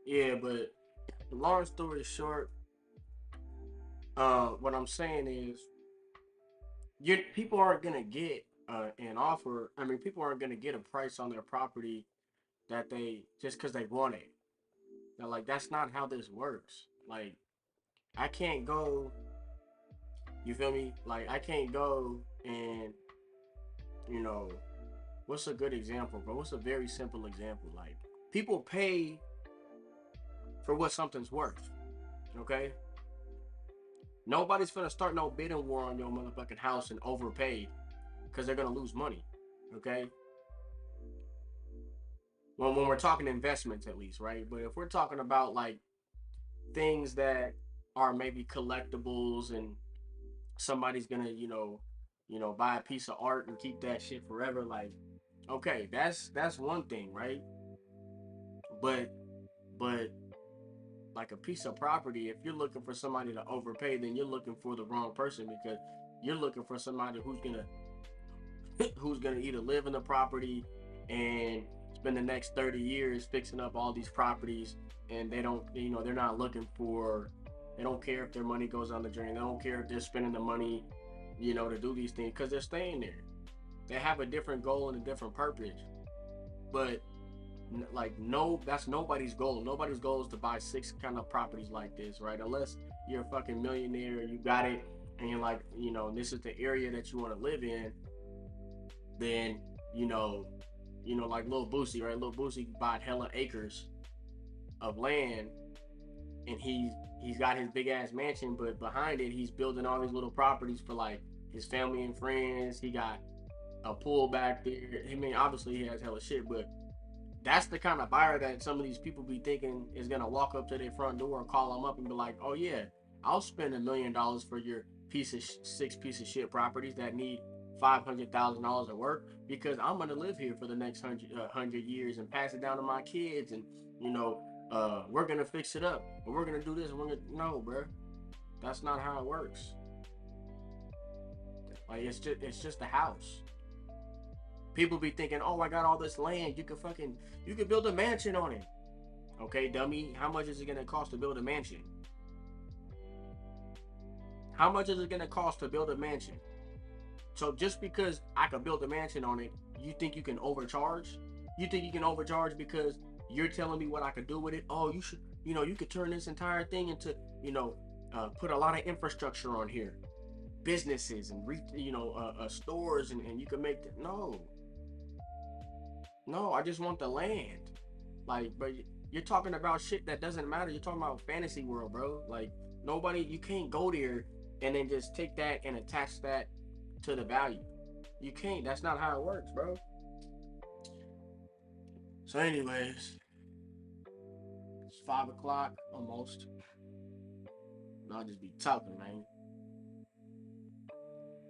Yeah, but long story short, what I'm saying is, people aren't gonna get an offer. I mean, people aren't gonna get a price on their property that they just because they want it. Now, like, that's not how this works. Like, I can't go. You feel me? Like, I can't go and, you know, what's a good example, bro? What's a very simple example? Like, people pay for what something's worth. Okay? Nobody's gonna start no bidding war on your motherfucking house and overpay because they're gonna lose money. Okay? When we're talking investments, at least, right? But if we're talking about like things that are maybe collectibles and somebody's gonna, buy a piece of art and keep that shit forever, like, okay, that's one thing, right? But like a piece of property, if you're looking for somebody to overpay, then you're looking for the wrong person, because you're looking for somebody who's gonna either live in the property and spend the next 30 years fixing up all these properties, and they don't, they're not looking for, they don't care if their money goes down the drain, they don't care if they're spending the money, to do these things, because they're staying there. They have a different goal and a different purpose. But like, no, that's nobody's goal. Nobody's goal is to buy 6 kind of properties like this, right? Unless you're a fucking millionaire, you got it, and you're like, this is the area that you want to live in, then, like Lil Boosie, right? Lil Boosie bought hella acres of land, and he's got his big ass mansion, but behind it, he's building all these little properties for like his family and friends. He got a pool back there. I mean, obviously he has hella shit, but that's the kind of buyer that some of these people be thinking is gonna walk up to their front door and call them up and be like, "Oh yeah, I'll spend $1 million for your 6 piece of shit properties that need $500,000 of work, because I'm gonna live here for the next 100 years and pass it down to my kids, and we're gonna fix it up, and we're gonna do this, and we're gonna..." No, bro, that's not how it works. Like, it's just a house. People be thinking, "Oh, I got all this land, you could build a mansion on it." Okay, dummy, how much is it gonna cost to build a mansion? How much is it gonna cost to build a mansion? So just because I could build a mansion on it, you think you can overcharge? You think you can overcharge because you're telling me what I could do with it? Oh, you should, you could turn this entire thing into, put a lot of infrastructure on here, businesses and stores, and you can make it. No, I just want the land. Like, but you're talking about shit that doesn't matter. You're talking about fantasy world, bro. Like, you can't go there and then just take that and attach that to the value. You can't. That's not how it works, bro. So anyways, it's 5 o'clock almost. I'll just be talking, man.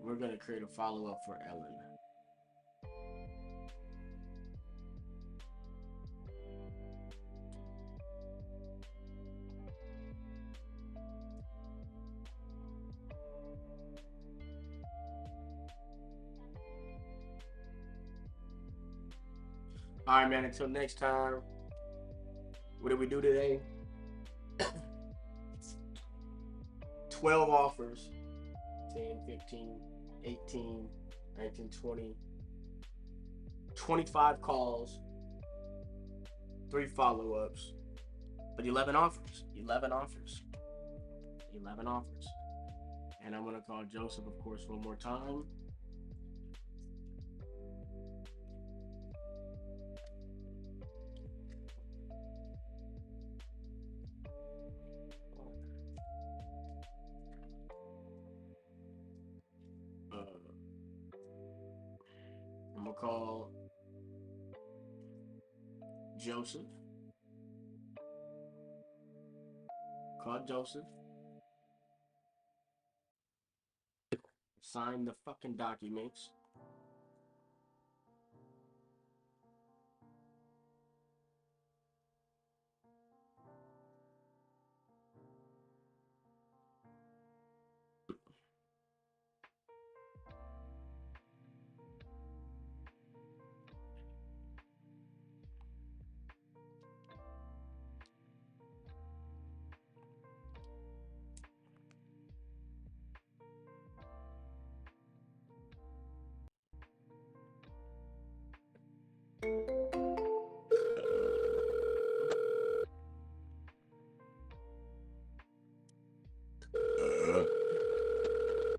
We're gonna create a follow-up for Ellen. All right, man, until next time. What did we do today? 12 offers. 10, 15, 18, 19, 20, 25 calls, 3 follow-ups, but 11 offers. 11 offers. 11 offers. And I'm going to call Joseph, of course, one more time. I'm going to call Joseph. Call Joseph. Sign the fucking documents.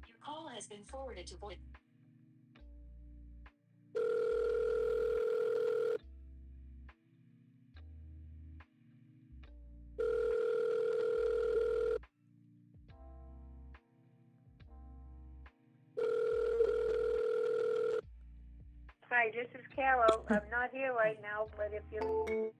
Your call has been forwarded to voice. Hi, this is Carol. I'm not here right now, but if you...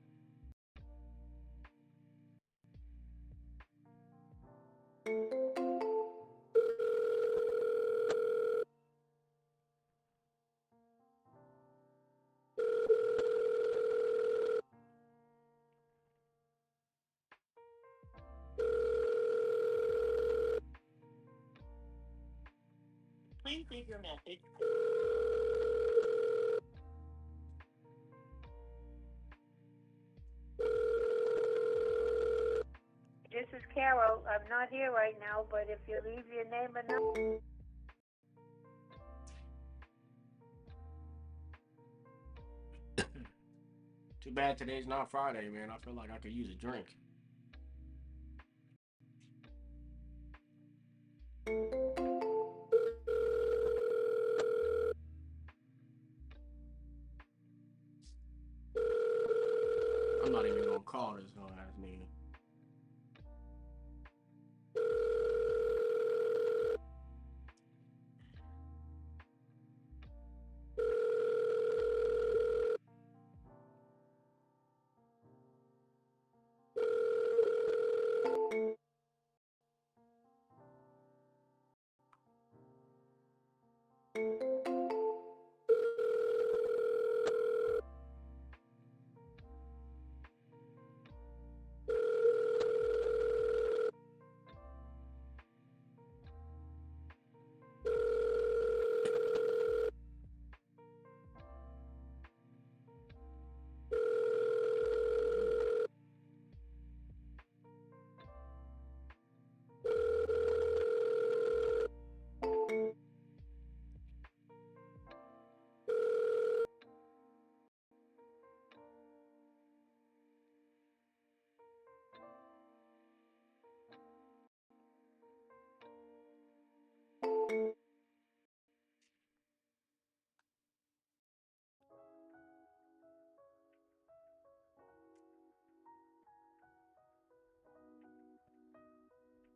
Please leave your message. This is Carol. I'm not here right now, but if you leave your name and number... Too bad today's not Friday, man. I feel like I could use a drink. I'm not even gonna call this whole ass nigga.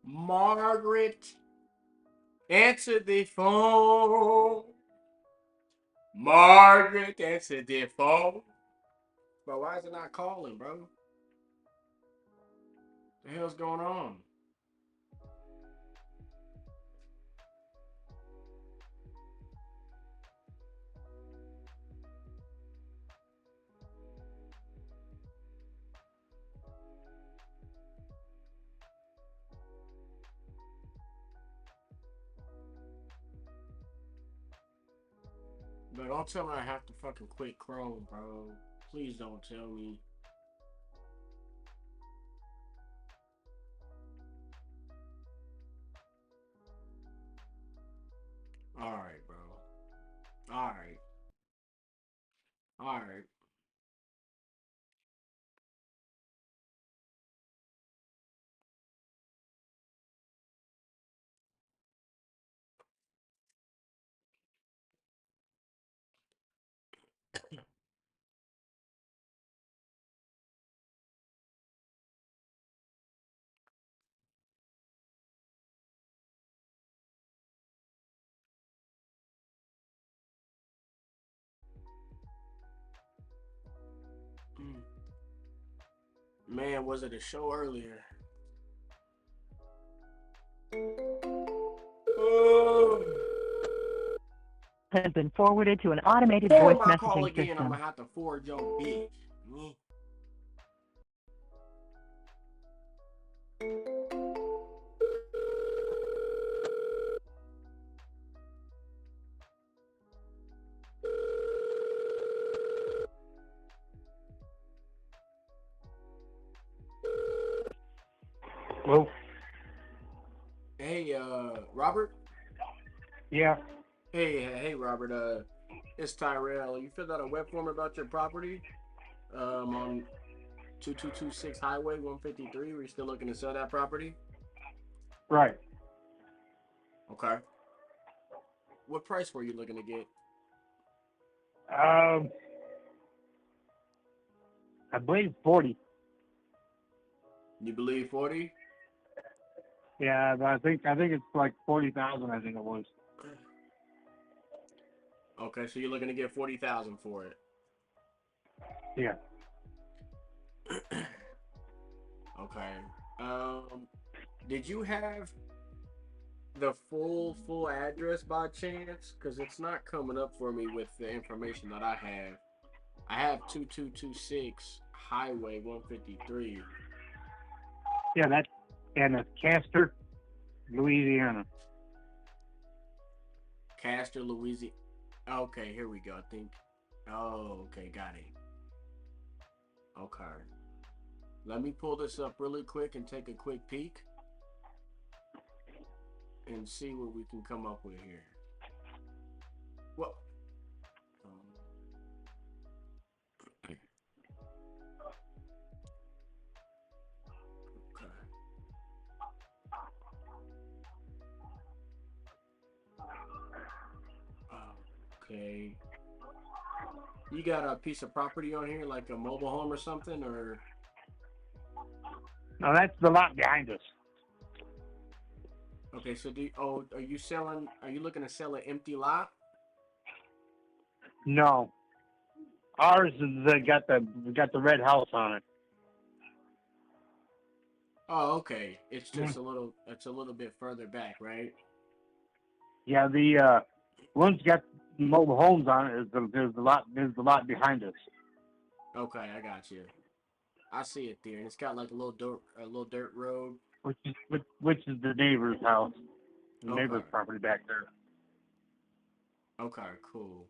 Margaret, answer the phone. Margaret, answer the phone. Bro, why is it not calling, bro? The hell's going on? Bro, don't tell me I have to fucking quit Chrome, bro. Please don't tell me. Man, was it a show earlier? Has been forwarded to an automated Forward voice my call messaging again. I'm system. gonna have to forward your bitch. Hello? Hey, Robert. Yeah. Hey, Robert. It's Tyrell. You filled out a web form about your property, on 2226 Highway 153. Were you still looking to sell that property? Right. Okay. What price were you looking to get? I believe 40. You believe 40? Yeah, but I think it's like 40,000. I think it was. Okay, so you're looking to get 40,000 for it. Yeah. Okay. Did you have the full address by chance? Because it's not coming up for me with the information that I have. I have 2226 Highway 153. Yeah, that's Castor, Louisiana. Castor, Louisiana. Okay, here we go. I think. Oh, okay, got it. Okay. Let me pull this up really quick and take a quick peek and see what we can come up with here. Well, okay. Okay. You got a piece of property on here, like a mobile home or something, or? No, that's the lot behind us. Okay, so are you looking to sell an empty lot? No. Ours is got the red house on it. Oh, okay. It's just it's a little bit further back, right? Yeah, the one's got mobile homes on it. Is the lot behind us. Okay, I got you. I see it there, and it's got like a little dirt road. Which is the neighbor's house, the Okay. neighbor's property back there. Okay, cool.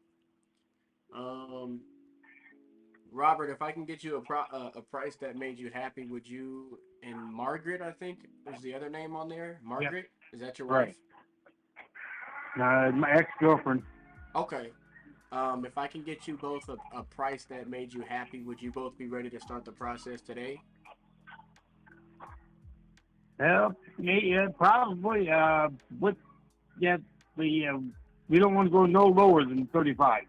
Robert, if I can get you a price that made you happy, would you? And Margaret, I think, is the other name on there. Margaret, Is that your wife? Right. My ex-girlfriend. Okay. If I can get you both a price that made you happy, would you both be ready to start the process today? Yeah, probably. We don't want to go no lower than 35.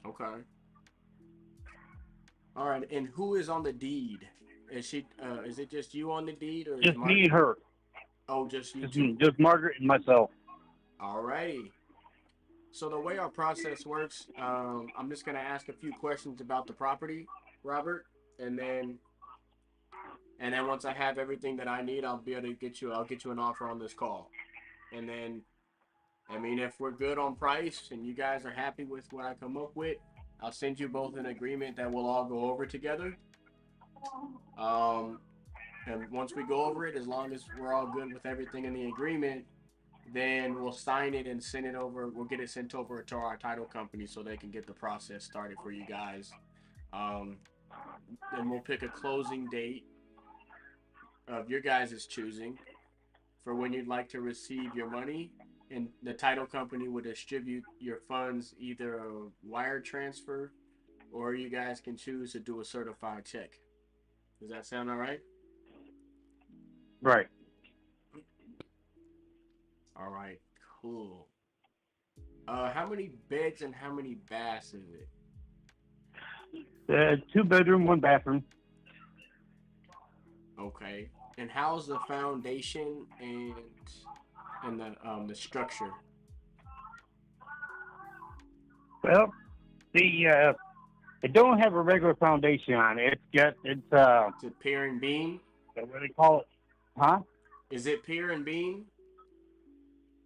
Okay. All right. And who is on the deed? Is she? Is it just you on the deed, or Just me and her. Oh, just you Just two. me, just Margaret and myself. All righty. So the way our process works, I'm just gonna ask a few questions about the property, Robert, and then once I have everything that I need, I'll be able to get you an offer on this call. And then, I mean, if we're good on price and you guys are happy with what I come up with, I'll send you both an agreement that we'll all go over together. And once we go over it, as long as we're all good with everything in the agreement, then we'll sign it and send it over. We'll get it sent over to our title company so they can get the process started for you guys. Then we'll pick a closing date of your guys' choosing for when you'd like to receive your money, and the title company will distribute your funds either a wire transfer, or you guys can choose to do a certified check. Does that sound all right? Right. All right, cool. How many beds and how many baths is it? 2 bedroom, 1 bathroom. Okay. And how's the foundation and the structure? Well, the It don't have a regular foundation on it. Is it pier and beam? What do they call it? Huh? Is it pier and beam?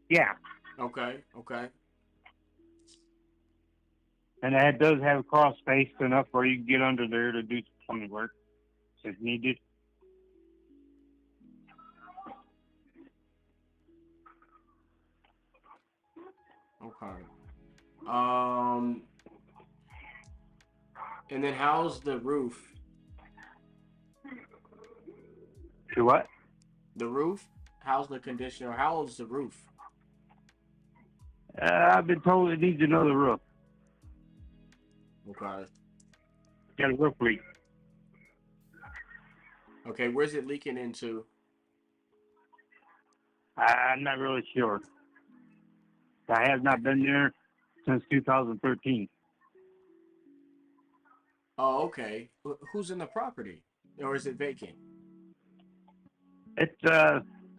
Yeah. Okay. And it does have crawl space enough where you can get under there to do some plumbing work if needed. Okay. And then how's the roof? To what? The roof? How's the condition, or how old's the roof? I've been told it needs another roof. Okay. Got a roof leak. Okay, where's it leaking into? I'm not really sure. I have not been there since 2013. Oh, okay. Who's in the property? Or is it vacant? It's,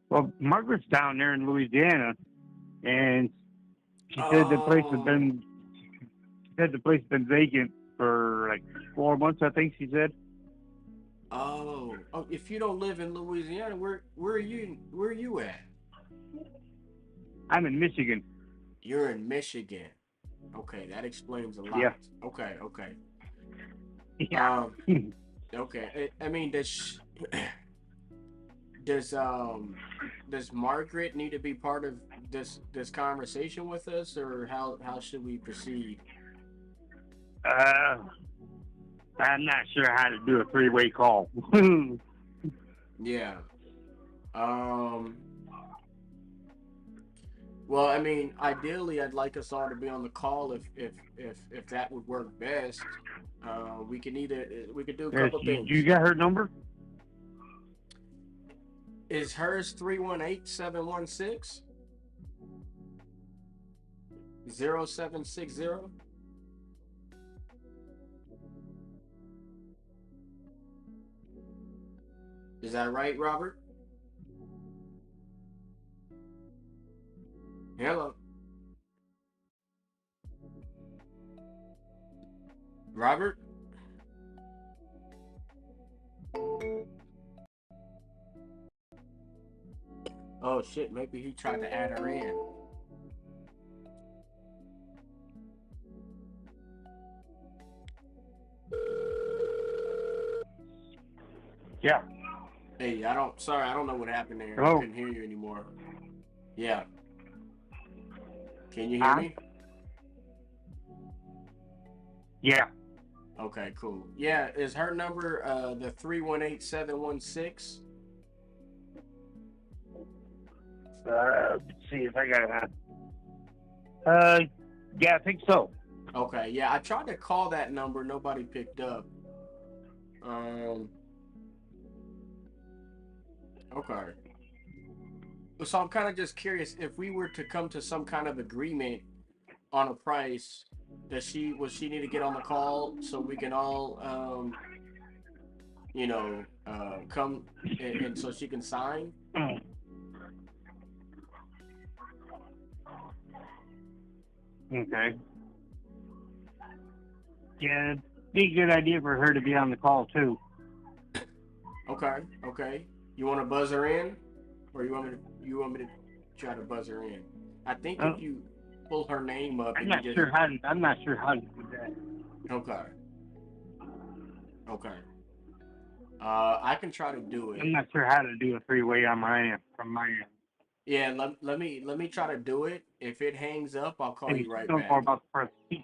well, Margaret's down there in Louisiana, and she said the place has been, vacant for like 4 months, I think she said. Oh, if you don't live in Louisiana, where are you at? I'm in Michigan. You're in Michigan. Okay, that explains a lot. Yeah. Okay. Yeah. Okay. I mean, does Margaret need to be part of this conversation with us, or how should we proceed? I'm not sure how to do a three-way call. Yeah. Well, I mean, ideally, I'd like us all to be on the call if that would work best. We could do a couple things. You got her number? Is hers 318-716 0760? Is that right, Robert? Hello. Robert? Oh shit, maybe he tried to add her in. Yeah. Hey, I don't know what happened there. Hello? I couldn't hear you anymore. Yeah. Can you hear me? Yeah. Okay, cool. Yeah, is her number the 318716? Let's see if I got it. Yeah, I think so. Okay, yeah, I tried to call that number, nobody picked up. Okay. So I'm kind of just curious, if we were to come to some kind of agreement on a price, would she need to get on the call so we can all come and so she can sign? Okay. Yeah, it'd be a good idea for her to be on the call too. Okay. You want to buzz her in, or you want me to try to buzz her in? I think if you pull her name up, I'm not sure how to do that. Okay. I can try to do it. I'm not sure how to do a three-way on from my end. Yeah, let me try to do it. If it hangs up, I'll call you right back. More about the price.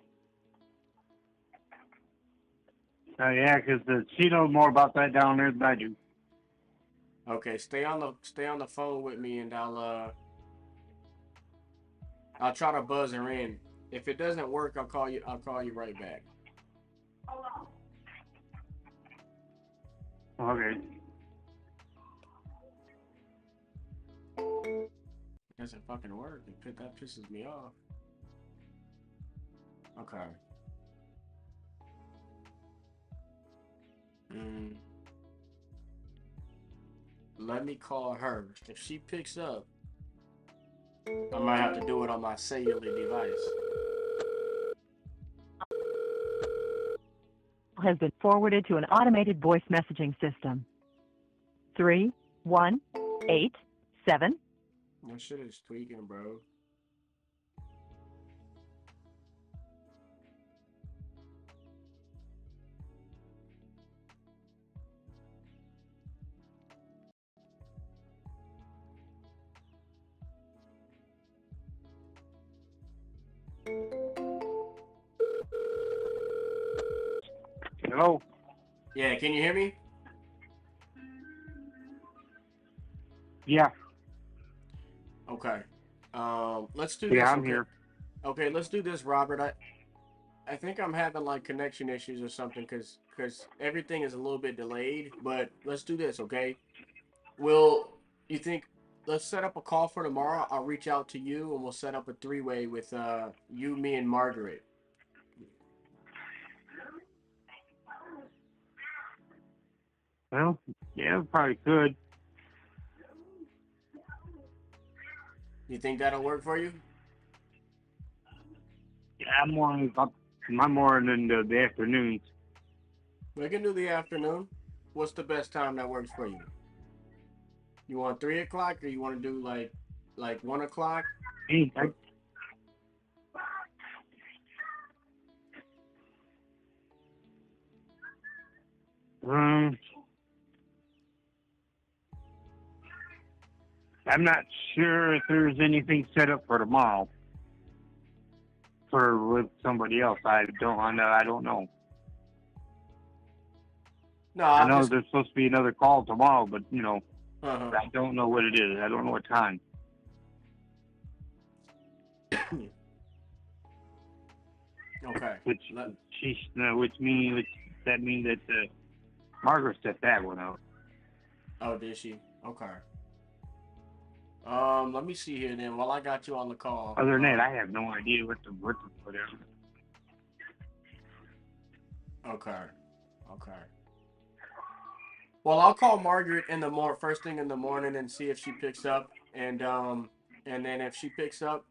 Yeah, because she knows more about that down there than I do. Okay, stay on the phone with me, and I'll try to buzz her in. If it doesn't work, I'll call you right back. Okay. It doesn't fucking work. That pisses me off. Okay. Let me call her. If she picks up, I might have to do it on my cellular device. has been forwarded to an automated voice messaging system. 3187. That shit is tweaking, bro. Hello? Yeah, can you hear me? Yeah. Okay. Let's do Yeah, this. I'm Okay. here. Okay, let's do this, Robert. I think I'm having like connection issues or something because everything is a little bit delayed. But let's do this, okay? You think let's set up a call for tomorrow? I'll reach out to you and we'll set up a three-way with you, me, and Margaret. Well, yeah, probably could. You think that'll work for you? Yeah, I'm more in the afternoons. We can do the afternoon. What's the best time that works for you? You want 3 o'clock or you want to do like 1 o'clock? I'm not sure if there's anything set up for tomorrow with somebody else. I don't know. No, I know there's supposed to be another call tomorrow, but Uh-huh. I don't know what it is. I don't know what time. Okay. Which means that Margaret set that one out. Oh, did she? Okay. Let me see here then. While I got you on the call. Other than that, I have no idea what whatever. Okay. Well, I'll call Margaret in the first thing in the morning and see if she picks up, and then if she picks up,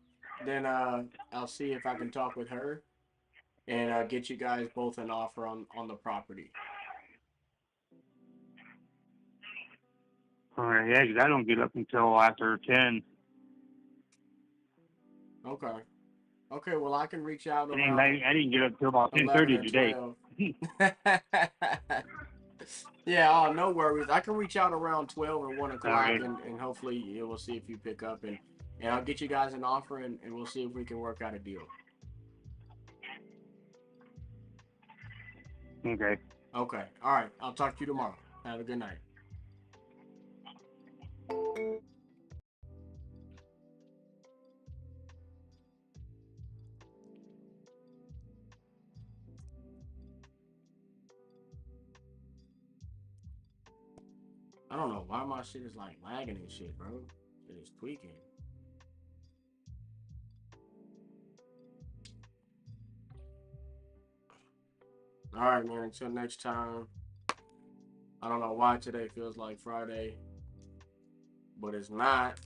then I'll see if I can talk with her, and get you guys both an offer on the property. All right, yeah, 'cause I don't get up until after 10. Okay. Okay. Well, I can reach out I around didn't get up until about 11 10:30 or today. 12. Yeah, no worries. I can reach out around 12 or 1 o'clock, right. and hopefully we'll see if you pick up, and I'll get you guys an offer, and we'll see if we can work out a deal. Okay. Okay. All right. I'll talk to you tomorrow. Have a good night. I don't know why my shit is like lagging and shit, bro. It is tweaking. All right, man. Until next time. I don't know why today feels like Friday, but it's not.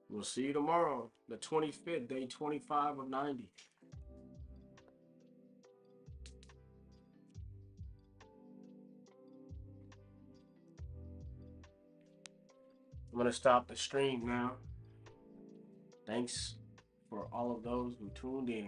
We'll see you tomorrow, the 25th, day 25 of 90. I'm going to stop the stream now. Thanks for all of those who tuned in.